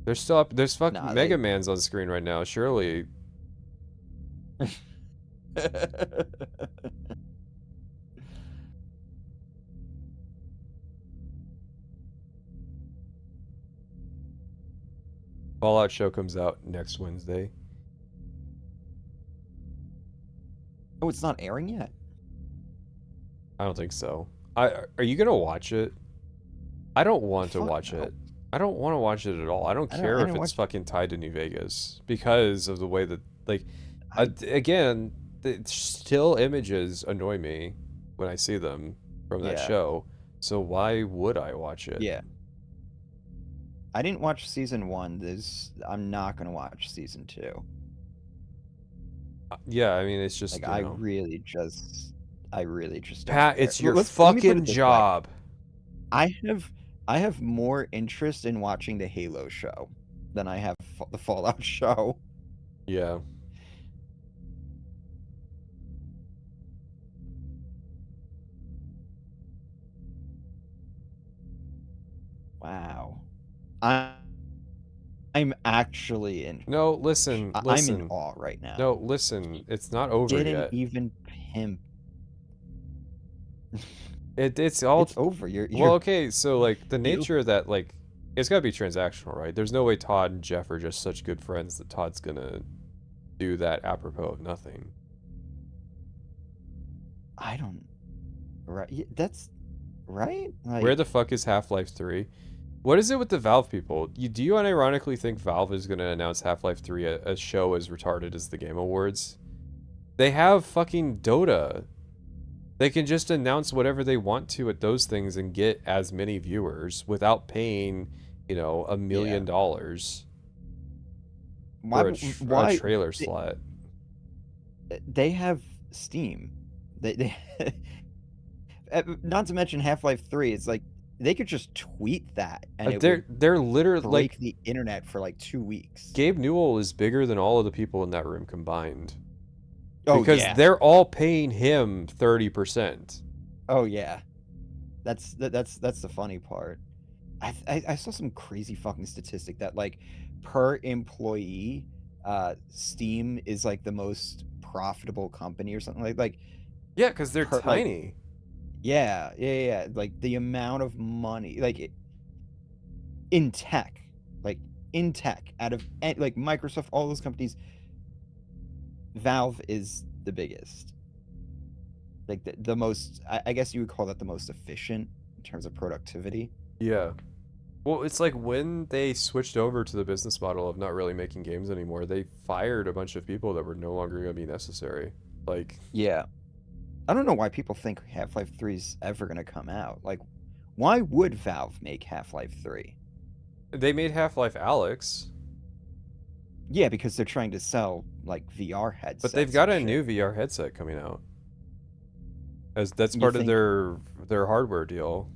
[SPEAKER 1] There's still up... There's fucking Mega Man's on screen right now, surely. Fallout show comes out next Wednesday.
[SPEAKER 2] Oh, it's not airing yet?
[SPEAKER 1] I don't think so. Are you gonna watch it? I don't want to watch it. I don't want to watch it at all. I don't care if it's fucking tied to New Vegas because of the way that, like, again, the still images annoy me when I see them from that show. So why would I watch it?
[SPEAKER 2] Yeah. I didn't watch season 1. I'm not gonna watch season 2.
[SPEAKER 1] Yeah, I mean, it's just
[SPEAKER 2] like, I really just don't
[SPEAKER 1] Pat,
[SPEAKER 2] care.
[SPEAKER 1] it's your fucking job.
[SPEAKER 2] I have more interest in watching the Halo show than I have the Fallout show.
[SPEAKER 1] Yeah.
[SPEAKER 2] Wow. I'm actually in.
[SPEAKER 1] No, listen.
[SPEAKER 2] I'm in awe right now.
[SPEAKER 1] No, listen. It's not over yet.
[SPEAKER 2] Didn't even pimp.
[SPEAKER 1] It's
[SPEAKER 2] over. You're
[SPEAKER 1] well, okay. So like the nature of that, like, it's gotta be transactional, right? There's no way Todd and Jeff are just such good friends that Todd's gonna do that apropos of nothing.
[SPEAKER 2] I don't. Right. That's right. Like,
[SPEAKER 1] where the fuck is Half-Life 3? What is it with the Valve people? Do you unironically think Valve is gonna announce Half-Life 3 a show as retarded as the Game Awards? They have fucking Dota. They can just announce whatever they want to at those things and get as many viewers without paying, you know, $1 million for a trailer slot.
[SPEAKER 2] They have Steam. They not to mention Half-Life 3. It's like they could just tweet that and
[SPEAKER 1] they're literally
[SPEAKER 2] break
[SPEAKER 1] like
[SPEAKER 2] the internet for like 2 weeks.
[SPEAKER 1] Gabe Newell is bigger than all of the people in that room combined.
[SPEAKER 2] Oh,
[SPEAKER 1] because
[SPEAKER 2] yeah.
[SPEAKER 1] they're all paying him 30%.
[SPEAKER 2] Oh yeah, that's the funny part. I saw some crazy fucking statistic that like per employee, Steam is like the most profitable company or something like.
[SPEAKER 1] Yeah, because they're tiny.
[SPEAKER 2] Like, yeah. Like the amount of money, like in tech, out of like Microsoft, all those companies. Valve is the biggest, like the most. I guess you would call that the most efficient in terms of productivity.
[SPEAKER 1] Yeah, well, it's like when they switched over to the business model of not really making games anymore, they fired a bunch of people that were no longer going to be necessary. Like,
[SPEAKER 2] yeah, I don't know why people think Half-Life 3 is ever going to come out. Like, why would Valve make Half-Life 3?
[SPEAKER 1] They made Half-Life Alyx.
[SPEAKER 2] Yeah, because they're trying to sell like VR headsets.
[SPEAKER 1] But they've got a new VR headset coming out. That's part of their hardware deal.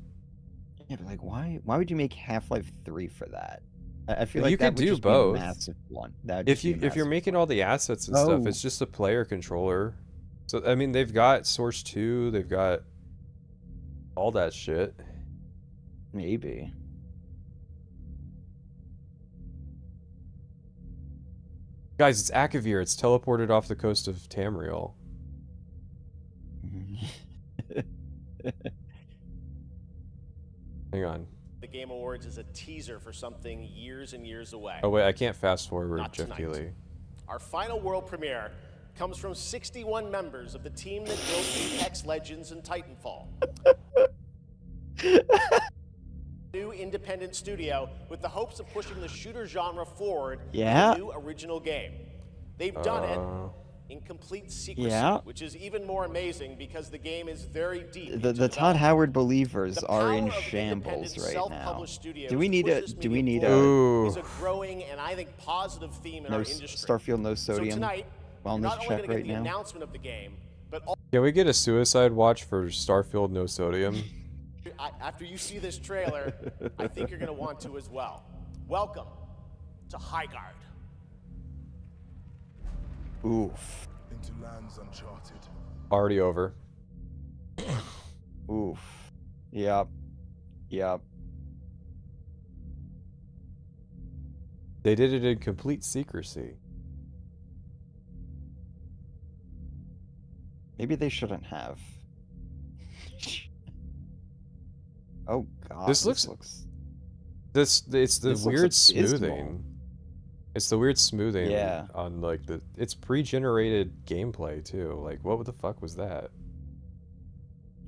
[SPEAKER 2] Yeah, but like, why would you make Half-Life 3 for that? I feel like
[SPEAKER 1] you could do both.
[SPEAKER 2] Massive one.
[SPEAKER 1] If you're making all the assets and stuff, it's just a player controller. So I mean, they've got Source 2, they've got all that shit.
[SPEAKER 2] Maybe.
[SPEAKER 1] Guys, it's Akavir. It's teleported off the coast of Tamriel. Hang on.
[SPEAKER 3] The Game Awards is a teaser for something years and years away.
[SPEAKER 1] Oh wait, I can't fast forward,
[SPEAKER 3] Not
[SPEAKER 1] Jeff
[SPEAKER 3] tonight.
[SPEAKER 1] Keighley.
[SPEAKER 3] Our final world premiere comes from 61 members of the team that built Apex Legends and Titanfall. New independent studio with the hopes of pushing the shooter genre forward in a new original game. They've done it in complete secrecy, which is even more amazing because the game is very deep.
[SPEAKER 2] The Todd Howard believers are in shambles right now. Do we need a
[SPEAKER 3] is a growing and I think positive theme in our industry.
[SPEAKER 2] Starfield no sodium.
[SPEAKER 3] So tonight,
[SPEAKER 2] wellness
[SPEAKER 3] not only
[SPEAKER 2] check
[SPEAKER 3] going to
[SPEAKER 2] right
[SPEAKER 3] get the
[SPEAKER 2] now.
[SPEAKER 3] announcement of the game, but also
[SPEAKER 1] Can we get a suicide watch for Starfield no sodium?
[SPEAKER 3] after you see this trailer, I think you're going to want to as well. Welcome to Highguard.
[SPEAKER 2] Oof.
[SPEAKER 6] into lands uncharted.
[SPEAKER 1] Already over.
[SPEAKER 2] Oof. Yep. Yep.
[SPEAKER 1] They did it in complete secrecy.
[SPEAKER 2] Maybe they shouldn't have. Oh god.
[SPEAKER 1] It's the weird smoothing. It's the weird smoothing on like it's pre-generated gameplay too. Like what the fuck was that?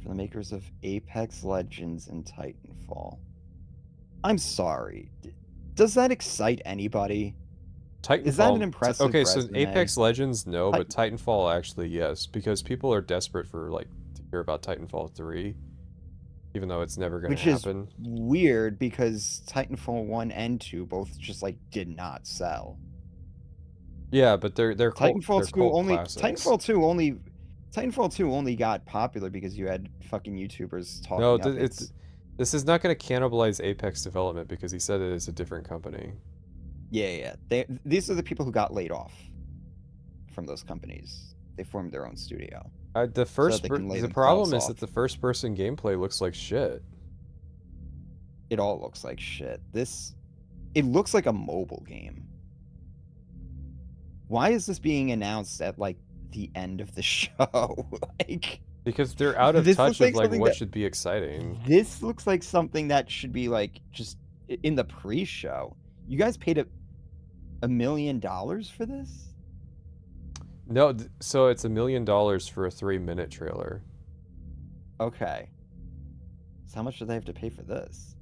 [SPEAKER 2] From the makers of Apex Legends and Titanfall. I'm sorry. Does that excite anybody?
[SPEAKER 1] Titanfall,
[SPEAKER 2] is that an impressive
[SPEAKER 1] so
[SPEAKER 2] resume?
[SPEAKER 1] Apex Legends, no, but Titanfall actually, yes, because people are desperate for like to hear about Titanfall 3, even though it's never going to happen.
[SPEAKER 2] Which is weird because Titanfall 1 and 2 both just like did not sell.
[SPEAKER 1] Yeah, but they're
[SPEAKER 2] Titanfall 2 only
[SPEAKER 1] classics.
[SPEAKER 2] Titanfall 2 only got popular because you had fucking YouTubers talking.
[SPEAKER 1] No, this is not going to cannibalize Apex development because he said it is a different company.
[SPEAKER 2] Yeah. These are the people who got laid off from those companies. They formed their own studio.
[SPEAKER 1] The problem is that the first-person gameplay looks like shit.
[SPEAKER 2] It all looks like shit. It looks like a mobile game. Why is this being announced at like the end of the show? Like,
[SPEAKER 1] because they're out of touch of like what should be exciting.
[SPEAKER 2] This looks like something that should be like just in the pre-show. You guys paid $1 million for this?
[SPEAKER 1] No, so it's $1 million for a 3-minute trailer.
[SPEAKER 2] Okay. So how much do they have to pay for this?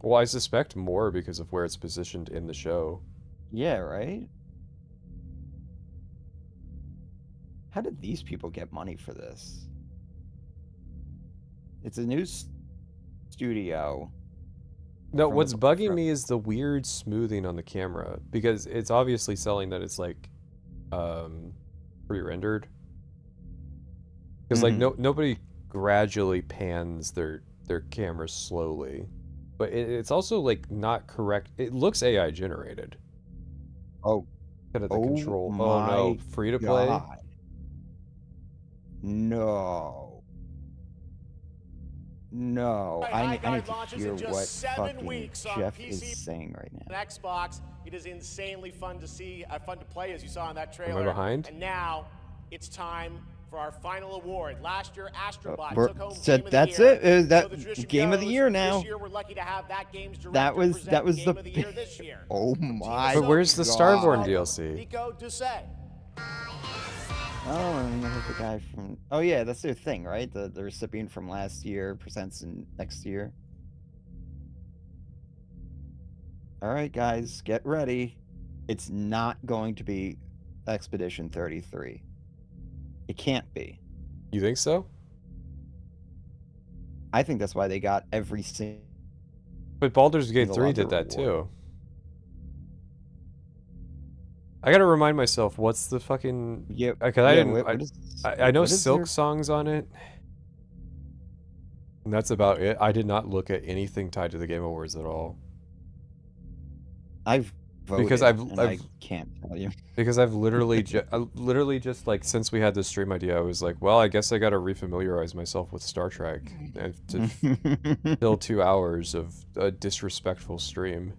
[SPEAKER 1] Well, I suspect more because of where it's positioned in the show.
[SPEAKER 2] Yeah, right? How did these people get money for this? It's a new studio.
[SPEAKER 1] No, what's bugging me is the weird smoothing on the camera, because it's obviously selling that it's like pre-rendered. Because like nobody gradually pans their cameras slowly, but it's also like not correct. It looks AI generated.
[SPEAKER 2] Oh,
[SPEAKER 1] kind of the control. Oh no, free to play.
[SPEAKER 2] No. I need to hear what fucking Jeff is saying right now.
[SPEAKER 3] On Xbox, it is insanely fun to see, fun to play, as you saw in that trailer.
[SPEAKER 1] Am I behind?
[SPEAKER 3] And now it's time for our final award. Last year, Astrobot took home
[SPEAKER 2] so
[SPEAKER 3] Game of
[SPEAKER 2] that's
[SPEAKER 3] the Year.
[SPEAKER 2] it. That
[SPEAKER 3] So
[SPEAKER 2] Game of the Year now.
[SPEAKER 3] This year, we're lucky to have that game's director
[SPEAKER 2] That was
[SPEAKER 3] Game
[SPEAKER 2] the
[SPEAKER 3] of the Year this year.
[SPEAKER 2] Oh my!
[SPEAKER 1] But where's the Starborn DLC?
[SPEAKER 3] Nico Doucet.
[SPEAKER 2] I don't remember the guy from. Oh yeah, that's their thing, right? The recipient from last year presents in next year. All right, guys, get ready. It's not going to be Expedition 33. It can't be.
[SPEAKER 1] You think so?
[SPEAKER 2] I think that's why they got every single.
[SPEAKER 1] But Baldur's Gate 3 did that too. I gotta remind myself, what's the fucking...
[SPEAKER 2] Yeah,
[SPEAKER 1] because I know Silk Song's on it. And that's about it. I did not look at anything tied to the Game Awards at all.
[SPEAKER 2] I've voted,
[SPEAKER 1] because
[SPEAKER 2] I can't tell you.
[SPEAKER 1] Because I've literally just like, since we had this stream idea, I was like, well, I guess I gotta refamiliarize myself with Star Trek to fill 2 hours of a disrespectful stream.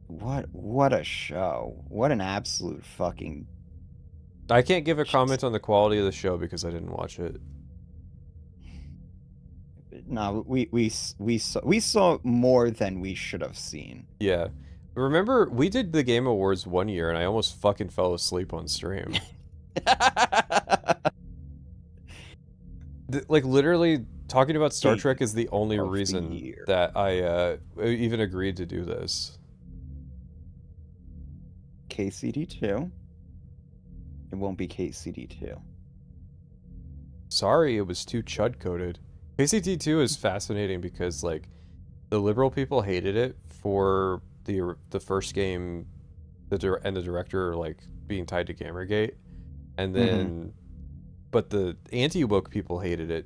[SPEAKER 2] What a show. What an absolute fucking...
[SPEAKER 1] I can't give a comment on the quality of the show because I didn't watch it.
[SPEAKER 2] No, we saw more than we should have seen.
[SPEAKER 1] Yeah. Remember, we did the Game Awards one year and I almost fucking fell asleep on stream. Like, literally, talking about Star Trek is the only reason that I even agreed to do this.
[SPEAKER 2] KCD2. It won't be KCD2.
[SPEAKER 1] Sorry, it was too chud-coded. KCD2 is fascinating because, like, the liberal people hated it for the first game, and the director, like, being tied to Gamergate. And then... But the anti-woke people hated it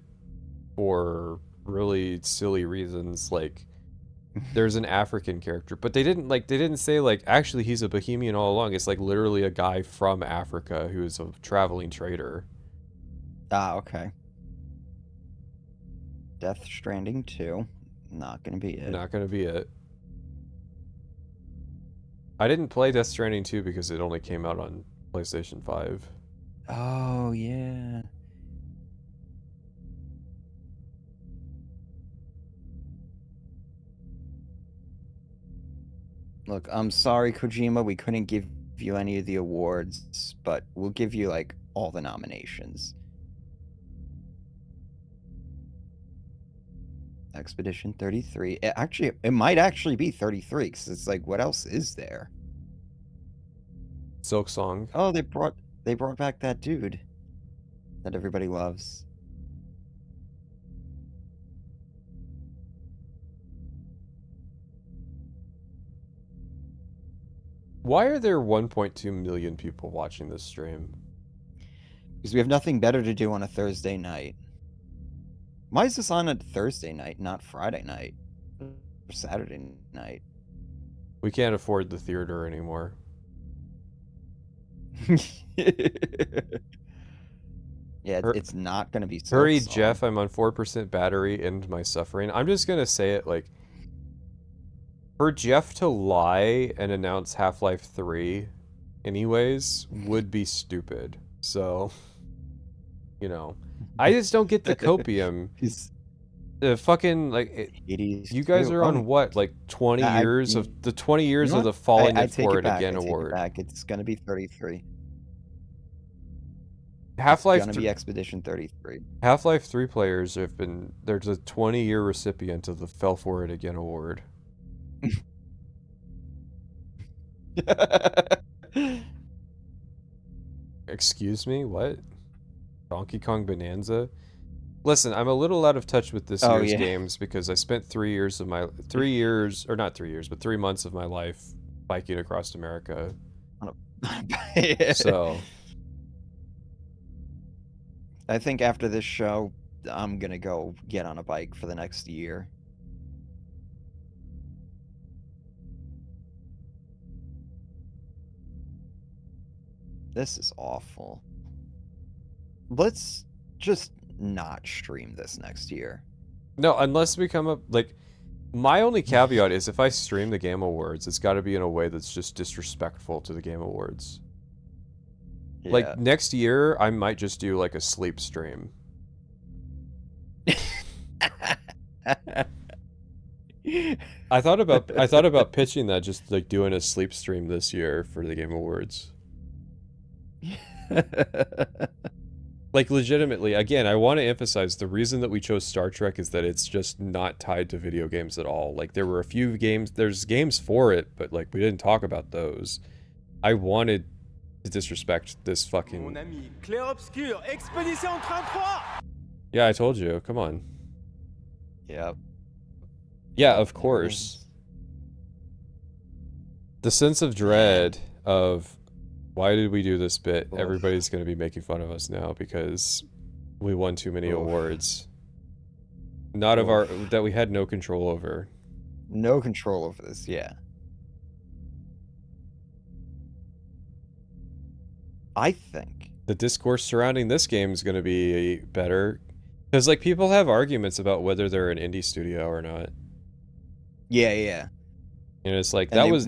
[SPEAKER 1] for really silly reasons, like there's an African character, but they didn't say like actually he's a Bohemian all along. It's like literally a guy from Africa who's a traveling trader.
[SPEAKER 2] Ah, okay. Death Stranding 2, not gonna be it.
[SPEAKER 1] Not gonna be it. I didn't play Death Stranding 2 because it only came out on PlayStation 5.
[SPEAKER 2] Oh yeah. Look, I'm sorry, Kojima, we couldn't give you any of the awards, but we'll give you, like, all the nominations. Expedition 33. It might actually be 33, because it's like, what else is there?
[SPEAKER 1] Silk Song.
[SPEAKER 2] Oh, they brought back that dude that everybody loves.
[SPEAKER 1] Why are there 1.2 million people watching this stream?
[SPEAKER 2] Because we have nothing better to do on a Thursday night. Why is this on a Thursday night, not Friday night? Or Saturday night?
[SPEAKER 1] We can't afford the theater anymore.
[SPEAKER 2] Yeah, it's not going to be so.
[SPEAKER 1] Hurry, Jeff, I'm on 4% battery, end my suffering. I'm just going to say it like... For Jeff to lie and announce Half-Life 3 anyways would be stupid. So, you know. I just don't get the copium. The fucking, like... you guys are on what? Like 20 years of... The 20 years of the Falling It For It Again award.
[SPEAKER 2] It's going to be 33.
[SPEAKER 1] Half-Life...
[SPEAKER 2] It's going to be Expedition 33.
[SPEAKER 1] Half-Life 3 players have been... There's a 20-year recipient of the Fell For It Again award. Excuse me, what? Donkey Kong Bonanza? Listen, I'm a little out of touch with this year's games because I spent 3 months of my life biking across America. So
[SPEAKER 2] I think after this show, I'm gonna go get on a bike for the next year. This is awful. Let's just not stream this next year.
[SPEAKER 1] No, unless we come up... Like, my only caveat is if I stream the Game Awards, it's got to be in a way that's just disrespectful to the Game Awards. Yeah. Like, next year, I might just do, like, a sleep stream. I thought about pitching that, just, like, doing a sleep stream this year for the Game Awards. Like, legitimately, again, I want to emphasize the reason that we chose Star Trek is that it's just not tied to video games at all. Like, there were a few games, there's games for it, but, like, we didn't talk about those. I wanted to disrespect this fucking... Yeah, I told you. Come on.
[SPEAKER 2] Yep.
[SPEAKER 1] Yeah, of course. The sense of dread of... Why did we do this bit? Oof. Everybody's going to be making fun of us now because we won too many awards. Not of our... That we had no control over.
[SPEAKER 2] No control over this, yeah. I think...
[SPEAKER 1] The discourse surrounding this game is going to be better. Because, like, people have arguments about whether they're an indie studio or not.
[SPEAKER 2] Yeah, yeah.
[SPEAKER 1] And it's like, that was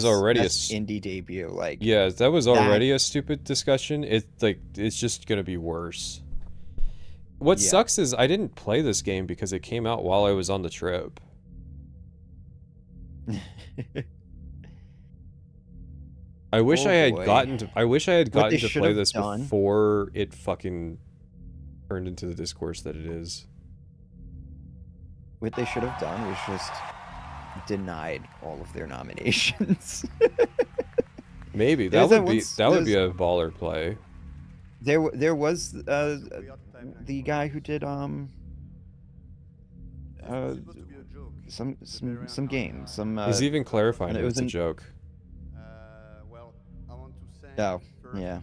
[SPEAKER 1] already a
[SPEAKER 2] indie debut, like...
[SPEAKER 1] Yeah, that was already a stupid discussion. It's just gonna be worse. What sucks is I didn't play this game because it came out while I was on the trip. I wish I had gotten to play this before it fucking turned into the discourse that it is.
[SPEAKER 2] What they should have done was just denied all of their nominations.
[SPEAKER 1] Maybe that would be a baller play.
[SPEAKER 2] There was the guy who did some games.
[SPEAKER 1] He's even clarifying it was a joke.
[SPEAKER 2] Oh, yeah.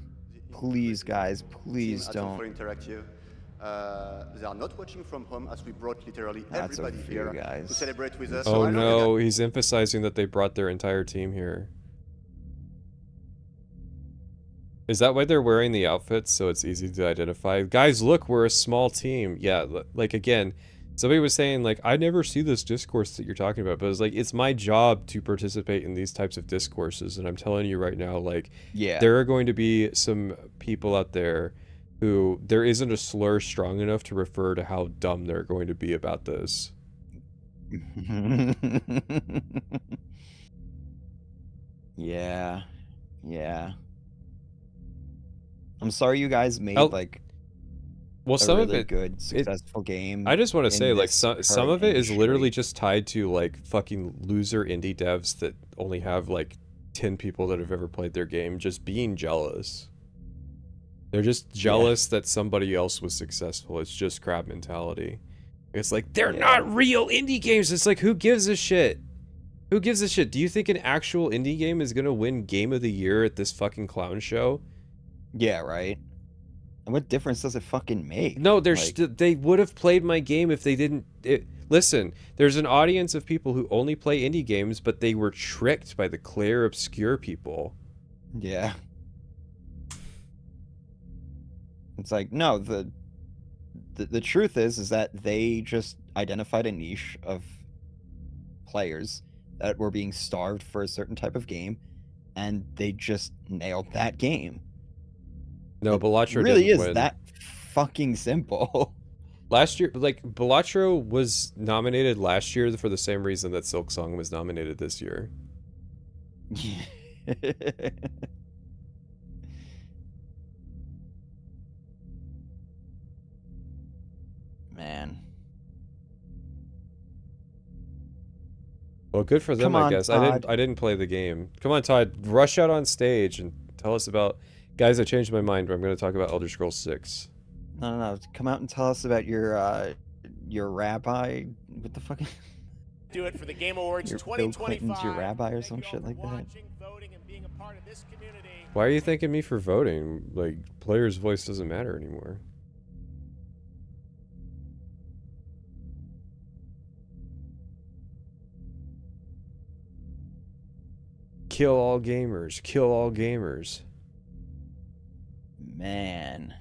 [SPEAKER 2] Please, guys, please don't.
[SPEAKER 6] They are not watching from home, as we brought literally everybody here to celebrate with us.
[SPEAKER 1] Oh no, he's emphasizing that they brought their entire team here. Is that why they're wearing the outfits, so it's easy to identify? Guys, look, we're a small team. Yeah, like, again, somebody was saying, like, I never see this discourse that you're talking about, but it's like, it's my job to participate in these types of discourses, and I'm telling you right now, like, there are going to be some people out there who there isn't a slur strong enough to refer to how dumb they're going to be about this.
[SPEAKER 2] Yeah. I'm sorry you guys made like
[SPEAKER 1] some
[SPEAKER 2] really
[SPEAKER 1] of it
[SPEAKER 2] good, successful game.
[SPEAKER 1] I just want to say, like, some of it is literally just tied to like fucking loser indie devs that only have like 10 people that have ever played their game just being jealous. They're just jealous that somebody else was successful. It's just crab mentality. It's like, they're not real indie games. It's like, who gives a shit? Who gives a shit? Do you think an actual indie game is gonna win Game of the Year at this fucking clown show?
[SPEAKER 2] Yeah, right. And what difference does it fucking make?
[SPEAKER 1] No, they would have played my game if they didn't. Listen, there's an audience of people who only play indie games, but they were tricked by the clear, obscure people.
[SPEAKER 2] Yeah. It's like, no, the truth is that they just identified a niche of players that were being starved for a certain type of game, and they just nailed that game.
[SPEAKER 1] No, Balatro
[SPEAKER 2] really
[SPEAKER 1] didn't
[SPEAKER 2] is
[SPEAKER 1] win.
[SPEAKER 2] that fucking simple.
[SPEAKER 1] Last year, like, Balatro was nominated last year for the same reason that Silksong was nominated this year.
[SPEAKER 2] Man.
[SPEAKER 1] Well, good for them, I guess.
[SPEAKER 2] Todd.
[SPEAKER 1] I didn't play the game. Come on, Todd, rush out on stage and tell us about. Guys, I changed my mind, but I'm going to talk about Elder Scrolls 6.
[SPEAKER 2] No. Come out and tell us about your rabbi. What the fuck?
[SPEAKER 3] Do it for the Game Awards
[SPEAKER 2] Your
[SPEAKER 3] 2025.
[SPEAKER 2] your rabbi or some shit like that.
[SPEAKER 3] Watching, voting, and being a part of this community.
[SPEAKER 1] Why are you thanking me for voting? Like, player's voice doesn't matter anymore. Kill all gamers. Kill all gamers.
[SPEAKER 2] Man.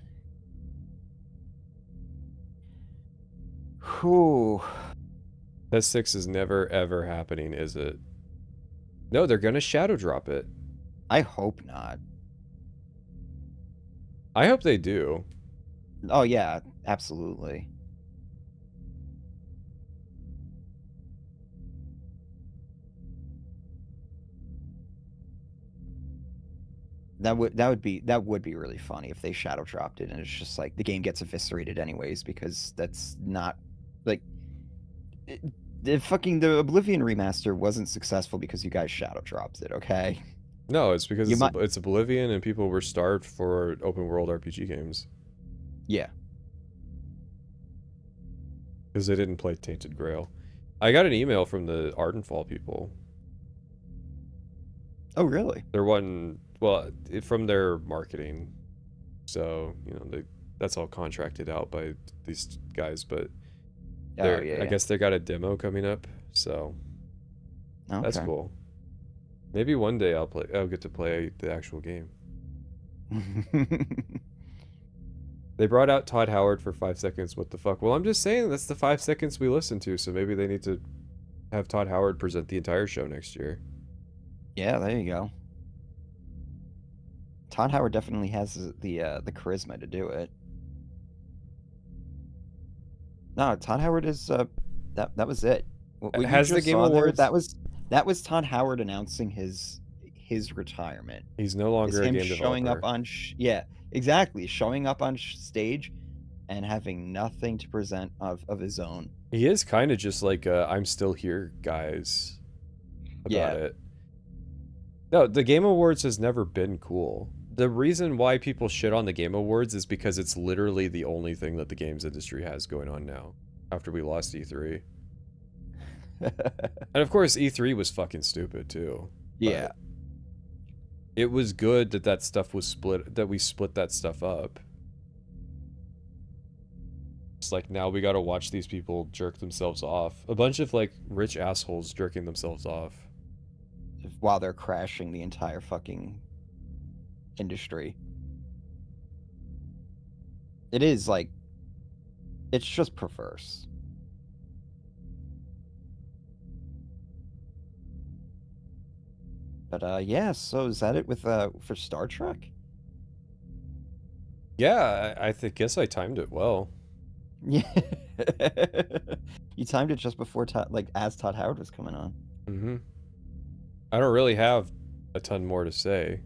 [SPEAKER 2] Whew.
[SPEAKER 1] That 6 is never, ever happening, is it? No, they're gonna shadow drop it.
[SPEAKER 2] I hope not.
[SPEAKER 1] I hope they do.
[SPEAKER 2] Oh, yeah, absolutely. That would be really funny if they shadow dropped it and it's just like the game gets eviscerated anyways, because that's not like the Oblivion remaster wasn't successful because you guys shadow dropped it, okay?
[SPEAKER 1] No, it's because it's Oblivion and people were starved for open world RPG games.
[SPEAKER 2] Yeah.
[SPEAKER 1] Because they didn't play Tainted Grail. I got an email from the Ardenfall people.
[SPEAKER 2] Oh, really?
[SPEAKER 1] There wasn't, well, from their marketing. So, you know, that's all contracted out by these guys, but I guess they got a demo coming up, so that's cool. Maybe one day I'll get to play the actual game. They brought out Todd Howard for 5 seconds. What the fuck? Well, I'm just saying that's the 5 seconds we listened to, so maybe they need to have Todd Howard present the entire show next year.
[SPEAKER 2] Yeah, there you go. Todd Howard definitely has the charisma to do it. No, Todd Howard is that was it. What
[SPEAKER 1] Has the Game Awards?
[SPEAKER 2] That was Todd Howard announcing his retirement.
[SPEAKER 1] He's no longer a game developer.
[SPEAKER 2] Showing up on exactly, showing up on stage and having nothing to present of his own.
[SPEAKER 1] He is kind of just like I'm still here, guys. About it. No, the Game Awards has never been cool. The reason why people shit on the Game Awards is because it's literally the only thing that the games industry has going on now, after we lost E3. And of course, E3 was fucking stupid, too.
[SPEAKER 2] Yeah.
[SPEAKER 1] It was good that stuff was split, that we split that stuff up. It's like, now we gotta watch these people jerk themselves off. A bunch of like rich assholes jerking themselves off
[SPEAKER 2] while they're crashing the entire fucking industry. It is like, it's just perverse. But yeah, so is that it with for Star Trek?
[SPEAKER 1] Yeah, I guess I timed it well.
[SPEAKER 2] Yeah. You timed it just before as Todd Howard was coming on.
[SPEAKER 1] Mm-hmm. I don't really have a ton more to say.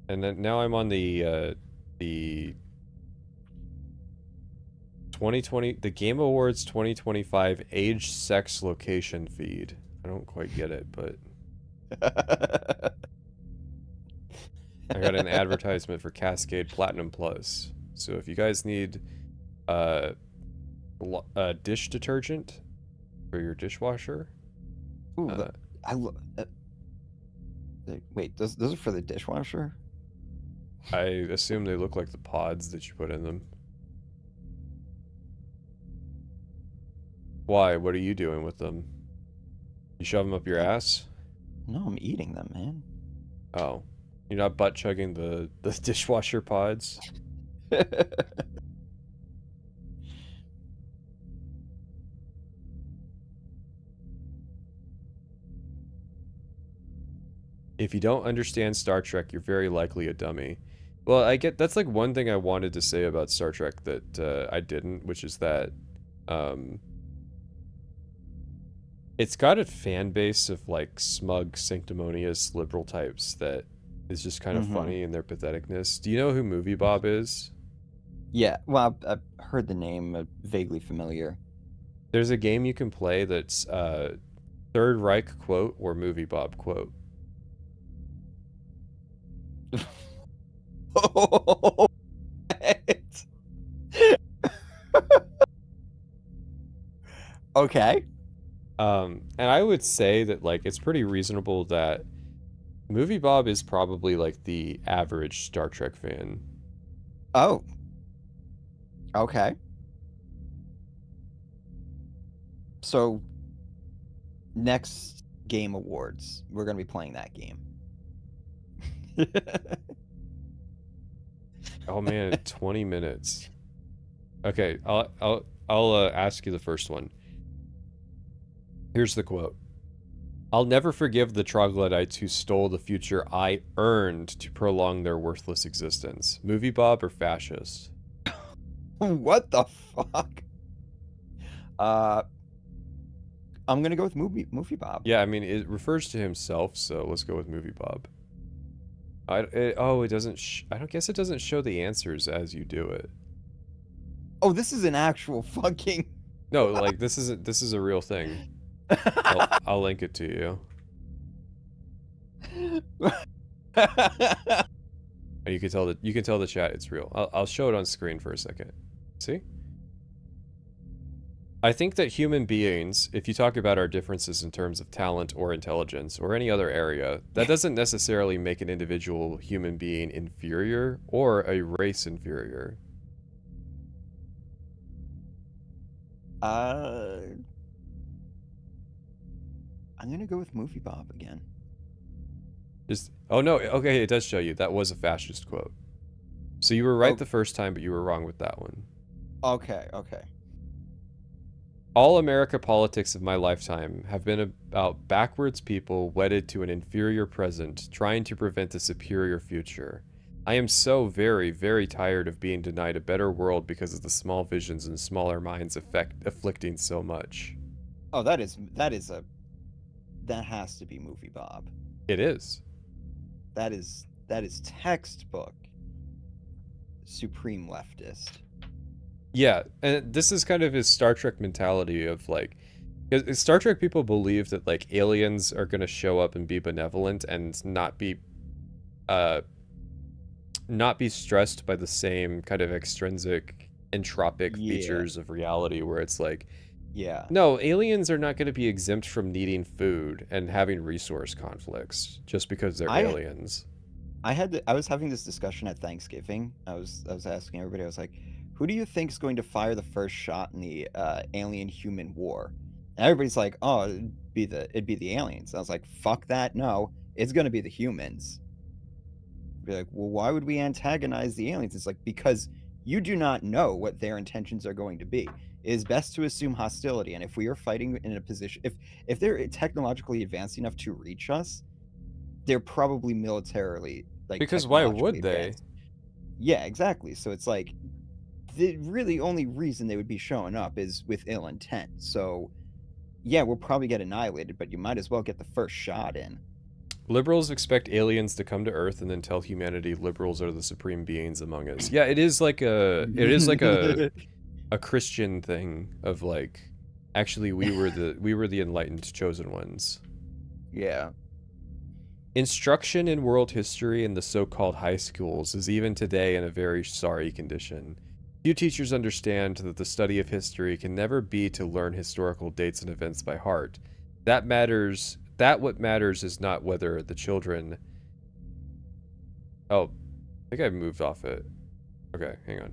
[SPEAKER 1] And then now I'm on the 2020, the Game Awards 2025 age, sex, location feed. I don't quite get it, but I got an advertisement for Cascade Platinum Plus. So if you guys need dish detergent for your dishwasher.
[SPEAKER 2] Ooh, wait, those are for the dishwasher?
[SPEAKER 1] I assume they look like the pods that you put in them. Why? What are you doing with them? You shove them up your ass?
[SPEAKER 2] No, I'm eating them, man.
[SPEAKER 1] Oh. You're not butt chugging the dishwasher pods? If you don't understand Star Trek, you're very likely a dummy. Well, I get that's like one thing I wanted to say about Star Trek that I didn't, which is that it's got a fan base of like smug, sanctimonious liberal types that is just kind of funny in their patheticness. Do you know who Movie Bob is?
[SPEAKER 2] Yeah, well, I've heard the name, vaguely familiar.
[SPEAKER 1] There's a game you can play that's Third Reich quote or Movie Bob quote.
[SPEAKER 2] Oh, okay.
[SPEAKER 1] And I would say that like it's pretty reasonable that Movie Bob is probably like the average Star Trek fan.
[SPEAKER 2] Oh. Okay. So next Game Awards, we're gonna be playing that game.
[SPEAKER 1] Oh man, 20 minutes. Okay, I'll ask you the first one. Here's the quote. I'll never forgive the troglodytes who stole the future I earned to prolong their worthless existence. Movie Bob or fascist?
[SPEAKER 2] What the fuck? I'm gonna go with movie Bob.
[SPEAKER 1] Yeah, I mean it refers to himself, so let's go with Movie Bob. It doesn't. I don't guess it doesn't show the answers as you do it.
[SPEAKER 2] Oh, this is an actual fucking.
[SPEAKER 1] No, like this is a real thing. I'll link it to you. And you can tell the chat it's real. I'll show it on screen for a second. See? I think that human beings, if you talk about our differences in terms of talent or intelligence or any other area, that doesn't necessarily make an individual human being inferior or a race inferior.
[SPEAKER 2] I'm gonna go with Movie Bob again.
[SPEAKER 1] Oh no, okay, it does show you. That was a fascist quote. So you were right the first time, but you were wrong with that one.
[SPEAKER 2] Okay.
[SPEAKER 1] All America politics of my lifetime have been about backwards people wedded to an inferior present, trying to prevent a superior future. I am so very, very tired of being denied a better world because of the small visions and smaller minds afflicting so much.
[SPEAKER 2] Oh, that has to be Movie Bob.
[SPEAKER 1] It is.
[SPEAKER 2] That is textbook supreme leftist.
[SPEAKER 1] Yeah, and this is kind of his Star Trek mentality of like, Star Trek people believe that like aliens are gonna show up and be benevolent and not be stressed by the same kind of extrinsic entropic features of reality where it's like, no, aliens are not going to be exempt from needing food and having resource conflicts just because they're aliens.
[SPEAKER 2] I was having this discussion at Thanksgiving. I was asking everybody, I was like, who do you think is going to fire the first shot in the alien-human war? And everybody's like, oh, it'd be the aliens. And I was like, fuck that, no, it's going to be the humans. Be like, well, why would we antagonize the aliens? It's like, because you do not know what their intentions are going to be. It is best to assume hostility, and if we are fighting in a position, if they're technologically advanced enough to reach us, they're probably militarily, like,
[SPEAKER 1] because why would
[SPEAKER 2] advanced. Yeah, exactly. So it's like, the really only reason they would be showing up is with ill intent. So yeah, we'll probably get annihilated, but you might as well get the first shot in.
[SPEAKER 1] Liberals expect aliens to come to Earth and then tell humanity liberals are the supreme beings among us. Yeah, it is like a Christian thing of like, actually we were the enlightened chosen ones.
[SPEAKER 2] Yeah.
[SPEAKER 1] Instruction in world history in the so-called high schools is even today in a very sorry condition. Few teachers understand that the study of history can never be to learn historical dates and events by heart. What matters is not whether the children... Oh, I think I moved off it. Okay, hang on.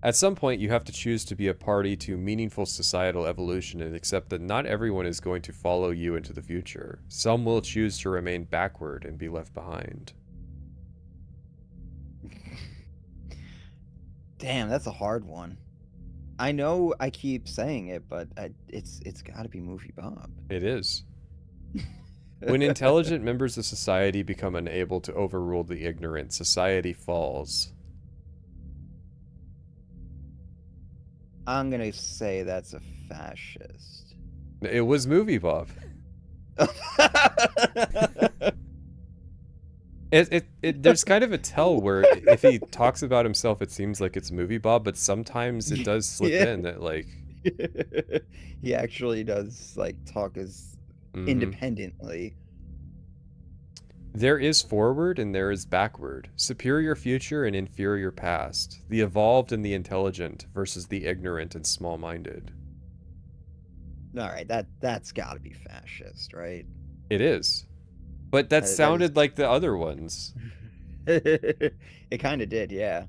[SPEAKER 1] At some point, you have to choose to be a party to meaningful societal evolution and accept that not everyone is going to follow you into the future. Some will choose to remain backward and be left behind.
[SPEAKER 2] Damn, that's a hard one. I know I keep saying it, but it's got to be Movie Bob.
[SPEAKER 1] It is. When intelligent members of society become unable to overrule the ignorant, society falls.
[SPEAKER 2] I'm gonna say that's a fascist.
[SPEAKER 1] It was Movie Bob. There's kind of a tell where if he talks about himself, it seems like it's Movie Bob, but sometimes it does slip in that like
[SPEAKER 2] he actually does like talk as independently.
[SPEAKER 1] There is forward and there is backward, superior future and inferior past, the evolved and the intelligent versus the ignorant and small-minded.
[SPEAKER 2] All right, that's got to be fascist, right?
[SPEAKER 1] It is. But that sounded like the other ones.
[SPEAKER 2] It kind of did, yeah.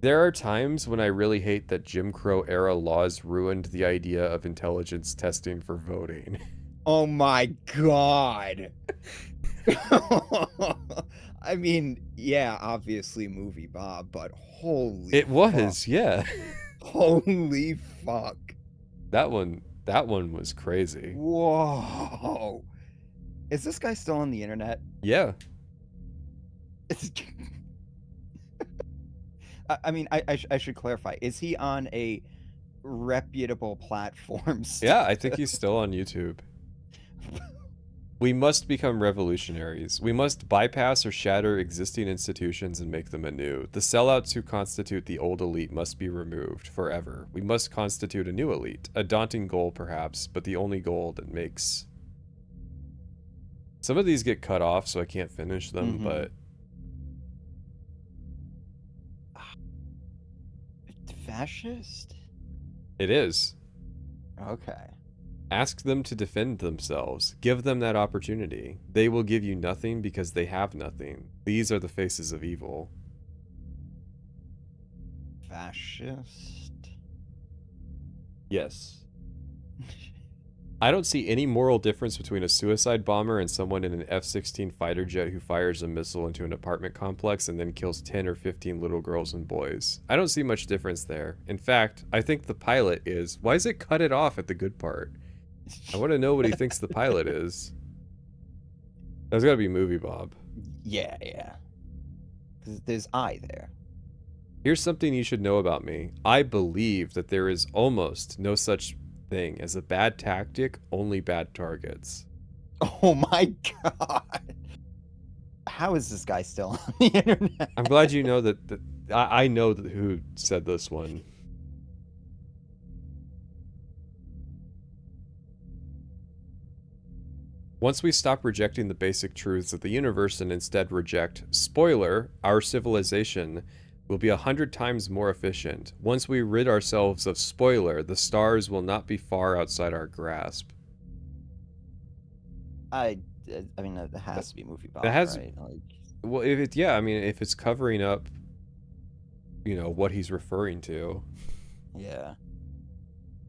[SPEAKER 1] There are times when I really hate that Jim Crow era laws ruined the idea of intelligence testing for voting.
[SPEAKER 2] Oh my god. I mean, yeah, obviously Movie Bob, but holy
[SPEAKER 1] It was,
[SPEAKER 2] fuck.
[SPEAKER 1] Yeah.
[SPEAKER 2] Holy fuck.
[SPEAKER 1] That one was crazy.
[SPEAKER 2] Whoa. Is this guy still on the internet?
[SPEAKER 1] Yeah.
[SPEAKER 2] I mean, I should clarify. Is he on a reputable platform still?
[SPEAKER 1] Yeah, I think he's still on YouTube. We must become revolutionaries. We must bypass or shatter existing institutions and make them anew. The sellouts who constitute the old elite must be removed forever. We must constitute a new elite. A daunting goal, perhaps, but the only goal that makes... Some of these get cut off, so I can't finish them, but...
[SPEAKER 2] Fascist?
[SPEAKER 1] It is.
[SPEAKER 2] Okay.
[SPEAKER 1] Ask them to defend themselves. Give them that opportunity. They will give you nothing because they have nothing. These are the faces of evil.
[SPEAKER 2] Fascist?
[SPEAKER 1] Yes. I don't see any moral difference between a suicide bomber and someone in an F-16 fighter jet who fires a missile into an apartment complex and then kills 10 or 15 little girls and boys. I don't see much difference there. In fact, I think the pilot is... Why does it cut it off at the good part? I want to know what he thinks the pilot is. That's got to be Movie Bob.
[SPEAKER 2] Yeah. There's I there.
[SPEAKER 1] Here's something you should know about me. I believe that there is almost no such thing as a bad tactic, only bad targets.
[SPEAKER 2] Oh my god. How is this guy still on the internet?
[SPEAKER 1] I'm glad you know that I know who said this one. Once we stop rejecting the basic truths of the universe and instead reject, spoiler, our civilization will be 100 times more efficient. Once we rid ourselves of spoiler, the stars will not be far outside our grasp.
[SPEAKER 2] I mean, that has to be Movie Bob,
[SPEAKER 1] it has,
[SPEAKER 2] right? Like...
[SPEAKER 1] Well, if it's covering up, what he's referring to.
[SPEAKER 2] Yeah.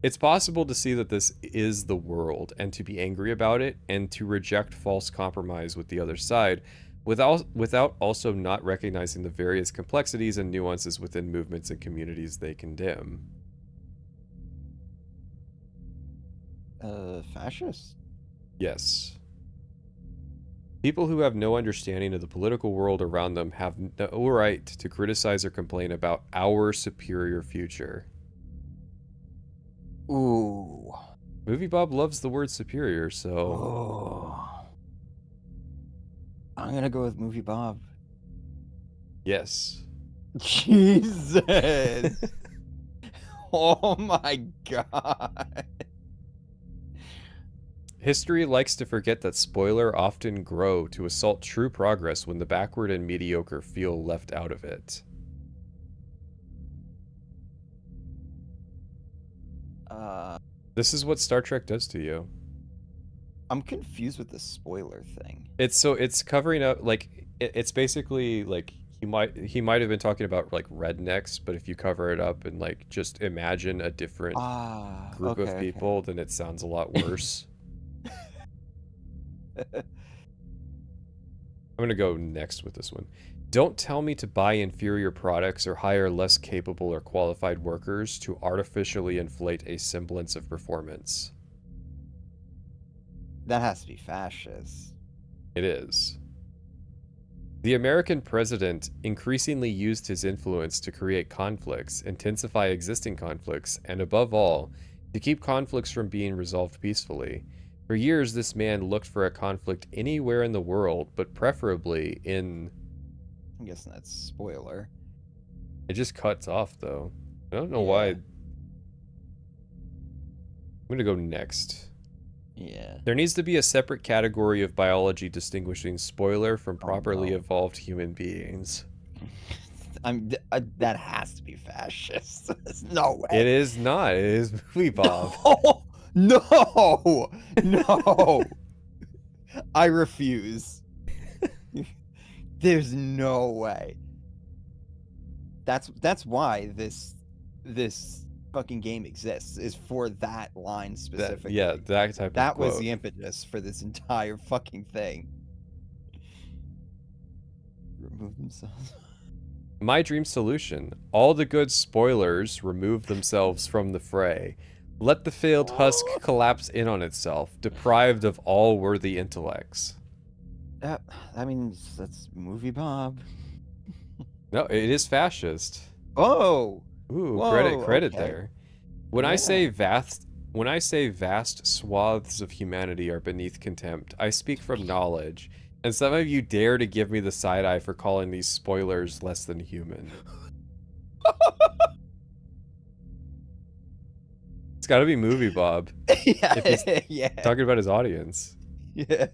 [SPEAKER 1] It's possible to see that this is the world and to be angry about it and to reject false compromise with the other side without also not recognizing the various complexities and nuances within movements and communities they condemn.
[SPEAKER 2] Fascist?
[SPEAKER 1] Yes. People who have no understanding of the political world around them have no right to criticize or complain about our superior future.
[SPEAKER 2] Ooh.
[SPEAKER 1] Movie Bob loves the word superior, so...
[SPEAKER 2] Oh. I'm gonna go with Movie Bob.
[SPEAKER 1] Yes.
[SPEAKER 2] Jesus! Oh my god.
[SPEAKER 1] History likes to forget that spoiler often grow to assault true progress when the backward and mediocre feel left out of it. This is what Star Trek does to you.
[SPEAKER 2] I'm confused with the spoiler thing.
[SPEAKER 1] It's covering up, like, it's basically like he might have been talking about like rednecks, but if you cover it up and like just imagine a different group of people, then it sounds a lot worse. I'm gonna go next with this one. Don't tell me to buy inferior products or hire less capable or qualified workers to artificially inflate a semblance of performance.
[SPEAKER 2] That has to be fascist.
[SPEAKER 1] It is. The American president increasingly used his influence to create conflicts, intensify existing conflicts, and above all, to keep conflicts from being resolved peacefully. For years, this man looked for a conflict anywhere in the world, but preferably in...
[SPEAKER 2] I'm guessing that's spoiler.
[SPEAKER 1] It just cuts off, though. I don't know why. I'm gonna go next.
[SPEAKER 2] Yeah.
[SPEAKER 1] There needs to be a separate category of biology distinguishing spoiler from properly evolved human beings.
[SPEAKER 2] That has to be fascist. There's no way.
[SPEAKER 1] It is not. It is Movie Bob.
[SPEAKER 2] No! No! I refuse. There's no way. That's why this fucking game exists, is for that line specifically.
[SPEAKER 1] That type of
[SPEAKER 2] That
[SPEAKER 1] quote.
[SPEAKER 2] was the impetus for this entire fucking thing. Remove themselves.
[SPEAKER 1] My dream solution. All the good spoilers remove themselves from the fray. Let the failed husk collapse in on itself, deprived of all worthy intellects.
[SPEAKER 2] I mean, that's Movie Bob.
[SPEAKER 1] No, it is fascist.
[SPEAKER 2] Oh!
[SPEAKER 1] Ooh,
[SPEAKER 2] Whoa,
[SPEAKER 1] credit
[SPEAKER 2] okay.
[SPEAKER 1] there. When I say vast swaths of humanity are beneath contempt, I speak from knowledge, and some of you dare to give me the side eye for calling these spoilers less than human. It's got to be Movie Bob.
[SPEAKER 2] Yeah.
[SPEAKER 1] Talking about his audience.
[SPEAKER 2] Yeah.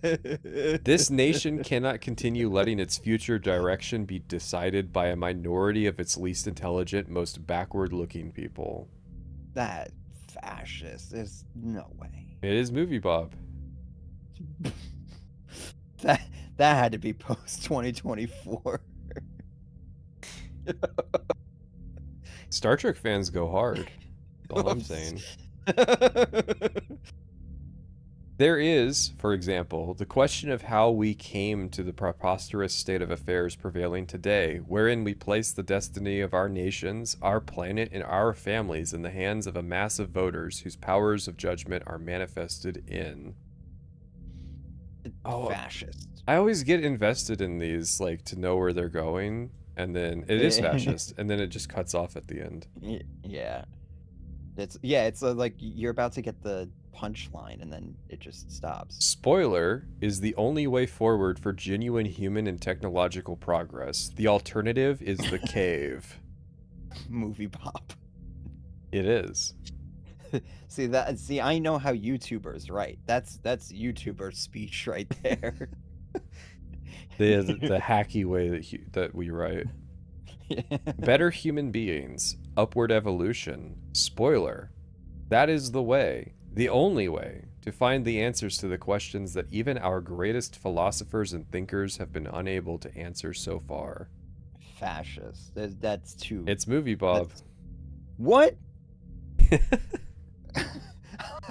[SPEAKER 1] This nation cannot continue letting its future direction be decided by a minority of its least intelligent, most backward-looking people.
[SPEAKER 2] That fascist. There's no way.
[SPEAKER 1] It is Movie Bob.
[SPEAKER 2] That had to be post 2024.
[SPEAKER 1] Star Trek fans go hard. That's all I'm saying. There is, for example, the question of how we came to the preposterous state of affairs prevailing today, wherein we place the destiny of our nations, our planet, and our families in the hands of a mass of voters whose powers of judgment are manifested in...
[SPEAKER 2] Fascist.
[SPEAKER 1] I always get invested in these, like, to know where they're going, and then it is fascist, and then it just cuts off at the end.
[SPEAKER 2] Yeah. It's like you're about to get the punchline and then it just stops.
[SPEAKER 1] Spoiler is the only way forward for genuine human and technological progress. The alternative is the cave.
[SPEAKER 2] Movie Bob.
[SPEAKER 1] It is.
[SPEAKER 2] See, I know how YouTubers write. That's YouTuber speech right there.
[SPEAKER 1] the hacky way that we write. Better human beings, upward evolution. Spoiler. That is the way, the only way, to find the answers to the questions that even our greatest philosophers and thinkers have been unable to answer so far.
[SPEAKER 2] fascist. That's too.
[SPEAKER 1] It's Movie Bob.
[SPEAKER 2] What?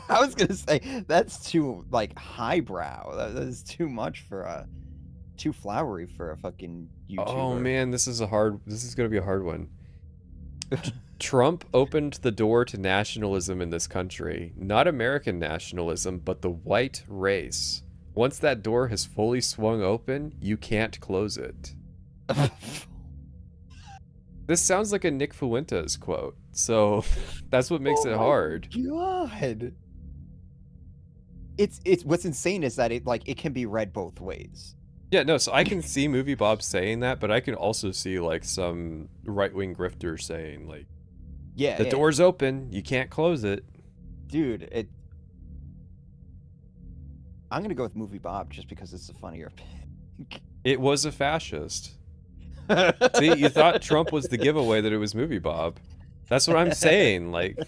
[SPEAKER 2] I was gonna say that's too like highbrow. That is too much for too flowery for a fucking YouTuber.
[SPEAKER 1] Oh man, this is gonna be a hard one. Trump opened the door to nationalism in this country. Not American nationalism, but the white race. Once that door has fully swung open, you can't close it. This sounds like a Nick Fuentes quote, so that's what makes it hard.
[SPEAKER 2] God. It's what's insane is that it can be read both ways.
[SPEAKER 1] Yeah, no, so I can see Movie Bob saying that, but I can also see like some right-wing grifter saying like,
[SPEAKER 2] yeah,
[SPEAKER 1] the door's open, you can't close it.
[SPEAKER 2] Dude, I'm gonna go with Movie Bob just because it's a funnier pick.
[SPEAKER 1] It was a fascist. See, you thought Trump was the giveaway that it was Movie Bob. That's what I'm saying. Like,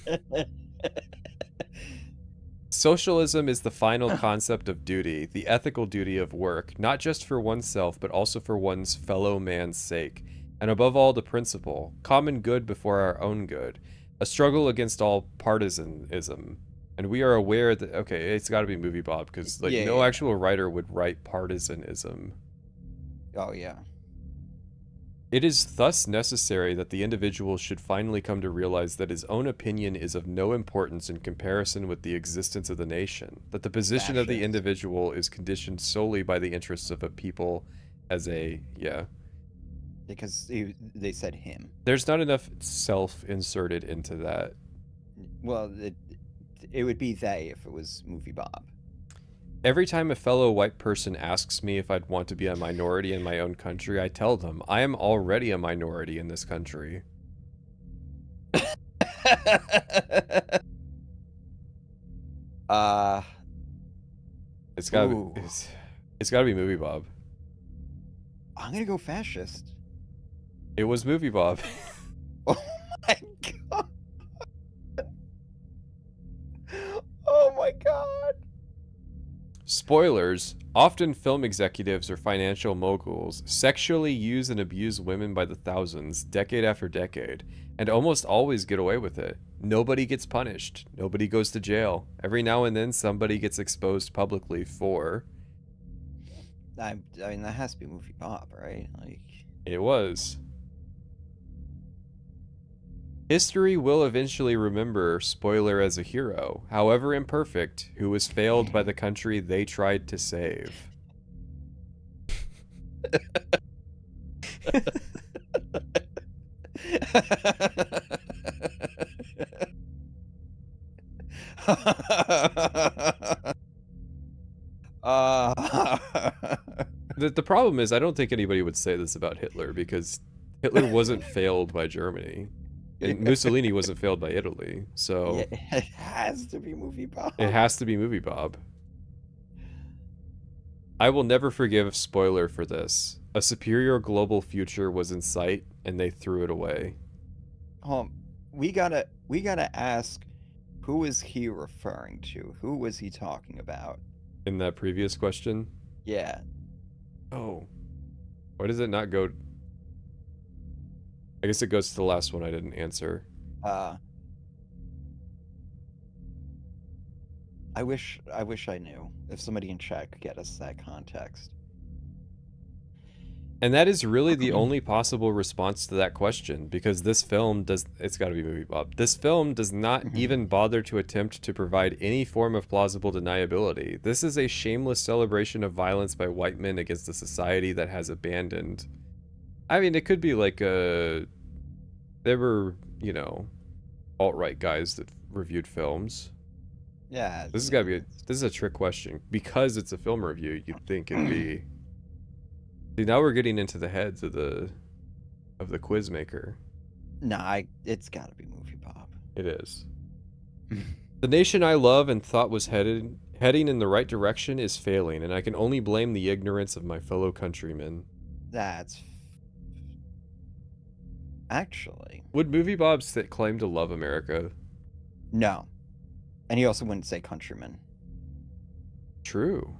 [SPEAKER 1] socialism is the final concept of duty, the ethical duty of work, not just for oneself, but also for one's fellow man's sake. And above all, the principle, common good before our own good, a struggle against all partisanism. And we are aware that, okay, it's got to be Movie Bob, because like no actual writer would write partisanism.
[SPEAKER 2] Oh, yeah.
[SPEAKER 1] It is thus necessary that the individual should finally come to realize that his own opinion is of no importance in comparison with the existence of the nation, that the position of the individual is conditioned solely by the interests of a people as a,
[SPEAKER 2] Because they said him.
[SPEAKER 1] There's not enough self inserted into that.
[SPEAKER 2] Well, it would be they if it was Movie Bob.
[SPEAKER 1] Every time a fellow white person asks me if I'd want to be a minority in my own country, I tell them, I am already a minority in this country.
[SPEAKER 2] It's
[SPEAKER 1] gotta be Movie Bob.
[SPEAKER 2] I'm gonna go fascist.
[SPEAKER 1] It was Movie Bob.
[SPEAKER 2] Oh my god. Oh my god.
[SPEAKER 1] Spoilers, often film executives or financial moguls sexually use and abuse women by the thousands, decade after decade, and almost always get away with it. Nobody gets punished. Nobody goes to jail. Every now and then somebody gets exposed publicly for...
[SPEAKER 2] I mean, that has to be Movie Bob, right? Like,
[SPEAKER 1] it was. History will eventually remember Spoiler as a hero, however imperfect, who was failed by the country they tried to save. The problem is, I don't think anybody would say this about Hitler, because Hitler wasn't failed by Germany. And Mussolini wasn't failed by Italy, so...
[SPEAKER 2] Yeah, it has to be Movie Bob.
[SPEAKER 1] It has to be Movie Bob. I will never forgive Spoiler for this. A superior global future was in sight, and they threw it away.
[SPEAKER 2] We gotta ask, who is he referring to? Who was he talking about?
[SPEAKER 1] In that previous question?
[SPEAKER 2] Yeah.
[SPEAKER 1] Oh. Why does it not go... I guess it goes to the last one I didn't answer.
[SPEAKER 2] I wish I knew. If somebody in chat could get us that context.
[SPEAKER 1] And that is really the only possible response to that question, because this film it's got to be Movie Bob. This film does not even bother to attempt to provide any form of plausible deniability. This is a shameless celebration of violence by white men against a society that has abandoned. I mean, it could be like there were, you know, alt-right guys that reviewed films.
[SPEAKER 2] Yeah.
[SPEAKER 1] This is a trick question. Because it's a film review, you'd think it'd be... See, now we're getting into the heads of the quiz maker.
[SPEAKER 2] Nah, it's gotta be Movie Bob.
[SPEAKER 1] It is. The nation I love and thought was heading in the right direction is failing, and I can only blame the ignorance of my fellow countrymen.
[SPEAKER 2] That's... Actually...
[SPEAKER 1] Would Movie Bob claim to love America?
[SPEAKER 2] No. And he also wouldn't say countrymen.
[SPEAKER 1] True.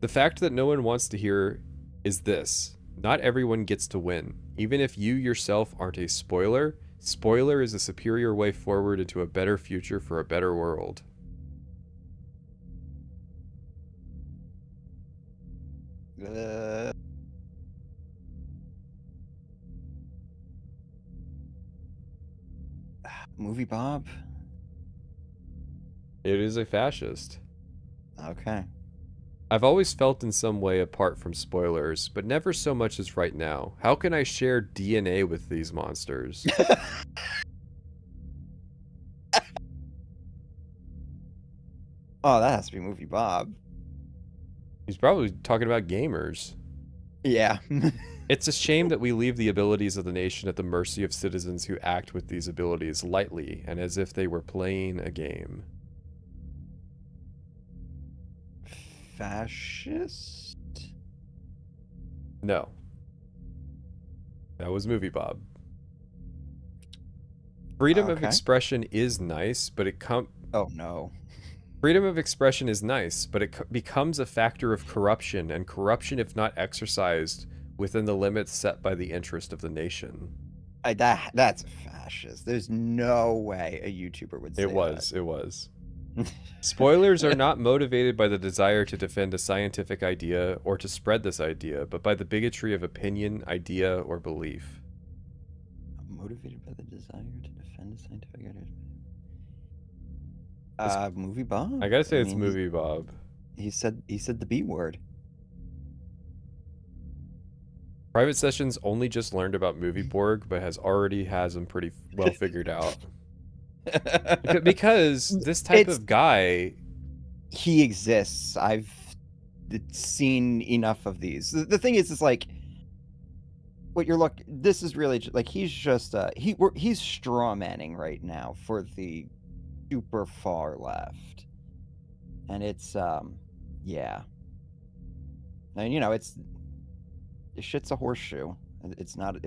[SPEAKER 1] The fact that no one wants to hear is this. Not everyone gets to win. Even if you yourself aren't a spoiler, spoiler is a superior way forward into a better future for a better world.
[SPEAKER 2] Movie Bob?
[SPEAKER 1] It is a fascist.
[SPEAKER 2] Okay.
[SPEAKER 1] I've always felt in some way apart from spoilers, but never so much as right now. How can I share DNA with these monsters?
[SPEAKER 2] Oh, that has to be Movie Bob.
[SPEAKER 1] He's probably talking about gamers.
[SPEAKER 2] Yeah.
[SPEAKER 1] It's a shame that we leave the abilities of the nation at the mercy of citizens who act with these abilities lightly and as if they were playing a game.
[SPEAKER 2] Fascist?
[SPEAKER 1] No. That was Movie Bob. Freedom of expression is nice, but
[SPEAKER 2] Oh, no.
[SPEAKER 1] Freedom of expression is nice, but it becomes a factor of corruption, and corruption, if not exercised within the limits set by the interest of the nation.
[SPEAKER 2] That's fascist. There's no way a YouTuber would say
[SPEAKER 1] It was. Spoilers are not motivated by the desire to defend a scientific idea or to spread this idea, but by the bigotry of opinion, idea, or belief.
[SPEAKER 2] Motivated by the desire to defend a scientific idea. Movie Bob?
[SPEAKER 1] I gotta say it's Movie Bob.
[SPEAKER 2] He said the B word.
[SPEAKER 1] Private Sessions only just learned about Movie Borg, but has them pretty well figured out. Because this type of guy...
[SPEAKER 2] He exists. I've seen enough of these. The thing is, it's like... What you're this is really... Like, he's just... he's straw-manning right now for the super far left. And it's... yeah. And, you know, it's... Shit's a horseshoe. It's not a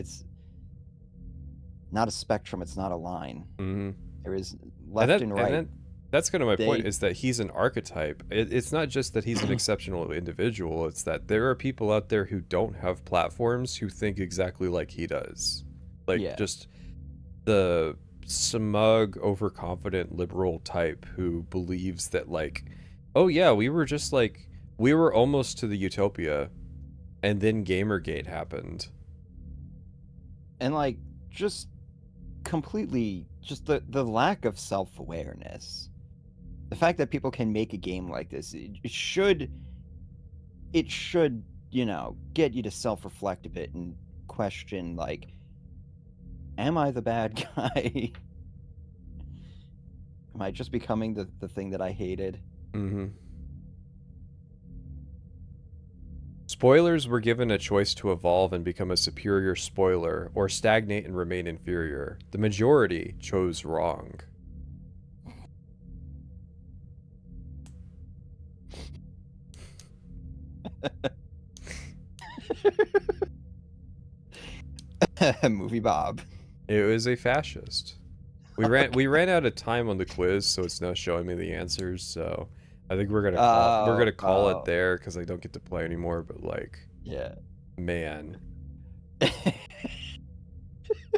[SPEAKER 2] spectrum. It's not a line.
[SPEAKER 1] Mm-hmm.
[SPEAKER 2] There is left and right.
[SPEAKER 1] That's kind of my point, is that he's an archetype. It's not just that he's an exceptional individual. It's that there are people out there who don't have platforms who think exactly like he does. Like, just the smug, overconfident liberal type who believes that, like, oh yeah, we were almost to the utopia. And then Gamergate happened.
[SPEAKER 2] And, like, just completely, just the lack of self-awareness. The fact that people can make a game like this, it should, you know, get you to self-reflect a bit and question, like, am I the bad guy? Am I just becoming the thing that I hated?
[SPEAKER 1] Mm-hmm. Spoilers were given a choice to evolve and become a superior spoiler, or stagnate and remain inferior. The majority chose wrong.
[SPEAKER 2] Movie Bob.
[SPEAKER 1] It was a fascist. We ran out of time on the quiz, so it's now showing me the answers, so... I think we're gonna call it there because I don't get to play anymore. But like,
[SPEAKER 2] yeah,
[SPEAKER 1] man,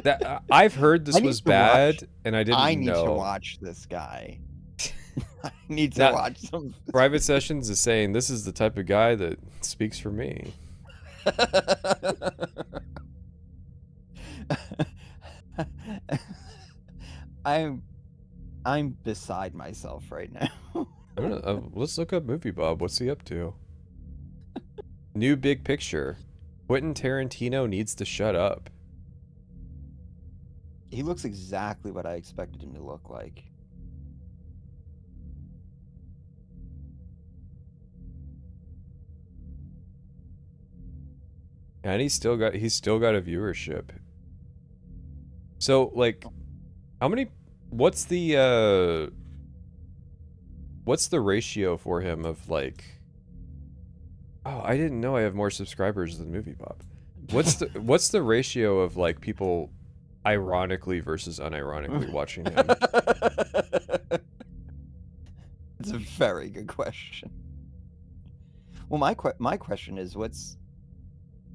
[SPEAKER 1] that I've heard this was bad, and I didn't know.
[SPEAKER 2] I need to watch this guy. I need to watch some.
[SPEAKER 1] Private Sessions is saying this is the type of guy that speaks for me.
[SPEAKER 2] I'm beside myself right now.
[SPEAKER 1] Let's look up Movie Bob. What's he up to? New big picture. Quentin Tarantino needs to shut up.
[SPEAKER 2] He looks exactly what I expected him to look like.
[SPEAKER 1] And he's still got a viewership. So like, how many? What's the ratio for him of like? Oh, I didn't know I have more subscribers than Movie Bob. What's the ratio of like people ironically versus unironically watching him?
[SPEAKER 2] It's a very good question. Well, my question is, what's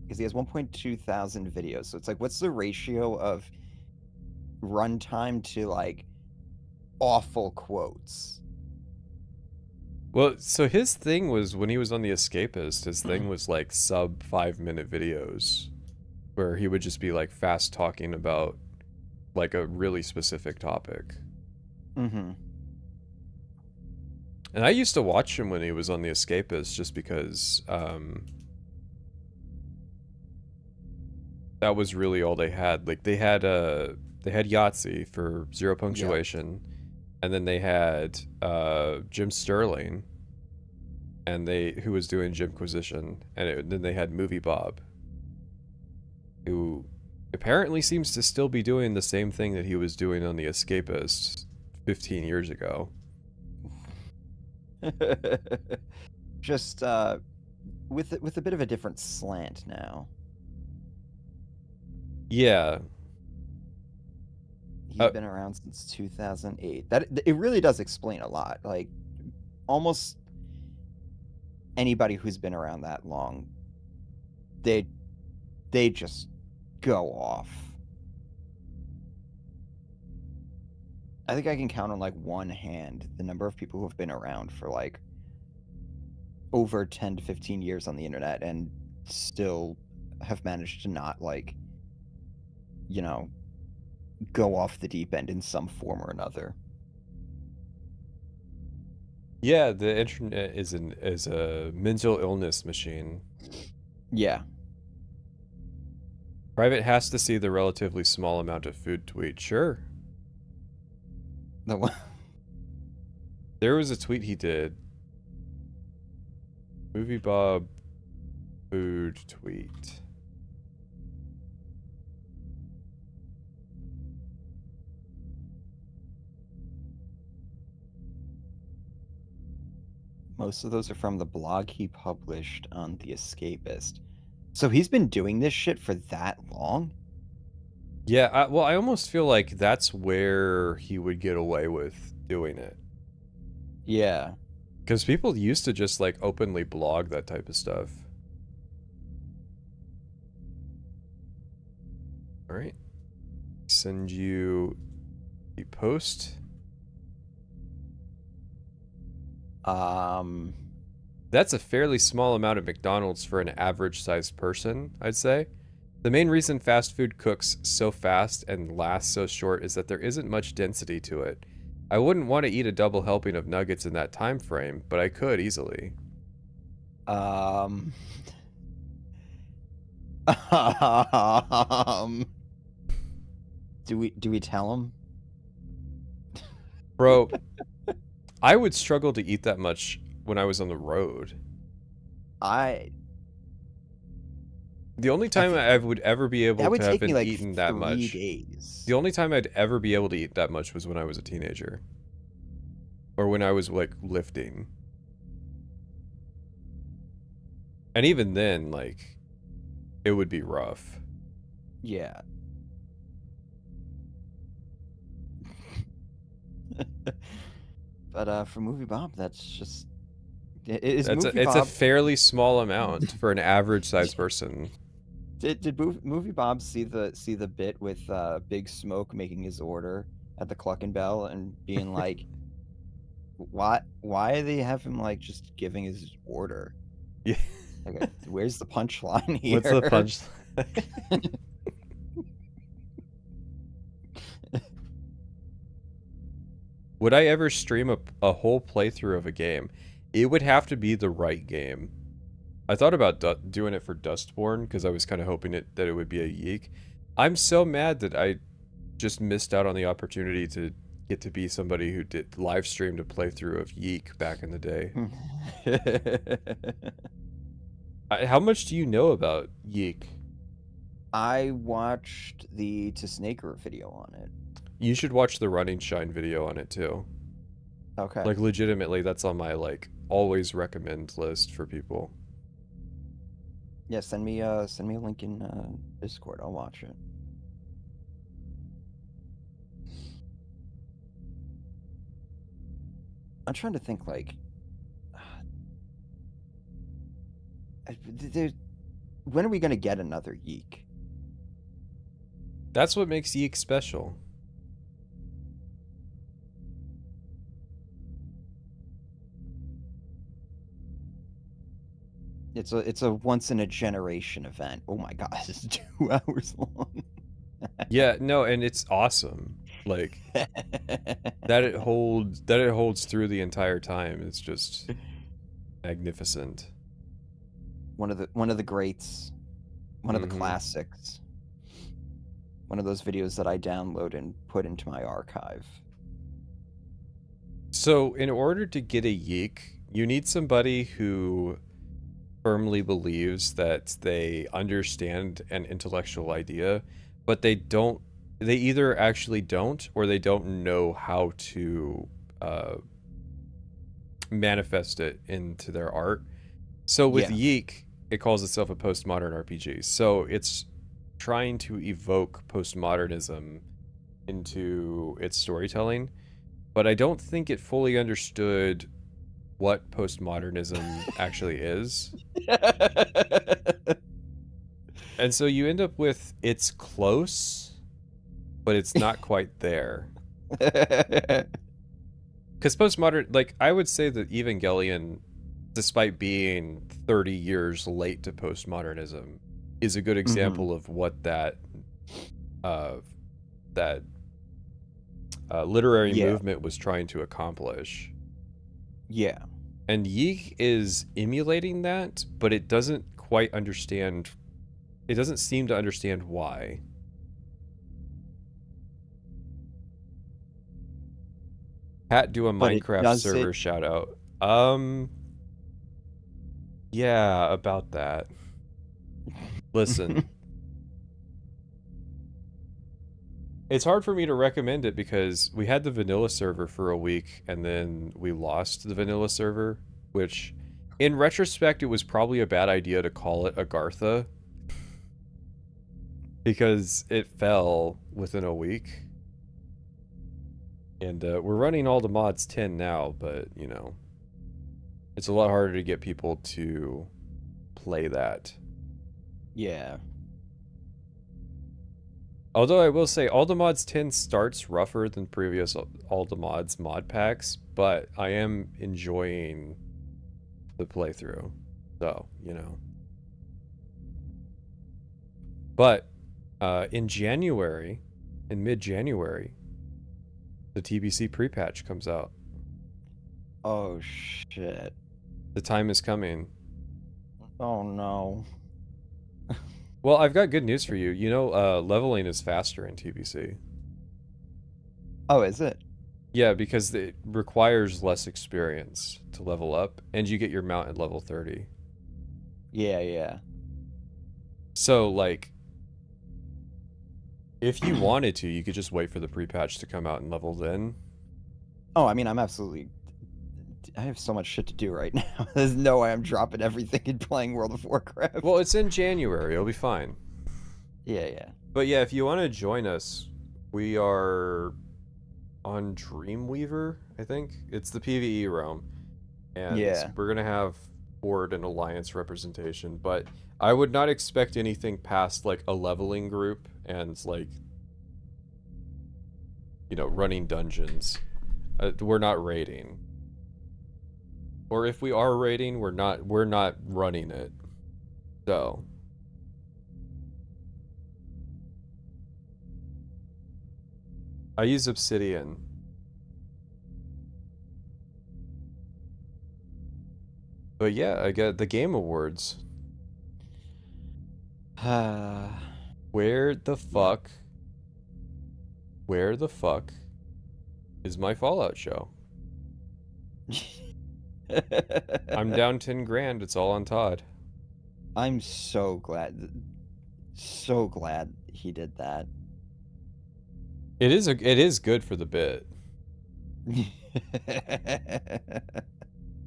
[SPEAKER 2] because he has 1.2 thousand videos. So it's like, what's the ratio of runtime to like awful quotes?
[SPEAKER 1] Well, so his thing was when he was on The Escapist, his thing was like sub 5-minute videos where he would just be like fast talking about like a really specific topic.
[SPEAKER 2] Mm-hmm.
[SPEAKER 1] And I used to watch him when he was on The Escapist just because that was really all they had. Like they had Yahtzee for 0 punctuation. Yep. And then they had Jim Sterling, and who was doing Jimquisition, and then they had Movie Bob, who apparently seems to still be doing the same thing that he was doing on The Escapist 15 years ago.
[SPEAKER 2] Just with a bit of a different slant now.
[SPEAKER 1] Yeah.
[SPEAKER 2] He's been around since 2008. It really does explain a lot. Like, almost anybody who's been around that long, they just go off. I think I can count on like one hand the number of people who have been around for like over 10 to 15 years on the internet and still have managed to not like, you know, go off the deep end in some form or another.
[SPEAKER 1] Yeah, the internet is a mental illness machine.
[SPEAKER 2] Yeah.
[SPEAKER 1] Private has to see the relatively small amount of food tweet. Sure.
[SPEAKER 2] No.
[SPEAKER 1] There was a tweet he did. Movie Bob food tweet.
[SPEAKER 2] Most of those are from the blog he published on The Escapist. So he's been doing this shit for that long?
[SPEAKER 1] Yeah, I almost feel like that's where he would get away with doing it.
[SPEAKER 2] Yeah.
[SPEAKER 1] Because people used to just, like, openly blog that type of stuff. Alright. Send you the post. That's a fairly small amount of McDonald's for an average-sized person, I'd say. The main reason fast food cooks so fast and lasts so short is that there isn't much density to it. I wouldn't want to eat a double helping of nuggets in that time frame, but I could easily.
[SPEAKER 2] Do we tell him?
[SPEAKER 1] Bro, I would struggle to eat that much when I was on the road. The only time I would ever be able to have been eaten that much. The only time I'd ever be able to eat that much was when I was a teenager. Or when I was, like, lifting. And even then, like, it would be rough.
[SPEAKER 2] Yeah. But for Movie Bob, that's just... It's
[SPEAKER 1] a fairly small amount for an average-sized person.
[SPEAKER 2] Did Movie Bob see the bit with Big Smoke making his order at the Cluck and Bell and being like, why do they have him like just giving his order?
[SPEAKER 1] Yeah.
[SPEAKER 2] Like, where's the punchline here?
[SPEAKER 1] What's the punchline? Would I ever stream a whole playthrough of a game? It would have to be the right game. I thought about doing it for Dustborn because I was kind of hoping that it would be a Yeek. I'm so mad that I just missed out on the opportunity to get to be somebody who did live streamed a playthrough of Yeek back in the day. How much do you know about Yeek?
[SPEAKER 2] I watched the To Snaker video on it.
[SPEAKER 1] You should watch the Running Shine video on it too.
[SPEAKER 2] Okay.
[SPEAKER 1] Like legitimately, that's on my like always recommend list for people.
[SPEAKER 2] Yeah, send me a link in Discord. I'll watch it. I'm trying to think when are we gonna get another Yeek?
[SPEAKER 1] That's what makes Yeek special.
[SPEAKER 2] It's a once in a generation event. Oh my god, this is 2 hours long.
[SPEAKER 1] Yeah, no, and it's awesome. Like that it holds through the entire time. It's just magnificent.
[SPEAKER 2] One of the greats. One of the classics. One of those videos that I download and put into my archive.
[SPEAKER 1] So, in order to get a Yeek, you need somebody who firmly believes that they understand an intellectual idea, but they either actually don't, or they don't know how to manifest it into their art. So with Yeek, it calls itself a postmodern RPG. So it's trying to evoke postmodernism into its storytelling, but I don't think it fully understood what postmodernism actually is. And so you end up with, it's close, but it's not quite there. Because postmodern, like, I would say that Evangelion, despite being 30 years late to postmodernism, is a good example of what that literary movement was trying to accomplish.
[SPEAKER 2] Yeah.
[SPEAKER 1] And Yeek is emulating that, but it doesn't quite understand. It doesn't seem to understand why. Pat, do a Minecraft server shout out. Yeah, about that. Listen. It's hard for me to recommend it because we had the vanilla server for a week and then we lost the vanilla server, which in retrospect, it was probably a bad idea to call it Agartha because it fell within a week. And we're running all the mods 10 now, but you know, it's a lot harder to get people to play that.
[SPEAKER 2] Yeah.
[SPEAKER 1] Although I will say, All the Mods 10 starts rougher than previous All the Mods mod packs, but I am enjoying the playthrough. So, you know. But in January, in mid-January, the TBC pre-patch comes out.
[SPEAKER 2] Oh, shit.
[SPEAKER 1] The time is coming.
[SPEAKER 2] Oh, no.
[SPEAKER 1] Well, I've got good news for you. You know, leveling is faster in TBC.
[SPEAKER 2] Oh, is it?
[SPEAKER 1] Yeah, because it requires less experience to level up, and you get your mount at level 30.
[SPEAKER 2] Yeah, yeah.
[SPEAKER 1] So, like, if you wanted to, you could just wait for the pre-patch to come out and level then.
[SPEAKER 2] Oh, I mean, I have so much shit to do right now. There's no way I'm dropping everything and playing World of Warcraft.
[SPEAKER 1] Well, it's in January. It'll be fine.
[SPEAKER 2] Yeah, yeah.
[SPEAKER 1] But yeah, if you want to join us, we are on Dreamweaver, I think. It's the PvE realm. And we're going to have Horde and Alliance representation. But I would not expect anything past, like, a leveling group and, like, you know, running dungeons. We're not raiding. Or if we are raiding, we're not running it. So I use Obsidian. But yeah, I got the Game Awards. Where the fuck is my Fallout show? I'm down 10 grand. It's all on Todd.
[SPEAKER 2] I'm so glad he did that.
[SPEAKER 1] It is good for the bit.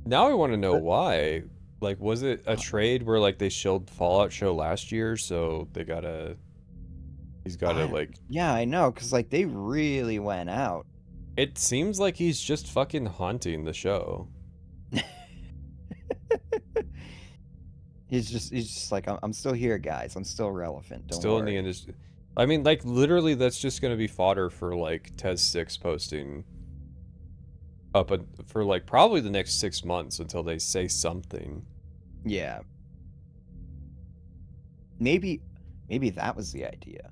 [SPEAKER 1] Now I want to know why. Like, was it a trade where, like, they showed Fallout show last year, so he's gotta like...
[SPEAKER 2] Yeah, I know, because, like, they really went out.
[SPEAKER 1] It seems like he's just fucking haunting the show.
[SPEAKER 2] He's just like, I'm still here, guys. I'm still relevant. Don't
[SPEAKER 1] still
[SPEAKER 2] worry.
[SPEAKER 1] in the industry. I mean, like, literally, that's just going to be fodder for, like, TES 6 posting for, like, probably the next 6 months until they say something.
[SPEAKER 2] Yeah. Maybe that was the idea.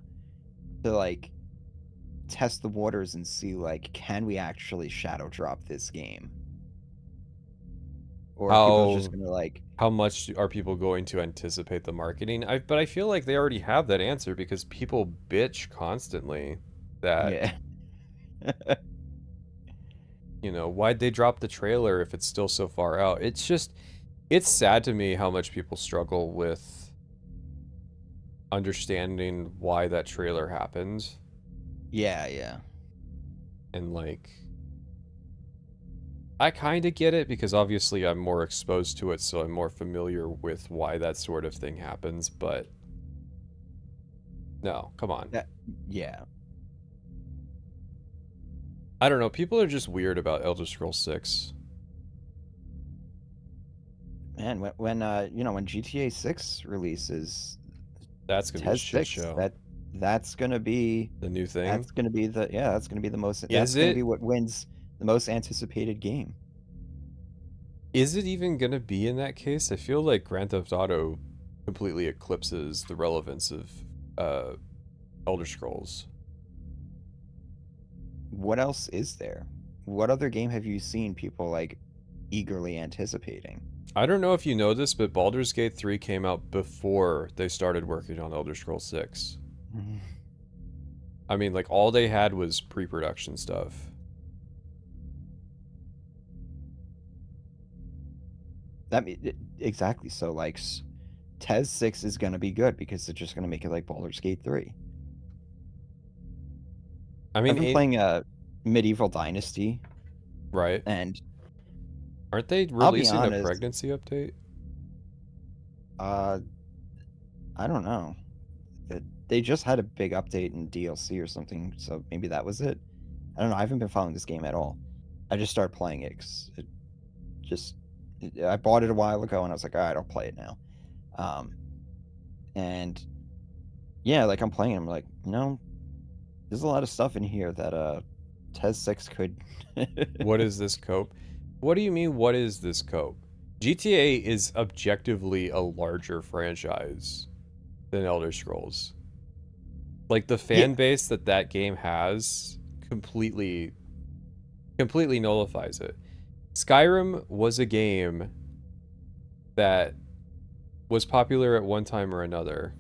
[SPEAKER 2] To, like, test the waters and see, like, can we actually shadow drop this game? Or people are just gonna, like...
[SPEAKER 1] How much are people going to anticipate the marketing? But I feel like they already have that answer because people bitch constantly that...
[SPEAKER 2] Yeah.
[SPEAKER 1] You know, why'd they drop the trailer if it's still so far out? It's just... It's sad to me how much people struggle with understanding why that trailer happened.
[SPEAKER 2] Yeah.
[SPEAKER 1] And, like... I kind of get it because obviously I'm more exposed to it, so I'm more familiar with why that sort of thing happens, but no, come on.
[SPEAKER 2] Yeah.
[SPEAKER 1] I don't know, people are just weird about Elder Scrolls 6.
[SPEAKER 2] Man, when GTA 6 releases,
[SPEAKER 1] that's going to be a shit show.
[SPEAKER 2] That's going to be
[SPEAKER 1] the new thing.
[SPEAKER 2] That's going to be the most that's going to be what wins the most anticipated game.
[SPEAKER 1] Is it even going to be in that case? I feel like Grand Theft Auto completely eclipses the relevance of Elder Scrolls.
[SPEAKER 2] What else is there? What other game have you seen people, like, eagerly anticipating?
[SPEAKER 1] I don't know if you know this, but Baldur's Gate 3 came out before they started working on Elder Scrolls 6. I mean, like, all they had was pre-production stuff.
[SPEAKER 2] Exactly. So, like, TES 6 is going to be good because they're just going to make it like Baldur's Gate 3.
[SPEAKER 1] I mean,
[SPEAKER 2] I've been playing Medieval Dynasty.
[SPEAKER 1] Right.
[SPEAKER 2] And
[SPEAKER 1] aren't they releasing a pregnancy update?
[SPEAKER 2] I don't know. They just had a big update in DLC or something, so maybe that was it. I don't know. I haven't been following this game at all. I just started playing it because I bought it a while ago and I was like, all right, I'll play it now. And yeah, like, I'm playing it, I'm like, there's a lot of stuff in here that TES 6 could...
[SPEAKER 1] What is this cope? What do you mean, what is this cope? GTA is objectively a larger franchise than Elder Scrolls. Like, the fan base that game has completely nullifies it. Skyrim was a game that was popular at one time or another.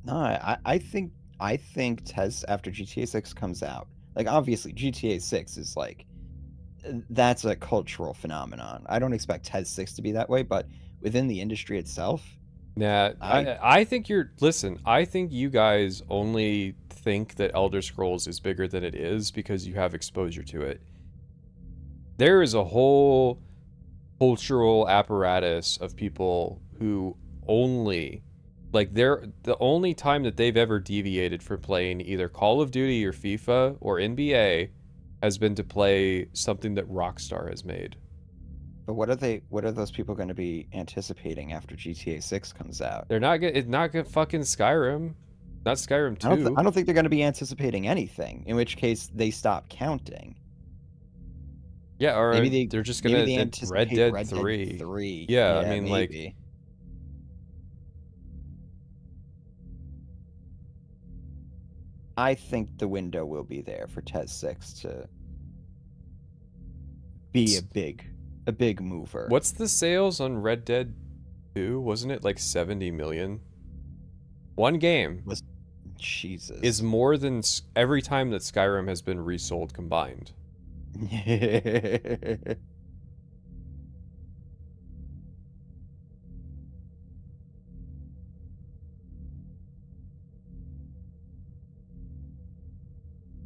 [SPEAKER 2] No, I think TES, after GTA 6 comes out, like, obviously GTA 6 is like, that's a cultural phenomenon. I don't expect TES 6 to be that way, but within the industry itself,
[SPEAKER 1] nah, I think I think you guys only think that Elder Scrolls is bigger than it is because you have exposure to it. There is a whole cultural apparatus of people who only, like, the only time that they've ever deviated from playing either Call of Duty or FIFA or NBA has been to play something that Rockstar has made.
[SPEAKER 2] But what are those people going to be anticipating after GTA 6 comes out?
[SPEAKER 1] They're not it's not good fucking Skyrim. Not Skyrim 2.
[SPEAKER 2] I don't think they're going to be anticipating anything, in which case they stop counting.
[SPEAKER 1] Yeah, or maybe they're just going to Red Dead 3. Yeah, I mean, maybe. Like,
[SPEAKER 2] I think the window will be there for TES 6 to be a big mover.
[SPEAKER 1] What's the sales on Red Dead 2? Wasn't it like 70 million? One game
[SPEAKER 2] Jesus
[SPEAKER 1] is more than every time that Skyrim has been resold combined.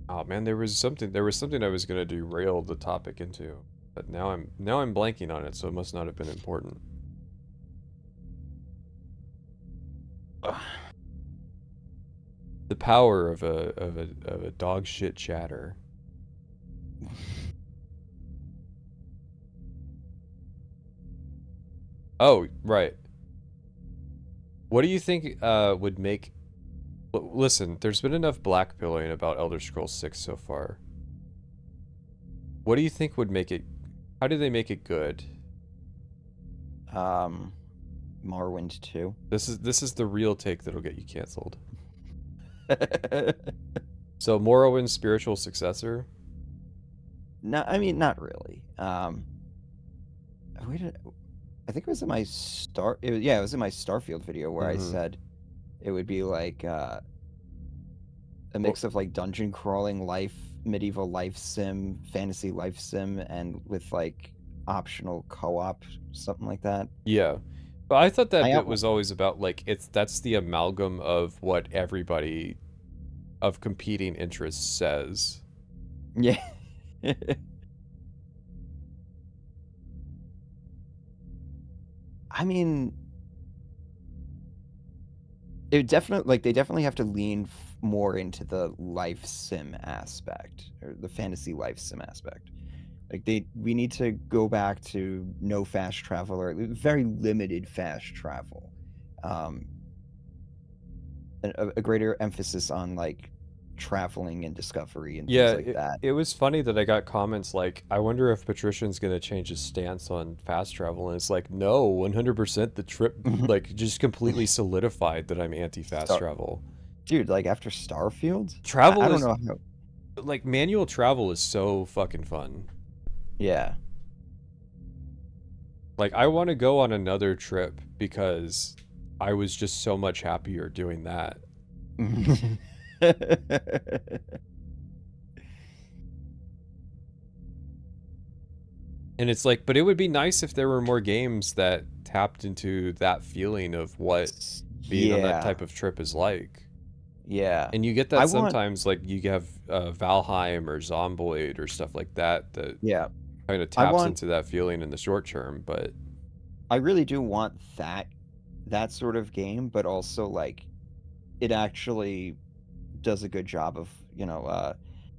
[SPEAKER 1] Oh man, there was something I was gonna derail the topic into, but now I'm blanking on it, so it must not have been important. The power of a dog shit chatter. Oh, right. What do you think would make... Listen, there's been enough blackpilling about Elder Scrolls 6 so far. What do you think would make it... How do they make it good?
[SPEAKER 2] Morrowind 2.
[SPEAKER 1] This is the real take that'll get you canceled. So Morrowind's spiritual successor?
[SPEAKER 2] No, I mean, not really. I think it was in my it was in my Starfield video where I said it would be like a mix of like dungeon crawling medieval life sim, fantasy life sim, and with like optional co-op, something like that.
[SPEAKER 1] Yeah. But I thought that bit was always about like that's the amalgam of what everybody of competing interests says.
[SPEAKER 2] Yeah. I mean, it definitely they definitely have to lean more into the life sim aspect, or the fantasy life sim aspect. Like we need to go back to no fast travel, or very limited fast travel, and a greater emphasis on like traveling and discovery and things like that.
[SPEAKER 1] It was funny that I got comments like, I wonder if Patrician's gonna change his stance on fast travel, and it's like, no, 100% the trip like just completely solidified that I'm anti-fast travel.
[SPEAKER 2] Dude, like after Starfield?
[SPEAKER 1] Travel
[SPEAKER 2] I don't know how...
[SPEAKER 1] Like manual travel is so fucking fun.
[SPEAKER 2] Yeah.
[SPEAKER 1] Like I want to go on another trip because I was just so much happier doing that. And it's like, but it would be nice if there were more games that tapped into that feeling of what being on that type of trip is like.
[SPEAKER 2] Yeah.
[SPEAKER 1] And you get that sometimes, like you have Valheim or Zomboid or stuff like that kind of taps into that feeling in the short term, but
[SPEAKER 2] I really do want that sort of game, but also like it actually does a good job of,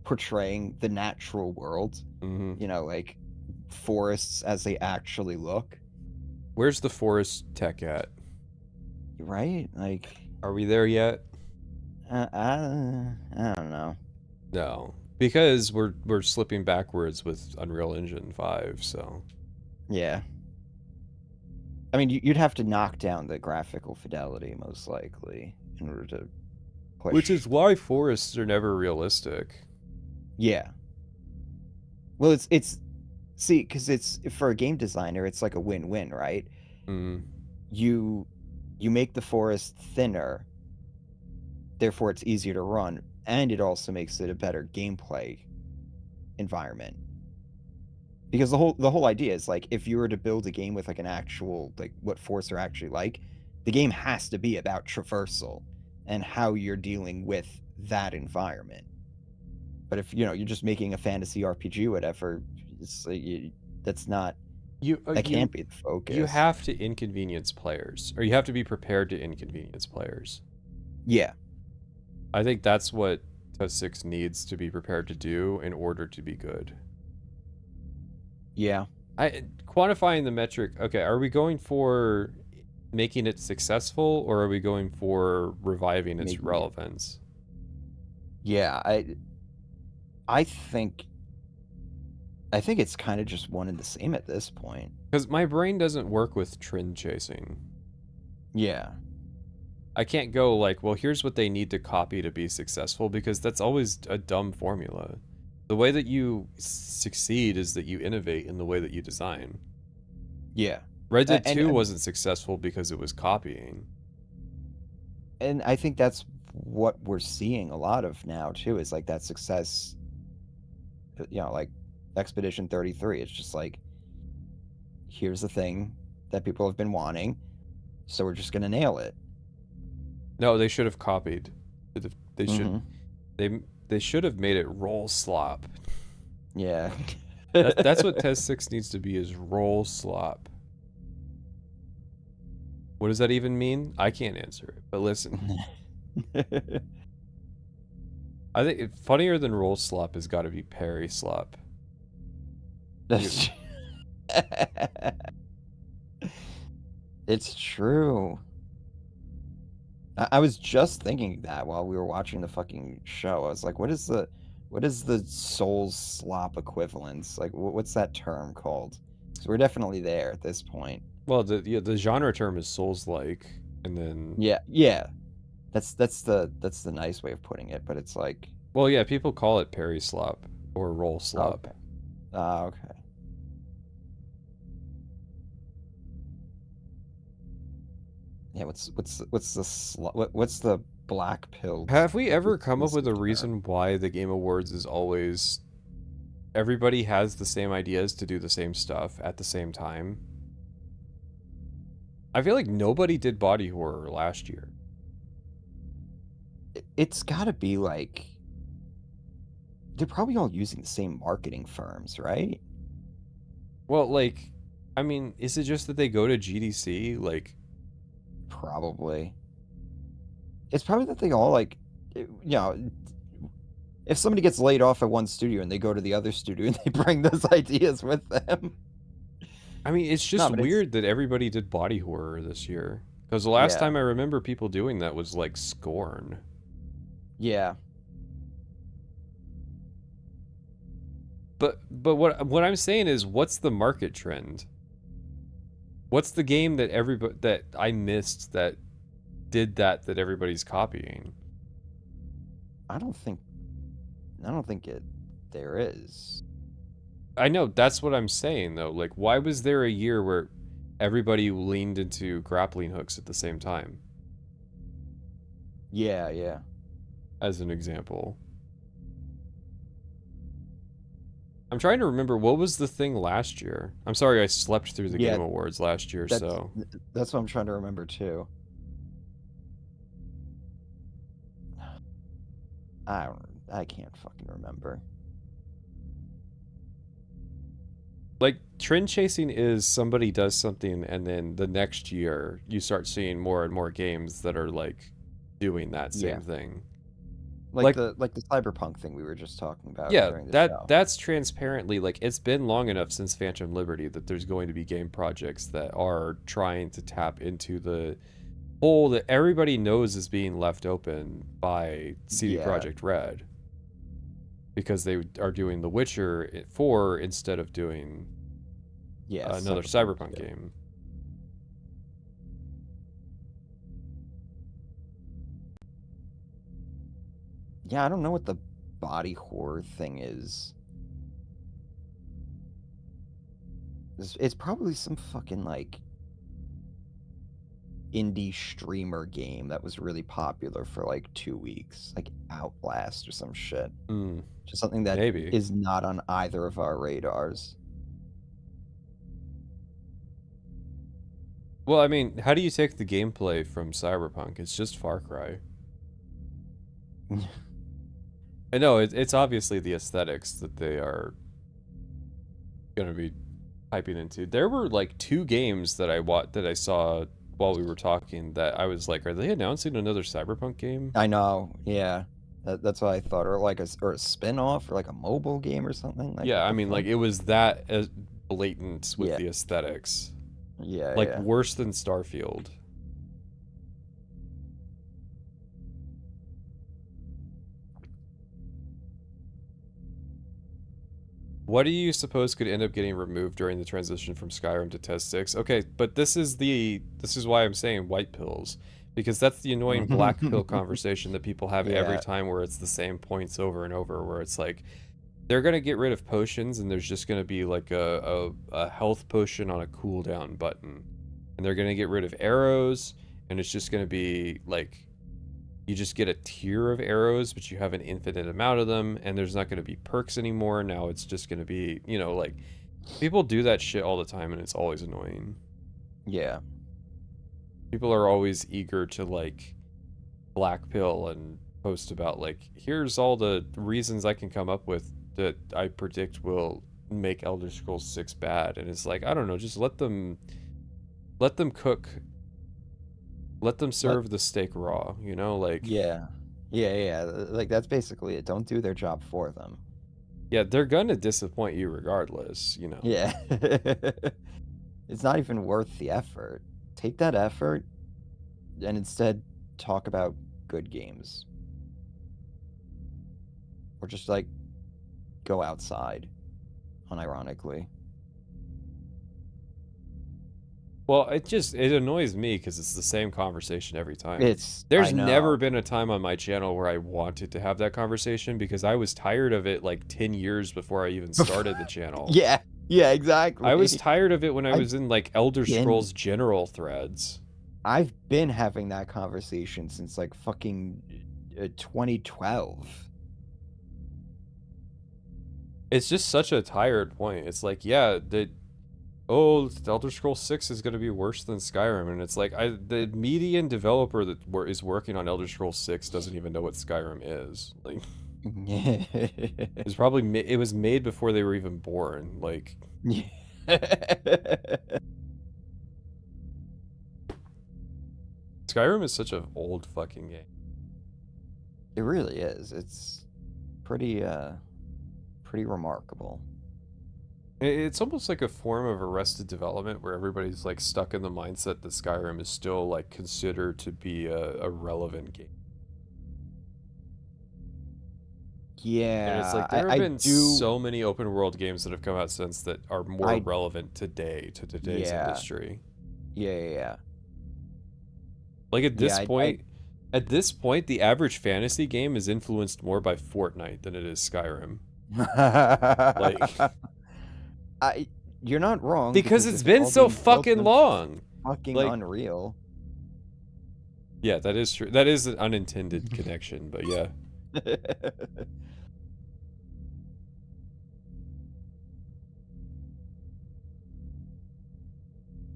[SPEAKER 2] portraying the natural world, like forests as they actually look.
[SPEAKER 1] Where's the forest tech at?
[SPEAKER 2] Right? Like,
[SPEAKER 1] are we there yet?
[SPEAKER 2] I don't know.
[SPEAKER 1] No, because we're slipping backwards with Unreal Engine 5, so.
[SPEAKER 2] Yeah. I mean, you'd have to knock down the graphical fidelity, most likely, in order to push.
[SPEAKER 1] Which is why forests are never realistic.
[SPEAKER 2] Yeah. Well, it's see, because it's, for a game designer, it's like a win-win, right? You make the forest thinner, therefore it's easier to run, and it also makes it a better gameplay environment. Because the whole idea is, like, if you were to build a game with like an actual, like, what forests are actually like, the game has to be about traversal and how you're dealing with that environment. But if you're just making a fantasy RPG, whatever, it's like that's not that can't be the focus.
[SPEAKER 1] You have to inconvenience players, or you have to be prepared to inconvenience players.
[SPEAKER 2] Yeah.
[SPEAKER 1] I think that's what TES 6 needs to be prepared to do in order to be good.
[SPEAKER 2] Yeah.
[SPEAKER 1] Quantifying the metric, okay, are we going for making it successful, or are we going for reviving its relevance?
[SPEAKER 2] Yeah, I think it's kind of just one and the same at this point.
[SPEAKER 1] Because my brain doesn't work with trend chasing.
[SPEAKER 2] Yeah.
[SPEAKER 1] I can't go like, well, here's what they need to copy to be successful, because that's always a dumb formula. The way that you succeed is that you innovate in the way that you design.
[SPEAKER 2] Yeah.
[SPEAKER 1] Red Dead 2 wasn't successful because it was copying.
[SPEAKER 2] And I think that's what we're seeing a lot of now, too, is like that success, like Expedition 33. It's just like, here's the thing that people have been wanting, so we're just going to nail it.
[SPEAKER 1] No, they should have copied. They should. They should have made it roll slop.
[SPEAKER 2] Yeah.
[SPEAKER 1] That's what TES 6 needs to be, is roll slop. What does that even mean? I can't answer it, but listen. I think funnier than roll slop has got to be parry slop.
[SPEAKER 2] It's true. I was just thinking that while we were watching the fucking show. I was like, what is the Souls slop equivalence? Like, what's that term called? So we're definitely there at this point.
[SPEAKER 1] Well, the genre term is Souls-like, and then
[SPEAKER 2] yeah, that's the nice way of putting it. But it's like,
[SPEAKER 1] well, yeah, people call it parry slop or roll slop.
[SPEAKER 2] Okay. Yeah, what's the black pill?
[SPEAKER 1] Have we ever come up with a reason why the Game Awards is always everybody has the same ideas to do the same stuff at the same time? I feel like nobody did body horror last year.
[SPEAKER 2] It's got to be like they're probably all using the same marketing firms, right?
[SPEAKER 1] Well, like, I mean, is it just that they go to GDC? Like,
[SPEAKER 2] probably. It's probably that they all, like, you know, if somebody gets laid off at one studio and they go to the other studio and they bring those ideas with them.
[SPEAKER 1] I mean, it's just weird that everybody did body horror this year. Because the last time I remember people doing that was, like, Scorn.
[SPEAKER 2] Yeah.
[SPEAKER 1] But what I'm saying is, what's the market trend? What's the game that I missed that did that everybody's copying?
[SPEAKER 2] I don't think there is.
[SPEAKER 1] I know, that's what I'm saying though. Like, why was there a year where everybody leaned into grappling hooks at the same time?
[SPEAKER 2] Yeah.
[SPEAKER 1] As an example. I'm trying to remember, what was the thing last year? I'm sorry I slept through the Game Awards last year, so...
[SPEAKER 2] That's what I'm trying to remember, too. I can't fucking remember.
[SPEAKER 1] Like, trend chasing is somebody does something, and then the next year, you start seeing more and more games that are, like, doing that same thing.
[SPEAKER 2] Like the cyberpunk thing we were just talking about. During the show.
[SPEAKER 1] That's transparently, like, it's been long enough since Phantom Liberty that there's going to be game projects that are trying to tap into the hole that everybody knows is being left open by CD Projekt Red, because they are doing The Witcher 4 instead of doing another cyberpunk game.
[SPEAKER 2] Yeah, I don't know what the body horror thing is. It's probably some fucking, like, indie streamer game that was really popular for, like, 2 weeks. Like Outlast or some shit. Just something that is not on either of our radars.
[SPEAKER 1] Well, I mean, how do you take the gameplay from Cyberpunk? It's just Far Cry. I know, it's obviously the aesthetics that they are going to be typing into. There were, like, 2 games that I saw while we were talking that I was like, are they announcing another Cyberpunk game?
[SPEAKER 2] I know, yeah. That's what I thought. Or like a spin-off, or like a mobile game or something. Like,
[SPEAKER 1] yeah, I mean, like, it was that as blatant with the aesthetics.
[SPEAKER 2] Yeah,
[SPEAKER 1] like, worse than Starfield. What do you suppose could end up getting removed during the transition from Skyrim to Test 6? Okay, but this is why I'm saying white pills, because that's the annoying black pill conversation that people have every time, where it's the same points over and over, where it's like they're going to get rid of potions and there's just going to be like a health potion on a cooldown button. And they're going to get rid of arrows, and it's just going to be like you just get a tier of arrows, but you have an infinite amount of them, and there's not going to be perks anymore. Now it's just going to be, you know, like, people do that shit all the time, and it's always annoying.
[SPEAKER 2] Yeah.
[SPEAKER 1] People are always eager to, like, black pill and post about, like, here's all the reasons I can come up with that I predict will make Elder Scrolls 6 bad. And it's like, I don't know, just let them cook. Let them serve the steak raw, you know, like...
[SPEAKER 2] Yeah. Like, that's basically it. Don't do their job for them.
[SPEAKER 1] Yeah, they're gonna disappoint you regardless, you know.
[SPEAKER 2] Yeah. It's not even worth the effort. take that effort and instead talk about good games. Or just, like, go outside, unironically.
[SPEAKER 1] Well, it annoys me because it's the same conversation every time. There's never been a time on my channel where I wanted to have that conversation because I was tired of it like 10 years before I even started the channel.
[SPEAKER 2] Yeah, exactly.
[SPEAKER 1] I was tired of it when I was in like Elder Scrolls General threads.
[SPEAKER 2] I've been having that conversation since like fucking 2012.
[SPEAKER 1] It's just such a tired point. It's like, yeah, Elder Scrolls 6 is going to be worse than Skyrim, and it's like the median developer that is working on Elder Scrolls 6 doesn't even know what Skyrim is. Like, it was made before they were even born. Like, Skyrim is such an old fucking game.
[SPEAKER 2] It really is. It's pretty remarkable.
[SPEAKER 1] It's almost like a form of arrested development where everybody's like stuck in the mindset that Skyrim is still like considered to be a relevant game.
[SPEAKER 2] Yeah,
[SPEAKER 1] and it's like there have been so many open world games that have come out since that are more relevant today to today's industry.
[SPEAKER 2] Yeah.
[SPEAKER 1] Like at this point, the average fantasy game is influenced more by Fortnite than it is Skyrim.
[SPEAKER 2] Like, you're not wrong.
[SPEAKER 1] Because it's been so fucking long.
[SPEAKER 2] Fucking like, unreal.
[SPEAKER 1] Yeah, that is true. That is an unintended connection, but yeah.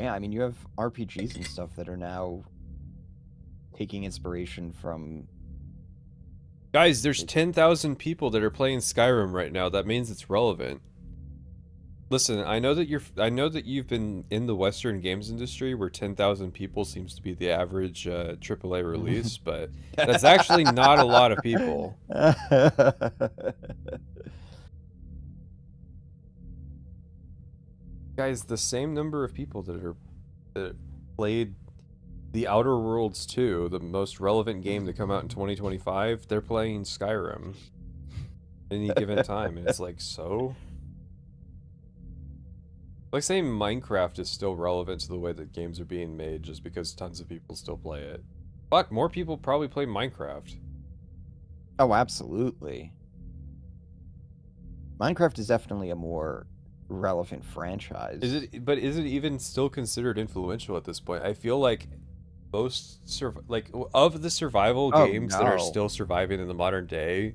[SPEAKER 2] Yeah, I mean, you have RPGs and stuff that are now taking inspiration from...
[SPEAKER 1] Guys, there's 10,000 people that are playing Skyrim right now. That means it's relevant. Listen, I know that you've been in the Western games industry where 10,000 people seems to be the average AAA release, but that's actually not a lot of people. Guys, the same number of people that played The Outer Worlds 2, the most relevant game to come out in 2025, they're playing Skyrim at any given time, and it's like, so? Like saying Minecraft is still relevant to the way that games are being made just because tons of people still play it. Fuck, more people probably play Minecraft.
[SPEAKER 2] Oh, absolutely. Minecraft is definitely a more relevant franchise.
[SPEAKER 1] But is it even still considered influential at this point? I feel like most of the survival games that are still surviving in the modern day,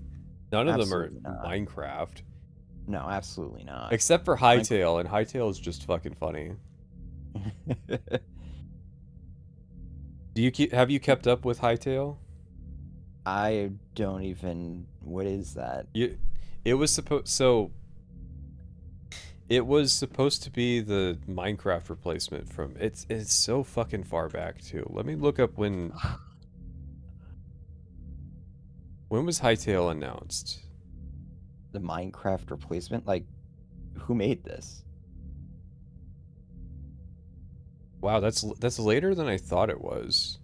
[SPEAKER 1] none of them are Minecraft.
[SPEAKER 2] No, absolutely not.
[SPEAKER 1] Except for Hytale, and Hytale is just fucking funny. Have you kept up with Hytale?
[SPEAKER 2] I don't even. What is that?
[SPEAKER 1] It was supposed to be the Minecraft replacement from it's so fucking far back too. Let me look up when was Hytale announced?
[SPEAKER 2] The Minecraft replacement? Like, who made this?
[SPEAKER 1] Wow, that's later than I thought it was.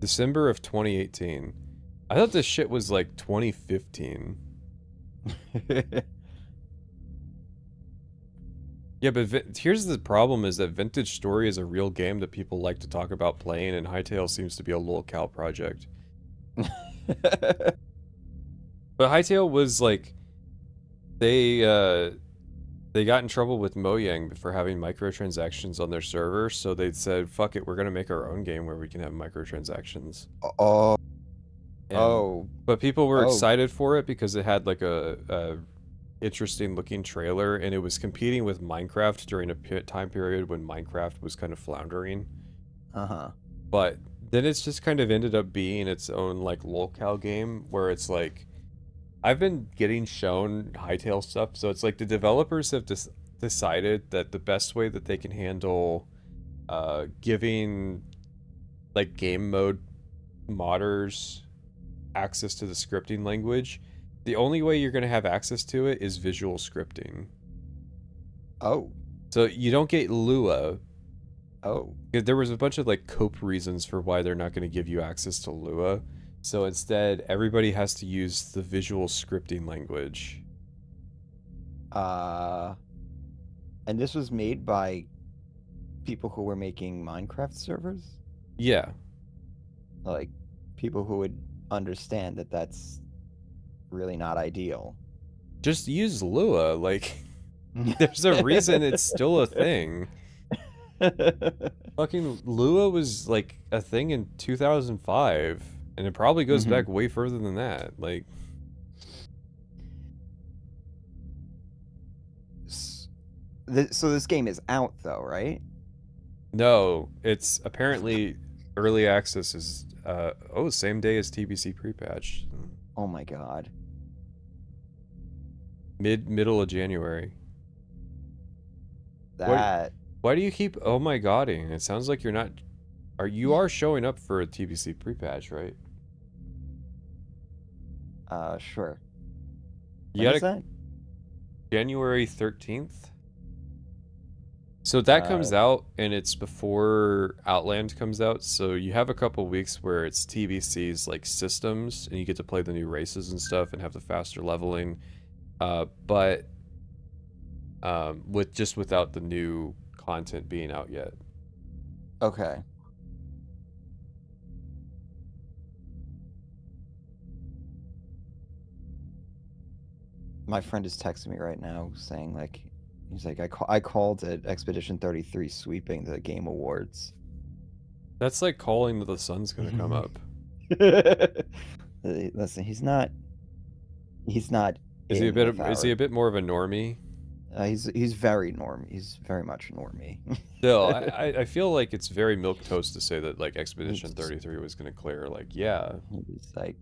[SPEAKER 1] December of 2018. I thought this shit was like 2015. Yeah, but here's the problem is that Vintage Story is a real game that people like to talk about playing, and Hytale seems to be a lolcow project. But Hytale was like, they got in trouble with Mojang for having microtransactions on their server, so they said, fuck it, we're gonna make our own game where we can have microtransactions. But people were excited for it because it had like a interesting looking trailer, and it was competing with Minecraft during a time period when Minecraft was kind of floundering. But then it's just kind of ended up being its own like lolcow game where it's like, I've been getting shown Hytale stuff, so it's like the developers have decided that the best way that they can handle giving like game mode modders access to the scripting language The only way you're going to have access to it is visual scripting.
[SPEAKER 2] Oh.
[SPEAKER 1] So you don't get Lua.
[SPEAKER 2] Oh.
[SPEAKER 1] There was a bunch of like cope reasons for why they're not going to give you access to Lua. So instead, everybody has to use the visual scripting language.
[SPEAKER 2] And this was made by people who were making Minecraft servers?
[SPEAKER 1] Yeah.
[SPEAKER 2] Like, people who would understand that that's really not ideal.
[SPEAKER 1] Just use Lua. Like, there's a reason it's still a thing. Fucking Lua was like a thing in 2005, and it probably goes back way further than that. Like,
[SPEAKER 2] so this game is out though, right?
[SPEAKER 1] No, it's apparently early access is same day as TBC pre-patch.
[SPEAKER 2] Oh my god.
[SPEAKER 1] Middle of January.
[SPEAKER 2] That.
[SPEAKER 1] Why do you keep oh my godding? It sounds like you're not. You are showing up for a TBC pre-patch, right?
[SPEAKER 2] Sure.
[SPEAKER 1] You
[SPEAKER 2] When is that?
[SPEAKER 1] January 13th. So that comes out, and it's before Outland comes out. So you have a couple weeks where it's TBC's like systems, and you get to play the new races and stuff, and have the faster leveling. But without the new content being out yet.
[SPEAKER 2] Okay. My friend is texting me right now saying like, he's like, I called it Expedition 33 sweeping the Game Awards.
[SPEAKER 1] That's like calling that the sun's gonna come up.
[SPEAKER 2] Listen, he's not. Is
[SPEAKER 1] he a bit more of a normie?
[SPEAKER 2] He's very normie. He's very much normie.
[SPEAKER 1] Still, I feel like it's very milquetoast to say that like Expedition 33 was gonna clear. Like, yeah,
[SPEAKER 2] he's like,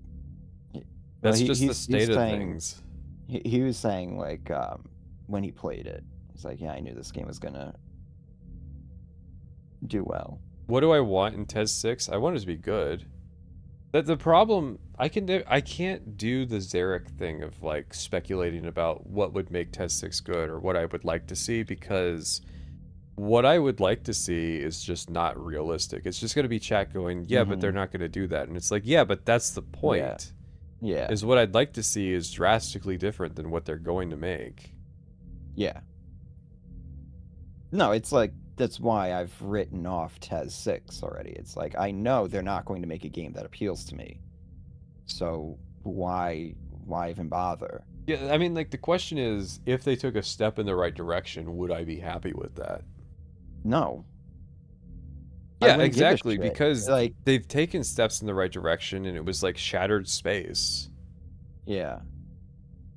[SPEAKER 1] that's just the state of things.
[SPEAKER 2] He was saying like when he played it, he's like, yeah, I knew this game was gonna do well.
[SPEAKER 1] What do I want in TES 6? I want it to be good. That the problem I can't do the Zarek thing of like speculating about what would make TES 6 good or what I would like to see, because what I would like to see is just not realistic. It's just going to be chat going, yeah, but they're not going to do that. And it's like, yeah, but that's the point.
[SPEAKER 2] Yeah.
[SPEAKER 1] Is what I'd like to see is drastically different than what they're going to make.
[SPEAKER 2] Yeah. No, it's like, that's why I've written off TES 6 already. It's like, I know they're not going to make a game that appeals to me. So why even bother?
[SPEAKER 1] Yeah, I mean, like, the question is, if they took a step in the right direction, would I be happy with that?
[SPEAKER 2] No.
[SPEAKER 1] Yeah, exactly, because like they've taken steps in the right direction, and it was like shattered space.
[SPEAKER 2] Yeah.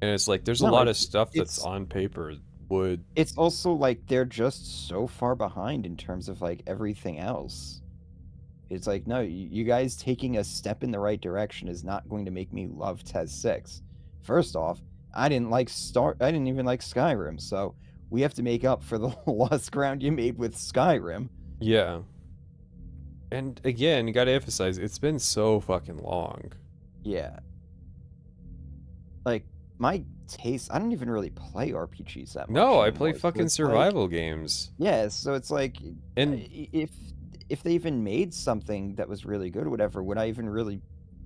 [SPEAKER 1] And it's like, there's a lot of stuff that's on paper would...
[SPEAKER 2] It's also like they're just so far behind in terms of like everything else. It's like, no, you guys taking a step in the right direction is not going to make me love TES 6. First off, I didn't even like Skyrim, so we have to make up for the lost ground you made with Skyrim.
[SPEAKER 1] Yeah. And again, you gotta emphasize, it's been so fucking long.
[SPEAKER 2] Yeah. Like, my taste, I don't even really play RPGs that much.
[SPEAKER 1] No, I play fucking survival games.
[SPEAKER 2] Yeah, so it's like,
[SPEAKER 1] and
[SPEAKER 2] if they even made something that was really good or whatever, would I even really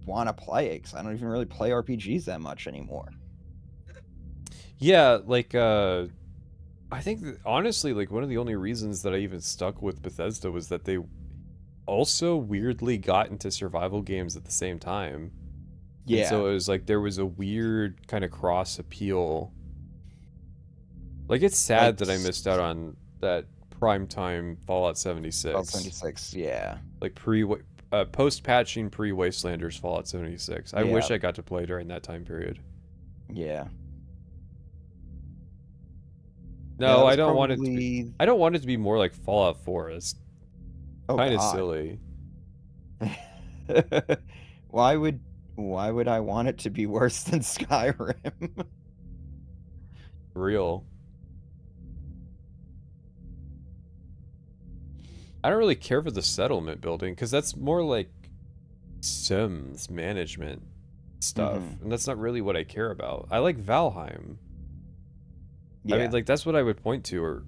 [SPEAKER 2] want to play it? Because I don't even really play RPGs that much anymore.
[SPEAKER 1] Yeah, like, I think that, honestly, like, one of the only reasons that I even stuck with Bethesda was that they also weirdly got into survival games at the same time. Yeah. And so it was like there was a weird kind of cross appeal. Like, it's sad that I missed out on that primetime Fallout 76.
[SPEAKER 2] Fallout 76, yeah.
[SPEAKER 1] Like post-patching pre-Wastelanders Fallout 76. I wish I got to play during that time period.
[SPEAKER 2] Yeah.
[SPEAKER 1] No, I don't want it to be, I don't want it to be more like Fallout 4. It's kind of silly.
[SPEAKER 2] Why would I want it to be worse than Skyrim?
[SPEAKER 1] Real. I don't really care for the settlement building, because that's more like Sims management. stuff, and that's not really what I care about. I like Valheim.
[SPEAKER 2] Yeah.
[SPEAKER 1] I mean, like, that's what I would point to, or...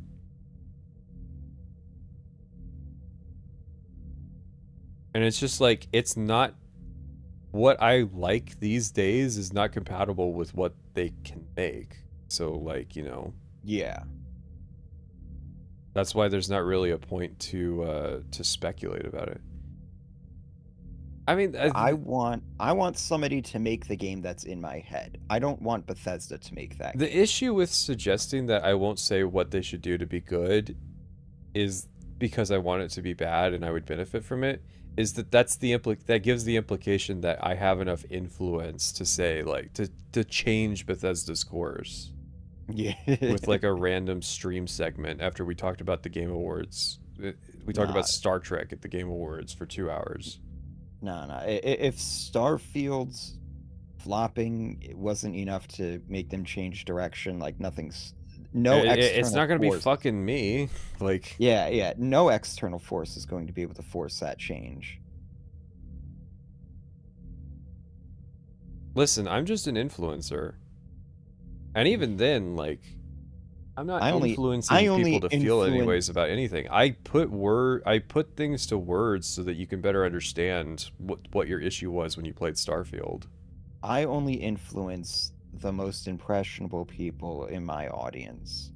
[SPEAKER 1] And it's just like, it's not... What I like these days is not compatible with what they can make. So, like, you know...
[SPEAKER 2] Yeah.
[SPEAKER 1] That's why there's not really a point to speculate about it. I mean,
[SPEAKER 2] I want somebody to make the game that's in my head. I don't want Bethesda to make that.
[SPEAKER 1] The issue with suggesting that I won't say what they should do to be good is because I want it to be bad and I would benefit from it. Is that that gives the implication that I have enough influence to say, like, to change Bethesda's course.
[SPEAKER 2] Yeah.
[SPEAKER 1] With like a random stream segment after we talked about the Game Awards. We talked about Star Trek at the Game Awards for 2 hours.
[SPEAKER 2] No. If Starfield's flopping wasn't enough to make them change direction, like nothing's...
[SPEAKER 1] It's not going to be fucking me. Like...
[SPEAKER 2] Yeah. No external force is going to be able to force that change.
[SPEAKER 1] Listen, I'm just an influencer. And even then, like... I'm not influencing people to feel anyways about anything. I put things to words so that you can better understand what your issue was when you played Starfield.
[SPEAKER 2] I only influence the most impressionable people in my audience,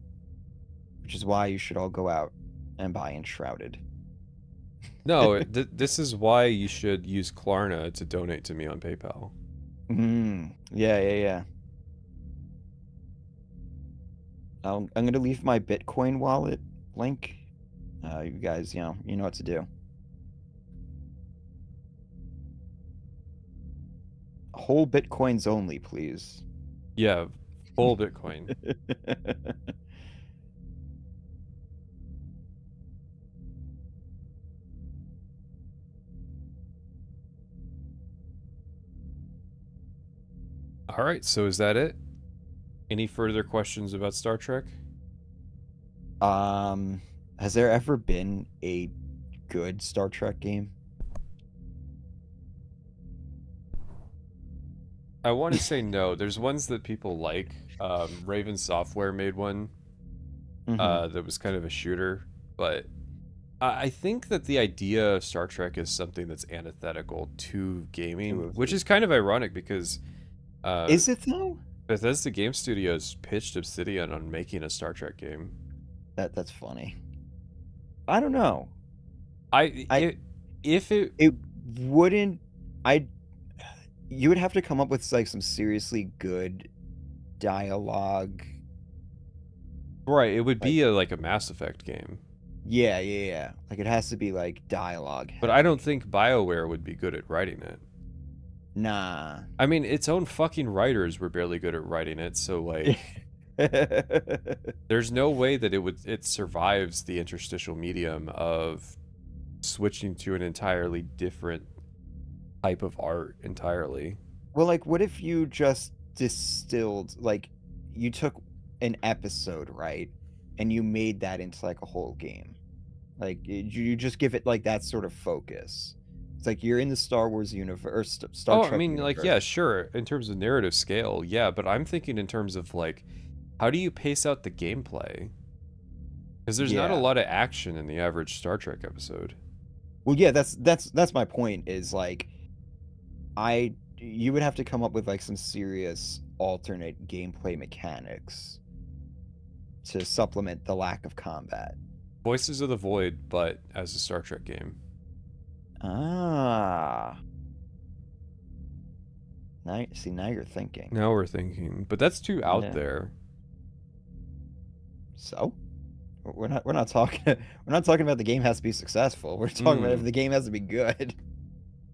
[SPEAKER 2] which is why you should all go out and buy Enshrouded.
[SPEAKER 1] No, this is why you should use Klarna to donate to me on PayPal.
[SPEAKER 2] Yeah. I'm going to leave my Bitcoin wallet link. You guys, you know what to do. Whole Bitcoins only, please.
[SPEAKER 1] Yeah, full Bitcoin. All right, so is that it? Any further questions about Star Trek?
[SPEAKER 2] Has there ever been a good Star Trek game?
[SPEAKER 1] I want to say no. There's ones that people like. Raven Software made one that was kind of a shooter, but I think that the idea of Star Trek is something that's antithetical to gaming, which is kind of ironic because...
[SPEAKER 2] is it though?
[SPEAKER 1] Bethesda Game Studios pitched Obsidian on making a Star Trek game.
[SPEAKER 2] That's funny. I don't know. You would have to come up with like some seriously good dialogue.
[SPEAKER 1] Right, it would be like a Mass Effect game.
[SPEAKER 2] Yeah. Like it has to be like dialogue.
[SPEAKER 1] But I don't think BioWare would be good at writing it.
[SPEAKER 2] Nah.
[SPEAKER 1] I mean, its own fucking writers were barely good at writing it, so like there's no way that it survives the interstitial medium of switching to an entirely different type of art entirely.
[SPEAKER 2] Well, like what if you just distilled, like you took an episode, right? And you made that into like a whole game. Like you just give it like that sort of focus. It's like you're in the Star Wars universe, Star Trek.
[SPEAKER 1] I mean,
[SPEAKER 2] universe.
[SPEAKER 1] like, yeah, sure. In terms of narrative scale, yeah, but I'm thinking in terms of like, how do you pace out the gameplay? Because there's not a lot of action in the average Star Trek episode.
[SPEAKER 2] Well, yeah, that's my point. Is like, you would have to come up with like some serious alternate gameplay mechanics to supplement the lack of combat.
[SPEAKER 1] Voices of the Void, but as a Star Trek game.
[SPEAKER 2] Ah. Now you're thinking.
[SPEAKER 1] Now we're thinking, but that's too out there.
[SPEAKER 2] So, we're not talking about the game has to be successful. We're talking about if the game has to be good.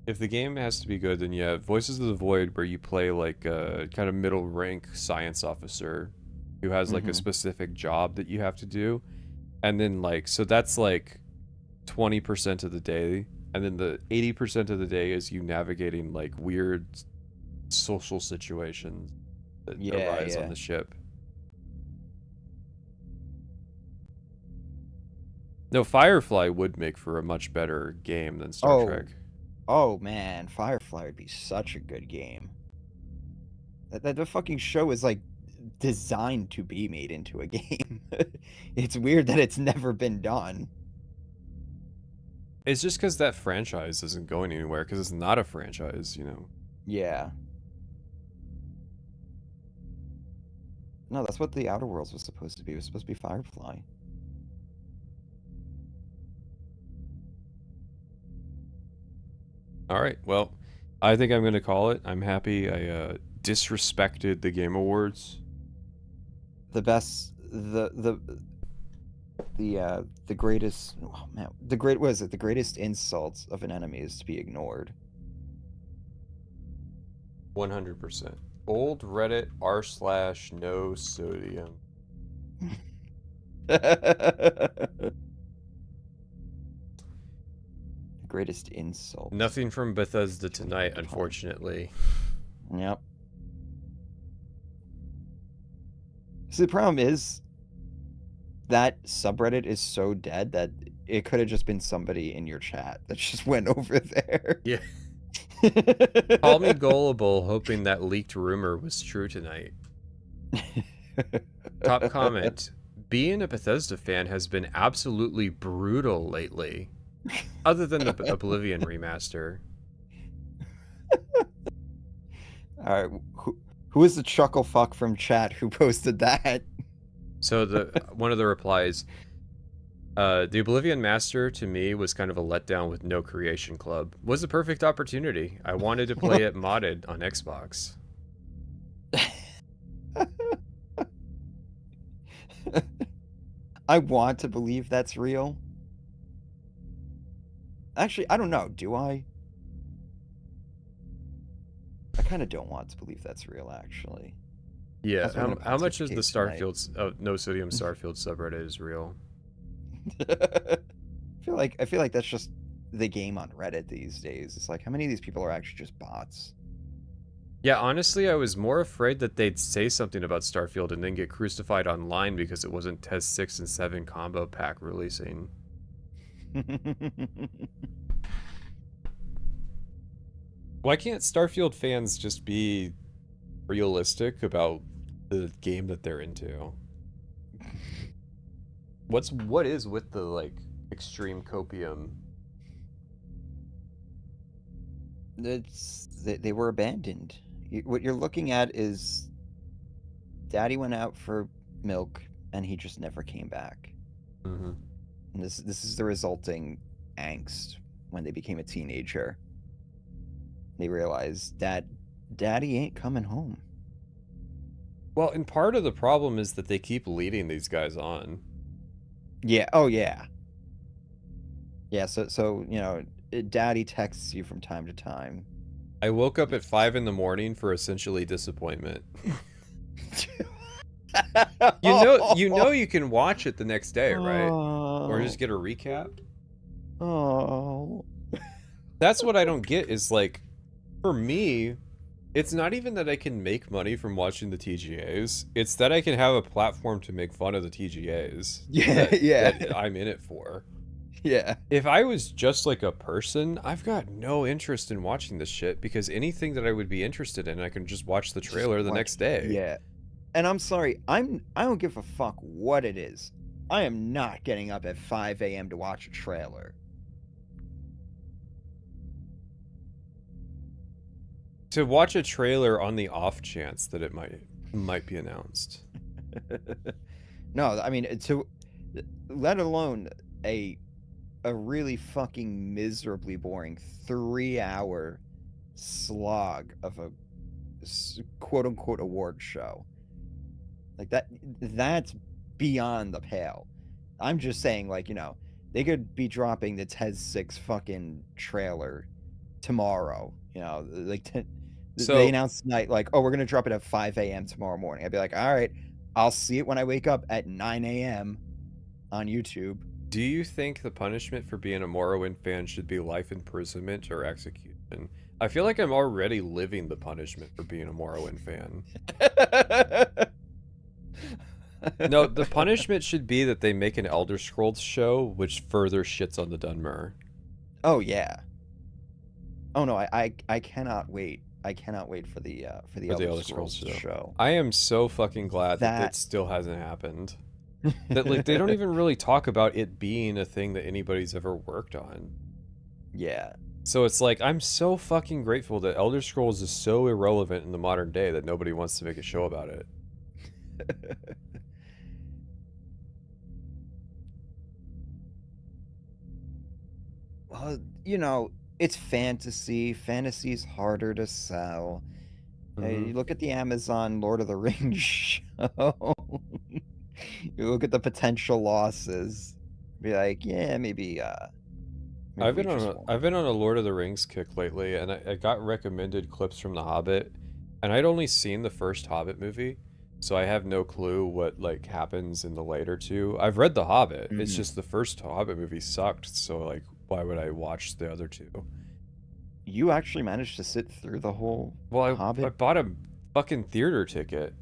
[SPEAKER 1] If the game has to be good, then yeah, Voices of the Void, where you play like a kind of middle rank science officer who has like a specific job that you have to do, and then like so that's like 20% of the day. And then the 80% of the day is you navigating like weird social situations that arise on the ship. No, Firefly would make for a much better game than Star Trek.
[SPEAKER 2] Oh man, Firefly would be such a good game. The fucking show is like designed to be made into a game. It's weird that it's never been done.
[SPEAKER 1] It's just because that franchise isn't going anywhere, because it's not a franchise, you know?
[SPEAKER 2] Yeah. No, that's what the Outer Worlds was supposed to be. It was supposed to be Firefly.
[SPEAKER 1] All right, well, I think I'm going to call it. I'm happy I disrespected the Game Awards.
[SPEAKER 2] The best, the greatest, oh man, what is it? The greatest insults of an enemy is to be ignored.
[SPEAKER 1] 100%. Old Reddit r/no sodium.
[SPEAKER 2] Greatest insult.
[SPEAKER 1] Nothing from Bethesda tonight, unfortunately.
[SPEAKER 2] Yep. So the problem is that subreddit is so dead that it could have just been somebody in your chat that just went over there.
[SPEAKER 1] Yeah. Call me gullible, hoping that leaked rumor was true tonight. Top comment. Being a Bethesda fan has been absolutely brutal lately. Other than the Oblivion remaster.
[SPEAKER 2] Alright, who is the chuckle fuck from chat who posted that?
[SPEAKER 1] So one of the replies, the Oblivion Master to me was kind of a letdown with no creation club. Was a perfect opportunity. I wanted to play it modded on Xbox.
[SPEAKER 2] I want to believe that's real. Actually, I don't know. Do I? I kind of don't want to believe that's real, actually.
[SPEAKER 1] Yeah. How much of the Starfield's No Sodium Starfield subreddit is real?
[SPEAKER 2] I feel like that's just the game on Reddit these days. It's like, how many of these people are actually just bots?
[SPEAKER 1] Yeah, honestly, I was more afraid that they'd say something about Starfield and then get crucified online because it wasn't Test 6 and 7 combo pack releasing. Why can't Starfield fans just be realistic about the game that they're into? What is with the like extreme copium?
[SPEAKER 2] They were abandoned. What you're looking at is Daddy went out for milk and he just never came back.
[SPEAKER 1] Mm-hmm.
[SPEAKER 2] And this is the resulting angst when they became a teenager. They realized Daddy ain't coming home.
[SPEAKER 1] Well, and part of the problem is that they keep leading these guys on.
[SPEAKER 2] Yeah. Oh, yeah. Yeah. So you know, Daddy texts you from time to time.
[SPEAKER 1] I woke up at 5 in the morning for essentially disappointment. You know you can watch it the next day, right? Or just get a recap.
[SPEAKER 2] Oh.
[SPEAKER 1] That's what I don't get is like, for me, it's not even that I can make money from watching the TGAs. It's that I can have a platform to make fun of the TGAs.
[SPEAKER 2] Yeah,
[SPEAKER 1] that I'm in it for.
[SPEAKER 2] Yeah.
[SPEAKER 1] If I was just like a person, I've got no interest in watching this shit because anything that I would be interested in, I can just watch the trailer the next day.
[SPEAKER 2] Yeah. And I'm sorry, I don't give a fuck what it is. I am not getting up at 5 a.m. to watch a trailer.
[SPEAKER 1] To watch a trailer on the off chance that it might be announced.
[SPEAKER 2] No, I mean, let alone a really fucking miserably boring 3-hour slog of a quote-unquote award show. Like that's beyond the pale. I'm just saying, like, you know, they could be dropping the TES 6 fucking trailer tomorrow. You know, like they announced tonight, like, oh, we're gonna drop it at 5 a.m. tomorrow morning. I'd be like, all right, I'll see it when I wake up at 9 a.m. on YouTube.
[SPEAKER 1] Do you think the punishment for being a Morrowind fan should be life imprisonment or execution? I feel like I'm already living the punishment for being a Morrowind fan. No, the punishment should be that they make an Elder Scrolls show which further shits on the Dunmer.
[SPEAKER 2] Oh, yeah. Oh, no, I cannot wait I cannot wait for the Elder Scrolls show.
[SPEAKER 1] I am so fucking glad that it still hasn't happened. That like they don't even really talk about it being a thing that anybody's ever worked on.
[SPEAKER 2] Yeah.
[SPEAKER 1] So it's like I'm so fucking grateful that Elder Scrolls is so irrelevant in the modern day that nobody wants to make a show about it.
[SPEAKER 2] Well, you know, it's fantasy. Fantasy's harder to sell. You look at the Amazon Lord of the Rings show. You look at the potential losses. Be like, yeah, maybe.
[SPEAKER 1] I've been on a Lord of the Rings kick lately, and I got recommended clips from The Hobbit, and I'd only seen the first Hobbit movie, so I have no clue what like happens in the later two. I've read The Hobbit. It's just the first Hobbit movie sucked, so like, why would I watch the other two?
[SPEAKER 2] You actually managed to sit through the whole Hobbit?
[SPEAKER 1] I bought a fucking theater ticket.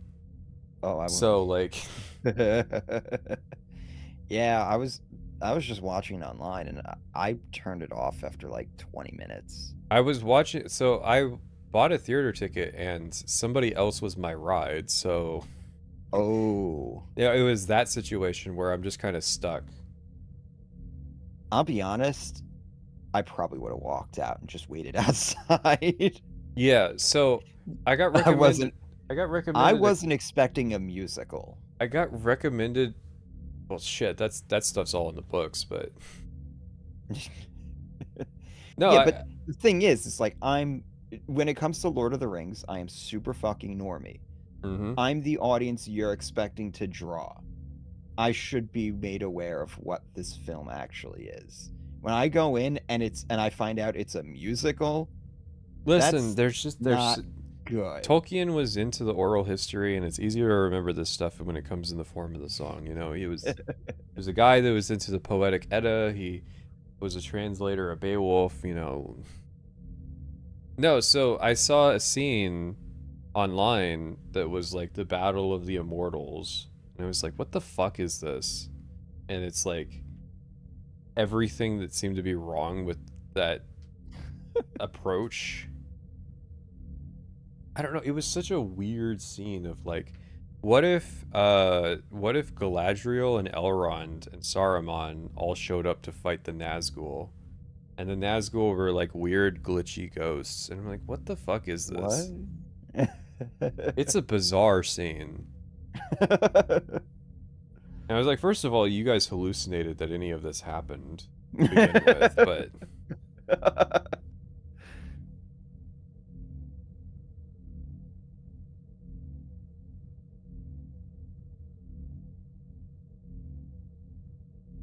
[SPEAKER 2] Oh,
[SPEAKER 1] so like,
[SPEAKER 2] yeah, I was just watching online, and I turned it off after like 20 minutes.
[SPEAKER 1] I was watching, so I bought a theater ticket, and somebody else was my ride, so.
[SPEAKER 2] Oh.
[SPEAKER 1] Yeah, it was that situation where I'm just kind of stuck.
[SPEAKER 2] I'll be honest, I probably would have walked out and just waited outside.
[SPEAKER 1] Yeah, so I got recommended. I
[SPEAKER 2] wasn't expecting a musical.
[SPEAKER 1] I got recommended. Well, shit, that stuff's all in the books, but no.
[SPEAKER 2] Yeah, but the thing is, it's like when it comes to Lord of the Rings, I am super fucking normie. I'm the audience you're expecting to draw. I should be made aware of what this film actually is. When I go in and I find out it's a musical,
[SPEAKER 1] listen, there's
[SPEAKER 2] not good.
[SPEAKER 1] Tolkien was into the oral history, and it's easier to remember this stuff when it comes in the form of the song. You know, he was a guy that was into the poetic Edda. He was a translator of Beowulf. You know, no. So I saw a scene online that was like the Battle of the Immortals, and I was like, "What the fuck is this?" And it's like everything that seemed to be wrong with that approach. I don't know, it was such a weird scene of like, what if Galadriel and Elrond and Saruman all showed up to fight the Nazgul, and the Nazgul were like weird glitchy ghosts, and I'm like, what the fuck is this?
[SPEAKER 2] What?
[SPEAKER 1] It's a bizarre scene. And I was like, first of all, you guys hallucinated that any of this happened to begin with,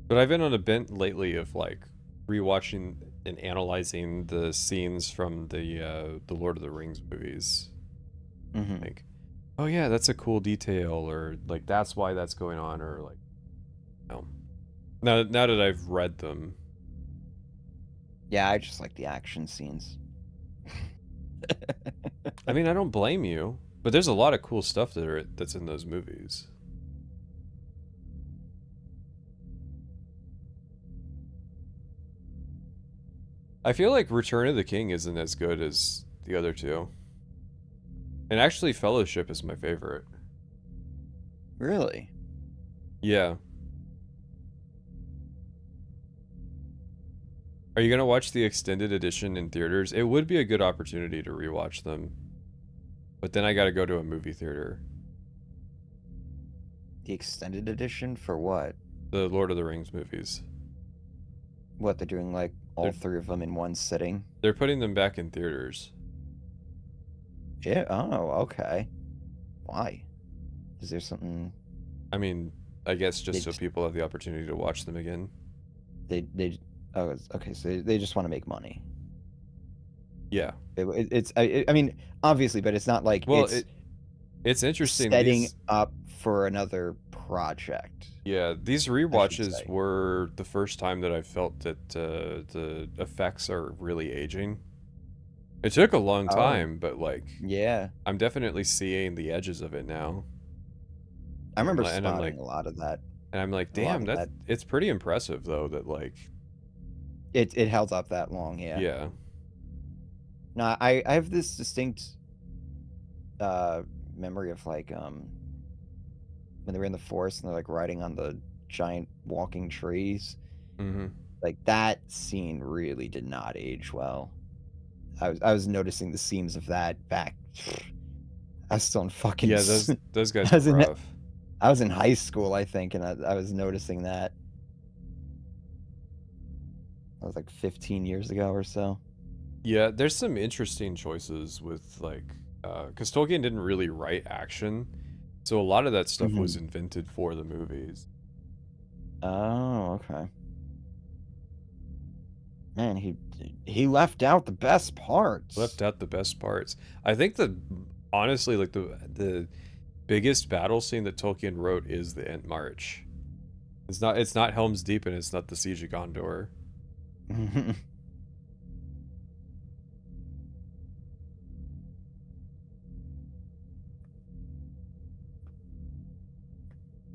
[SPEAKER 1] but I've been on a bent lately of like rewatching and analyzing the scenes from the Lord of the Rings movies. Like, oh yeah, that's a cool detail, or like that's why that's going on, or like, no. Now that I've read them.
[SPEAKER 2] Yeah, I just like the action scenes.
[SPEAKER 1] I mean, I don't blame you, but there's a lot of cool stuff that's in those movies. I feel like Return of the King isn't as good as the other two. And actually, Fellowship is my favorite.
[SPEAKER 2] Really?
[SPEAKER 1] Yeah. Are you going to watch the extended edition in theaters? It would be a good opportunity to rewatch them. But then I got to go to a movie theater.
[SPEAKER 2] The extended edition for what?
[SPEAKER 1] The Lord of the Rings movies.
[SPEAKER 2] What, they're doing like all three of them in one sitting?
[SPEAKER 1] They're putting them back in theaters.
[SPEAKER 2] Yeah. Oh, okay. Why? Is there something?
[SPEAKER 1] I mean, I guess just so people have the opportunity to watch them again.
[SPEAKER 2] Oh, okay. So they just want to make money.
[SPEAKER 1] Yeah.
[SPEAKER 2] I mean, obviously, but it's not like,
[SPEAKER 1] well, it's interesting.
[SPEAKER 2] Setting up for another project.
[SPEAKER 1] Yeah, these rewatches were the first time that I felt that the effects are really aging. It took a long time, but like,
[SPEAKER 2] yeah,
[SPEAKER 1] I'm definitely seeing the edges of it now.
[SPEAKER 2] I remember spotting a lot of that.
[SPEAKER 1] And I'm like, damn, it's pretty impressive though that like
[SPEAKER 2] it held up that long. Yeah.
[SPEAKER 1] Yeah.
[SPEAKER 2] No, I have this distinct memory of like when they were in the forest and they're like riding on the giant walking trees.
[SPEAKER 1] Mm-hmm.
[SPEAKER 2] Like that scene really did not age well. I was noticing the seams of that back. I was still in fucking...
[SPEAKER 1] Yeah, those guys were rough.
[SPEAKER 2] I was in high school, I think, and I was noticing that. That was like 15 years ago or so.
[SPEAKER 1] Yeah, there's some interesting choices with like, because Tolkien didn't really write action, so a lot of that stuff was invented for the movies.
[SPEAKER 2] Oh, okay. Man, he left out the best parts.
[SPEAKER 1] Left out the best parts. I think honestly, like the biggest battle scene that Tolkien wrote is the Ent March. It's not Helm's Deep and it's not the Siege of Gondor.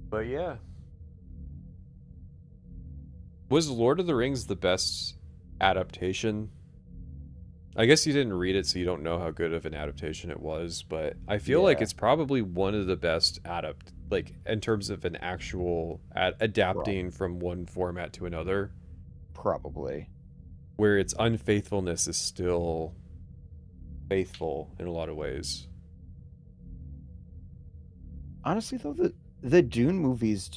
[SPEAKER 1] But yeah. Was Lord of the Rings the best adaptation? I guess you didn't read it, so you don't know how good of an adaptation it was, but I feel like it's probably one of the best like in terms of an actual adapting from one format to another.
[SPEAKER 2] Probably.
[SPEAKER 1] Where its unfaithfulness is still faithful in a lot of ways.
[SPEAKER 2] Honestly, though, the Dune movies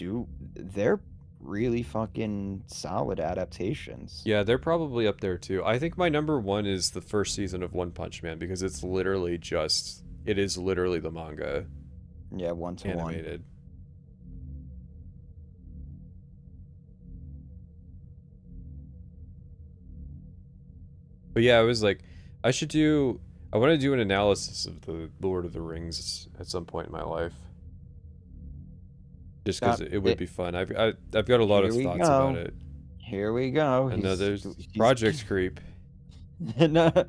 [SPEAKER 2] they're really fucking solid adaptations.
[SPEAKER 1] Yeah, they're probably up there too. I think my number one is the first season of One Punch Man because it is literally the manga.
[SPEAKER 2] Yeah, 1-to-1.
[SPEAKER 1] Animated. But yeah, I was like, I want to do an analysis of the Lord of the Rings at some point in my life. Just because it would be fun. I've got a lot of thoughts about it.
[SPEAKER 2] Here we go.
[SPEAKER 1] Another project creep.
[SPEAKER 2] Another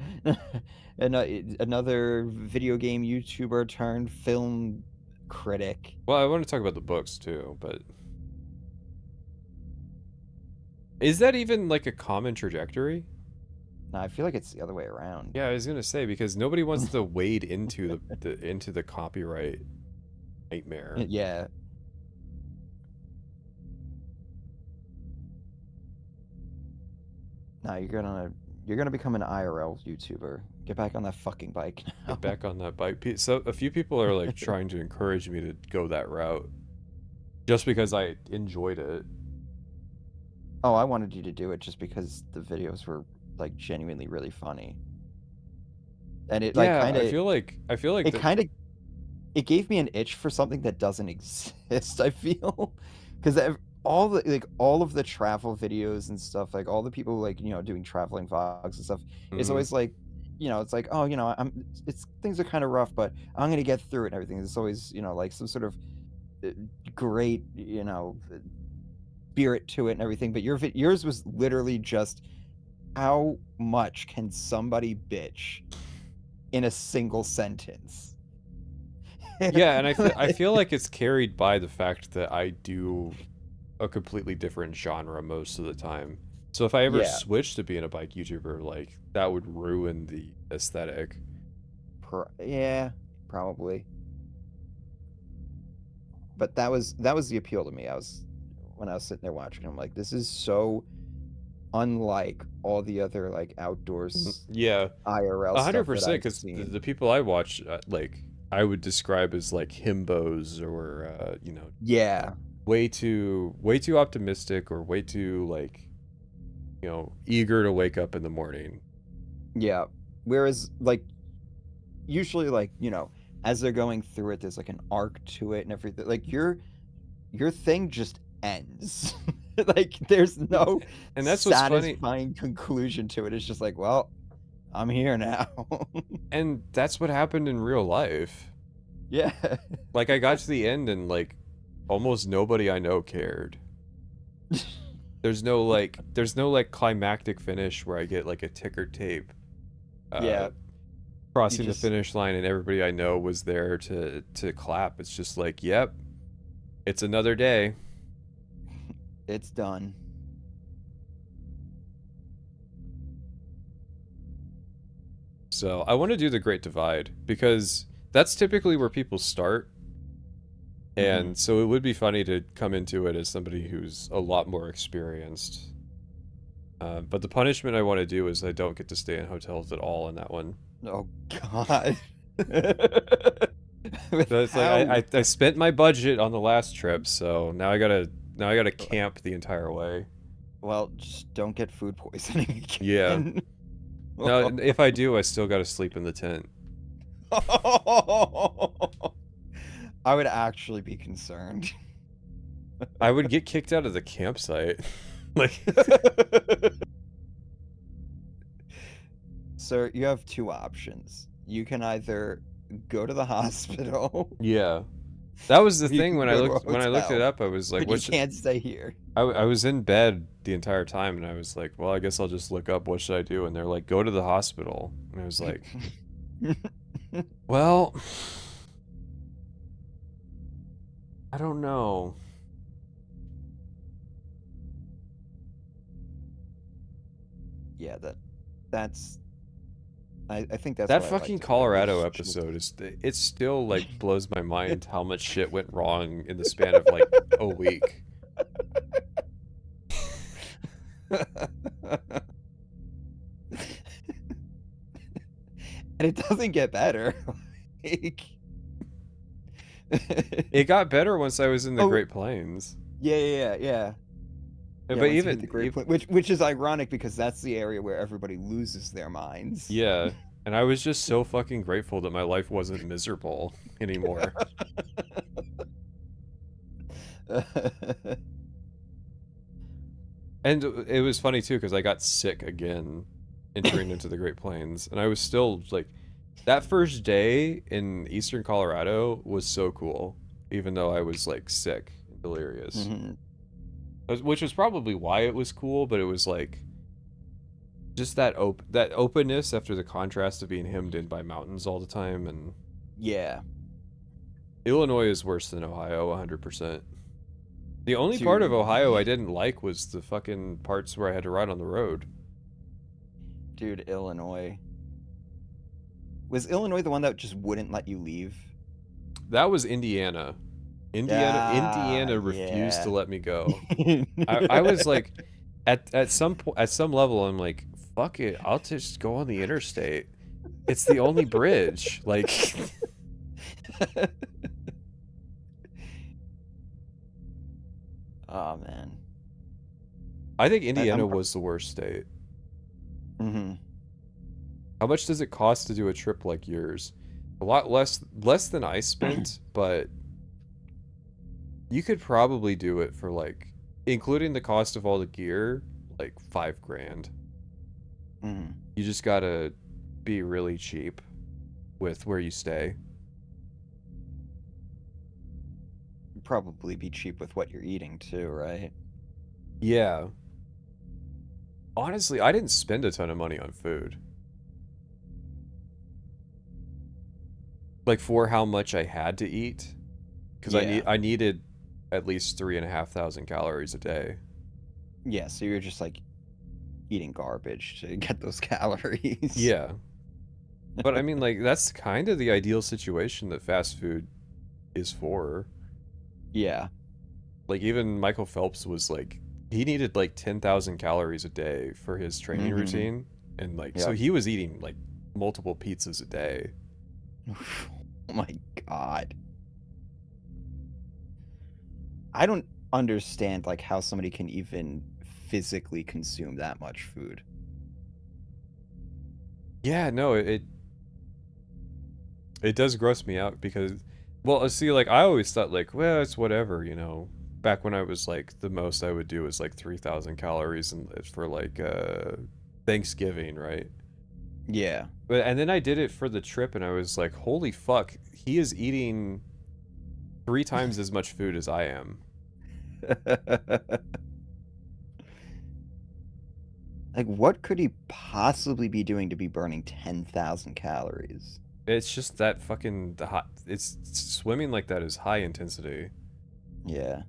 [SPEAKER 2] video game YouTuber turned film critic.
[SPEAKER 1] Well, I want to talk about the books too, but is that even like a common trajectory?
[SPEAKER 2] No, I feel like it's the other way around.
[SPEAKER 1] Yeah, I was gonna say because nobody wants to wade into the copyright nightmare.
[SPEAKER 2] Yeah. No, you're gonna become an IRL YouTuber. Get back on that fucking bike now.
[SPEAKER 1] Get back on that bike. So a few people are like trying to encourage me to go that route, just because I enjoyed it.
[SPEAKER 2] Oh, I wanted you to do it just because the videos were like genuinely really funny. And it like kind of
[SPEAKER 1] I feel like
[SPEAKER 2] it gave me an itch for something that doesn't exist, I feel. Because all of the travel videos and stuff, like all the people like, doing traveling vlogs and stuff, it's always like, it's like, oh, things are kind of rough, but I'm going to get through it and everything. It's always, like some sort of great, spirit to it and everything. But yours was literally just how much can somebody bitch in a single sentence?
[SPEAKER 1] Yeah, and I feel like it's carried by the fact that I do a completely different genre most of the time. So if I ever switched to being a bike YouTuber, like that would ruin the aesthetic.
[SPEAKER 2] Yeah, probably. But that was the appeal to me. When I was sitting there watching, I'm like, this is so unlike all the other like outdoors IRL
[SPEAKER 1] 100%, because the people I watch like I would describe as like himbos or way too optimistic or way too like eager to wake up in the morning.
[SPEAKER 2] Yeah, whereas like usually like as they're going through it, there's like an arc to it and everything. Like your thing just ends. Like there's no
[SPEAKER 1] and that's
[SPEAKER 2] satisfying
[SPEAKER 1] what's funny.
[SPEAKER 2] Conclusion to it. It's just like, well, I'm here now.
[SPEAKER 1] And that's what happened in real life.
[SPEAKER 2] Yeah.
[SPEAKER 1] Like I got to the end and like almost nobody I know cared. There's no like climactic finish where I get like a ticker tape. Crossing the finish line and everybody I know was there to clap. It's just like, yep, it's another day.
[SPEAKER 2] It's done.
[SPEAKER 1] So I want to do the Great Divide because that's typically where people start. And so it would be funny to come into it as somebody who's a lot more experienced. But the punishment I want to do is I don't get to stay in hotels at all in that one.
[SPEAKER 2] Oh God.
[SPEAKER 1] So it's like I spent my budget on the last trip, so now I gotta camp the entire way.
[SPEAKER 2] Well, just don't get food poisoning again.
[SPEAKER 1] Yeah. No, if I do, I still gotta sleep in the tent.
[SPEAKER 2] I would actually be concerned.
[SPEAKER 1] I would get kicked out of the campsite. Like
[SPEAKER 2] Sir, you have two options. You can either go to the hospital.
[SPEAKER 1] Yeah. That was the thing when I looked it up, I was like,
[SPEAKER 2] but you can't stay here.
[SPEAKER 1] I was in bed the entire time and I was like, well, I guess I'll just look up what should I do, and they're like, go to the hospital. And I was like, well, I don't know.
[SPEAKER 2] Yeah, that's I think that's
[SPEAKER 1] that fucking Colorado episode is it still like blows my mind how much shit went wrong in the span of like a week.
[SPEAKER 2] And it doesn't get better.
[SPEAKER 1] It got better once I was in the Great Plains.
[SPEAKER 2] Yeah.
[SPEAKER 1] But even
[SPEAKER 2] which is ironic because that's the area where everybody loses their minds.
[SPEAKER 1] Yeah, and I was just so fucking grateful that my life wasn't miserable anymore. And it was funny too because I got sick again entering into the Great Plains, and I was still like, that first day in eastern Colorado was so cool, even though I was like sick and delirious. Which was probably why it was cool, but it was like just that openness after the contrast of being hemmed in by mountains all the time. And
[SPEAKER 2] yeah,
[SPEAKER 1] Illinois is worse than Ohio 100%. The only part of Ohio I didn't like was the fucking parts where I had to ride on the road.
[SPEAKER 2] Dude, Illinois. Was Illinois the one that just wouldn't let you leave?
[SPEAKER 1] That was Indiana. Indiana refused to let me go. I was like, at some level, I'm like, fuck it, I'll just go on the interstate. It's the only bridge. Like,
[SPEAKER 2] oh man,
[SPEAKER 1] I think Indiana was the worst state. How much does it cost to do a trip like yours? A lot less than I spent, but you could probably do it for like, including the cost of all the gear, like $5,000. You just gotta be really cheap with where you stay.
[SPEAKER 2] Probably be cheap with what you're eating too, right?
[SPEAKER 1] Yeah. Honestly, I didn't spend a ton of money on food. Like for how much I had to eat, because I needed at least 3,500 calories a day.
[SPEAKER 2] Yeah, so you're just like eating garbage to get those calories.
[SPEAKER 1] Yeah. But I mean, like, that's kind of the ideal situation that fast food is for.
[SPEAKER 2] Yeah.
[SPEAKER 1] Like, even Michael Phelps was like, he needed like 10,000 calories a day for his training routine. And like, so he was eating like multiple pizzas a day.
[SPEAKER 2] Oh my God. I don't understand like how somebody can even physically consume that much food.
[SPEAKER 1] Yeah, no, it does gross me out because, well, see, like, I always thought like, well, it's whatever, you know. Back when I was like, the most I would do was like 3,000 calories for like Thanksgiving, right?
[SPEAKER 2] Yeah.
[SPEAKER 1] And then I did it for the trip and I was like, holy fuck, he is eating 3 times as much food as I am.
[SPEAKER 2] Like, what could he possibly be doing to be burning 10,000 calories?
[SPEAKER 1] It's just that fucking it's swimming like that is high intensity.
[SPEAKER 2] Yeah.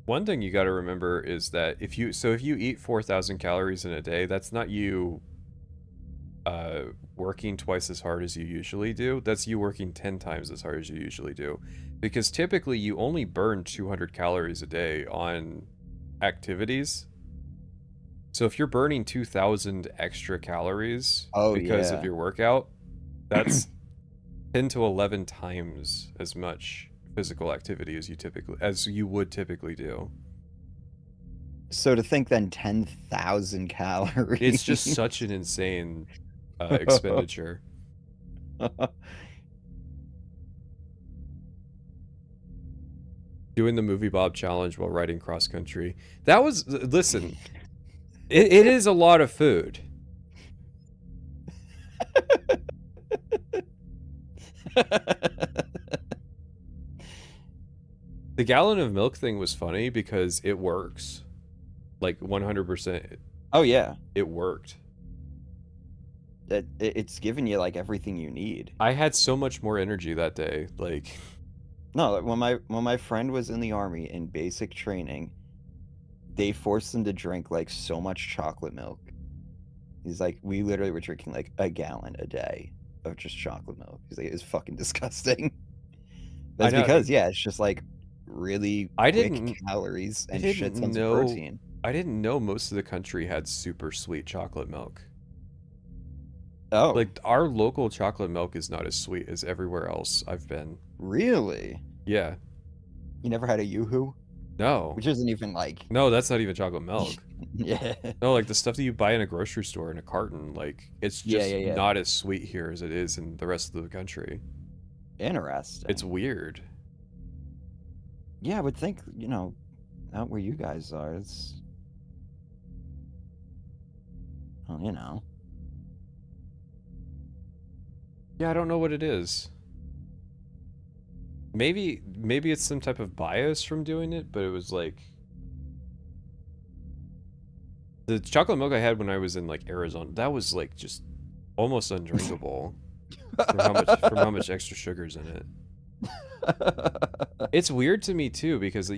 [SPEAKER 1] One thing you got to remember is that if you eat 4,000 calories in a day, that's not you working twice as hard as you usually do. That's you working 10 times as hard as you usually do. Because typically you only burn 200 calories a day on activities. So if you're burning 2,000 extra calories because of your workout, that's 10 to 11 times as much physical activity as you would typically do.
[SPEAKER 2] So to think then 10,000 calories.
[SPEAKER 1] It's just such an insane expenditure. Doing the Movie Bob challenge while riding cross country. That was, listen, it is a lot of food. The gallon of milk thing was funny because it works. Like 100%.
[SPEAKER 2] Oh yeah.
[SPEAKER 1] It worked.
[SPEAKER 2] It's giving you like everything you need.
[SPEAKER 1] I had so much more energy that day. Like,
[SPEAKER 2] no, when my friend was in the army in basic training, they forced him to drink like so much chocolate milk. He's like, we literally were drinking like a gallon a day of just chocolate milk. He's like, it was fucking disgusting. That's because it's just like really quick calories and shit tons of protein.
[SPEAKER 1] I didn't know most of the country had super sweet chocolate milk.
[SPEAKER 2] Oh.
[SPEAKER 1] Like, our local chocolate milk is not as sweet as everywhere else I've been.
[SPEAKER 2] Really?
[SPEAKER 1] Yeah.
[SPEAKER 2] You never had a Yoo-hoo?
[SPEAKER 1] No.
[SPEAKER 2] Which isn't even like...
[SPEAKER 1] No, that's not even chocolate milk.
[SPEAKER 2] Yeah.
[SPEAKER 1] No, like the stuff that you buy in a grocery store in a carton, like, it's just not as sweet here as it is in the rest of the country.
[SPEAKER 2] Interesting.
[SPEAKER 1] It's weird.
[SPEAKER 2] Yeah, I would think, you know, out where you guys are, it's... Well, you know.
[SPEAKER 1] Yeah, I don't know what it is. Maybe it's some type of bias from doing it, but it was like... The chocolate milk I had when I was in, like, Arizona, that was, like, just almost undrinkable from how much extra sugar's in it. It's weird to me, too, because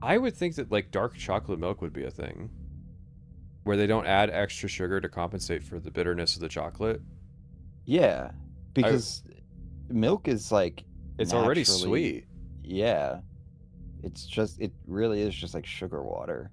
[SPEAKER 1] I would think that, like, dark chocolate milk would be a thing. Where they don't add extra sugar to compensate for the bitterness of the chocolate.
[SPEAKER 2] Yeah, because milk is, like...
[SPEAKER 1] It's already sweet.
[SPEAKER 2] Yeah. It's just... It really is just, like, sugar water.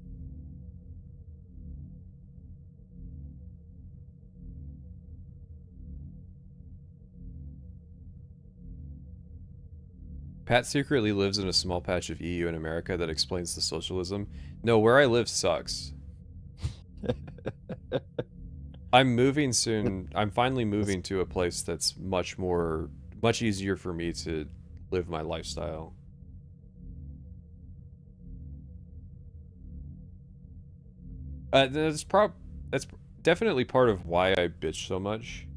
[SPEAKER 1] Pat secretly lives in a small patch of EU in America that explains the socialism. No, where I live sucks. I'm moving soon. I'm finally moving to a place that's much easier for me to live my lifestyle. That's definitely part of why I bitch so much.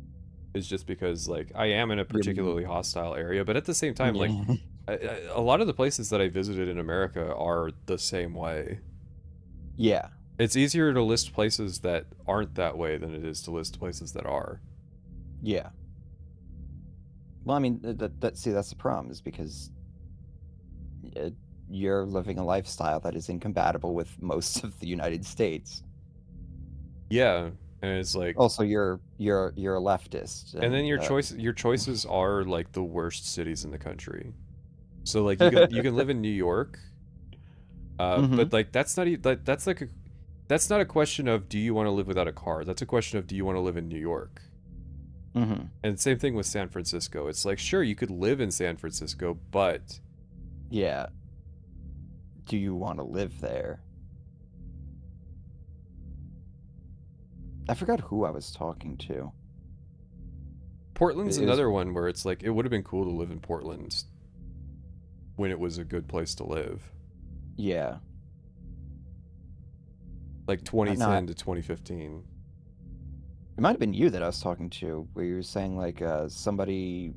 [SPEAKER 1] Is just because, like, I am in a particularly hostile area, but at the same time, like, a lot of the places that I visited in America are the same way.
[SPEAKER 2] Yeah.
[SPEAKER 1] It's easier to list places that aren't that way than it is to list places that are.
[SPEAKER 2] Yeah. Well, I mean, that's the problem, is because you're living a lifestyle that is incompatible with most of the United States.
[SPEAKER 1] Yeah, and it's like...
[SPEAKER 2] Also, you're a leftist.
[SPEAKER 1] And then your choices are, like, the worst cities in the country. So, like, you can live in New York, but, like, that's not a question of, do you want to live without a car? That's a question of, do you want to live in New York? And same thing with San Francisco. It's like, sure, you could live in San Francisco, but...
[SPEAKER 2] Yeah. Do you want to live there? I forgot who I was talking to.
[SPEAKER 1] Portland's another one where it's like, it would have been cool to live in Portland when it was a good place to live.
[SPEAKER 2] Yeah.
[SPEAKER 1] Like 2010 to 2015.
[SPEAKER 2] It might have been you that I was talking to, where you were saying, like, somebody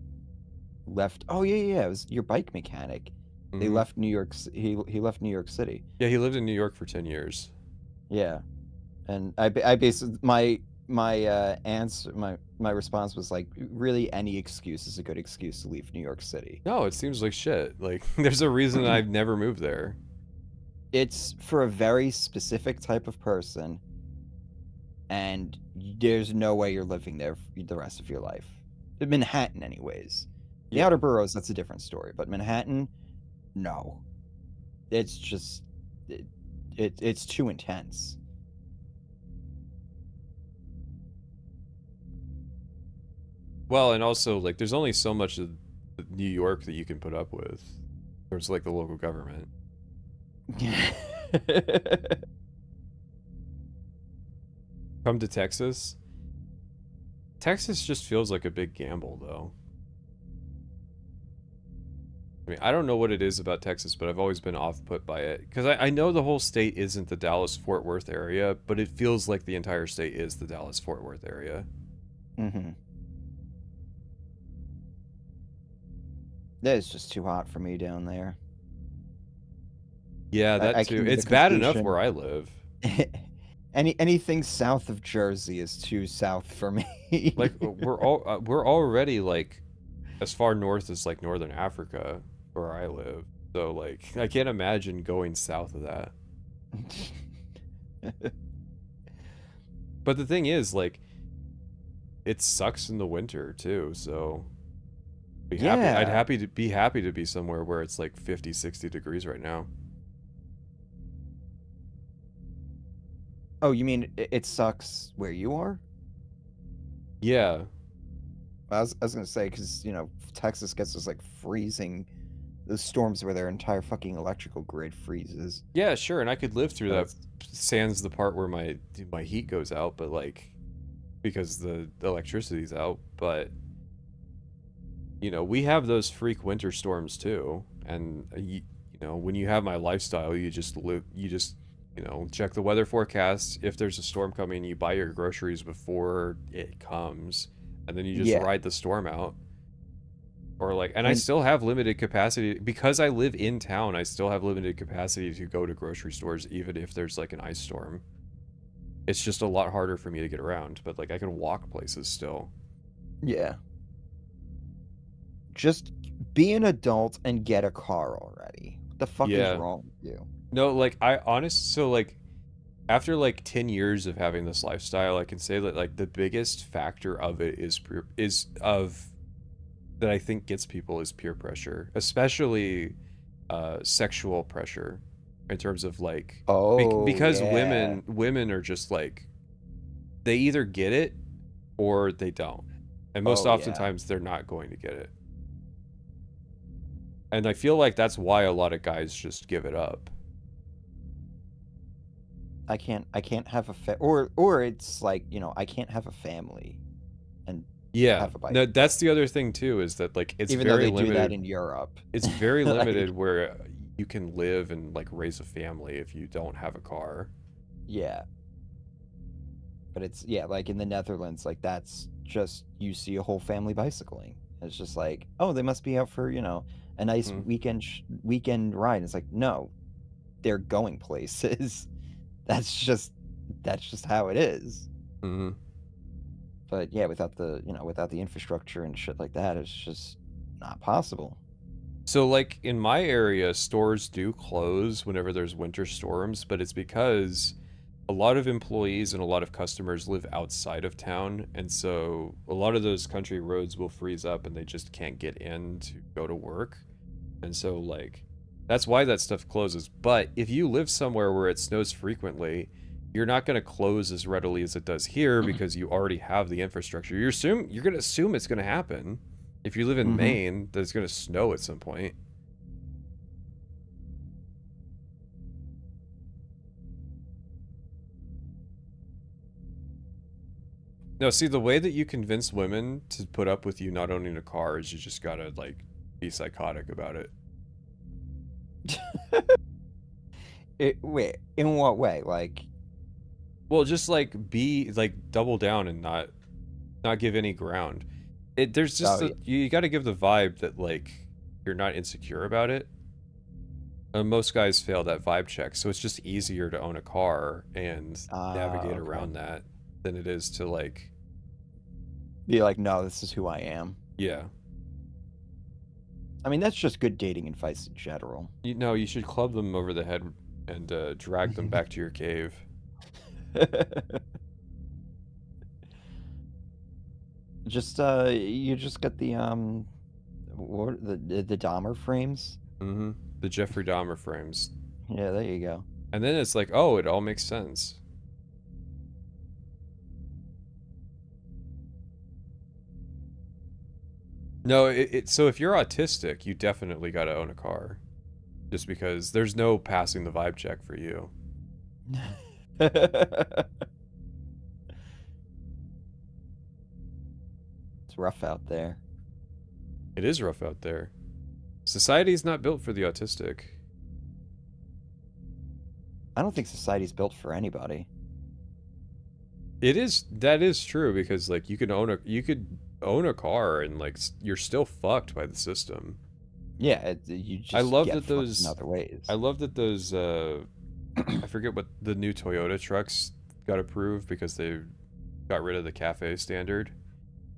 [SPEAKER 2] left... Oh, yeah, it was your bike mechanic. They left New York... He left New York City.
[SPEAKER 1] Yeah, he lived in New York for 10 years.
[SPEAKER 2] Yeah. And I basically... My answer... My response was, like, really any excuse is a good excuse to leave New York City.
[SPEAKER 1] No, it seems like shit. Like, there's a reason I've never moved there.
[SPEAKER 2] It's for a very specific type of person, and there's no way you're living there the rest of your life. In Manhattan, anyways. The outer boroughs, that's a different story, but Manhattan, no. It's just... It's too intense.
[SPEAKER 1] Well, and also, like, there's only so much of New York that you can put up with. There's, like, the local government. Come to Texas. Texas just feels like a big gamble, though. I mean, I don't know what it is about Texas, but I've always been off-put by it. Because I know the whole state isn't the Dallas-Fort Worth area, but it feels like the entire state is the Dallas-Fort Worth area.
[SPEAKER 2] Mm-hmm. It's just too hot for me down there.
[SPEAKER 1] Yeah, that too. It's bad enough where I live.
[SPEAKER 2] Anything south of Jersey is too south for me.
[SPEAKER 1] Like, we're already, like, as far north as, like, Northern Africa, where I live. So, like, I can't imagine going south of that. But the thing is, like, it sucks in the winter, too, so... I'd be happy to be somewhere where it's, like, 50, 60 degrees right now.
[SPEAKER 2] Oh, you mean it sucks where you are?
[SPEAKER 1] Yeah.
[SPEAKER 2] I was going to say, because, you know, Texas gets those, like, freezing... Those storms where their entire fucking electrical grid freezes.
[SPEAKER 1] Yeah, sure, and I could live through that, sans the part where my heat goes out, but, like... Because the electricity's out, but... You know, we have those freak winter storms, too. And, you know, when you have my lifestyle, you just live... You know, check the weather forecast. If there's a storm coming, you buy your groceries before it comes, and then you just ride the storm out. Or like, and I still have limited capacity because I live in town. I still have limited capacity to go to grocery stores, even if there's like an ice storm. It's just a lot harder for me to get around, but like I can walk places still.
[SPEAKER 2] Yeah. Just be an adult and get a car already. What the fuck is wrong with you?
[SPEAKER 1] No, like so like after like 10 years of having this lifestyle, I can say that like the biggest factor of it that I think gets people is peer pressure, especially sexual pressure in terms of like because women are just like they either get it or they don't. And most oftentimes they're not going to get it. And I feel like that's why a lot of guys just give it up.
[SPEAKER 2] I can't have or it's like, you know, I can't have a family and have a bike.
[SPEAKER 1] No, that's the other thing too, is that like it's
[SPEAKER 2] even
[SPEAKER 1] very
[SPEAKER 2] though they
[SPEAKER 1] limited.
[SPEAKER 2] Do that in Europe.
[SPEAKER 1] It's very limited where you can live and like raise a family if you don't have a car.
[SPEAKER 2] Yeah. But it's like in the Netherlands, like that's just you see a whole family bicycling. It's just like, oh, they must be out for, you know, a nice weekend ride. And it's like, no, they're going places. That's just how it is.
[SPEAKER 1] Mm-hmm.
[SPEAKER 2] But yeah, without the infrastructure and shit like that, it's just not possible.
[SPEAKER 1] So like in my area, stores do close whenever there's winter storms, but it's because a lot of employees and a lot of customers live outside of town, and so a lot of those country roads will freeze up and they just can't get in to go to work. And so like that's why that stuff closes. But if you live somewhere where it snows frequently, you're not going to close as readily as it does here because you already have the infrastructure. You're going to assume it's going to happen. If you live in Maine, that it's going to snow at some point. No, see, the way that you convince women to put up with you not owning a car is you just got to like be psychotic about it.
[SPEAKER 2] Wait, in what way? Like,
[SPEAKER 1] well, just like be like double down and not give any ground. There's just you got to give the vibe that like you're not insecure about it. Most guys fail that vibe check, so it's just easier to own a car and navigate around that than it is to like
[SPEAKER 2] be like, no, this is who I am.
[SPEAKER 1] Yeah. I
[SPEAKER 2] mean, that's just good dating advice in general.
[SPEAKER 1] You know, you should club them over the head and drag them back to your cave.
[SPEAKER 2] Just you just got the what the Dahmer frames.
[SPEAKER 1] Mm-hmm. The Jeffrey Dahmer frames.
[SPEAKER 2] Yeah, there you go.
[SPEAKER 1] And then it's like, oh, it all makes sense. No, so if you're autistic, you definitely got to own a car. Just because there's no passing the vibe check for you.
[SPEAKER 2] It's rough out there.
[SPEAKER 1] It is rough out there. Society's not built for the autistic.
[SPEAKER 2] I don't think society's built for anybody.
[SPEAKER 1] That is true, because like you could own a car and like you're still fucked by the system.
[SPEAKER 2] Yeah, you just
[SPEAKER 1] I love
[SPEAKER 2] get
[SPEAKER 1] that those
[SPEAKER 2] in other ways.
[SPEAKER 1] I love that those I forget what the new Toyota trucks got approved because they got rid of the cafe standard.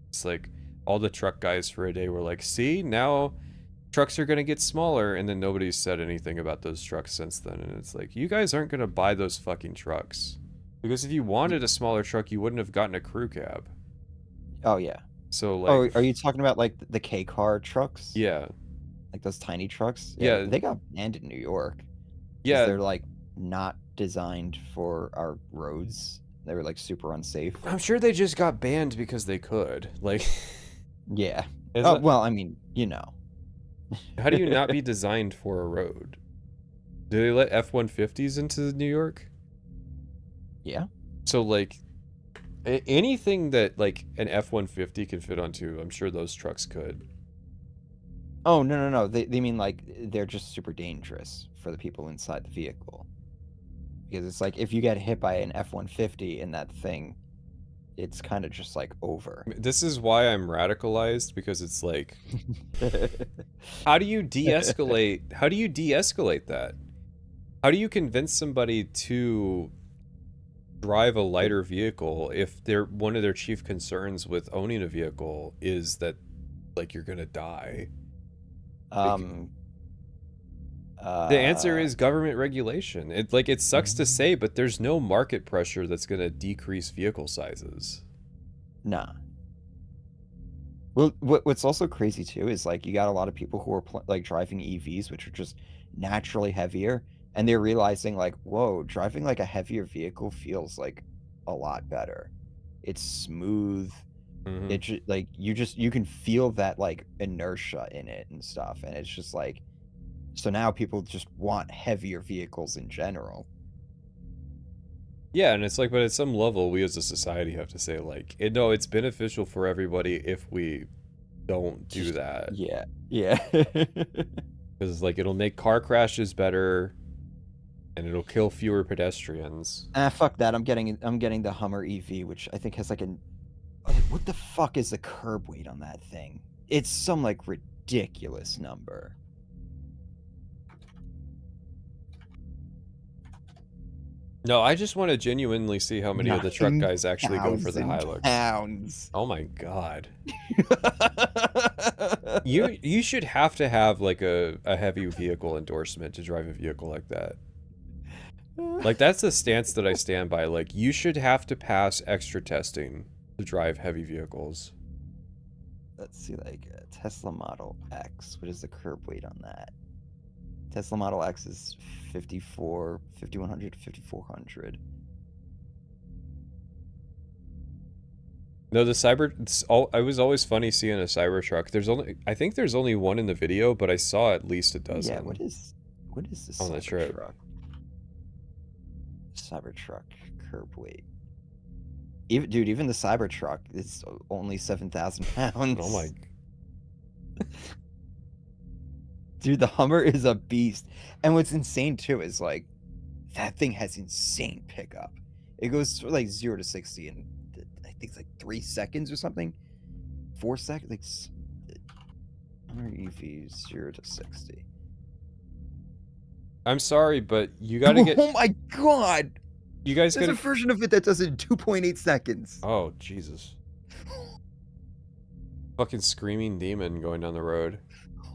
[SPEAKER 1] It's like all the truck guys for a day were like, see, now trucks are gonna get smaller, and then nobody's said anything about those trucks since then. And it's like, you guys aren't gonna buy those fucking trucks. Because if you wanted a smaller truck, you wouldn't have gotten a crew cab.
[SPEAKER 2] Oh yeah.
[SPEAKER 1] So like,
[SPEAKER 2] are you talking about like the K car trucks?
[SPEAKER 1] Yeah.
[SPEAKER 2] Like those tiny trucks?
[SPEAKER 1] Yeah.
[SPEAKER 2] They got banned in New York.
[SPEAKER 1] Yeah.
[SPEAKER 2] They're like not designed for our roads. They were like super unsafe.
[SPEAKER 1] I'm sure they just got banned because they could. Like,
[SPEAKER 2] yeah. Oh, well, I mean, you know.
[SPEAKER 1] How do you not be designed for a road? Do they let F-150s into New York?
[SPEAKER 2] Yeah. So
[SPEAKER 1] like anything that like an F-150 can fit onto, I'm sure those trucks could.
[SPEAKER 2] Oh, no. They mean like they're just super dangerous for the people inside the vehicle. Because it's like if you get hit by an F-150 in that thing, it's kind of just like over.
[SPEAKER 1] This is why I'm radicalized, because it's like how do you de-escalate that? How do you convince somebody to drive a lighter vehicle if one of their chief concerns with owning a vehicle is that like you're gonna die? The answer is government regulation. It sucks to say, but there's no market pressure that's gonna decrease vehicle sizes.
[SPEAKER 2] Nah. Well, what's also crazy too is like you got a lot of people who are like driving EVs, which are just naturally heavier, and they're realizing like, whoa, driving like a heavier vehicle feels like a lot better. It's smooth.
[SPEAKER 1] Mm-hmm.
[SPEAKER 2] It like you can feel that like inertia in it and stuff, and it's just like, so now people just want heavier vehicles in general.
[SPEAKER 1] Yeah, and it's like, but at some level, we as a society have to say like, no, it's beneficial for everybody if we don't do that.
[SPEAKER 2] Yeah.
[SPEAKER 1] Because like it'll make car crashes better, and it'll kill fewer pedestrians.
[SPEAKER 2] Fuck that. I'm getting the Hummer EV, which I think has like what the fuck is the curb weight on that thing? It's some like ridiculous number.
[SPEAKER 1] No, I just want to genuinely see how many of the truck guys actually go for the Hilux.
[SPEAKER 2] Pounds.
[SPEAKER 1] Oh my god. You should have to have like a heavy vehicle endorsement to drive a vehicle like that. Like that's the stance that I stand by. Like you should have to pass extra testing to drive heavy vehicles.
[SPEAKER 2] Let's see, like Tesla Model X. What is the curb weight on that? Tesla Model X is 5,100 to 5,400.
[SPEAKER 1] No, I was always funny seeing a Cybertruck. I think there's only one in the video, but I saw at least a dozen.
[SPEAKER 2] Yeah, what is this
[SPEAKER 1] on the trip?
[SPEAKER 2] Cybertruck curb weight. Even the Cybertruck is only 7,000 pounds.
[SPEAKER 1] Oh my.
[SPEAKER 2] Dude, the Hummer is a beast. And what's insane too is like that thing has insane pickup. It goes from like 0 to 60 in I think it's like 3 seconds or something. 4 seconds. Like Hummer EV 0 to 60.
[SPEAKER 1] I'm sorry, but you gotta get.
[SPEAKER 2] Oh my god!
[SPEAKER 1] You guys
[SPEAKER 2] There's a version of it that does it in 2.8 seconds.
[SPEAKER 1] Oh Jesus! Fucking screaming demon going down the road.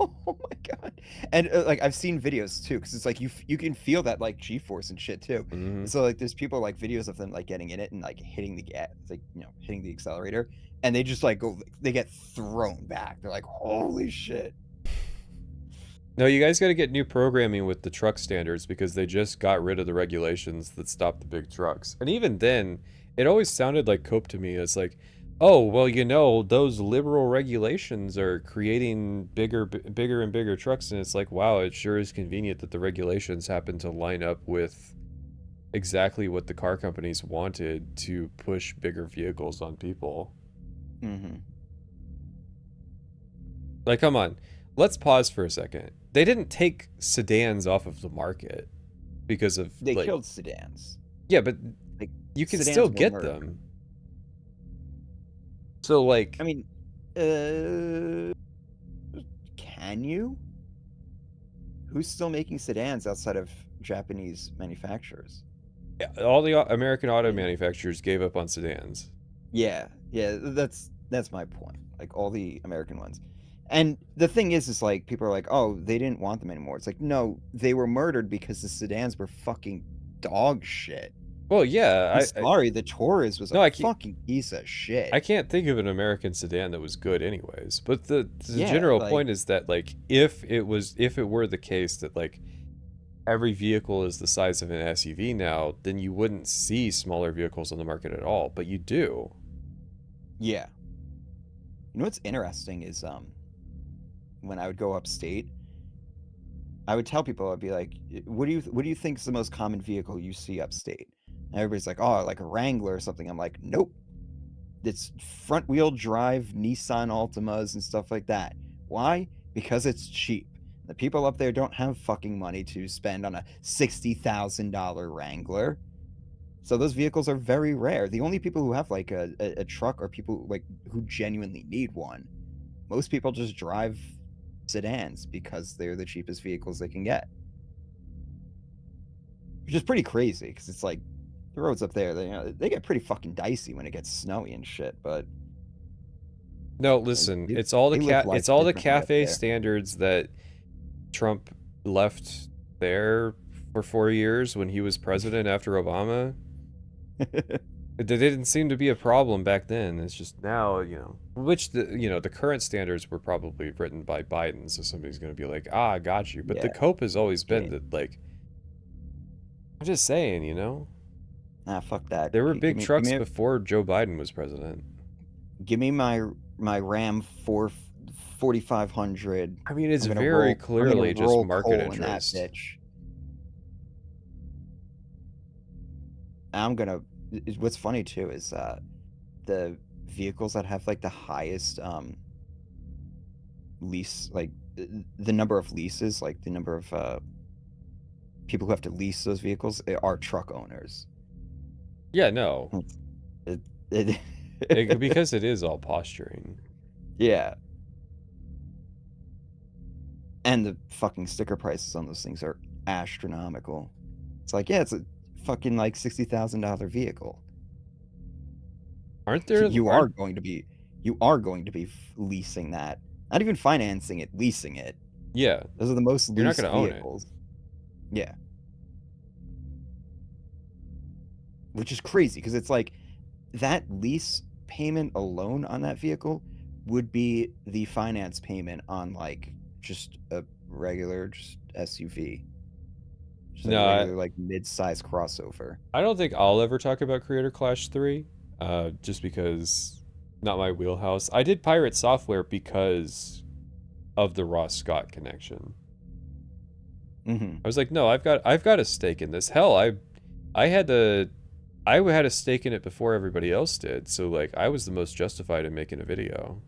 [SPEAKER 2] Oh my god! And like I've seen videos too, because it's like you can feel that like G-force and shit too.
[SPEAKER 1] Mm-hmm.
[SPEAKER 2] So like there's people like videos of them like getting in it and like hitting the gas, like hitting the accelerator, and they just like they get thrown back. They're like, holy shit.
[SPEAKER 1] No, you guys got to get new programming with the truck standards because they just got rid of the regulations that stopped the big trucks. And even then, it always sounded like cope to me. It's like, oh, well, those liberal regulations are creating bigger and bigger trucks. And it's like, wow, it sure is convenient that the regulations happen to line up with exactly what the car companies wanted to push bigger vehicles on people.
[SPEAKER 2] Mm-hmm.
[SPEAKER 1] Like, come on. Let's pause for a second. They didn't take sedans off of the market because of
[SPEAKER 2] they killed sedans.
[SPEAKER 1] Yeah, but
[SPEAKER 2] like,
[SPEAKER 1] you can still get them. So like,
[SPEAKER 2] I mean, can you? Who's still making sedans outside of Japanese manufacturers?
[SPEAKER 1] Yeah, all the American auto manufacturers gave up on sedans.
[SPEAKER 2] Yeah, that's my point. Like all the American ones. And the thing is like, people are like, oh, they didn't want them anymore. It's like, no, they were murdered because the sedans were fucking dog shit.
[SPEAKER 1] Well, yeah.
[SPEAKER 2] I'm sorry, the Taurus was a fucking piece of shit.
[SPEAKER 1] I can't think of an American sedan that was good anyways. But the general point is that, like, if it were the case that, like, every vehicle is the size of an SUV now, then you wouldn't see smaller vehicles on the market at all. But you do.
[SPEAKER 2] Yeah. You know what's interesting is, when I would go upstate, I would tell people, I'd be like, what do you think is the most common vehicle you see upstate? And everybody's like, oh, like a Wrangler or something. I'm like, nope. It's front wheel drive Nissan Altimas and stuff like that. Why? Because it's cheap. The people up there don't have fucking money to spend on a $60,000 Wrangler. So those vehicles are very rare. The only people who have like a truck are people like who genuinely need one. Most people just drive sedans because they're the cheapest vehicles they can get, which is pretty crazy because it's like the roads up there, they get pretty fucking dicey when it gets snowy and shit. But
[SPEAKER 1] no, listen, it's all the cafe standards that Trump left there for 4 years when he was president after Obama. It didn't seem to be a problem back then. It's just now, which the current standards were probably written by Biden, so somebody's going to be like, I got you. But the cope has always been that, like, I'm just saying,
[SPEAKER 2] Nah, fuck that.
[SPEAKER 1] There were big trucks before Joe Biden was president.
[SPEAKER 2] Give me my Ram 4500.
[SPEAKER 1] I mean, it's very clearly just market interest.
[SPEAKER 2] What's funny too is the vehicles that have like the highest lease, like the number of leases, like the number of people who have to lease those vehicles are truck owners.
[SPEAKER 1] Yeah, no. Because it is all posturing.
[SPEAKER 2] Yeah. And the fucking sticker prices on those things are astronomical. It's like, yeah, it's a fucking like $60,000 vehicle.
[SPEAKER 1] Aren't there?
[SPEAKER 2] You are going to be leasing that. Not even financing it, leasing it.
[SPEAKER 1] Yeah.
[SPEAKER 2] Those are the most leased
[SPEAKER 1] You're not going to
[SPEAKER 2] vehicles.
[SPEAKER 1] Own it.
[SPEAKER 2] Yeah. Which is crazy because it's like that lease payment alone on that vehicle would be the finance payment on like just a regular SUV. Just a regular, like mid-size crossover.
[SPEAKER 1] I don't think I'll ever talk about Creator Clash 3, just because not my wheelhouse. I did pirate software because of the Ross Scott connection.
[SPEAKER 2] Mm-hmm.
[SPEAKER 1] I was like, no, I've got a stake in this. Hell, I had a stake in it before everybody else did. So like, I was the most justified in making a video.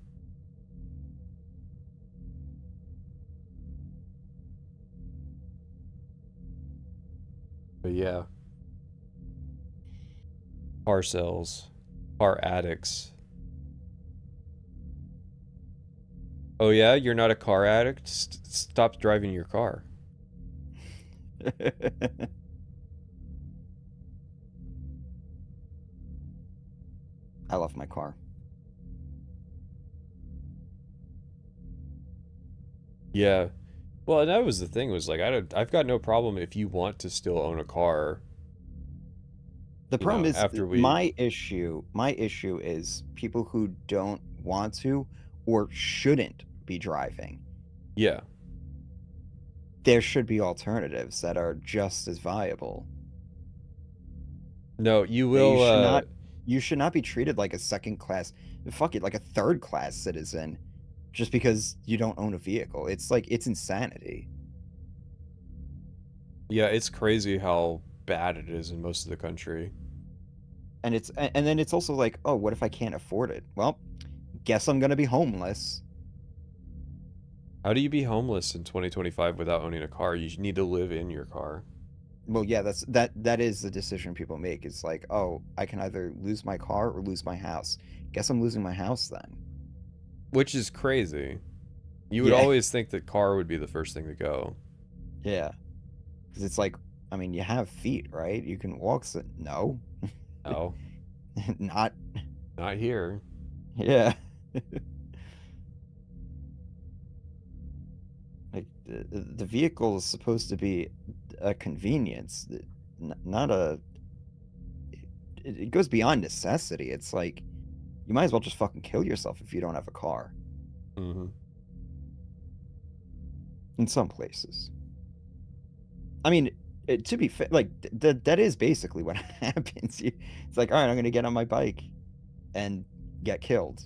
[SPEAKER 1] But yeah. Car sales. Car addicts. Oh yeah? You're not a car addict? Stop driving your car.
[SPEAKER 2] I love my car.
[SPEAKER 1] Yeah. Well, and that was the thing, was like, I've got no problem if you want to still own a car.
[SPEAKER 2] The problem is, my issue is people who don't want to or shouldn't be driving.
[SPEAKER 1] Yeah.
[SPEAKER 2] There should be alternatives that are just as viable.
[SPEAKER 1] No, you will.
[SPEAKER 2] You should not be treated like a second class, like a third class citizen, just because you don't own a vehicle. It's like, it's insanity.
[SPEAKER 1] Yeah, it's crazy how bad it is in most of the country.
[SPEAKER 2] And then it's also like, oh, what if I can't afford it? Well, guess I'm gonna be homeless.
[SPEAKER 1] How do you be homeless in 2025 without owning a car? You need to live in your car.
[SPEAKER 2] Well, yeah, that is the decision people make. It's like, oh, I can either lose my car or lose my house. Guess I'm losing my house then.
[SPEAKER 1] Which is crazy. You would always think that car would be the first thing to go.
[SPEAKER 2] Yeah. Because it's like, I mean, you have feet, right? You can walk. No.
[SPEAKER 1] No.
[SPEAKER 2] Not
[SPEAKER 1] here.
[SPEAKER 2] Yeah. Like, the vehicle is supposed to be a convenience, not a... It goes beyond necessity. It's like, you might as well just fucking kill yourself if you don't have a car.
[SPEAKER 1] Mm-hmm.
[SPEAKER 2] In some places. I mean, to be fair, like, that is basically what happens. It's like, all right, I'm going to get on my bike and get killed.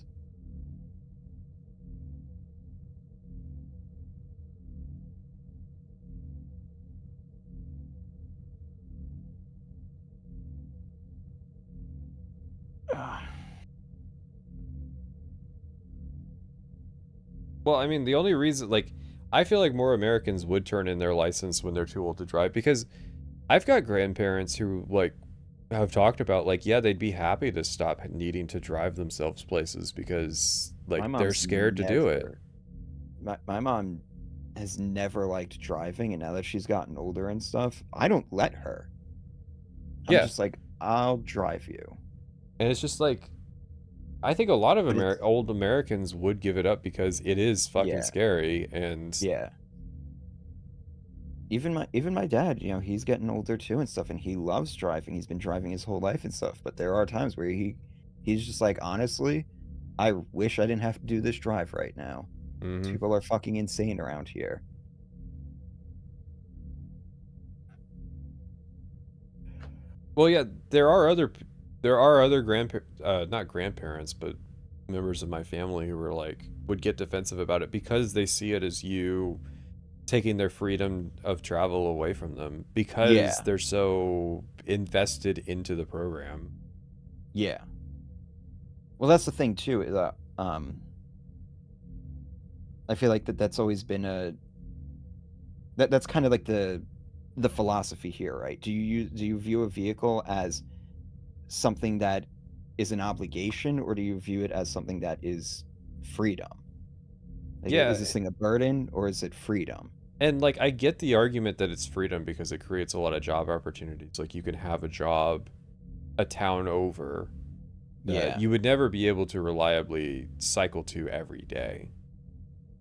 [SPEAKER 1] Well, I mean, the only reason, like, I feel like more Americans would turn in their license when they're too old to drive, because I've got grandparents who, like, have talked about, like, yeah, they'd be happy to stop needing to drive themselves places because, like, they're scared to do it.
[SPEAKER 2] My mom has never liked driving, and now that she's gotten older and stuff, I don't let her. I'm just like, I'll drive you.
[SPEAKER 1] And it's just like, I think a lot of old Americans would give it up because it is fucking scary. And
[SPEAKER 2] yeah, even my dad, you know, he's getting older too and stuff, and he loves driving. He's been driving his whole life and stuff, but there are times where he's just like, honestly, I wish I didn't have to do this drive right now.
[SPEAKER 1] Mm-hmm.
[SPEAKER 2] People are fucking insane around here.
[SPEAKER 1] Well, yeah, there are other not grandparents, but members of my family who are like, would get defensive about it because they see it as you taking their freedom of travel away from them because they're so invested into the program.
[SPEAKER 2] Yeah. Well, that's the thing too, is that I feel like that's always been that's kind of like the philosophy here, right? Do you view a vehicle as something that is an obligation, or do you view it as something that is freedom? Like, is this thing a burden or is it freedom?
[SPEAKER 1] And like, I get the argument that it's freedom because it creates a lot of job opportunities. Like, you can have a job a town over that you would never be able to reliably cycle to every day.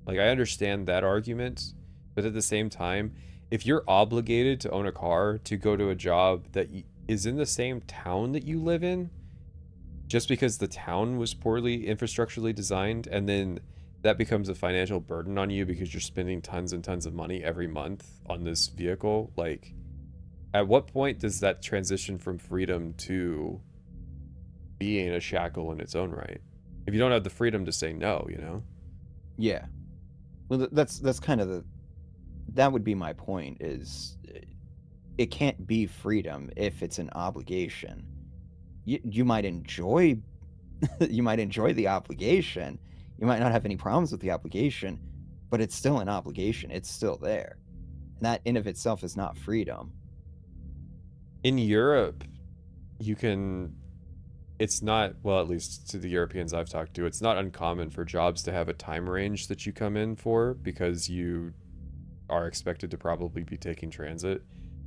[SPEAKER 1] Like, I understand that argument, but at the same time, if you're obligated to own a car to go to a job that is in the same town that you live in, just because the town was poorly infrastructurally designed, and then that becomes a financial burden on you because you're spending tons and tons of money every month on this vehicle, like, at what point does that transition from freedom to being a shackle in its own right? If you don't have the freedom to say no, you know?
[SPEAKER 2] Yeah. Well, that's kind of that would be my point, is it can't be freedom if it's an obligation. You might enjoy the obligation. You might not have any problems with the obligation, but it's still an obligation. It's still there. And that in of itself is not freedom.
[SPEAKER 1] In Europe, it's not, well, at least to the Europeans I've talked to, it's not uncommon for jobs to have a time range that you come in for because you are expected to probably be taking transit.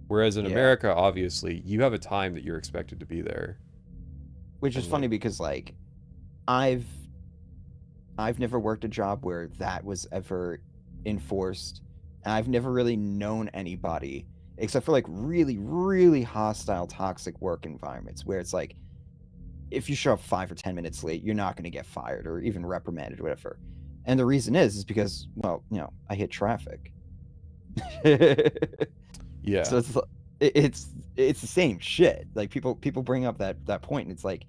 [SPEAKER 1] Whereas in America, obviously, you have a time that you're expected to be there.
[SPEAKER 2] Which is funny because, like, I've never worked a job where that was ever enforced. And I've never really known anybody, except for like really, really hostile, toxic work environments where it's like, if you show up 5 or 10 minutes late, you're not going to get fired or even reprimanded or whatever. And the reason is because, well, I hit traffic.
[SPEAKER 1] Yeah.
[SPEAKER 2] So it's the same shit. Like people bring up that point, and it's like,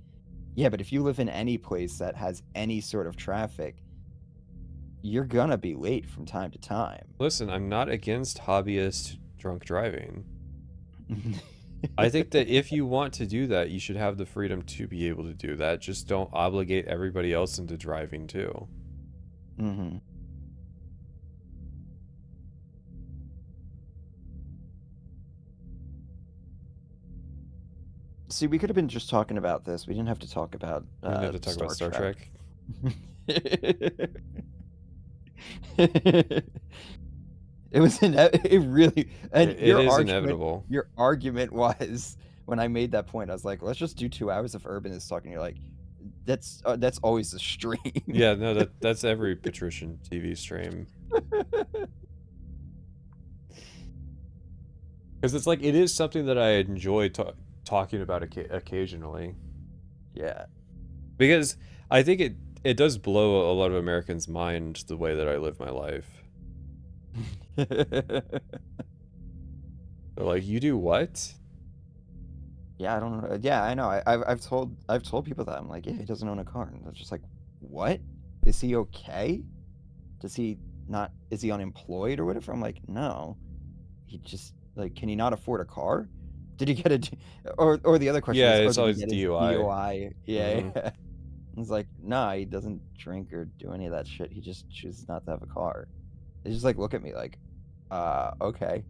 [SPEAKER 2] yeah, but if you live in any place that has any sort of traffic, you're gonna be late from time to time.
[SPEAKER 1] Listen, I'm not against hobbyist drunk driving. I think that if you want to do that, you should have the freedom to be able to do that. Just don't obligate everybody else into driving too.
[SPEAKER 2] Mm-hmm. See, we could have been just talking about this. We didn't have to talk about
[SPEAKER 1] we didn't have to talk about Star Trek.
[SPEAKER 2] It was it really, and
[SPEAKER 1] it is inevitable.
[SPEAKER 2] Your argument was, when I made that point, I was like, let's just do 2 hours of urbanist talk, and you're like, that's always the stream.
[SPEAKER 1] Yeah, no, that's every Patrician TV stream. Because it's like, it is something that I enjoy talking about occasionally.
[SPEAKER 2] Yeah.
[SPEAKER 1] Because I think it does blow a lot of Americans' mind the way that I live my life. They're like, you do what?
[SPEAKER 2] Yeah, I don't know. Yeah, I know. I've told people that. I'm like, yeah, he doesn't own a car. And they're just like, what? Is he okay? Is he unemployed or whatever? I'm like, no. He just, like, can he not afford a car? Did he get a, or the other question
[SPEAKER 1] yeah,
[SPEAKER 2] is,
[SPEAKER 1] it's always DUI.
[SPEAKER 2] DUI. Yeah, yeah. It's like, nah, he doesn't drink or do any of that shit. He just chooses not to have a car. They just like look at me like, okay.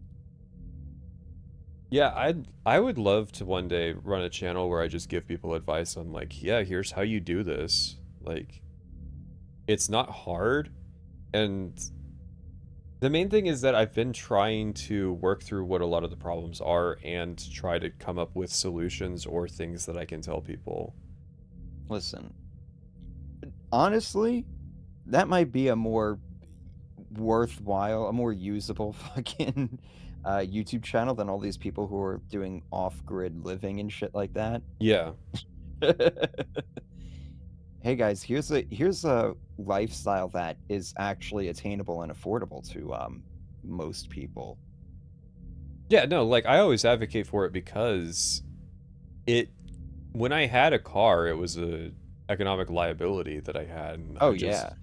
[SPEAKER 1] Yeah, I would love to one day run a channel where I just give people advice on like, yeah, here's how you do this. Like, it's not hard. And the main thing is that I've been trying to work through what a lot of the problems are and try to come up with solutions or things that I can tell people.
[SPEAKER 2] Listen, honestly, that might be a more worthwhile, a more usable fucking YouTube channel than all these people who are doing off-grid living and shit like that.
[SPEAKER 1] Yeah.
[SPEAKER 2] Hey guys, here's a lifestyle that is actually attainable and affordable to most people.
[SPEAKER 1] Yeah, no, like I always advocate for it because when I had a car, it was a economic liability that I had. And
[SPEAKER 2] yeah.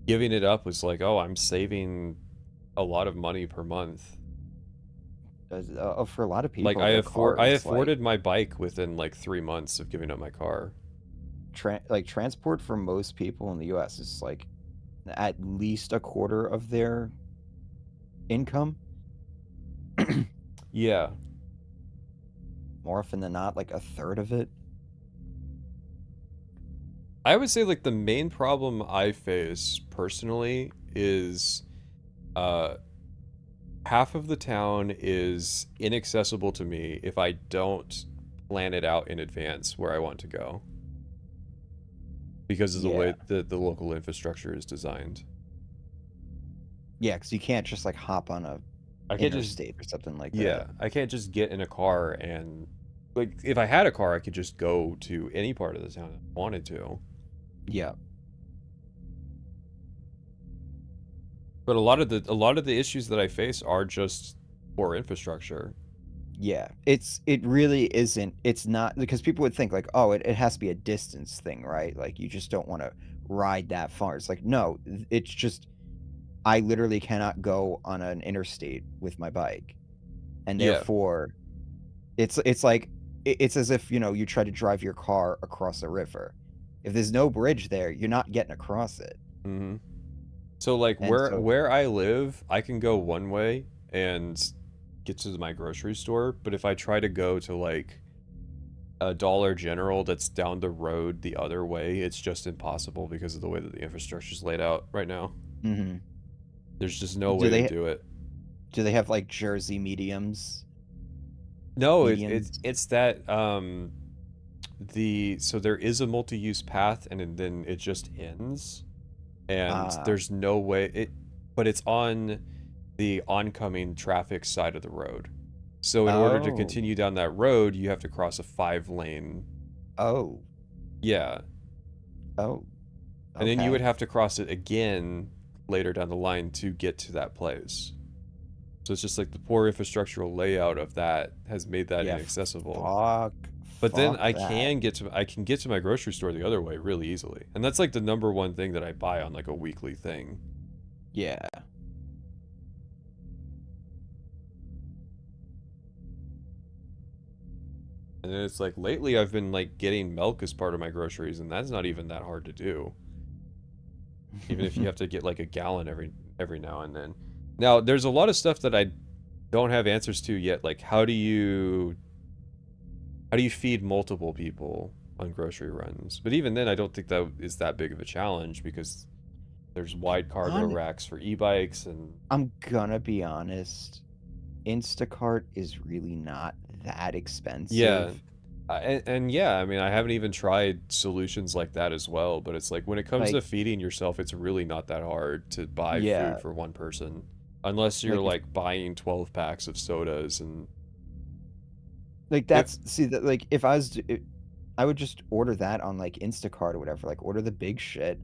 [SPEAKER 1] Giving it up was like, oh, I'm saving a lot of money per month.
[SPEAKER 2] For a lot of people,
[SPEAKER 1] like I afforded my bike within like 3 months of giving up my car.
[SPEAKER 2] Transport for most people in the U.S. is like at least a quarter of their income.
[SPEAKER 1] Yeah.
[SPEAKER 2] More often than not, like a third of it.
[SPEAKER 1] I would say like the main problem I face personally is half of the town is inaccessible to me if I don't plan it out in advance where I want to go. Because of the way that the local infrastructure is designed.
[SPEAKER 2] Yeah, because you can't just like hop on a interstate or something like that.
[SPEAKER 1] Yeah, I can't just get in a car and like if I had a car, I could just go to any part of the town I wanted to.
[SPEAKER 2] Yeah.
[SPEAKER 1] But a lot of the issues that I face are just poor infrastructure.
[SPEAKER 2] Yeah, it really isn't. It's not, because people would think like, oh, it has to be a distance thing, right? Like you just don't want to ride that far. It's like, no, it's just I literally cannot go on an interstate with my bike, and therefore, it's like it's as if you try to drive your car across a river. If there's no bridge there, you're not getting across it.
[SPEAKER 1] Mm-hmm. So like where I live, I can go one way and get to my grocery store, but if I try to go to like a Dollar General that's down the road the other way, it's just impossible because of the way that the infrastructure is laid out right now.
[SPEAKER 2] Mm-hmm.
[SPEAKER 1] There's just no way to do it.
[SPEAKER 2] Do they have like Jersey mediums?
[SPEAKER 1] No, it's that so there is a multi-use path and then it just ends, and there's no way but it's on the oncoming traffic side of the road. So in order to continue down that road, you have to cross a 5-lane.
[SPEAKER 2] Oh.
[SPEAKER 1] Yeah.
[SPEAKER 2] Oh.
[SPEAKER 1] And then you would have to cross it again later down the line to get to that place. So it's just like the poor infrastructural layout of that has made that inaccessible. But then I can get to my grocery store the other way really easily. And that's like the #1 thing that I buy on like a weekly thing.
[SPEAKER 2] Yeah.
[SPEAKER 1] And then it's like lately I've been like getting milk as part of my groceries, and that's not even that hard to do. Even if you have to get like a gallon every now and then. Now, there's a lot of stuff that I don't have answers to yet, like how do you feed multiple people on grocery runs? But even then, I don't think that is that big of a challenge because there's wide cargo racks for e-bikes and...
[SPEAKER 2] I'm gonna be honest, Instacart is really not that expensive.
[SPEAKER 1] Yeah. And yeah, I mean, I haven't even tried solutions like that as well, but it's like when it comes to feeding yourself, it's really not that hard to buy food for one person. Unless you're like buying 12 packs of sodas and...
[SPEAKER 2] Like that's, like if I was, I would just order that on like Instacart or whatever, like order the big shit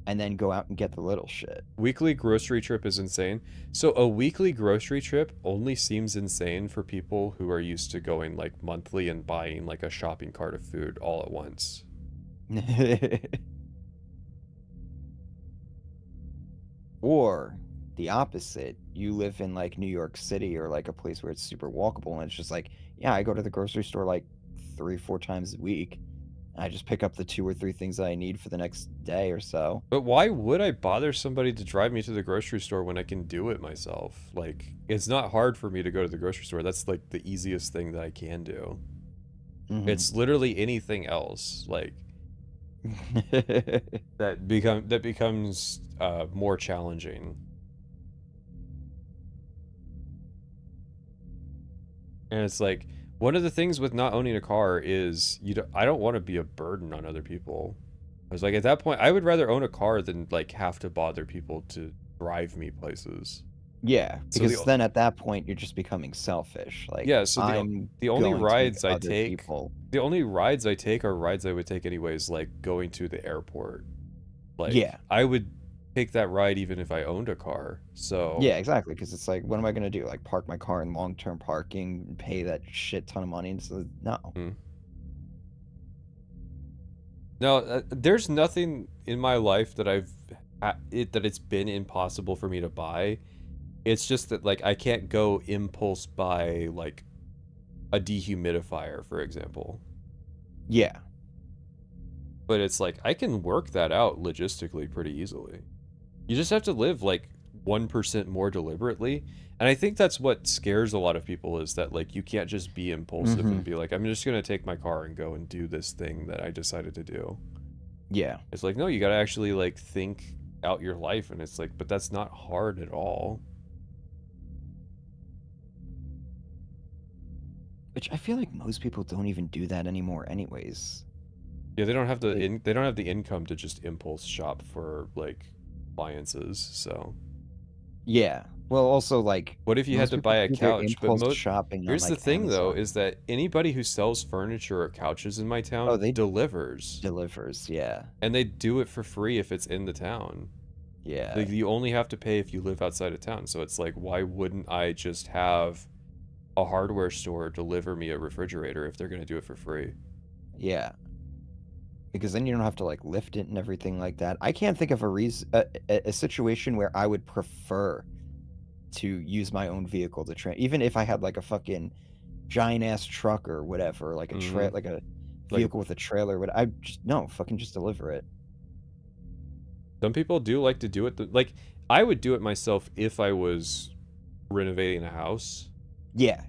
[SPEAKER 2] and then go out and get the little shit.
[SPEAKER 1] Weekly grocery trip is insane. So a weekly grocery trip only seems insane for people who are used to going like monthly and buying like a shopping cart of food all at once.
[SPEAKER 2] Or the opposite. You live in like New York City or like a place where it's super walkable and it's just like, yeah, I go to the grocery store like 3-4 times a week. I just pick up the 2 or 3 things that I need for the next day or so.
[SPEAKER 1] But why would I bother somebody to drive me to the grocery store when I can do it myself? Like, it's not hard for me to go to the grocery store. That's like the easiest thing that I can do. It's literally anything else, like that becomes more challenging. And it's like, one of the things with not owning a car is I don't want to be a burden on other people. I was like, at that point, I would rather own a car than like have to bother people to drive me places.
[SPEAKER 2] Yeah, because then at that point you're just becoming selfish. Like,
[SPEAKER 1] yeah, so the only rides I take, the only rides I take are rides I would take anyways, like going to the airport. Like, yeah, I would take that ride even if I owned a car. So
[SPEAKER 2] yeah, exactly, because it's like, what am I gonna do? Like park my car in long-term parking and pay that shit ton of money? So no.
[SPEAKER 1] No, there's nothing in my life that it's been impossible for me to buy. It's just that like I can't go impulse buy like a dehumidifier, for example.
[SPEAKER 2] Yeah.
[SPEAKER 1] But it's like I can work that out logistically pretty easily. You just have to live like 1% more deliberately. And I think that's what scares a lot of people, is that like you can't just be impulsive and be like, I'm just going to take my car and go and do this thing that I decided to do.
[SPEAKER 2] Yeah.
[SPEAKER 1] It's like, no, you got to actually like think out your life. And it's like, but that's not hard at all.
[SPEAKER 2] Which I feel like most people don't even do that anymore anyways.
[SPEAKER 1] Yeah, they don't have the income to just impulse shop for like appliances, so.
[SPEAKER 2] Yeah. Well, also like,
[SPEAKER 1] what if you had to buy a couch?
[SPEAKER 2] But shopping
[SPEAKER 1] here's
[SPEAKER 2] on, like,
[SPEAKER 1] the thing
[SPEAKER 2] Amazon.
[SPEAKER 1] though, is that anybody who sells furniture or couches in my town delivers,
[SPEAKER 2] yeah.
[SPEAKER 1] And they do it for free if it's in the town.
[SPEAKER 2] Yeah.
[SPEAKER 1] Like you only have to pay if you live outside of town. So it's like, why wouldn't I just have a hardware store deliver me a refrigerator if they're going to do it for free?
[SPEAKER 2] Yeah. Because then you don't have to like lift it and everything like that. I can't think of a situation where I would prefer to use my own vehicle to even if I had like a fucking giant ass truck or whatever, like a like a vehicle with a trailer, but I just fucking just deliver it.
[SPEAKER 1] Some people do like to do it. Like I would do it myself if I was renovating a house.
[SPEAKER 2] Yeah.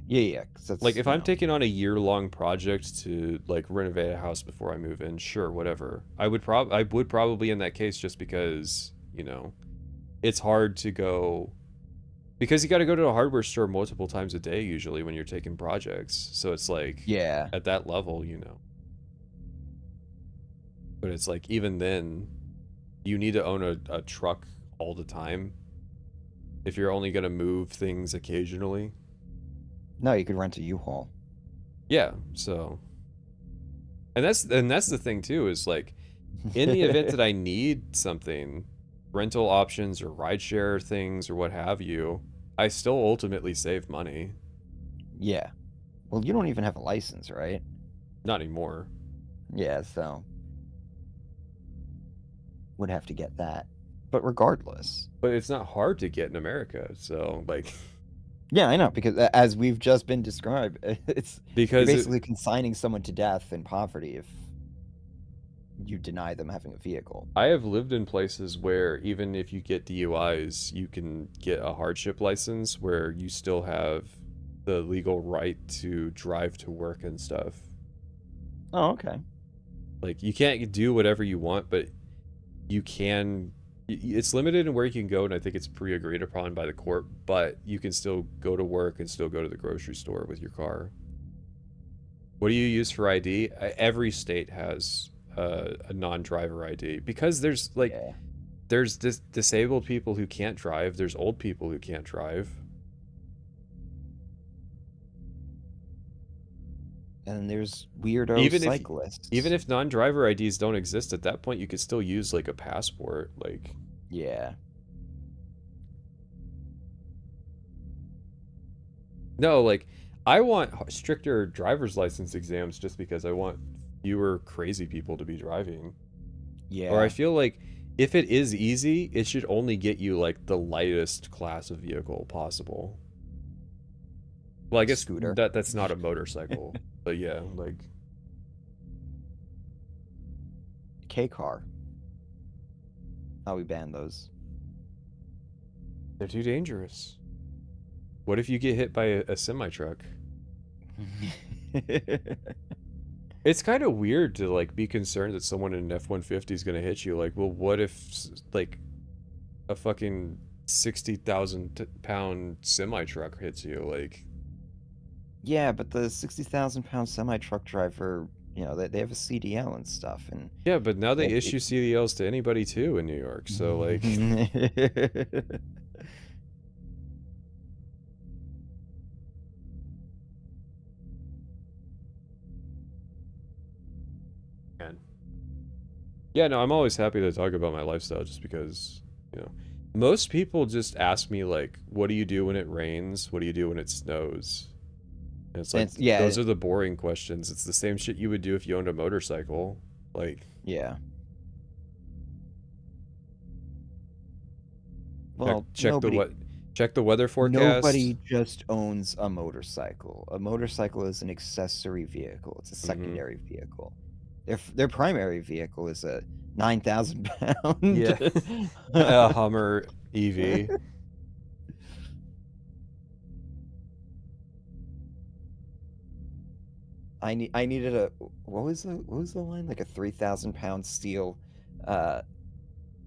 [SPEAKER 1] Like if I'm taking on a year-long project to like renovate a house before I move in, sure, whatever. I would probably in that case, just because, you know, it's hard to go, because you got to go to a hardware store multiple times a day usually when you're taking projects. So it's like,
[SPEAKER 2] yeah,
[SPEAKER 1] at that level, you know. But it's like, even then, you need to own a truck all the time. if you're only going to move things occasionally.
[SPEAKER 2] No, you could rent a U-Haul.
[SPEAKER 1] Yeah, so... And that's the thing, too, is, like, in the event that I need something, rental options or rideshare things or what have you, I still ultimately save money.
[SPEAKER 2] Yeah. Well, you don't even have a license, right?
[SPEAKER 1] Not anymore.
[SPEAKER 2] Yeah, so... would have to get that. But regardless...
[SPEAKER 1] But it's not hard to get in America, so, like...
[SPEAKER 2] Yeah, I know, because as we've just been described, it's
[SPEAKER 1] because
[SPEAKER 2] you're basically consigning someone to death in poverty if you deny them having a vehicle.
[SPEAKER 1] I have lived in places where even if you get DUIs, you can get a hardship license where you still have the legal right to drive to work and stuff.
[SPEAKER 2] Oh, okay.
[SPEAKER 1] Like, you can't do whatever you want, but you can... It's limited in where you can go, and I think it's pre-agreed upon by the court, but you can still go to work and still go to the grocery store with your car. What do you use for ID? Every state has a non-driver ID, because there's, like, there's disabled people who can't drive, there's old people who can't drive.
[SPEAKER 2] And there's weirdo cyclists.
[SPEAKER 1] Even if non-driver IDs don't exist at that point, you could still use, like, a passport, like...
[SPEAKER 2] Yeah.
[SPEAKER 1] No, like, I want stricter driver's license exams just because I want fewer crazy people to be driving.
[SPEAKER 2] Yeah.
[SPEAKER 1] Or I feel like if it is easy, it should only get you, like, the lightest class of vehicle possible. Well, I guess
[SPEAKER 2] scooter.
[SPEAKER 1] That's not a motorcycle, but yeah, like...
[SPEAKER 2] K-car. How we ban those?
[SPEAKER 1] They're too dangerous. What if you get hit by a semi-truck? It's kind of weird to, like, be concerned that someone in an F-150 is going to hit you. Like, well, what if, like, a fucking 60,000-pound semi-truck hits you? Like...
[SPEAKER 2] Yeah, but the 60,000-pound semi-truck driver, you know, they have a CDL and stuff, and...
[SPEAKER 1] Yeah, but now they issue CDLs to anybody, too, in New York, so, like... Man. Yeah, no, I'm always happy to talk about my lifestyle, just because, you know... Most people just ask me, like, what do you do when it rains? What do you do when it snows? And it's like, those are the boring questions. It's the same shit you would do if you owned a motorcycle. Like...
[SPEAKER 2] Yeah. Well,
[SPEAKER 1] check the weather forecast.
[SPEAKER 2] Nobody just owns a motorcycle. A motorcycle is an accessory vehicle. It's a secondary vehicle. Their primary vehicle is a 9,000-pound...
[SPEAKER 1] Yeah. A Hummer EV.
[SPEAKER 2] I needed a... What was the line? Like a 3,000-pound steel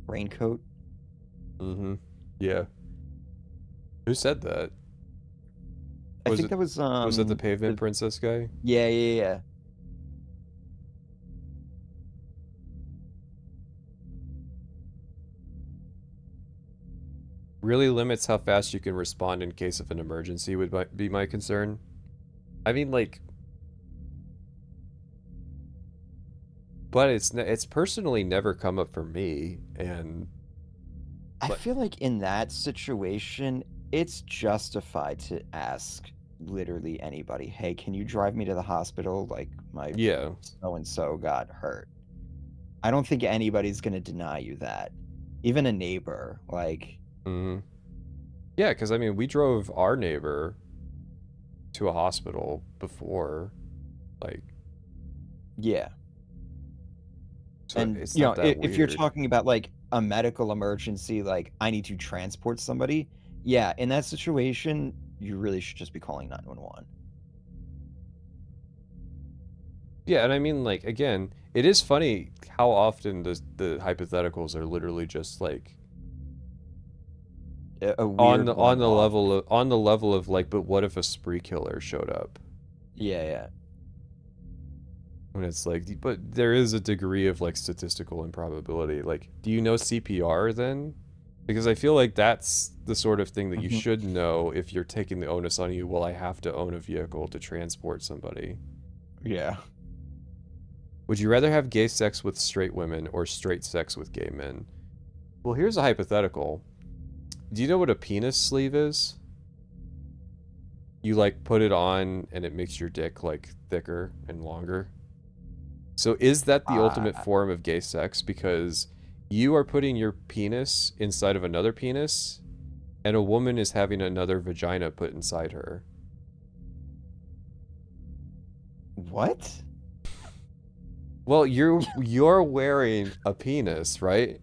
[SPEAKER 2] raincoat?
[SPEAKER 1] Mm-hmm. Yeah. Who said that?
[SPEAKER 2] I think that was...
[SPEAKER 1] Was it the Pavement Princess guy?
[SPEAKER 2] Yeah.
[SPEAKER 1] Really limits how fast you can respond in case of an emergency would be my concern. I mean, like... But it's personally never come up for me, and...
[SPEAKER 2] I feel like in that situation, it's justified to ask literally anybody, hey, can you drive me to the hospital? Like, my so-and-so got hurt. I don't think anybody's going to deny you that. Even a neighbor, like...
[SPEAKER 1] Mm-hmm. Yeah, because, I mean, we drove our neighbor to a hospital before, like...
[SPEAKER 2] Yeah.
[SPEAKER 1] So
[SPEAKER 2] and,
[SPEAKER 1] it's
[SPEAKER 2] you know,
[SPEAKER 1] not that
[SPEAKER 2] if you're
[SPEAKER 1] weird.
[SPEAKER 2] talking about, like, a medical emergency, like, I need to transport somebody, yeah, in that situation, you really should just be calling 911.
[SPEAKER 1] Yeah, and I mean, like, again, it is funny how often the hypotheticals are literally just, like... on the level of like, but what if a spree killer showed up?
[SPEAKER 2] Yeah.
[SPEAKER 1] When it's like, but there is a degree of like statistical improbability. Like, do you know CPR then? Because I feel like that's the sort of thing that you should know if you're taking the onus on you. Well, I have to own a vehicle to transport somebody.
[SPEAKER 2] Yeah.
[SPEAKER 1] Would you rather have gay sex with straight women or straight sex with gay men? Well, here's a hypothetical. Do you know what a penis sleeve is? You, like, put it on and it makes your dick, like, thicker and longer. So is that the ultimate form of gay sex? Because you are putting your penis inside of another penis, and a woman is having another vagina put inside her.
[SPEAKER 2] What?
[SPEAKER 1] Well, you're wearing a penis, right?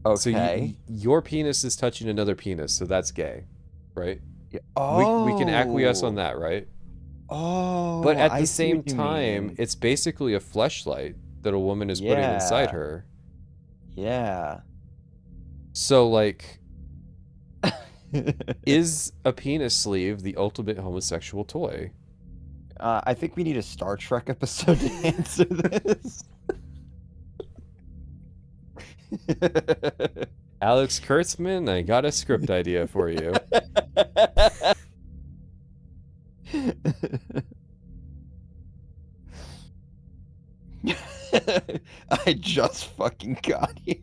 [SPEAKER 2] Okay.
[SPEAKER 1] So your penis is touching another penis, so that's gay, right?
[SPEAKER 2] Yeah. Oh.
[SPEAKER 1] We can acquiesce on that, right?
[SPEAKER 2] Oh.
[SPEAKER 1] But at the same time, it's basically a fleshlight that a woman is putting inside her.
[SPEAKER 2] Yeah.
[SPEAKER 1] So, like, is a penis sleeve the ultimate homosexual toy?
[SPEAKER 2] I think we need a Star Trek episode to answer this.
[SPEAKER 1] Alex Kurtzman, I got a script idea for you.
[SPEAKER 2] I just fucking got here.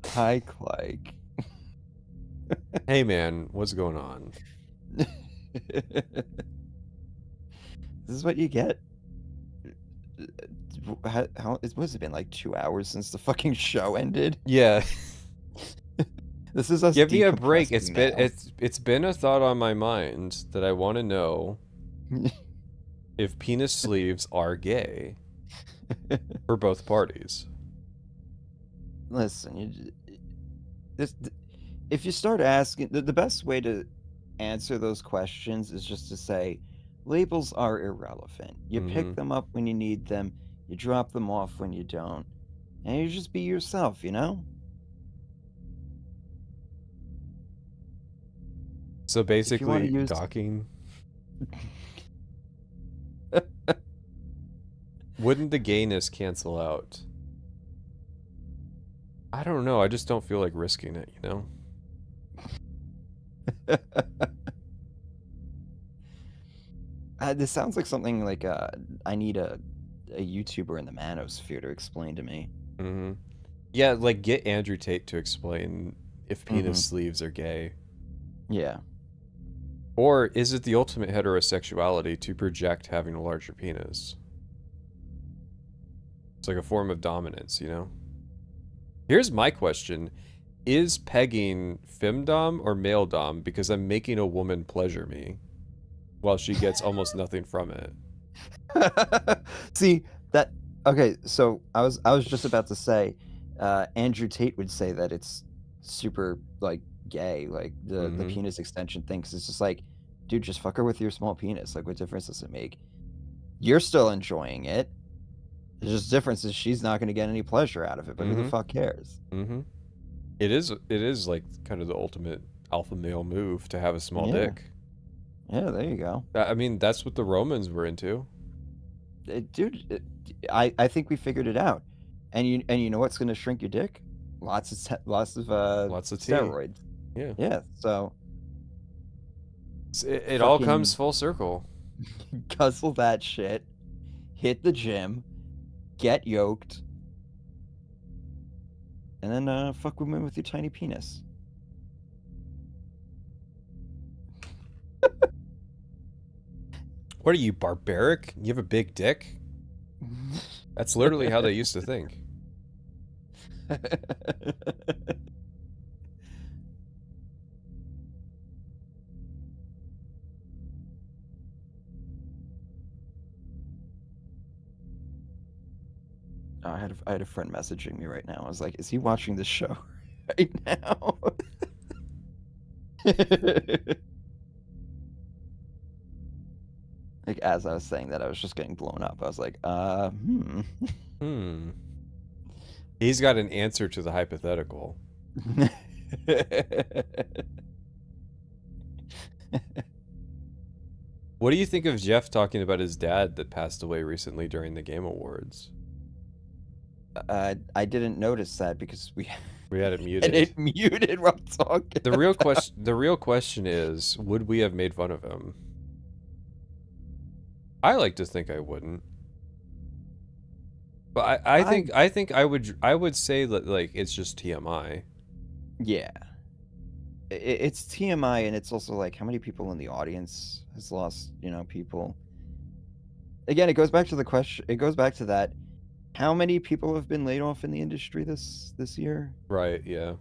[SPEAKER 2] Hi, Clyke.
[SPEAKER 1] Hey, man, what's going on?
[SPEAKER 2] This is what you get. How it must have been like 2 hours since the fucking show ended.
[SPEAKER 1] Yeah.
[SPEAKER 2] This is us.
[SPEAKER 1] Give me a break. It's been a thought on my mind that I want to know if penis sleeves are gay for both parties.
[SPEAKER 2] Listen, if you start asking, the best way to answer those questions is just to say labels are irrelevant. You pick them up when you need them, you drop them off when you don't, and you just be yourself, you know?
[SPEAKER 1] So basically, docking. Wouldn't the gayness cancel out? I don't know. I just don't feel like risking it, you know?
[SPEAKER 2] This sounds like something like I need a YouTuber in the manosphere to explain to me.
[SPEAKER 1] Yeah, like get Andrew Tate to explain if penis sleeves are gay.
[SPEAKER 2] Yeah.
[SPEAKER 1] Or is it the ultimate heterosexuality to project having a larger penis? It's like a form of dominance, you know? Here's my question. Is pegging femdom or male dom because I'm making a woman pleasure me while she gets almost nothing from it?
[SPEAKER 2] See, that okay, so I was just about to say Andrew Tate would say that it's super like gay, like the penis extension thing, 'cause it's just like, dude, just fuck her with your small penis. Like, what difference does it make? You're still enjoying it. There's just difference is she's not going to get any pleasure out of it, but who the fuck cares?
[SPEAKER 1] It is like kind of the ultimate alpha male move to have a small dick.
[SPEAKER 2] Yeah, there you go.
[SPEAKER 1] I mean, that's what the Romans were into.
[SPEAKER 2] Dude, I think we figured it out. And you know what's going to shrink your dick? Lots of steroids.
[SPEAKER 1] Yeah.
[SPEAKER 2] Yeah, so
[SPEAKER 1] it all comes full circle.
[SPEAKER 2] Guzzle that shit. Hit the gym. Get yoked. And then fuck women with your tiny penis.
[SPEAKER 1] What are you, barbaric? You have a big dick? That's literally how they used to think.
[SPEAKER 2] I had a friend messaging me right now. I was like, is he watching this show right now? Like, as I was saying that, I was just getting blown up. I was like,
[SPEAKER 1] He's got an answer to the hypothetical. What do you think of Jeff talking about his dad that passed away recently during the Game Awards?
[SPEAKER 2] I didn't notice that because we
[SPEAKER 1] had it muted.
[SPEAKER 2] And it muted while talking.
[SPEAKER 1] The real question is, would we have made fun of him? I like to think I wouldn't. But I think I would say that, like, it's just TMI.
[SPEAKER 2] Yeah. It's TMI, and it's also like, how many people in the audience has lost, people? Again, it goes back to the question. It goes back to that. How many people have been laid off in the industry this year?
[SPEAKER 1] Right. Yeah.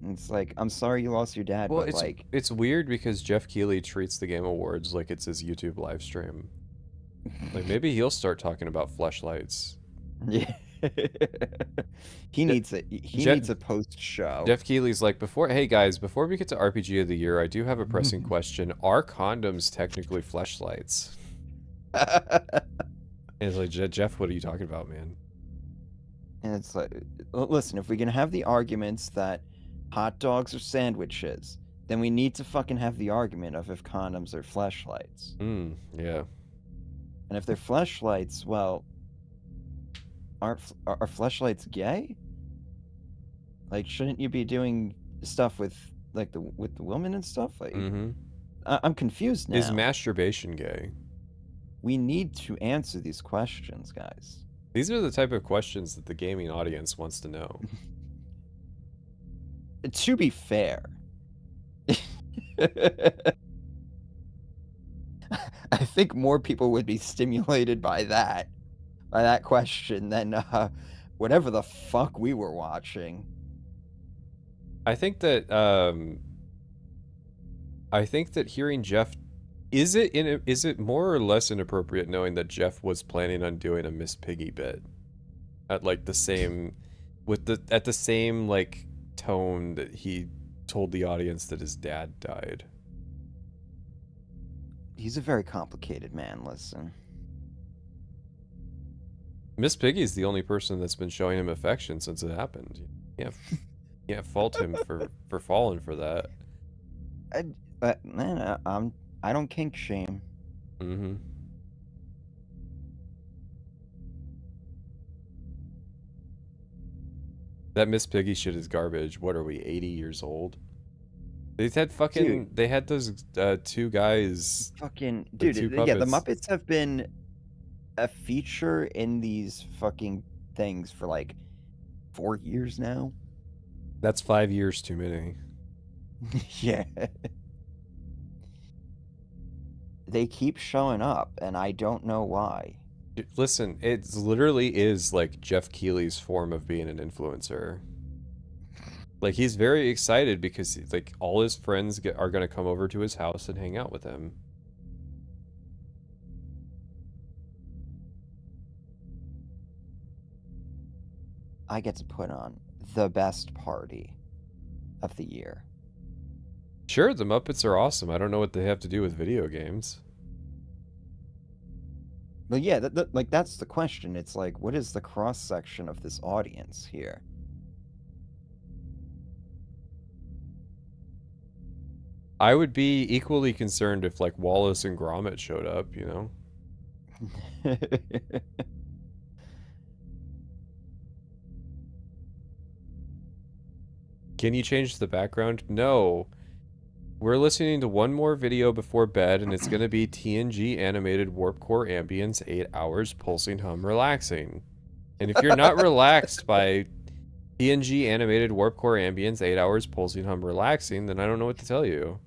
[SPEAKER 2] And it's like, I'm sorry you lost your dad.
[SPEAKER 1] Well,
[SPEAKER 2] but
[SPEAKER 1] it's weird because Jeff Keighley treats the Game Awards like it's his YouTube live stream. Like, maybe he'll start talking about fleshlights.
[SPEAKER 2] Yeah. He needs it. He needs a post show.
[SPEAKER 1] Jeff Keighley's like, hey guys, before we get to RPG of the year, I do have a pressing question. Are condoms technically fleshlights? And it's like, Jeff, what are you talking about, man?
[SPEAKER 2] And it's like, listen, if we can have the arguments that hot dogs are sandwiches, then we need to fucking have the argument of if condoms are fleshlights.
[SPEAKER 1] Yeah.
[SPEAKER 2] And if they're fleshlights, well, are fleshlights gay? Like, shouldn't you be doing stuff with like the women and stuff? Like, I'm confused now.
[SPEAKER 1] Is masturbation gay?
[SPEAKER 2] We need to answer these questions, guys.
[SPEAKER 1] These are the type of questions that the gaming audience wants to know.
[SPEAKER 2] To be fair, I think more people would be stimulated by that question than whatever the fuck we were watching.
[SPEAKER 1] I think that hearing Jeff, is it more or less inappropriate knowing that Jeff was planning on doing a Miss Piggy bit at like the same like tone that he told the audience that his dad died?
[SPEAKER 2] He's a very complicated man, listen.
[SPEAKER 1] Miss Piggy's the only person that's been showing him affection since it happened. You can't fault him for falling for that.
[SPEAKER 2] Man, I don't kink shame.
[SPEAKER 1] That Miss Piggy shit is garbage. What are we, 80 years old? They had those two guys.
[SPEAKER 2] Fucking dude, yeah, the Muppets have been a feature in these fucking things for like 4 years now.
[SPEAKER 1] That's 5 years too many.
[SPEAKER 2] Yeah. They keep showing up, and I don't know why.
[SPEAKER 1] Listen, it literally is like Jeff Keighley's form of being an influencer. Like, he's very excited because like all his friends are going to come over to his house and hang out with him.
[SPEAKER 2] I get to put on the best party of the year.
[SPEAKER 1] Sure, the Muppets are awesome. I don't know what they have to do with video games.
[SPEAKER 2] But yeah, like that's the question. It's like, what is the cross-section of this audience here?
[SPEAKER 1] I would be equally concerned if like Wallace and Gromit showed up, you know? Can you change the background? No. We're listening to one more video before bed, and it's going to be TNG animated warp core ambience, 8 hours, pulsing hum, relaxing. And if you're not relaxed by TNG animated warp core ambience, 8 hours, pulsing hum, relaxing, then I don't know what to tell you.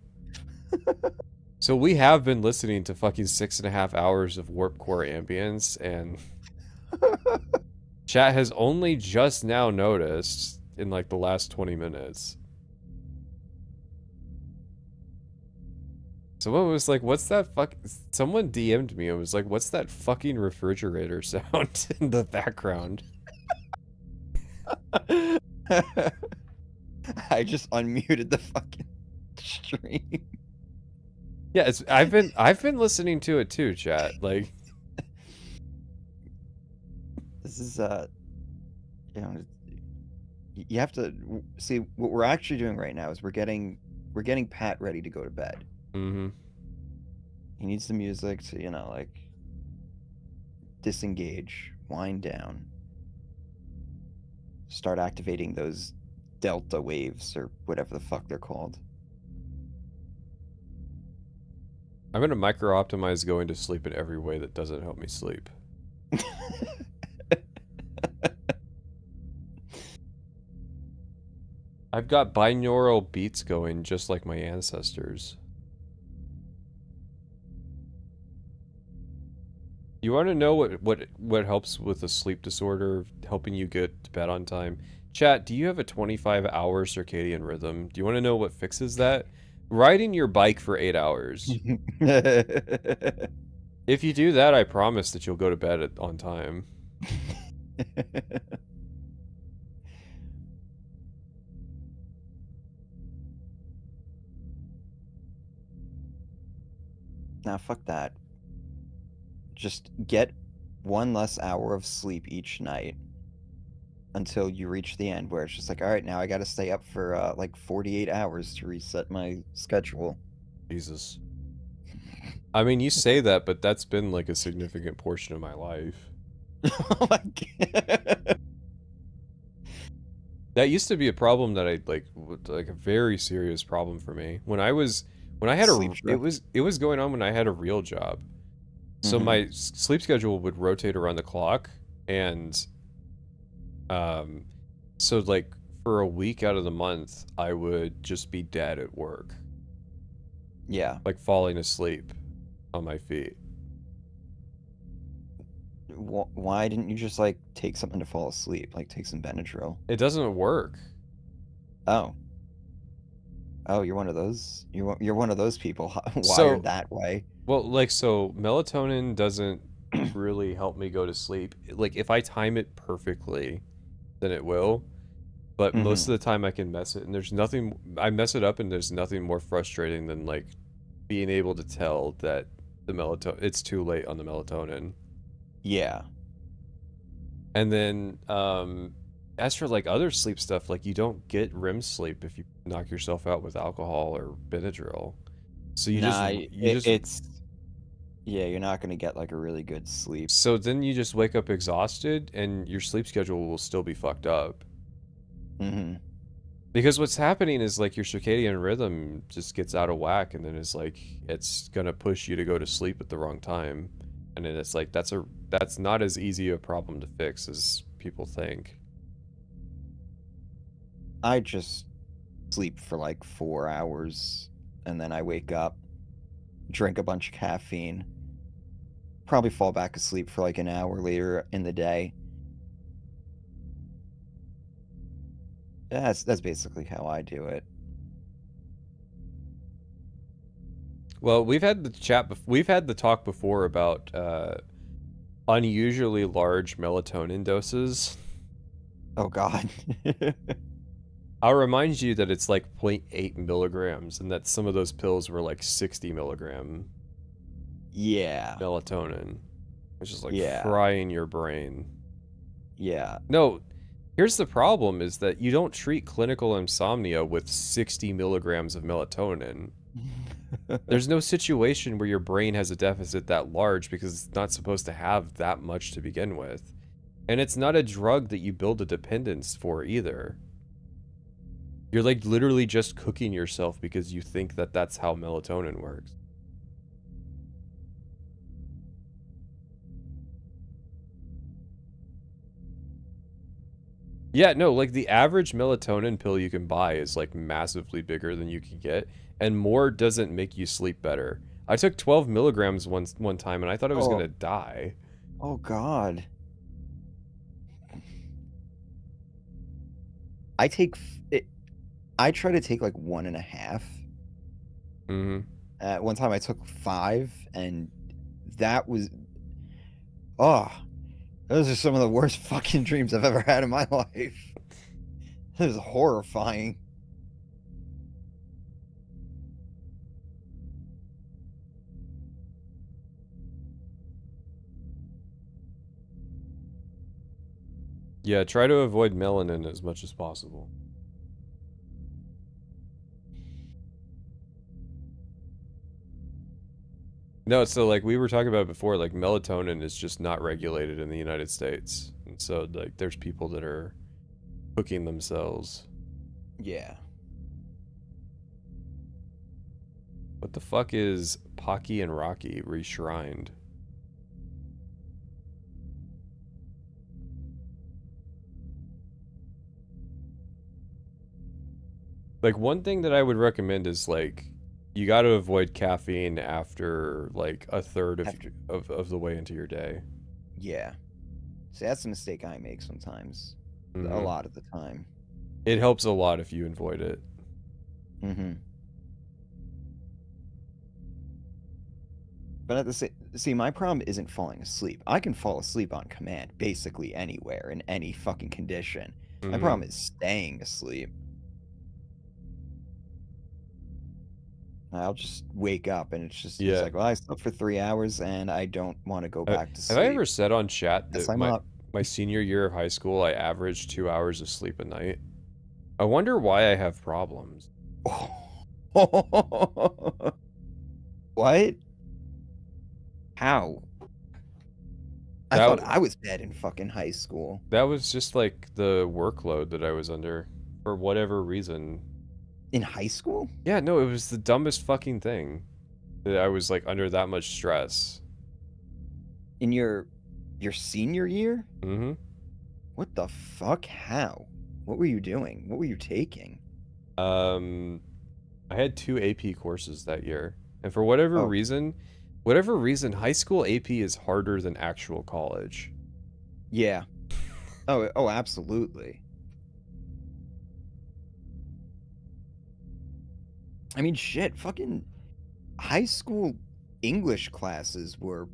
[SPEAKER 1] So we have been listening to fucking 6.5 hours of warp core ambience, and chat has only just now noticed in like the last 20 minutes. Someone was like, what's that fuck? Someone DM'd me and was like, what's that fucking refrigerator sound in the background?
[SPEAKER 2] I just unmuted the fucking stream.
[SPEAKER 1] Yeah, I've been listening to it too, chat. Like,
[SPEAKER 2] this is you have to see what we're actually doing right now is we're getting Pat ready to go to bed. He needs the music to, like, disengage, wind down. start activating those delta waves or whatever the fuck they're called.
[SPEAKER 1] I'm gonna micro-optimize going to sleep in every way that doesn't help me sleep. I've got binaural beats going just like my ancestors. You want to know what helps with a sleep disorder, helping you get to bed on time? Chat, do you have a 25-hour circadian rhythm? Do you want to know what fixes that? Riding your bike for 8 hours. If you do that, I promise that you'll go to bed on time.
[SPEAKER 2] Nah, fuck that. Just get 1 less hour of sleep each night until you reach the end where it's just like, all right, now I got to stay up for like 48 hours to reset my schedule.
[SPEAKER 1] Jesus. I mean, you say that, but that's been like a significant portion of my life.
[SPEAKER 2] Oh my God.
[SPEAKER 1] That used to be a problem that I like a very serious problem for me. When I had it was going on when I had a real job. So my sleep schedule would rotate around the clock, and so like for a week out of the month, I would just be dead at work.
[SPEAKER 2] Yeah.
[SPEAKER 1] Like falling asleep on my feet.
[SPEAKER 2] Why didn't you just like take something to fall asleep? Like take some Benadryl?
[SPEAKER 1] It doesn't work.
[SPEAKER 2] Oh. Oh, you're one of those. You're one of those people wired that way.
[SPEAKER 1] Well, like, so melatonin doesn't really help me go to sleep. Like, if I time it perfectly, then it will. But most of the time I can mess it, and there's nothing, I mess it up, and there's nothing more frustrating than, like, being able to tell that the melatonin, it's too late on the melatonin.
[SPEAKER 2] Yeah.
[SPEAKER 1] And then, as for, like, other sleep stuff, like, you don't get REM sleep if you knock yourself out with alcohol or Benadryl. So
[SPEAKER 2] yeah, you're not going to get like a really good sleep.
[SPEAKER 1] So then you just wake up exhausted, and your sleep schedule will still be fucked up. Because what's happening is like your circadian rhythm just gets out of whack, and then it's like it's gonna push you to go to sleep at the wrong time, and then it's like that's not as easy a problem to fix as people think.
[SPEAKER 2] I just sleep for like 4 hours, and then I wake up, drink a bunch of caffeine, probably fall back asleep for like an hour later in the day. That's basically how I do it.
[SPEAKER 1] Well, we've had the talk before about unusually large melatonin doses.
[SPEAKER 2] Oh God.
[SPEAKER 1] I'll remind you that it's like 0.8 milligrams, and that some of those pills were like 60 milligram.
[SPEAKER 2] Yeah.
[SPEAKER 1] Melatonin, which is like frying your brain.
[SPEAKER 2] Yeah.
[SPEAKER 1] No, here's the problem: is that you don't treat clinical insomnia with 60 milligrams of melatonin. There's no situation where your brain has a deficit that large, because it's not supposed to have that much to begin with, and it's not a drug that you build a dependence for either. You're like literally just cooking yourself because you think that that's how melatonin works. Yeah, no, like the average melatonin pill you can buy is like massively bigger than you can get, and more doesn't make you sleep better. I took 12 milligrams one time, and I thought I was gonna die.
[SPEAKER 2] Oh God. I try to take like 1.5. One time I took 5, and that was, those are some of the worst fucking dreams I've ever had in my life. It was horrifying.
[SPEAKER 1] Yeah, try to avoid melanin as much as possible. No, so like we were talking about before, like melatonin is just not regulated in the United States. And so like there's people that are cooking themselves.
[SPEAKER 2] Yeah.
[SPEAKER 1] What the fuck is Pocky and Rocky reshrined? Like, one thing that I would recommend is, like, you got to avoid caffeine after, like, a third of the way into your day.
[SPEAKER 2] Yeah. See, that's a mistake I make sometimes. A lot of the time.
[SPEAKER 1] It helps a lot if you avoid it.
[SPEAKER 2] But at the see, my problem isn't falling asleep. I can fall asleep on command, basically anywhere, in any fucking condition. My problem is staying asleep. I'll just wake up and it's just it's like, well, I slept for 3 hours and I don't want to go back to sleep.
[SPEAKER 1] Have I ever said on chat that my senior year of high school, I averaged 2 hours of sleep a night? I wonder why I have problems.
[SPEAKER 2] What? How? I thought I was dead in fucking high school.
[SPEAKER 1] That was just like the workload that I was under for whatever reason.
[SPEAKER 2] In high school?
[SPEAKER 1] Yeah, no, it was the dumbest fucking thing. That I was like under that much stress.
[SPEAKER 2] In your senior year?
[SPEAKER 1] What
[SPEAKER 2] the fuck? How? What were you doing? What were you taking?
[SPEAKER 1] I had 2 AP courses that year. And for whatever reason, high school AP is harder than actual college.
[SPEAKER 2] Yeah. Oh, absolutely. I mean, shit, fucking high school English classes were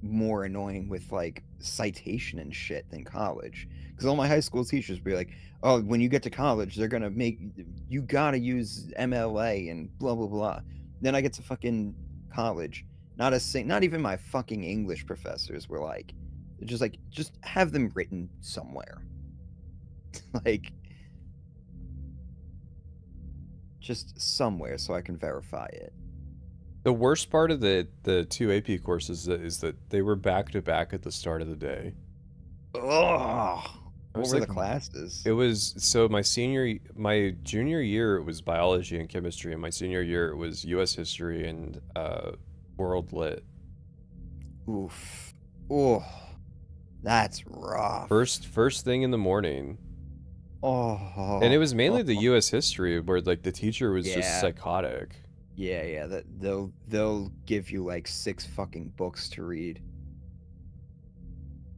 [SPEAKER 2] more annoying with, like, citation and shit than college. Because all my high school teachers would be like, oh, when you get to college, they're gonna make, you gotta use MLA and blah, blah, blah. Then I get to fucking college. Not even my fucking English professors were like, just have them written somewhere. Like, just somewhere so I can verify it.
[SPEAKER 1] The worst part of the 2 AP courses is that they were back to back at the start of the day.
[SPEAKER 2] Ugh. What were the classes?
[SPEAKER 1] It was, so my junior year it was biology and chemistry, and my senior year it was US history and world lit.
[SPEAKER 2] Oof. Oh, that's rough.
[SPEAKER 1] First thing in the morning.
[SPEAKER 2] Oh.
[SPEAKER 1] And it was mainly the US history where, like, the teacher was just psychotic.
[SPEAKER 2] Yeah, that they'll give you like 6 fucking books to read.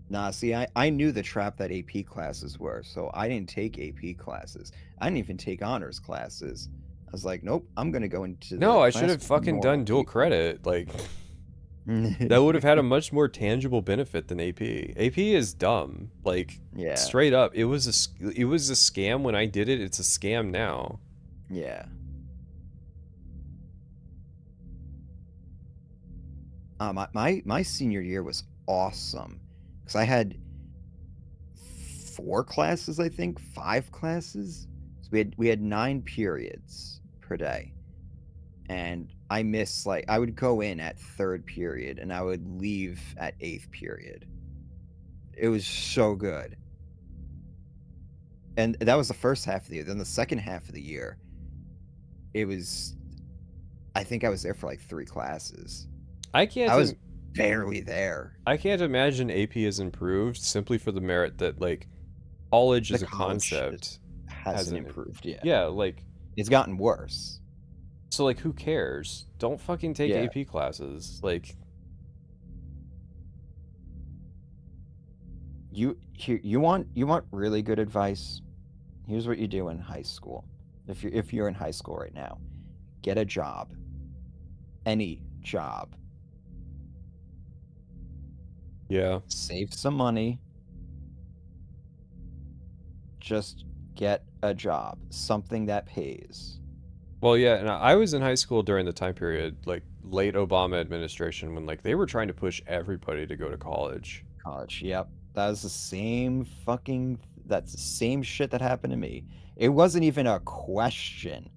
[SPEAKER 2] Nah, see, I knew the trap that AP classes were, so I didn't take AP classes. I didn't even take honors classes. I was like, nope, I'm gonna go into
[SPEAKER 1] No, I should have fucking done dual credit. Like, that would have had a much more tangible benefit than AP. AP is dumb. Like, straight up, it was a scam when I did it. It's a scam now.
[SPEAKER 2] Yeah. My senior year was awesome because I had 4 classes, I think, 5 classes. So we had 9 periods per day, and I missed, like, I would go in at 3rd period and I would leave at 8th period. It was so good. And that was the first half of the year. Then the second half of the year, I think I was there for like 3 classes. I was barely there.
[SPEAKER 1] I can't imagine AP has improved simply for the merit that, like, college as a concept
[SPEAKER 2] hasn't improved yet.
[SPEAKER 1] Yeah, like,
[SPEAKER 2] it's gotten worse.
[SPEAKER 1] So, like, who cares? Don't fucking take AP classes. Like,
[SPEAKER 2] you want really good advice? Here's what you do in high school. If you're in high school right now, get a job. Any job.
[SPEAKER 1] Yeah.
[SPEAKER 2] Save some money. Just get a job. Something that pays.
[SPEAKER 1] Well, yeah, and I was in high school during the time period, like, late Obama administration, when, like, they were trying to push everybody to go to college.
[SPEAKER 2] Yep. That's the same shit that happened to me. It wasn't even a question.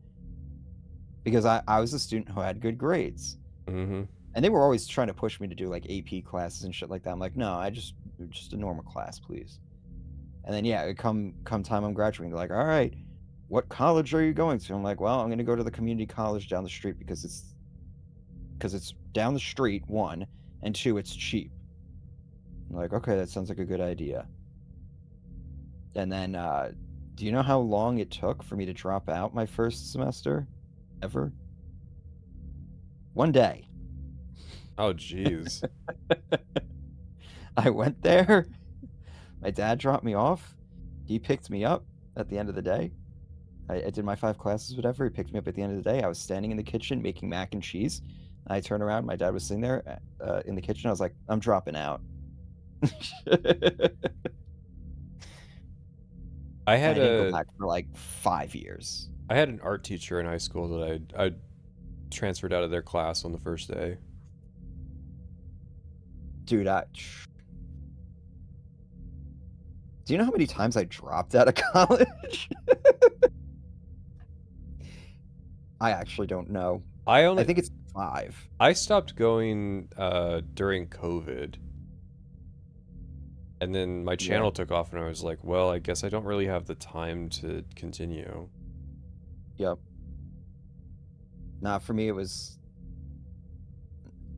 [SPEAKER 2] Because I was a student who had good grades.
[SPEAKER 1] Mm-hmm.
[SPEAKER 2] And they were always trying to push me to do, like, AP classes and shit like that. I'm like, no, just a normal class, please. And then, yeah, come time I'm graduating, they're like, all right, what college are you going to? I'm like, well, I'm going to go to the community college down the street because it's down the street, 1, and 2, it's cheap. I'm like, okay, that sounds like a good idea. And then, do you know how long it took for me to drop out my first semester ever? 1 day.
[SPEAKER 1] Oh, jeez.
[SPEAKER 2] I went there. My dad dropped me off. He picked me up at the end of the day. I did my 5 classes, whatever. He picked me up at the end of the day. I was standing in the kitchen making mac and cheese. I turned around. My dad was sitting there in the kitchen. I was like, I'm dropping out.
[SPEAKER 1] I
[SPEAKER 2] didn't go back for like 5 years.
[SPEAKER 1] I had an art teacher in high school that I transferred out of their class on the first day.
[SPEAKER 2] Dude, do you know how many times I dropped out of college? I actually don't know. I think it's 5.
[SPEAKER 1] I stopped going during COVID. And then my channel took off and I was like, well, I guess I don't really have the time to continue.
[SPEAKER 2] Yep. Nah, for me it was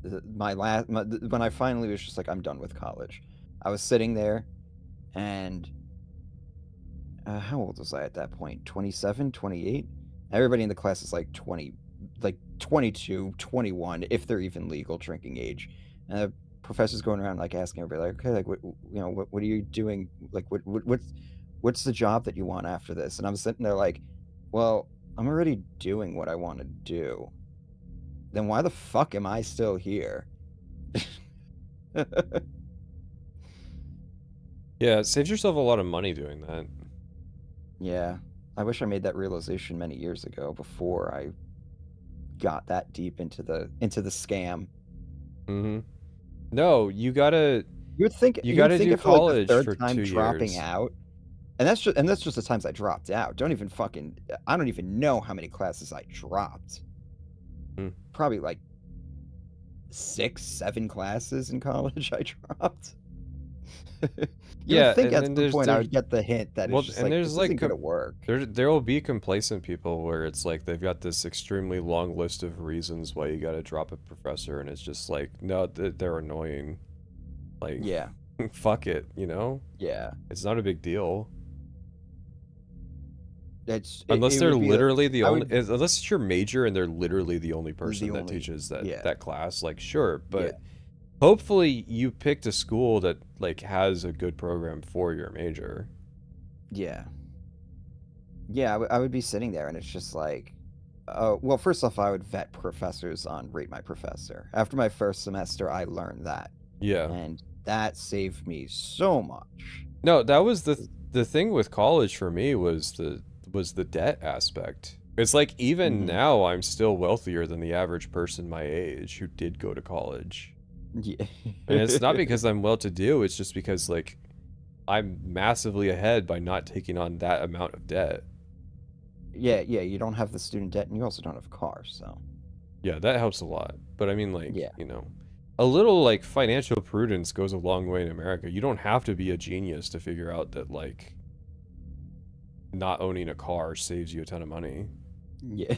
[SPEAKER 2] when I finally was just like, I'm done with college. I was sitting there and how old was I at that point? 27, 28? Everybody in the class is like 20, like 22, 21, if they're even legal drinking age. And the professor's going around like asking everybody, like, okay, like what are you doing? Like what's the job that you want after this? And I'm sitting there like, well, I'm already doing what I want to do. Then why the fuck am I still here?
[SPEAKER 1] Yeah, it saves yourself a lot of money doing that.
[SPEAKER 2] Yeah. I wish I made that realization many years ago before I got that deep into the scam.
[SPEAKER 1] Mm-hmm. No, you gotta do
[SPEAKER 2] like
[SPEAKER 1] college
[SPEAKER 2] the third
[SPEAKER 1] for
[SPEAKER 2] time
[SPEAKER 1] 2
[SPEAKER 2] dropping
[SPEAKER 1] years.
[SPEAKER 2] out. And that's just the times I dropped out. I don't even know how many classes I dropped. Probably like 6, 7 classes in college I dropped. You would think at some point I would get the hint that it's just like, this isn't gonna work.
[SPEAKER 1] There will be complacent people where it's like they've got this extremely long list of reasons why you gotta drop a professor, and it's just like, no, they're annoying. Like,
[SPEAKER 2] yeah,
[SPEAKER 1] fuck it, you know?
[SPEAKER 2] Yeah,
[SPEAKER 1] it's not a big deal.
[SPEAKER 2] Unless
[SPEAKER 1] they're literally the only, unless it's your major and they're literally the only person that teaches that class, like, sure, but hopefully you picked a school that like has a good program for your major.
[SPEAKER 2] Yeah, I would be sitting there and it's just like, well, first off, I would vet professors on Rate My Professor. After my first semester, I learned that.
[SPEAKER 1] Yeah,
[SPEAKER 2] and that saved me so much.
[SPEAKER 1] No, that was the thing with college for me was the debt aspect. It's like even now I'm still wealthier than the average person my age who did go to college.
[SPEAKER 2] Yeah.
[SPEAKER 1] And it's not because I'm well-to-do, it's just because like I'm massively ahead by not taking on that amount of debt.
[SPEAKER 2] Yeah, you don't have the student debt and you also don't have a car, so.
[SPEAKER 1] Yeah, that helps a lot. But I mean, like, you know, a little like financial prudence goes a long way in America. You don't have to be a genius to figure out that like not owning a car saves you a ton of money.
[SPEAKER 2] Yeah.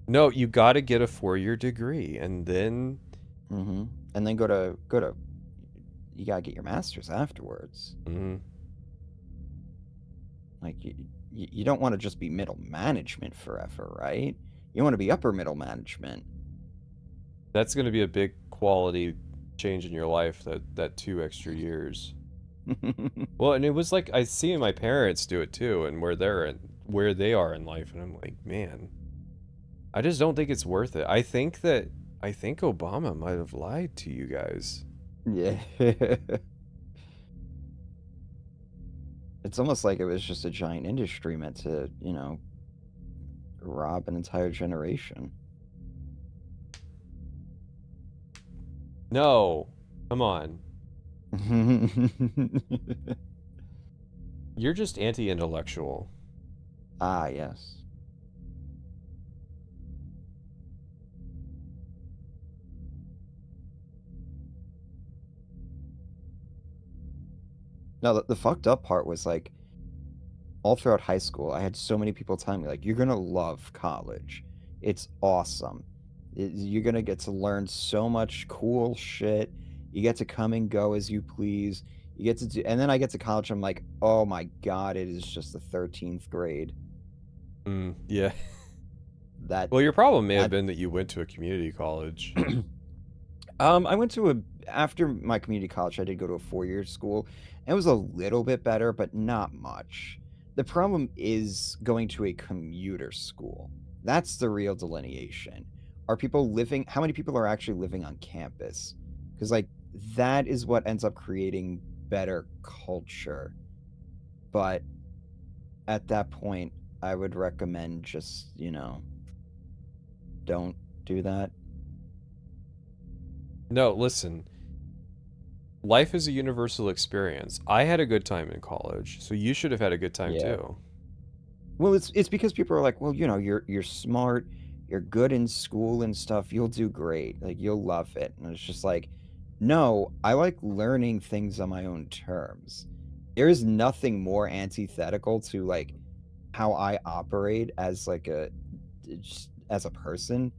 [SPEAKER 1] No, you got to get a 4-year degree and then
[SPEAKER 2] and then go to you got to get your master's afterwards. Like you don't want to just be middle management forever, right? You want to be upper middle management.
[SPEAKER 1] That's going to be a big quality change in your life, that 2 extra years. Well, and it was like I see my parents do it too, and where they are in life, and I'm like, man, I just don't think it's worth it. I think Obama might have lied to you guys.
[SPEAKER 2] Yeah. It's almost like it was just a giant industry meant to, you know, rob an entire generation.
[SPEAKER 1] No, come on.
[SPEAKER 2] You're
[SPEAKER 1] just anti-intellectual.
[SPEAKER 2] Ah, yes. No, the fucked up part was like, all throughout high school, I had so many people telling me, like, you're gonna love college. It's awesome. You're gonna get to learn so much cool shit. You get to come and go as you please. You get to do, and then I get to college, I'm like, oh my god, it is just the 13th grade.
[SPEAKER 1] Yeah.
[SPEAKER 2] That.
[SPEAKER 1] Well, your problem may have been that you went to a community college.
[SPEAKER 2] I went to after my community college, I did go to a 4-year school. And it was a little bit better, but not much. The problem is going to a commuter school. That's the real delineation. Are people living, how many people are actually living on campus? Because, like, that is what ends up creating better culture. But at that point, I would recommend just, you know, don't do that.
[SPEAKER 1] No, listen. Life is a universal experience. I had a good time in college, so you should have had a good time too.
[SPEAKER 2] Well, it's because people are like, well, you know, you're smart, you're good in school and stuff, you'll do great, like you'll love it. And it's just like, no, I like learning things on my own terms. There is nothing more antithetical to like how I operate as like as a person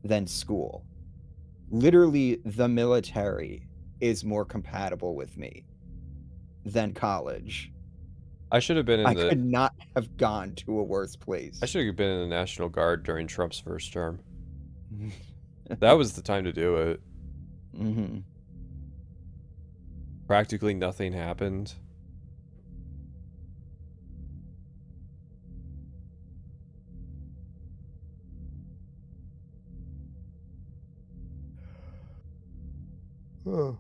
[SPEAKER 2] than school. Literally, the military is more compatible with me than college.
[SPEAKER 1] I should have been in
[SPEAKER 2] I could not have gone to a worse place.
[SPEAKER 1] I should have been in the National Guard during Trump's first term. That was the time to do it.
[SPEAKER 2] Mm-hmm.
[SPEAKER 1] Practically nothing happened.
[SPEAKER 2] Oh.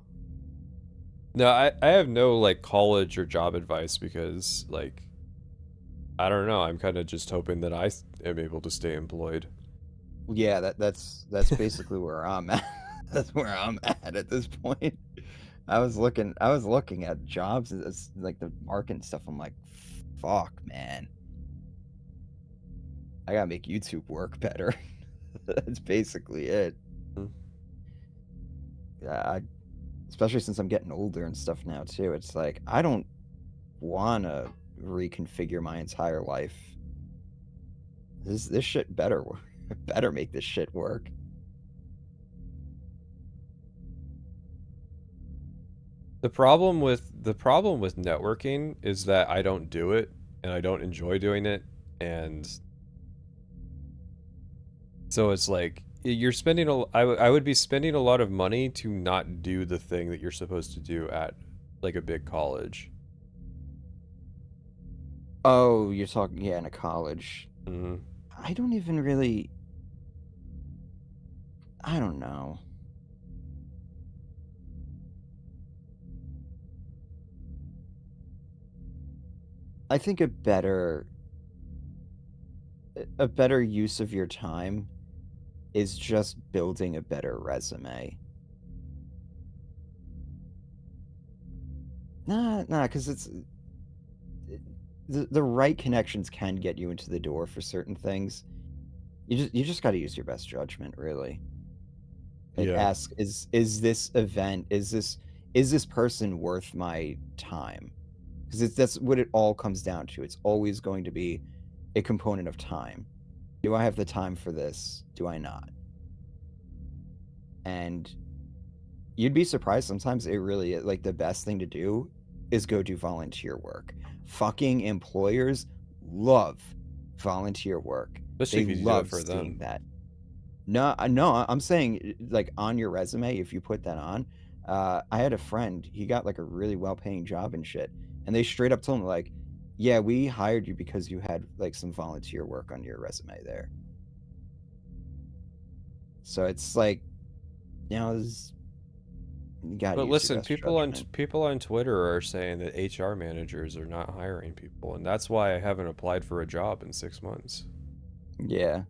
[SPEAKER 1] No, I have no like college or job advice because like I don't know, I'm kind of just hoping that I am able to stay employed.
[SPEAKER 2] Yeah, that's basically where I'm at. That's where I'm at this point. I was looking at jobs as like the market and stuff. I'm like, fuck, man. I gotta make YouTube work better. That's basically it. Yeah, especially since I'm getting older and stuff now too. It's like I don't want to reconfigure my entire life. This shit better make this shit work.
[SPEAKER 1] The problem with networking is that I don't do it and I don't enjoy doing it, and so it's like you're spending I would be spending a lot of money to not do the thing that you're supposed to do at like a big college.
[SPEAKER 2] Oh, you're talking, yeah, in a college.
[SPEAKER 1] Mm-hmm.
[SPEAKER 2] I don't even really, I don't know. I think a better use of your time is just building a better resume. Nah, because it's the right connections can get you into the door for certain things. You just got to use your best judgment, really. Like, ask, is this event, is this person worth my time? Because that's what it all comes down to. It's always going to be a component of time. Do I have the time for this? Do I not? And you'd be surprised sometimes it really, like, the best thing to do is go do volunteer work. Fucking employers love volunteer work.
[SPEAKER 1] Especially
[SPEAKER 2] they love for seeing that. No, I'm saying, like, on your resume, if you put that on, I had a friend, he got like a really well-paying job and shit, and they straight up told him, like, yeah, we hired you because you had like some volunteer work on your resume there. So it's like, you know, you gotta
[SPEAKER 1] but listen, people
[SPEAKER 2] judgment.
[SPEAKER 1] on Twitter are saying that HR managers are not hiring people, and that's why I haven't applied for a job in 6 months.
[SPEAKER 2] Yeah.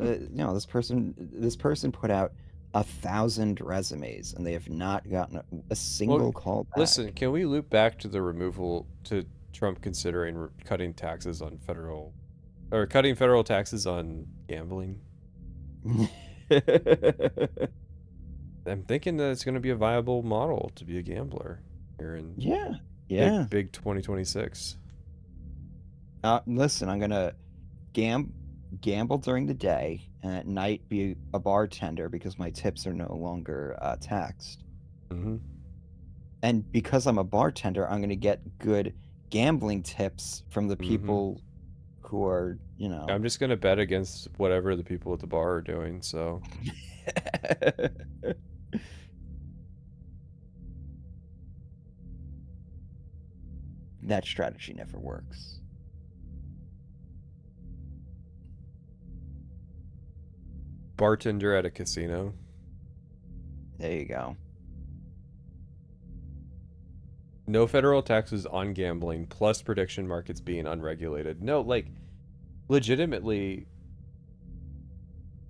[SPEAKER 2] You know, this person put out 1,000 resumes and they have not gotten a single call back.
[SPEAKER 1] Listen, can we loop back to the removal to Trump considering cutting taxes on cutting federal taxes on gambling? I'm thinking that it's going to be a viable model to be a gambler. here in big 2026.
[SPEAKER 2] Listen, I'm gonna gamble during the day, and at night be a bartender because my tips are no longer taxed. And because I'm a bartender, I'm gonna get good gambling tips from the people who are, you know.
[SPEAKER 1] I'm just gonna bet against whatever the people at the bar are doing. So.
[SPEAKER 2] That strategy never works.
[SPEAKER 1] Bartender at a casino.
[SPEAKER 2] There you go.
[SPEAKER 1] No federal taxes on gambling, plus prediction markets being unregulated. No, like, legitimately,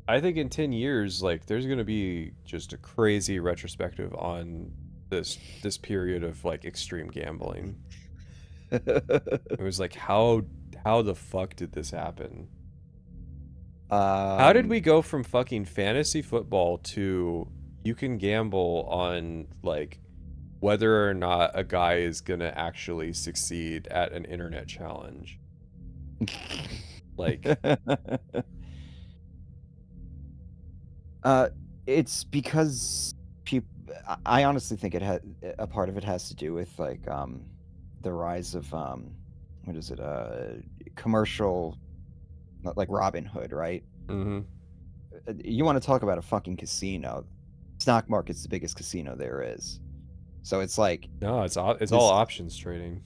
[SPEAKER 1] I think in 10 years, like, there's going to be just a crazy retrospective on this period of, like, extreme gambling. It was like, how the fuck did this happen? How did we go from fucking fantasy football to you can gamble on, like, whether or not a guy is gonna actually succeed at an internet challenge? Like,
[SPEAKER 2] it's because people. I honestly think it had a part of it has to do with like the rise of what is it? Commercial, like Robin Hood, right? You want to talk about a fucking casino? Stock market's the biggest casino there is. So it's like,
[SPEAKER 1] no, it's all options trading.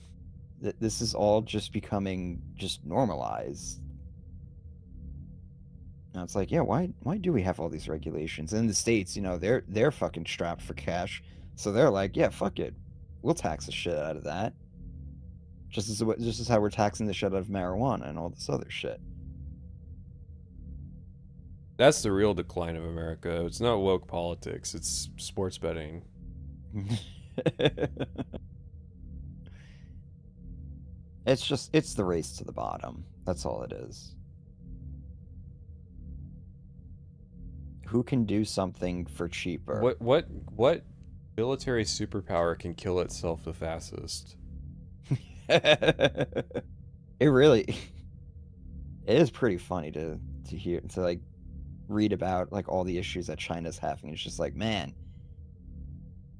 [SPEAKER 2] This is all just becoming just normalized. Now it's like, yeah, why do we have all these regulations? And in the States, you know, they're fucking strapped for cash, so they're like, yeah, fuck it, we'll tax the shit out of that. Just as how we're taxing the shit out of marijuana and all this other shit.
[SPEAKER 1] That's the real decline of America. It's not woke politics. It's sports betting.
[SPEAKER 2] It's the race to the bottom. That's all it is. Who can do something for cheaper?
[SPEAKER 1] What military superpower can kill itself the fastest?
[SPEAKER 2] It is pretty funny to hear, to like read about like all the issues that China's having. It's just like, man,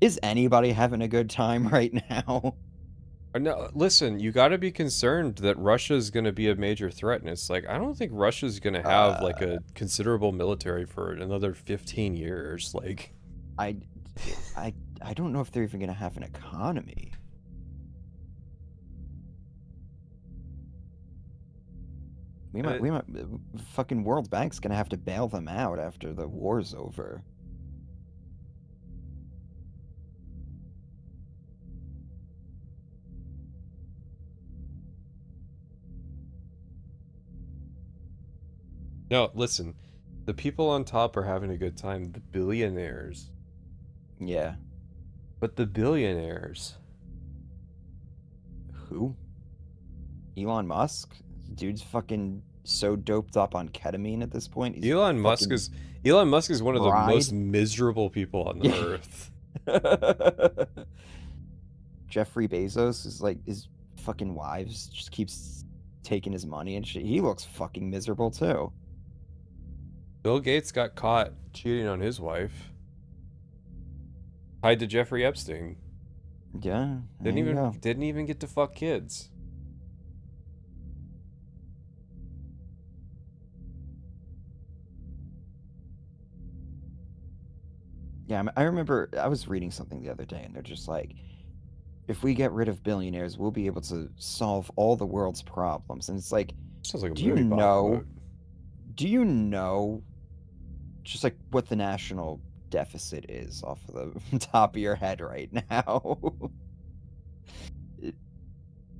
[SPEAKER 2] is anybody having a good time right now?
[SPEAKER 1] No, listen, you got to be concerned that Russia's going to be a major threat, and it's like, I don't think Russia's going to have like a considerable military for another 15 years. Like,
[SPEAKER 2] I don't know if they're even going to have an economy. We might fucking World Bank's gonna have to bail them out after the war's over.
[SPEAKER 1] No, listen, the people on top are having a good time, the billionaires.
[SPEAKER 2] Yeah.
[SPEAKER 1] But the billionaires.
[SPEAKER 2] Who? Elon Musk? Dude's fucking so doped up on ketamine at this point.
[SPEAKER 1] Elon Musk is one of the most miserable people on the earth.
[SPEAKER 2] Jeffrey Bezos is like, his fucking wives just keeps taking his money and shit. He looks fucking miserable too.
[SPEAKER 1] Bill Gates got caught cheating on his wife. Tied to Jeffrey Epstein.
[SPEAKER 2] Yeah.
[SPEAKER 1] Didn't even get to fuck kids.
[SPEAKER 2] Yeah, I remember I was reading something the other day, and they're just like, if we get rid of billionaires, we'll be able to solve all the world's problems. And it's like,
[SPEAKER 1] sounds like a
[SPEAKER 2] do you know just like what the national deficit is off of the top of your head right now?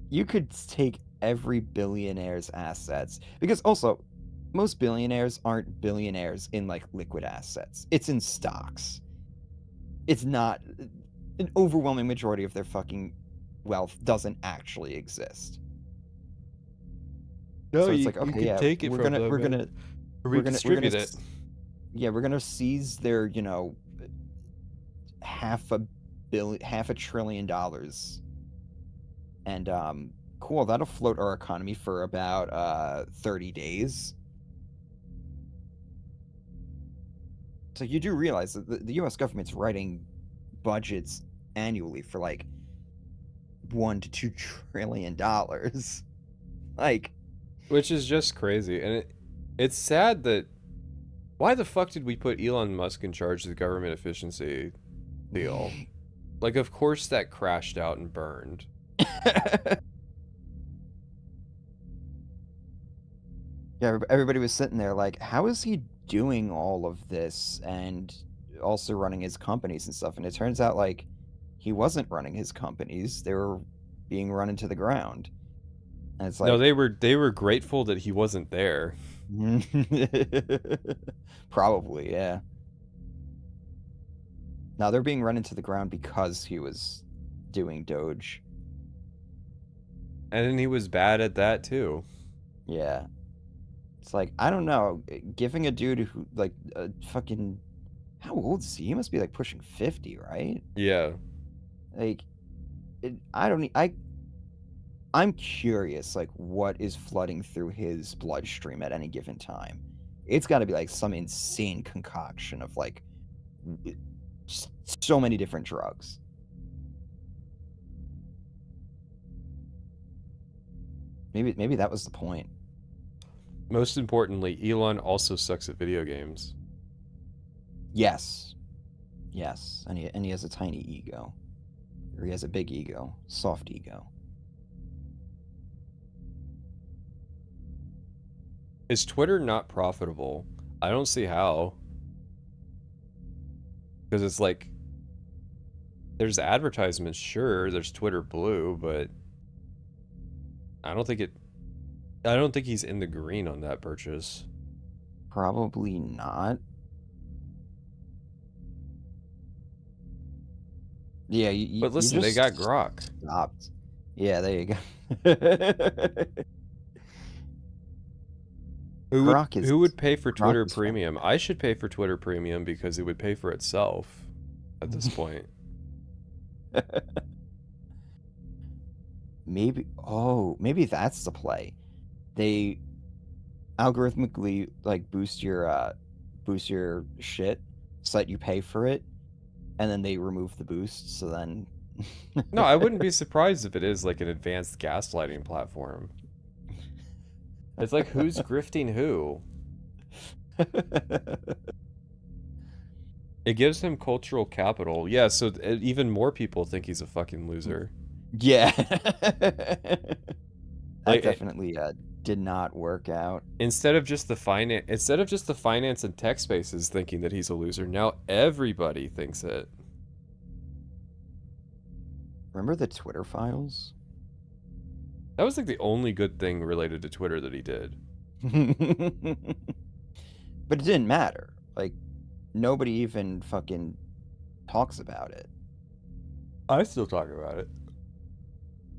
[SPEAKER 2] You could take every billionaire's assets, because also most billionaires aren't billionaires in like liquid assets. It's in stocks. It's not, an overwhelming majority of their fucking wealth doesn't actually exist.
[SPEAKER 1] No,
[SPEAKER 2] so it's
[SPEAKER 1] you,
[SPEAKER 2] like, okay,
[SPEAKER 1] you can take it
[SPEAKER 2] we're
[SPEAKER 1] from
[SPEAKER 2] gonna
[SPEAKER 1] them
[SPEAKER 2] we're gonna
[SPEAKER 1] and
[SPEAKER 2] we're gonna
[SPEAKER 1] redistribute it.
[SPEAKER 2] Yeah, we're gonna seize their, $500 $500 billion. And cool, that'll float our economy for about 30 days. So you do realize that the US government's writing budgets annually for like $1 to $2 trillion. Like,
[SPEAKER 1] which is just crazy. And it's sad that, why the fuck did we put Elon Musk in charge of the government efficiency deal? Like, of course that crashed out and burned.
[SPEAKER 2] Yeah, everybody was sitting there like, how is he doing all of this and also running his companies and stuff? And it turns out like he wasn't running his companies; they were being run into the ground. And it's like,
[SPEAKER 1] no, they were grateful that he wasn't there.
[SPEAKER 2] Probably, yeah. Now they're being run into the ground because he was doing Doge.
[SPEAKER 1] And then he was bad at that too.
[SPEAKER 2] Yeah. It's like, I don't know, giving a dude who, like, fucking, how old is he? He must be, like, pushing 50, right?
[SPEAKER 1] Yeah.
[SPEAKER 2] Like, I'm curious, like, what is flooding through his bloodstream at any given time. It's got to be, like, some insane concoction of, like, so many different drugs. Maybe that was the point.
[SPEAKER 1] Most importantly, Elon also sucks at video games.
[SPEAKER 2] Yes. Yes. And he has a tiny ego. Or he has a big ego. Soft ego.
[SPEAKER 1] Is Twitter not profitable? I don't see how. Because it's like, there's advertisements, sure, there's Twitter Blue, but I don't think he's in the green on that purchase.
[SPEAKER 2] Probably not. Yeah,
[SPEAKER 1] but listen, they got Grok.
[SPEAKER 2] Stopped. Yeah, there you go.
[SPEAKER 1] Who would pay for Twitter Premium? I should pay for Twitter Premium because it would pay for itself at this point.
[SPEAKER 2] Maybe that's the play. They algorithmically like boost your shit so that you pay for it, and then they remove the boost, so then
[SPEAKER 1] No, I wouldn't be surprised if it is like an advanced gaslighting platform. It's like, who's grifting who? It gives him cultural capital. Yeah, so even more people think he's a fucking loser.
[SPEAKER 2] Yeah. That definitely did not work out.
[SPEAKER 1] Instead of just the finance and tech spaces thinking that he's a loser, now everybody thinks it.
[SPEAKER 2] Remember the Twitter files?
[SPEAKER 1] That was like the only good thing related to Twitter that he did.
[SPEAKER 2] But it didn't matter. Like, nobody even fucking talks about it.
[SPEAKER 1] I still talk about it.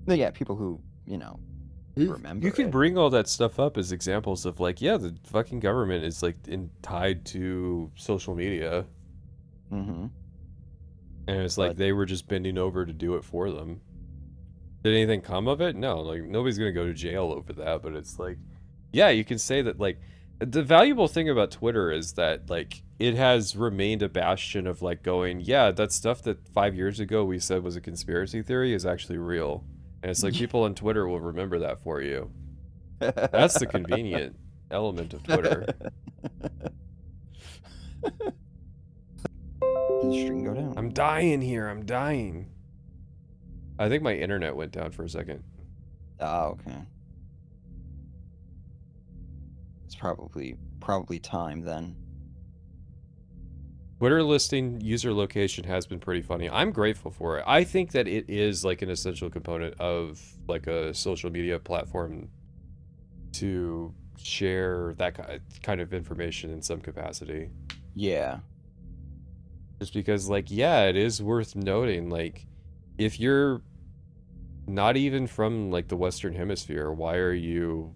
[SPEAKER 2] But yeah, people who, remember
[SPEAKER 1] You can
[SPEAKER 2] it.
[SPEAKER 1] bring all that stuff up as examples of like, yeah, the fucking government is like tied to social media.
[SPEAKER 2] Mm-hmm.
[SPEAKER 1] And it's like they were just bending over to do it for them. Did anything come of it? No, like nobody's gonna go to jail over that, but it's like, yeah, you can say that like the valuable thing about Twitter is that like it has remained a bastion of like going, yeah, that stuff that 5 years ago we said was a conspiracy theory is actually real. And it's like people on Twitter will remember that for you. That's the convenient element of Twitter.
[SPEAKER 2] Did the string go down?
[SPEAKER 1] I'm dying here, I'm dying. I think my internet went down for a second.
[SPEAKER 2] Oh, okay. It's probably time then.
[SPEAKER 1] Twitter listing user location has been pretty funny. I'm grateful for it. I think that it is like an essential component of like a social media platform to share that kind of information in some capacity.
[SPEAKER 2] Yeah.
[SPEAKER 1] Just because like, yeah, it is worth noting, like, if you're not even from like the Western Hemisphere, why are you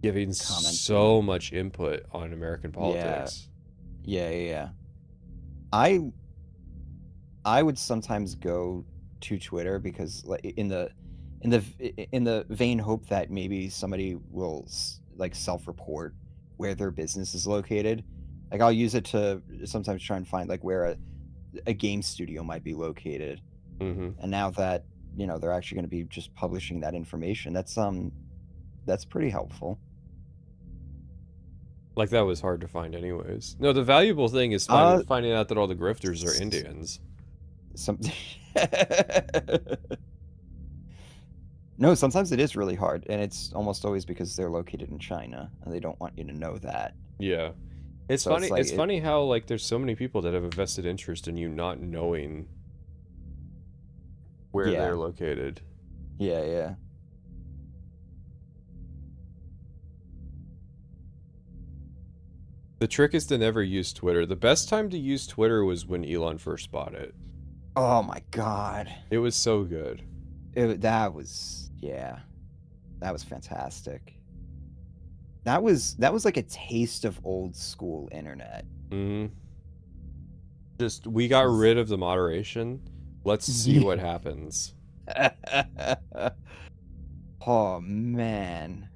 [SPEAKER 1] giving so much input on American politics?
[SPEAKER 2] Yeah. I I would sometimes go to Twitter because like in the vain hope that maybe somebody will like self-report where their business is located. Like I'll use it to sometimes try and find like where a game studio might be located.
[SPEAKER 1] Mm-hmm.
[SPEAKER 2] And now that, you know, they're actually going to be just publishing that information, that's pretty helpful.
[SPEAKER 1] Like that was hard to find anyways. No, the valuable thing is finding out that all the grifters are Indians.
[SPEAKER 2] No, sometimes it is really hard, and it's almost always because they're located in China, and they don't want you to know that.
[SPEAKER 1] Yeah. It's
[SPEAKER 2] So
[SPEAKER 1] funny.
[SPEAKER 2] it's like
[SPEAKER 1] It's funny how like there's so many people that have a vested interest in you not knowing where
[SPEAKER 2] Yeah.
[SPEAKER 1] they're located.
[SPEAKER 2] Yeah.
[SPEAKER 1] The trick is to never use Twitter. The best time to use Twitter was when Elon first bought it.
[SPEAKER 2] Oh my god.
[SPEAKER 1] It was so good.
[SPEAKER 2] That was fantastic. That was like a taste of old school internet.
[SPEAKER 1] Mm-hmm. Just, we got rid of the moderation. Let's see what happens.
[SPEAKER 2] Oh man.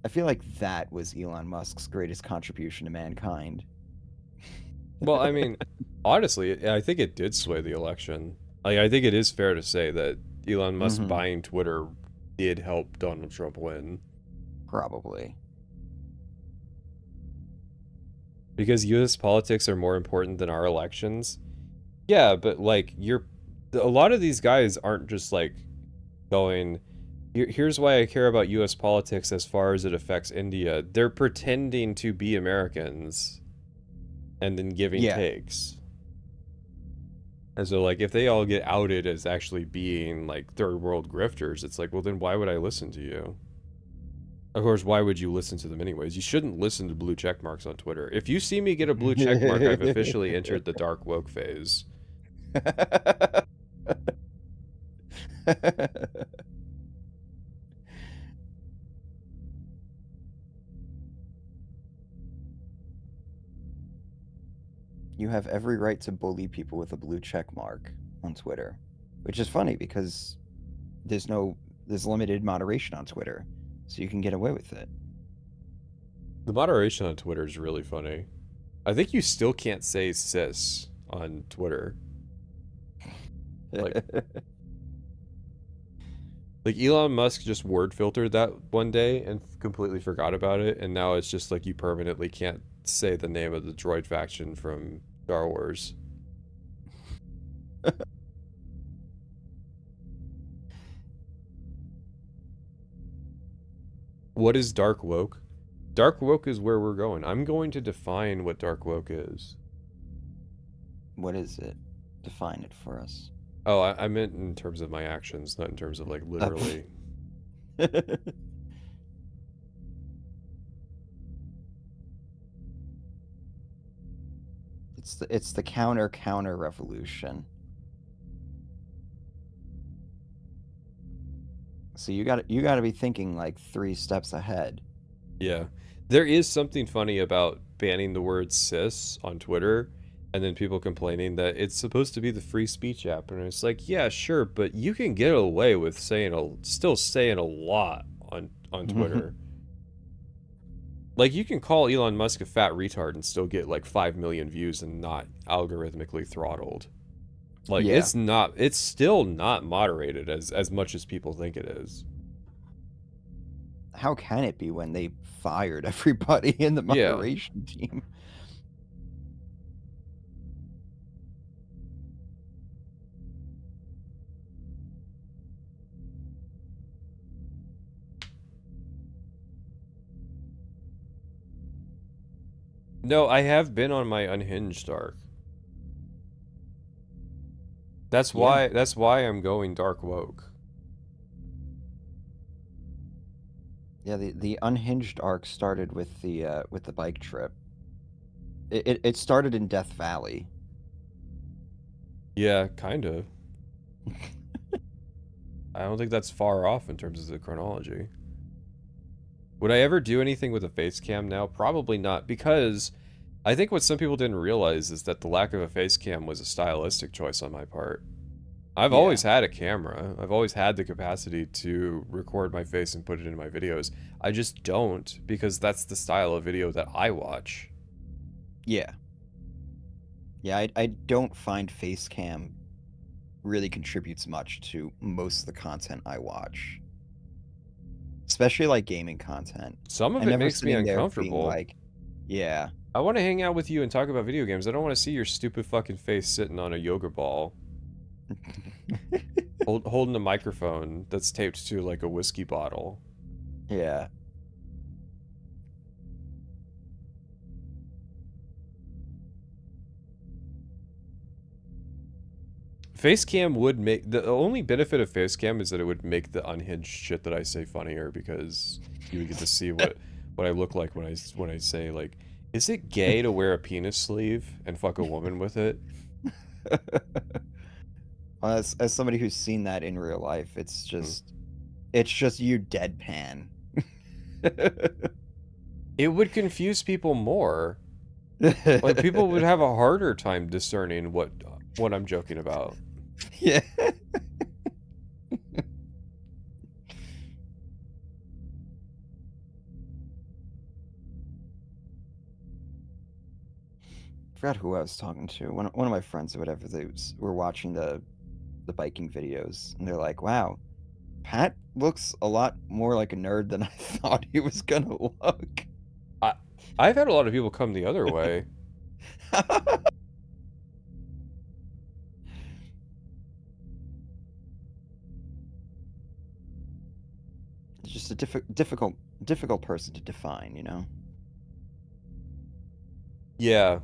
[SPEAKER 2] I feel like that was Elon Musk's greatest contribution to mankind.
[SPEAKER 1] Well, I mean, honestly, I think it did sway the election. Like, I think it is fair to say that Elon Musk buying Twitter did help Donald Trump win.
[SPEAKER 2] Probably.
[SPEAKER 1] Because U.S. politics are more important than our elections. Yeah, but like a lot of these guys aren't just like going, here's why I care about U.S. politics as far as it affects India. They're pretending to be Americans and then giving takes. And so like if they all get outed as actually being like third world grifters, it's like, well then why would I listen to you? Of course, why would you listen to them anyways? You shouldn't listen to blue check marks on Twitter. If you see me get a blue check mark, I've officially entered the dark woke phase.
[SPEAKER 2] You have every right to bully people with a blue check mark on Twitter, which is funny because there's limited moderation on Twitter, so you can get away with it.
[SPEAKER 1] The moderation on Twitter is really funny. I think you still can't say cis on Twitter. Like Elon Musk just word filtered that one day and completely forgot about it, and now it's just like you permanently can't say the name of the droid faction from Star Wars. What is dark woke? Dark woke is where we're going. I'm going to define what dark woke is.
[SPEAKER 2] What is it? Define it for us.
[SPEAKER 1] Oh, I meant in terms of my actions, not in terms of like literally.
[SPEAKER 2] It's the counter revolution. So you got to be thinking like 3 steps ahead.
[SPEAKER 1] Yeah. There is something funny about banning the word cis on Twitter and then people complaining that it's supposed to be the free speech app, and it's like, yeah, sure, but you can get away with still saying a lot on Twitter. Like, you can call Elon Musk a fat retard and still get like 5 million views and not algorithmically throttled. Like, it's still not moderated as much as people think it is.
[SPEAKER 2] How can it be when they fired everybody in the moderation team?
[SPEAKER 1] No, I have been on my unhinged arc. That's why I'm going dark woke.
[SPEAKER 2] Yeah, the unhinged arc started with the bike trip. It started in Death Valley.
[SPEAKER 1] Yeah, kind of. I don't think that's far off in terms of the chronology. Would I ever do anything with a face cam now? Probably not, because I think what some people didn't realize is that the lack of a face cam was a stylistic choice on my part. I've always had a camera. I've always had the capacity to record my face and put it in my videos. I just don't, because that's the style of video that I watch.
[SPEAKER 2] Yeah. Yeah, I don't find face cam really contributes much to most of the content I watch. Especially like gaming content.
[SPEAKER 1] Some of it makes me uncomfortable.
[SPEAKER 2] Like, yeah.
[SPEAKER 1] I want to hang out with you and talk about video games. I don't want to see your stupid fucking face sitting on a yoga ball. Holding a microphone that's taped to like a whiskey bottle.
[SPEAKER 2] Yeah.
[SPEAKER 1] Facecam would make the only benefit of Facecam is that it would make the unhinged shit that I say funnier, because you would get to see what I look like when I say like, is it gay to wear a penis sleeve and fuck a woman with it?
[SPEAKER 2] Well, as somebody who's seen that in real life, it's just you deadpan.
[SPEAKER 1] It would confuse people more. Like, people would have a harder time discerning what I'm joking about.
[SPEAKER 2] Yeah. Forgot who I was talking to. One of my friends or whatever. They were watching the biking videos, and they're like, "Wow, Pat looks a lot more like a nerd than I thought he was gonna look."
[SPEAKER 1] I've had a lot of people come the other way.
[SPEAKER 2] It's just a difficult person to define, you know?
[SPEAKER 1] Yeah.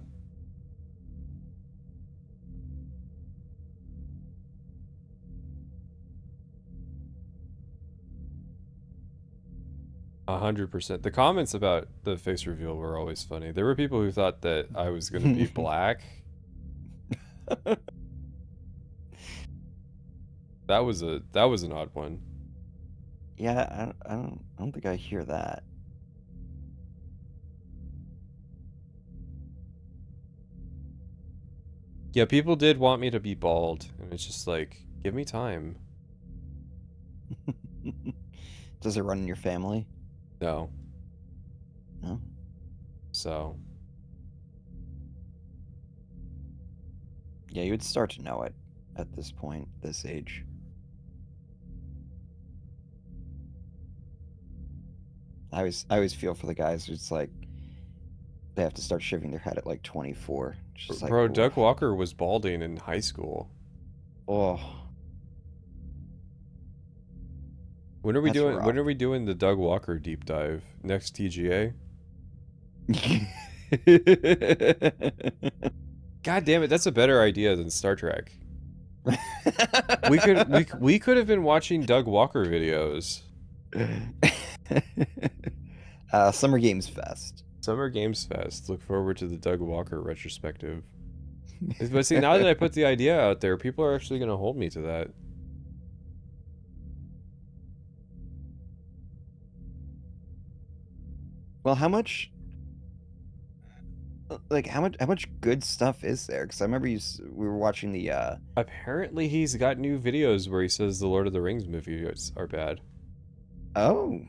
[SPEAKER 1] %. The comments about the face reveal were always funny. There were people who thought that I was going to be black. That was an odd one.
[SPEAKER 2] Yeah, I don't think I hear that.
[SPEAKER 1] Yeah, people did want me to be bald, and it's just like, give me time.
[SPEAKER 2] Does it run in your family?
[SPEAKER 1] No.
[SPEAKER 2] No?
[SPEAKER 1] So.
[SPEAKER 2] Yeah, you would start to know it at this point, this age. I always feel for the guys who's like, they have to start shaving their head at like 24. Just
[SPEAKER 1] Bro,
[SPEAKER 2] like,
[SPEAKER 1] Doug Walker was balding in high school.
[SPEAKER 2] Oh.
[SPEAKER 1] When are we doing the Doug Walker deep dive? Next TGA? God damn it, that's a better idea than Star Trek. we could have been watching Doug Walker videos.
[SPEAKER 2] Summer Games Fest.
[SPEAKER 1] Summer Games Fest. Look forward to the Doug Walker retrospective. But see, now that I put the idea out there, people are actually going to hold me to that.
[SPEAKER 2] Well, how much good stuff is there? Because I remember we were watching the.
[SPEAKER 1] Apparently, he's got new videos where he says the Lord of the Rings movies are bad.
[SPEAKER 2] Oh,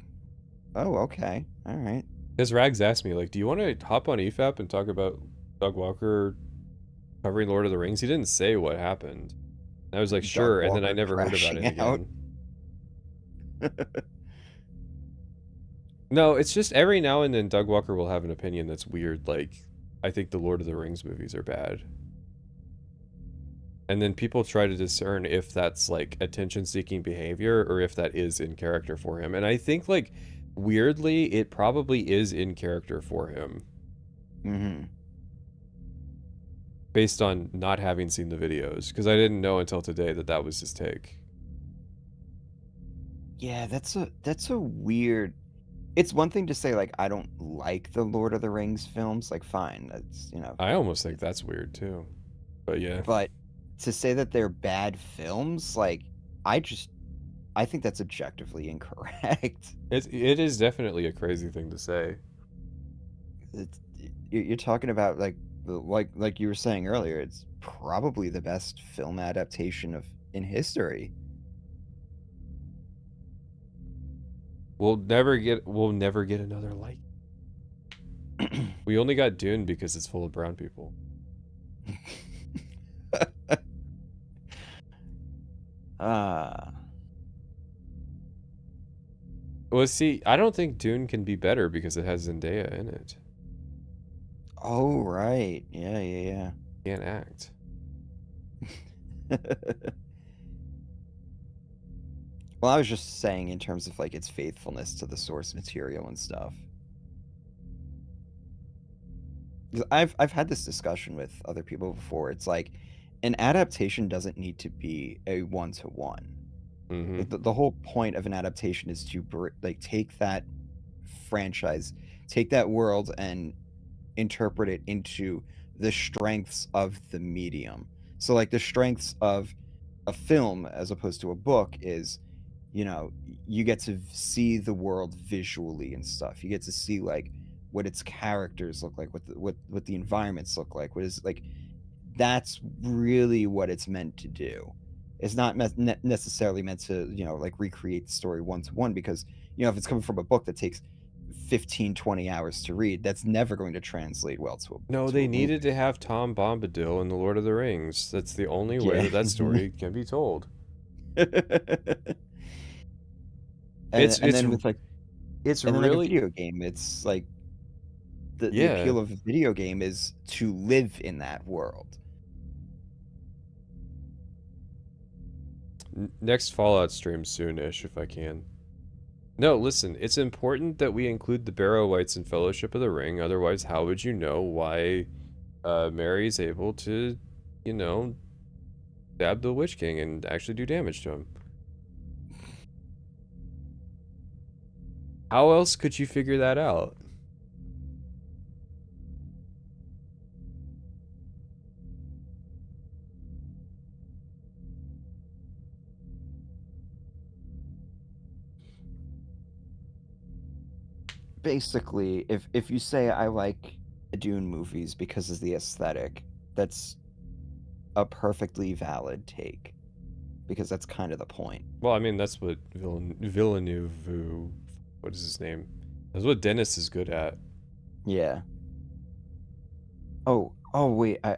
[SPEAKER 2] okay, all right.
[SPEAKER 1] Because Rags asked me, like, do you want to hop on EFAP and talk about Doug Walker covering Lord of the Rings? He didn't say what happened. And I was like, sure, and then I never heard about it again. No, it's just every now and then Doug Walker will have an opinion that's weird, like, I think the Lord of the Rings movies are bad. And then people try to discern if that's, like, attention-seeking behavior or if that is in character for him. And I think, like, weirdly, it probably is in character for him.
[SPEAKER 2] Mm-hmm.
[SPEAKER 1] Based on not having seen the videos. Because I didn't know until today that that was his take.
[SPEAKER 2] Yeah, that's a weird... It's one thing to say, like, I don't like the Lord of the Rings films. Like, fine, that's, you know...
[SPEAKER 1] I almost think that's weird, too. But, yeah.
[SPEAKER 2] But to say that they're bad films, like, I think that's objectively incorrect.
[SPEAKER 1] It is definitely a crazy thing to say.
[SPEAKER 2] you're talking about like you were saying earlier, it's probably the best film adaptation in history.
[SPEAKER 1] We'll never get another like. We only got Dune because it's full of brown people. Well, see, I don't think Dune can be better because it has Zendaya in it.
[SPEAKER 2] Oh, right. Yeah.
[SPEAKER 1] Can't act.
[SPEAKER 2] Well, I was just saying in terms of like its faithfulness to the source material and stuff. I've had this discussion with other people before. It's like an adaptation doesn't need to be a one-to-one. The whole point of an adaptation is to like take that franchise, take that world, and interpret it into the strengths of the medium. So like the strengths of a film as opposed to a book is, you know, you get to see the world visually and stuff. You get to see like what its characters look like, what the environments look like, what is like. That's really what it's meant to do. It's not necessarily meant to, you know, like recreate the story one-to-one, because, you know, if it's coming from a book that takes 15-20 hours to read, that's never going to translate well to a
[SPEAKER 1] No, they needed to have Tom Bombadil in The Lord of the Rings. That's the only way that story can be told. It's really
[SPEAKER 2] like a video game. It's like the appeal of a video game is to live in that world.
[SPEAKER 1] Next Fallout stream soon-ish, if I can. No, listen, it's important that we include the Barrow-wights in Fellowship of the Ring, otherwise how would you know why Merry's able to, you know, stab the Witch King and actually do damage to him? How else could you figure that out?
[SPEAKER 2] Basically, if you say I like Dune movies because of the aesthetic, that's a perfectly valid take, because that's kind of the point.
[SPEAKER 1] Well, I mean, that's what Villeneuve, what is his name? That's what Dennis is good at.
[SPEAKER 2] Yeah. Oh wait, hold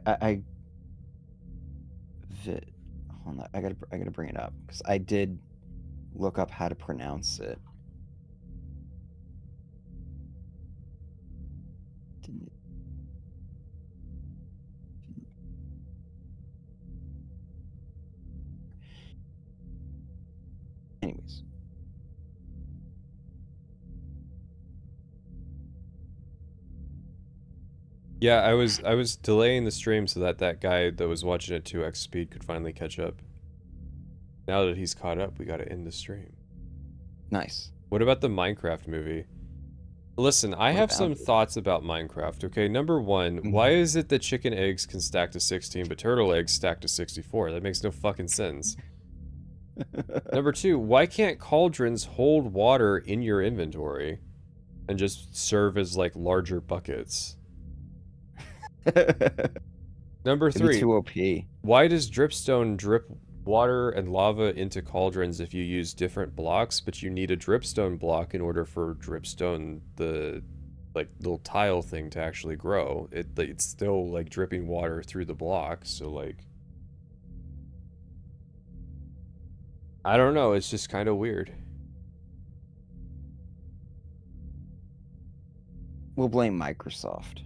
[SPEAKER 2] on, I gotta bring it up because I did look up how to pronounce it. Anyways.
[SPEAKER 1] Yeah, I was delaying the stream so that guy that was watching at 2x speed could finally catch up. Now that he's caught up, we gotta end the stream.
[SPEAKER 2] Nice.
[SPEAKER 1] What about the Minecraft movie? Listen, I have some thoughts about Minecraft, okay? Number one, why is it that chicken eggs can stack to 16, but turtle eggs stack to 64? That makes no fucking sense. Number two, why can't cauldrons hold water in your inventory and just serve as, like, larger buckets? Number three,
[SPEAKER 2] too OP.
[SPEAKER 1] Why does dripstone drip water and lava into cauldrons if you use different blocks, but you need a dripstone block in order for dripstone, the like little tile thing, to actually grow? It's still like dripping water through the block, so like I don't know, it's just kind of weird.
[SPEAKER 2] We'll blame Microsoft.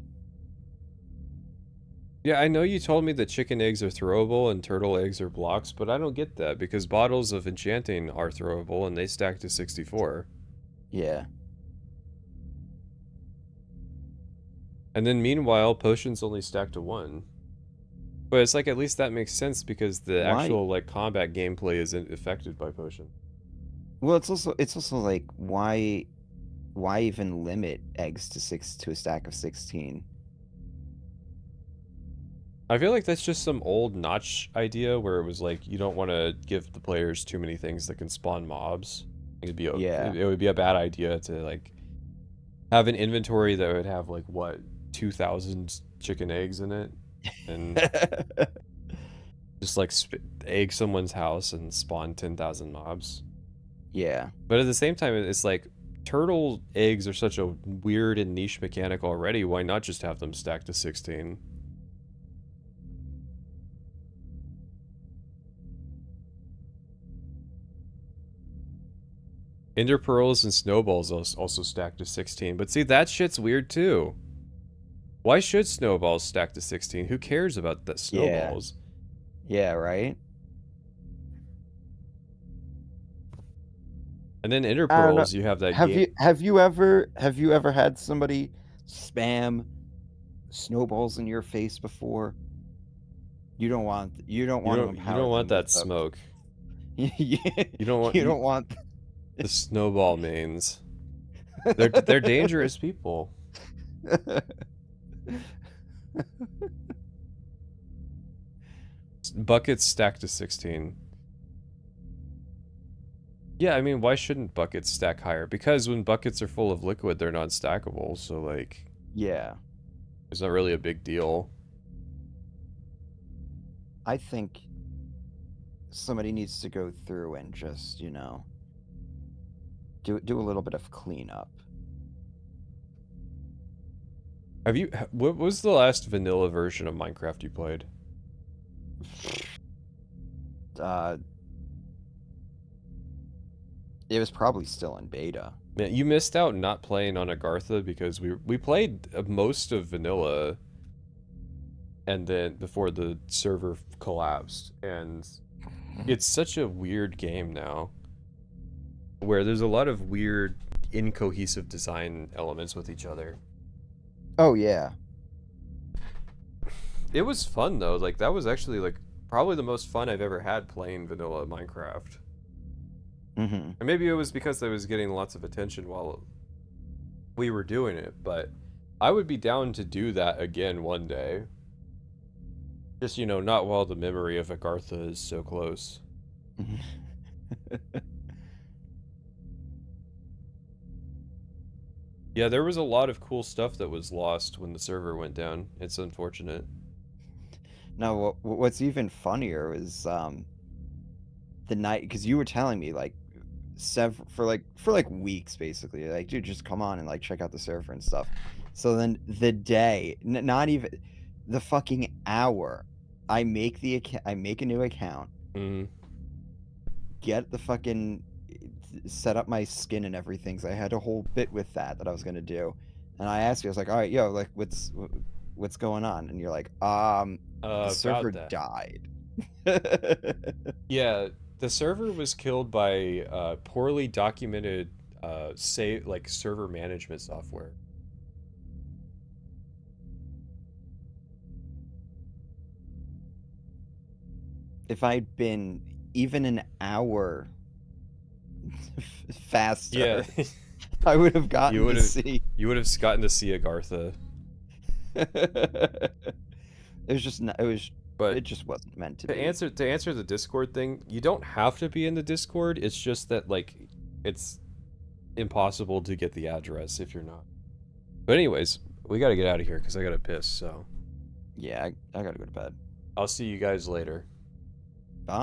[SPEAKER 1] Yeah, I know you told me that chicken eggs are throwable and turtle eggs are blocks, but I don't get that because bottles of enchanting are throwable and they stack to 64.
[SPEAKER 2] Yeah.
[SPEAKER 1] And then meanwhile, potions only stack to 1. But it's like, at least that makes sense because the actual like combat gameplay isn't affected by potion.
[SPEAKER 2] Well, it's also like why even limit eggs to a stack of 16?
[SPEAKER 1] I feel like that's just some old Notch idea where it was like you don't want to give the players too many things that can spawn mobs. It would be a bad idea to like have an inventory that would have like what 2,000 chicken eggs in it, and just like egg someone's house and spawn 10,000 mobs.
[SPEAKER 2] Yeah.
[SPEAKER 1] But at the same time, it's like turtle eggs are such a weird and niche mechanic already. Why not just have them stacked to 16? Ender pearls and snowballs also stacked to 16. But see, that shit's weird too. Why should snowballs stack to 16? Who cares about the snowballs?
[SPEAKER 2] Yeah, right?
[SPEAKER 1] And then Ender pearls, you have that
[SPEAKER 2] have you ever had somebody spam snowballs in your face before? You don't want
[SPEAKER 1] that smoke.
[SPEAKER 2] You don't want
[SPEAKER 1] the snowball mains. They're dangerous people. Buckets stacked to 16. Yeah, I mean, why shouldn't buckets stack higher? Because when buckets are full of liquid, they're not stackable, so like...
[SPEAKER 2] Yeah.
[SPEAKER 1] It's not really a big deal.
[SPEAKER 2] I think somebody needs to go through and just, you know, do a little bit of cleanup.
[SPEAKER 1] What was the last vanilla version of Minecraft you played?
[SPEAKER 2] It was probably still in beta.
[SPEAKER 1] Man, you missed out not playing on Agartha because we played most of vanilla, and then before the server collapsed, and it's such a weird game now, where there's a lot of weird, incohesive design elements with each other.
[SPEAKER 2] Oh yeah.
[SPEAKER 1] It was fun though. Like that was actually like probably the most fun I've ever had playing vanilla Minecraft.
[SPEAKER 2] Mm-hmm.
[SPEAKER 1] And maybe it was because I was getting lots of attention while we were doing it, but I would be down to do that again one day. Just, you know, not while the memory of Agartha is so close. Yeah, there was a lot of cool stuff that was lost when the server went down. It's unfortunate.
[SPEAKER 2] Now, what's even funnier is the night, because you were telling me like for weeks basically, like, dude, just come on and like check out the server and stuff. So then the day, not even the fucking hour, I make a new account, get the fucking set up my skin and everything. So I had a whole bit with that I was gonna do, and I asked you, I was like, all right, yo, like, what's going on? And you're like, the server died.
[SPEAKER 1] Yeah, the server was killed by poorly documented server management software.
[SPEAKER 2] If I'd been even an hour faster,
[SPEAKER 1] yeah,
[SPEAKER 2] I would have gotten to see.
[SPEAKER 1] You would have gotten to see Agartha.
[SPEAKER 2] It just wasn't meant to be.
[SPEAKER 1] To answer the Discord thing, you don't have to be in the Discord. It's just that like it's impossible to get the address if you're not. But anyways, we got to get out of here because I got to piss. So
[SPEAKER 2] yeah, I got to go to bed.
[SPEAKER 1] I'll see you guys later.